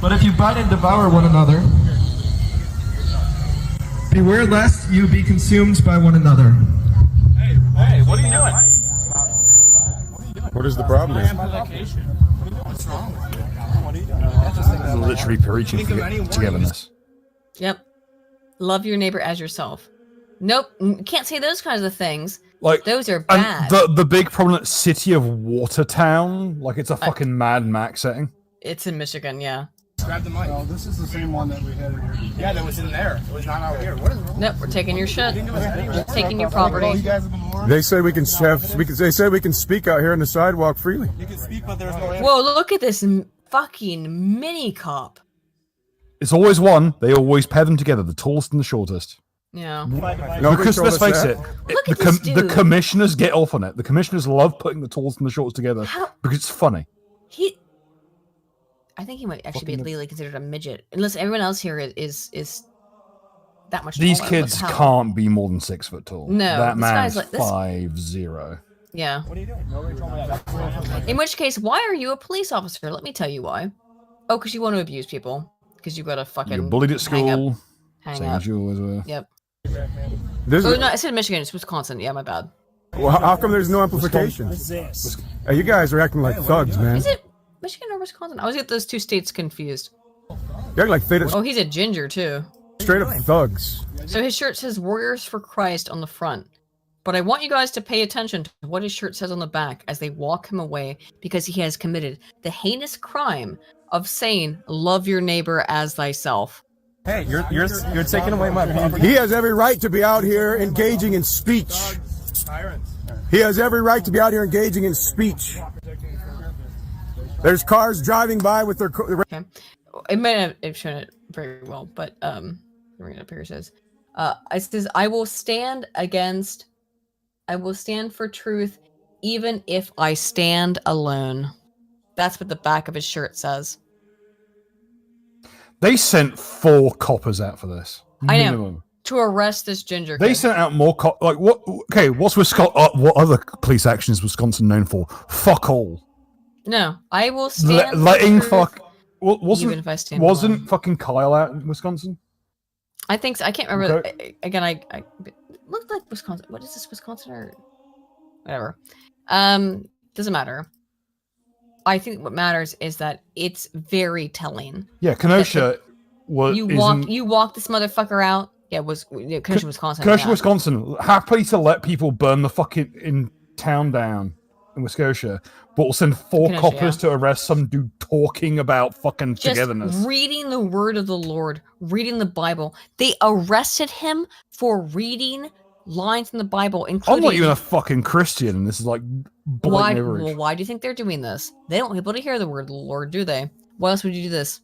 But if you bite and devour one another, beware lest you be consumed by one another. Hey, what are you doing? What is the problem? What's wrong with you? What are you doing? Literally preaching togetherness. Yep. Love your neighbor as yourself. Nope. Can't say those kinds of things. Like, those are bad. The big problem at City of Watertown, like it's a fucking Mad Max setting. It's in Michigan, yeah. Grab the mic. Oh, this is the same one that we had in here. Yeah, that was in there. It was not out here. What is wrong? Nope, we're taking your shit. We're taking your property. They say we can they say we can speak out here on the sidewalk freely. You can speak, but there's no. Whoa, look at this fucking mini cop. It's always one. They always pair them together, the tallest and the shortest. Yeah. Because let's face it, the commissioners get off on it. The commissioners love putting the tallest and the shortest together because it's funny. I think he might actually be legally considered a midget, unless everyone else here is that much. These taller. kids can't be more than 6 foot tall. No, that man's like, 5'0". Yeah. What are you doing? Nobody told me that. In which case, why are you a police officer? Let me tell you why. Oh, because you want to abuse people. Because you got a fucking. You're bullied at school. Hang Same up. as you always were. Yep. Oh, no, I said Michigan. It's Wisconsin. Yeah, my bad. Well, how come there's no amplification? You guys are acting like thugs, man. Is it Michigan or Wisconsin? I always get those two states confused. You're like Oh, he's a ginger too. straight up thugs. So his shirt says "Warriors for Christ" on the front, but I want you guys to pay attention to what his shirt says on the back as they walk him away because he has committed the heinous crime of saying "Love your neighbor as thyself." Hey, you're taking away my property. He has every right to be out here engaging in speech. He has every right to be out here engaging in speech. There's cars driving by with their. Okay. It may not have shown it very well, but bring it up here. It says, "It says I will stand for truth, even if I stand alone." That's what the back of his shirt says. They sent 4 coppers out for this. I Minimum. know, to arrest this ginger They kid. sent out more like what? Okay, what's Wisconsin? What other police action is Wisconsin known for? Fuck all. No, I will stand. Letting for truth, fuck. Wasn't even if I stand wasn't alone. fucking Kyle out in Wisconsin? I think so. I can't remember. Okay. Again, I looked like Wisconsin. What is this, Wisconsin or whatever? Doesn't matter. I think what matters is that it's very telling. Yeah, Kenosha was. You walk this motherfucker out. Yeah, Kenosha, Wisconsin. Kenosha, yeah. Wisconsin, happy to let people burn the fucking in town down in Wisconsin, but will send 4 Kenosha, coppers to arrest some dude talking about fucking Just togetherness. reading the word of the Lord, reading the Bible. They arrested him for reading lines from the Bible, I'm including... not even a fucking Christian, and this is like blatant overreach. Well, why do you think they're doing this? They don't want people to hear the word of the Lord, do they? Why else would you do this?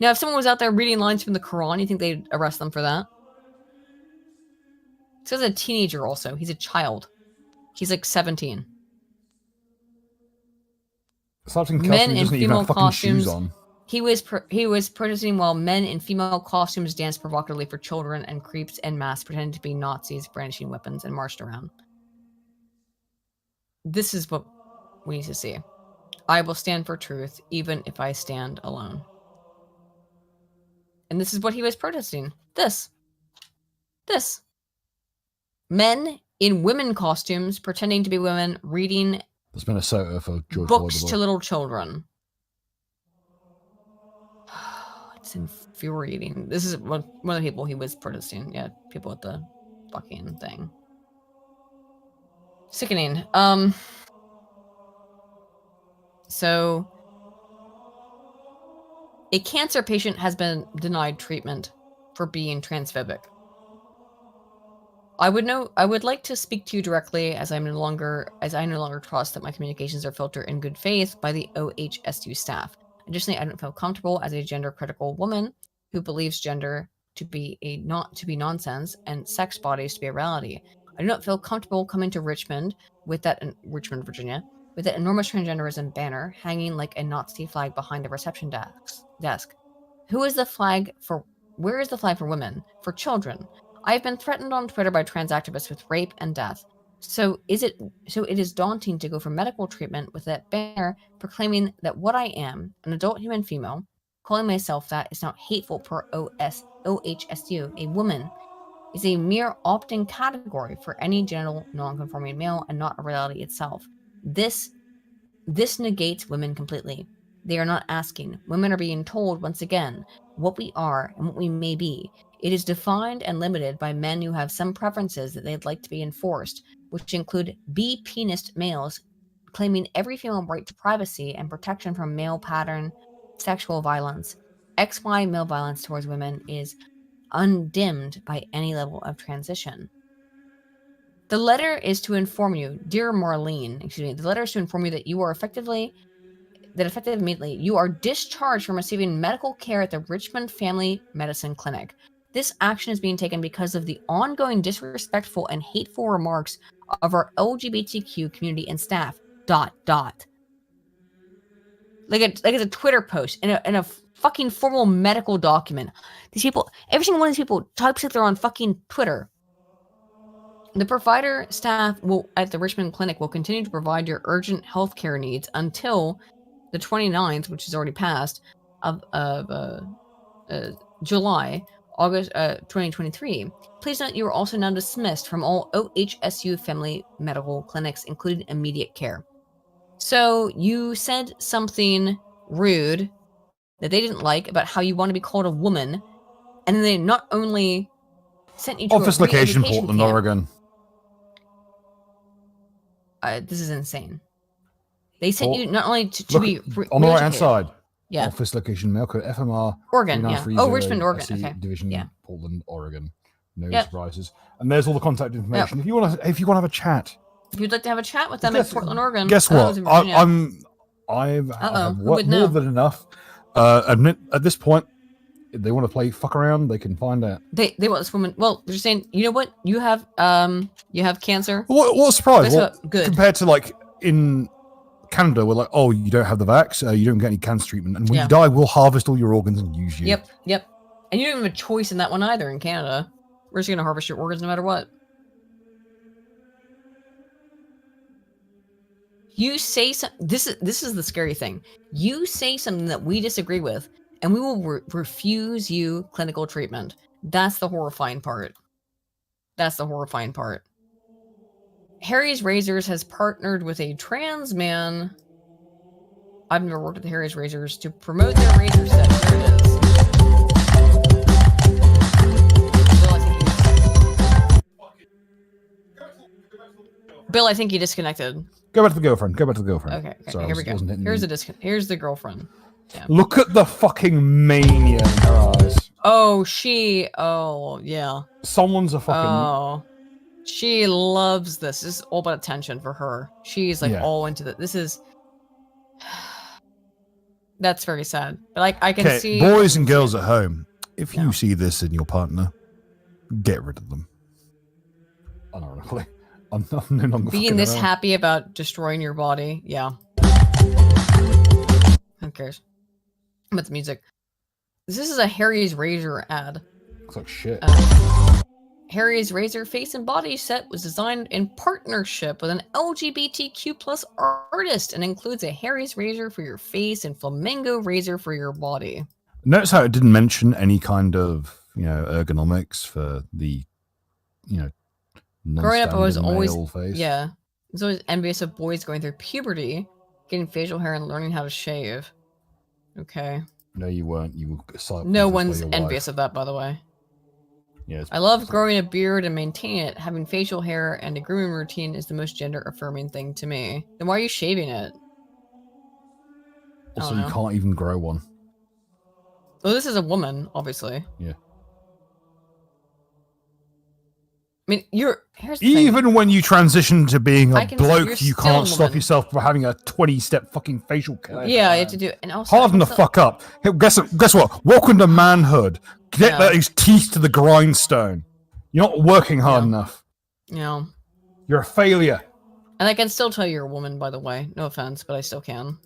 Now, if someone was out there reading lines from the Quran, you think they'd arrest them for that? This guy's a teenager also. He's a child. He's like 17. Men in female costumes. He was protesting while men in female costumes danced provocatively for children, and creeps en masse pretending to be Nazis brandishing weapons and marched around. This is what we need to see. I will stand for truth, even if I stand alone. And this is what he was protesting. This. Men in women costumes pretending to be women reading There's Minnesota for George books Floyd. to little children. It's infuriating. This is one of the people he was protesting. Yeah, people with the fucking thing. Sickening. So a cancer patient has been denied treatment for being transphobic. I would like to speak to you directly, as I no longer trust that my communications are filtered in good faith by the OHSU staff. Additionally, I don't feel comfortable as a gender-critical woman who believes gender to be nonsense and sex bodies to be a reality. I do not feel comfortable coming to Richmond, Virginia, with that enormous transgenderism banner hanging like a Nazi flag behind the reception desk. Where is the flag for women? For children? I have been threatened on Twitter by trans activists with rape and death. So it is daunting to go for medical treatment with that banner proclaiming that what I am, an adult human female, calling myself that is not hateful per OHSU, a woman, is a mere opt-in category for any genital non-conforming male and not a reality itself. This negates women completely. They are not asking. Women are being told once again what we are and what we may be. It is defined and limited by men who have some preferences that they'd like to be enforced, which include B-penised males claiming every female right to privacy and protection from male pattern sexual violence. XY male violence towards women is undimmed by any level of transition. The letter is to inform you, dear Marlene, the letter is to inform you that you are effective immediately, you are discharged from receiving medical care at the Richmond Family Medicine Clinic. This action is being taken because of the ongoing disrespectful and hateful remarks of our LGBTQ community and staff. ... Like it's a Twitter post in a fucking formal medical document. These people, every single one of these people types it there on fucking Twitter. The provider staff at the Richmond Clinic will continue to provide your urgent healthcare needs until the 29th, which is already passed, of July, August 2023. Please note you are also now dismissed from all OHSU family medical clinics, including immediate care. So you said something rude that they didn't like about how you want to be called a woman, and then they not only sent you to office a location, re-education Portland, camp. Oregon. This is insane. They sent you not only to be on the right hand side. Yeah. Office location, Melco, FMR, Oregon, yeah. Oh, Richmond, Oregon. SC Okay. Division, Yeah. Portland, Oregon. No Yep. surprises. And there's all the contact information. If you want to have a chat. If you'd like to have a chat with them in Portland, Oregon. Guess what? I've worked more than enough. Admit at this point, if they want to play fuck around, they can find out. They want this woman. Well, they're saying, you know what? You have cancer. What a surprise! Well, good. Compared to like in Canada, we're like, oh, you don't have the vax, you don't get any cancer treatment, and when you die, we'll harvest all your organs and use you. Yep. And you don't even have a choice in that one either. In Canada, we're just gonna harvest your organs no matter what. You say something. This is the scary thing. You say something that we disagree with, and we will refuse you clinical treatment. That's the horrifying part. Harry's Razors has partnered with a trans man. I've never worked with Harry's Razors to promote their razor set. Here it is. Bill, I think you disconnected. Go back to the girlfriend. Okay, Sorry, here we go. Here's the girlfriend. Yeah. Look at the fucking mania in her eyes. Oh, yeah. Someone's a fucking... She loves this. This is all about attention for her. She's like all into that. This is. That's very sad. But like I can see. Boys and girls at home, if you see this in your partner, get rid of them. Unironically. I'm no longer being this around. happy about destroying your body. Yeah. Who cares? About the music. This is a Harry's Razor ad. Looks like shit. Harry's Razor face and body set was designed in partnership with an LGBTQ plus artist and includes a Harry's Razor for your face and flamingo razor for your body. Notice how it didn't mention any kind of, ergonomics for the, Growing up, I was always face. I was always envious of boys going through puberty, getting facial hair and learning how to shave. Okay. No, you weren't. You were. No one's envious of that, by the way. Yeah, I love growing a beard and maintaining it. Having facial hair and a grooming routine is the most gender-affirming thing to me. Then why are you shaving it? Also, you can't even grow one. Well, this is a woman, obviously. Yeah. I mean, here's the thing. Even when you transition to being a bloke, you still can't a stop woman. yourself from having a 20-step fucking facial cut. Yeah, you have to do it. And also, Harden the fuck up. Hey, guess what? Welcome to manhood. Get those teeth to the grindstone. You're not working hard enough. Yeah. You're a failure. And I can still tell you're a woman, by the way. No offense, but I still can.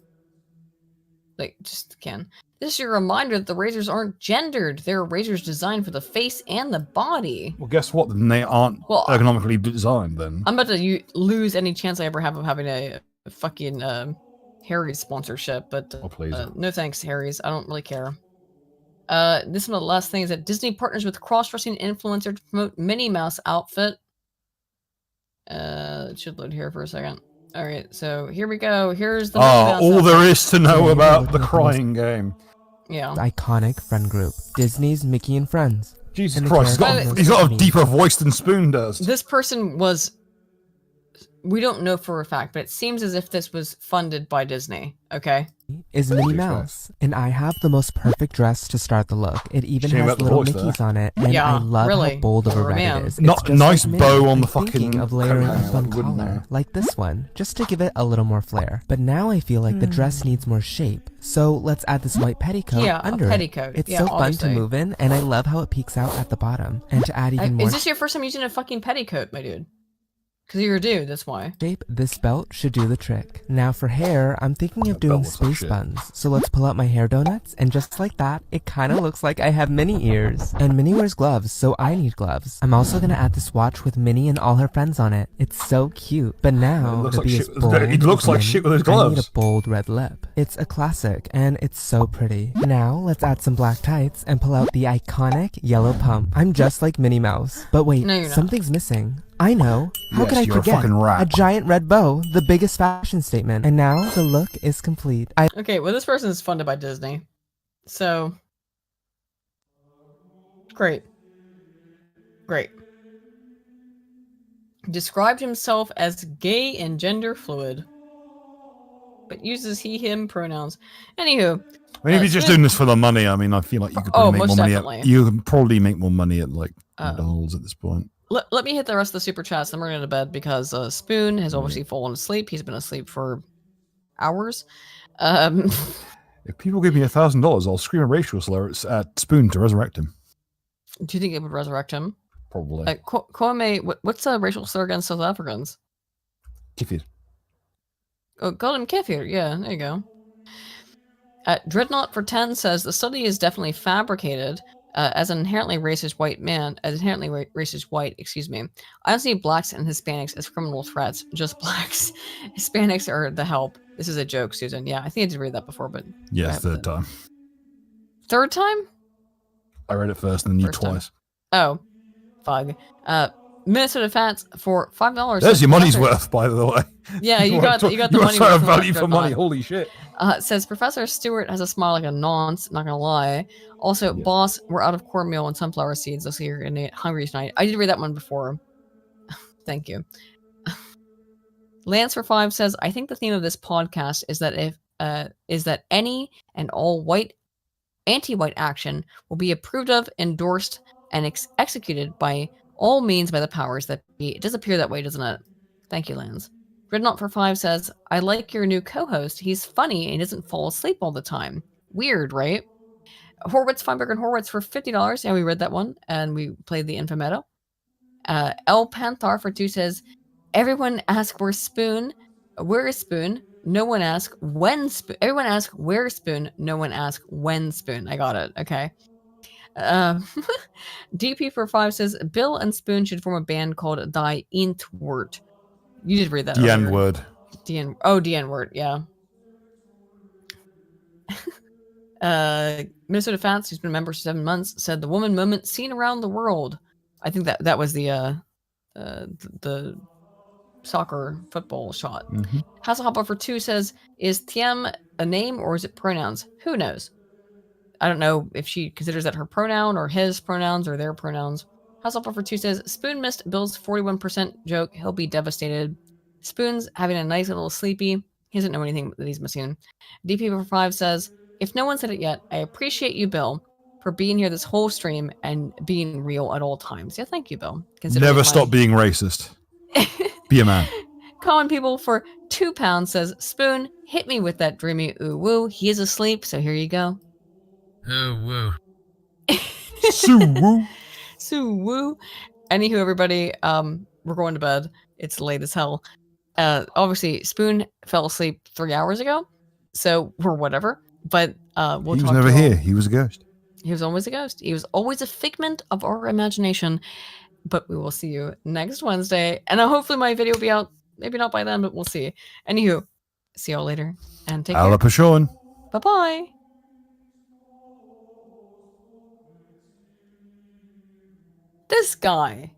Like, just can. This is your reminder that the razors aren't gendered. They're razors designed for the face and the body. Well, guess what? Then they aren't ergonomically designed, then. I'm about to lose any chance I ever have of having a fucking Harry's sponsorship, but please. No thanks, Harry's. I don't really care. This is one of the last things that Disney partners with cross-dressing influencer to promote Minnie Mouse outfit. It should load here for a second. All right, so here we go. Here's the all there is to know about the crying game. Yeah. Iconic friend group. Disney's Mickey and Friends. Jesus Christ, he's got a deeper voice than Spoon does. This person was... We don't know for a fact, but it seems as if this was funded by Disney, okay? Is Minnie Mouse, and I have the most perfect dress to start the look. It even Shame has about the little voice Mickeys there. on it, and Yeah, I love really. how bold of a For a red man. it is. Not It's just nice like Minnie. bow on the I'm fucking thinking of layering a coat. fun Wouldn't collar, there? like this one, just to give it a little more flair. But now I feel like the dress needs more shape, so let's add this white petticoat Yeah, a under petticoat. it. It's Yeah, so fun obviously. to move in, and I love how it peeks out at the bottom. And to add even more Is this your first time using a fucking petticoat, my dude? Because you're a dude, that's why. shape, this belt should do the trick. Now for hair, I'm thinking of doing looks like space shit. buns. So let's pull out my hair donuts, and just like that, it kind of looks like I have Minnie ears. And Minnie wears gloves, so I need gloves. I'm also gonna add this watch with Minnie and all her friends on it. It's so cute. But now, It looks to like be shit- as bold it looks as like Minnie, shit with his I need gloves. a bold red lip. It's a classic, and it's so pretty. Now, let's add some black tights and pull out the iconic yellow pump. I'm just like Minnie Mouse. But wait, No, you're not. something's missing. I know. How Yes, could I you're a forget? fucking rat. A giant red bow, the biggest fashion statement. And now the look is complete. Okay, well, this person is funded by Disney. So... Great. Great. Described himself as gay and gender fluid. But uses he, him pronouns. Anywho. I mean, if you're just doing this for the money, I mean, I feel like you could probably make most more money. definitely. You could probably make more money at like McDonald's at this point. Let me hit the rest of the super chats, then we're going to bed because Spoon has obviously fallen asleep. He's been asleep for hours. If people give me $1,000, I'll scream a racial slur at Spoon to resurrect him. Do you think it would resurrect him? Probably. Kwame, what's a racial slur against South Africans? Kifir. Oh, Golden Kefir. Yeah, there you go. Dreadnought for 10 says the study is definitely fabricated. As an inherently racist white man, excuse me. I don't see blacks and Hispanics as criminal threats, just blacks. Hispanics are the help. This is a joke, Susan. Yeah, I think I did read that before, but... Yes, third time. Third time? I read it first and then you First time. twice. Oh, fug. Minnesota Fats for $5. There's your money's worth, by the way. Yeah, you got the money. You worth have from value that for money. Dreadnought. Holy shit. Says Professor Stewart has a smile like a nonce, not gonna lie. Also, boss, we're out of cornmeal and sunflower seeds. Looks like you're gonna get hungry tonight. I did read that one before. Thank you. Lance for 5 says, I think the theme of this podcast is that any and all anti-white action will be approved of, endorsed, and executed by all means by the powers that be. It does appear that way, doesn't it? Thank you, Lance. Rednot for 5 says, I like your new co-host. He's funny and he doesn't fall asleep all the time. Weird, right? Horwitz, Feinberg, and Horwitz for $50. Yeah, we read that one, and we played the Infomeadow. El Panthar for 2 says, everyone ask where's Spoon? Where is Spoon? No one ask when Spoon. Everyone ask where Spoon. No one ask when Spoon. I got it. Okay. DP for 5 says, Bill and Spoon should form a band called Die Intwort. You did read that The earlier. N-word. The N-word, yeah. Minnesota Fats, who's been a member for 7 months, said the woman moment seen around the world. I think that was the soccer football shot. Hasselhopper for 2 says, is Thiem a name or is it pronouns? Who knows? I don't know if she considers that her pronoun or his pronouns or their pronouns. Hasselhopper for 2 says, Spoon missed Bill's 41% joke. He'll be devastated. Spoon's having a nice little sleepy. He doesn't know anything that he's missing. DP for 5 says, if no one said it yet, I appreciate you, Bill, for being here this whole stream and being real at all times. Yeah, thank you, Bill. Never stop being racist. Be a man. Common People for £2 says, Spoon, hit me with that dreamy ooh woo. He is asleep, so here you go. Oh, woo. Sue woo. Sue woo. Anywho, everybody, we're going to bed. It's late as hell. Obviously, Spoon fell asleep 3 hours ago, so or whatever. But we'll He was talk never to you all. here. He was a ghost. He was always a ghost. He was always a figment of our imagination. But we will see you next Wednesday, and hopefully my video will be out. Maybe not by then, but we'll see. Anywho, see y'all later, and take care. Alapashon. Bye bye. This guy.